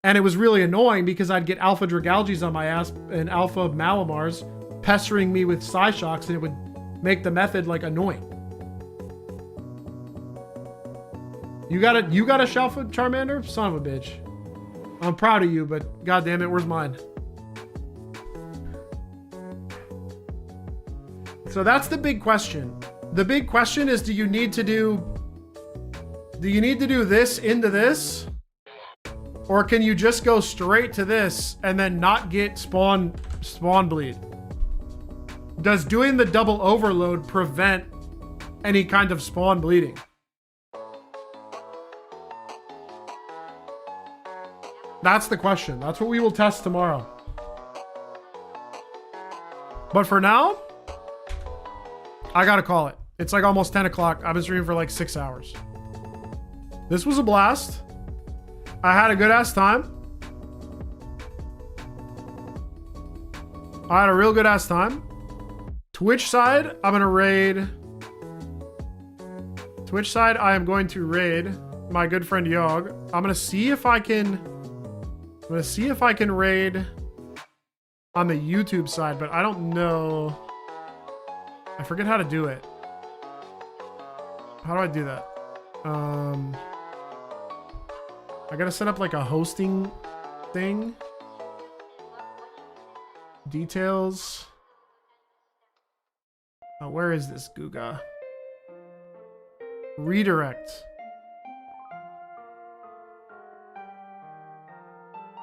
And it was really annoying because I'd get alpha Dragalges on my ass and alpha Malamars pestering me with Psyshocks, and it would make the method like annoying. You got a Shalpha Charmander? Son of a bitch. I'm proud of you, but goddamn it, where's mine? So that's the big question. The big question is, do you need to do this into this? Or can you just go straight to this and then not get spawn bleed? Does doing the double overload prevent any kind of spawn bleeding? That's the question. That's what we will test tomorrow. But for now, I gotta call it. It's like almost 10 o'clock. I've been streaming for like 6 hours. This was a blast. I had a good ass time. I had a real good ass time. Twitch side, I'm gonna raid. Twitch side, I am going to raid my good friend Yog. I'm gonna see if I can raid on the YouTube side, but I don't know. I forget how to do it. How do I do that? I gotta set up like a hosting thing. Details. Oh, where is this Guga? Redirect.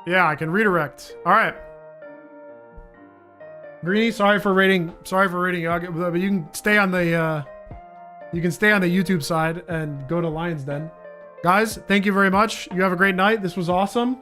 Yeah, I can redirect. All right. Greeny, sorry for rating. But you can stay on the YouTube side and go to Lion's Den. Guys, thank you very much. You have a great night. This was awesome.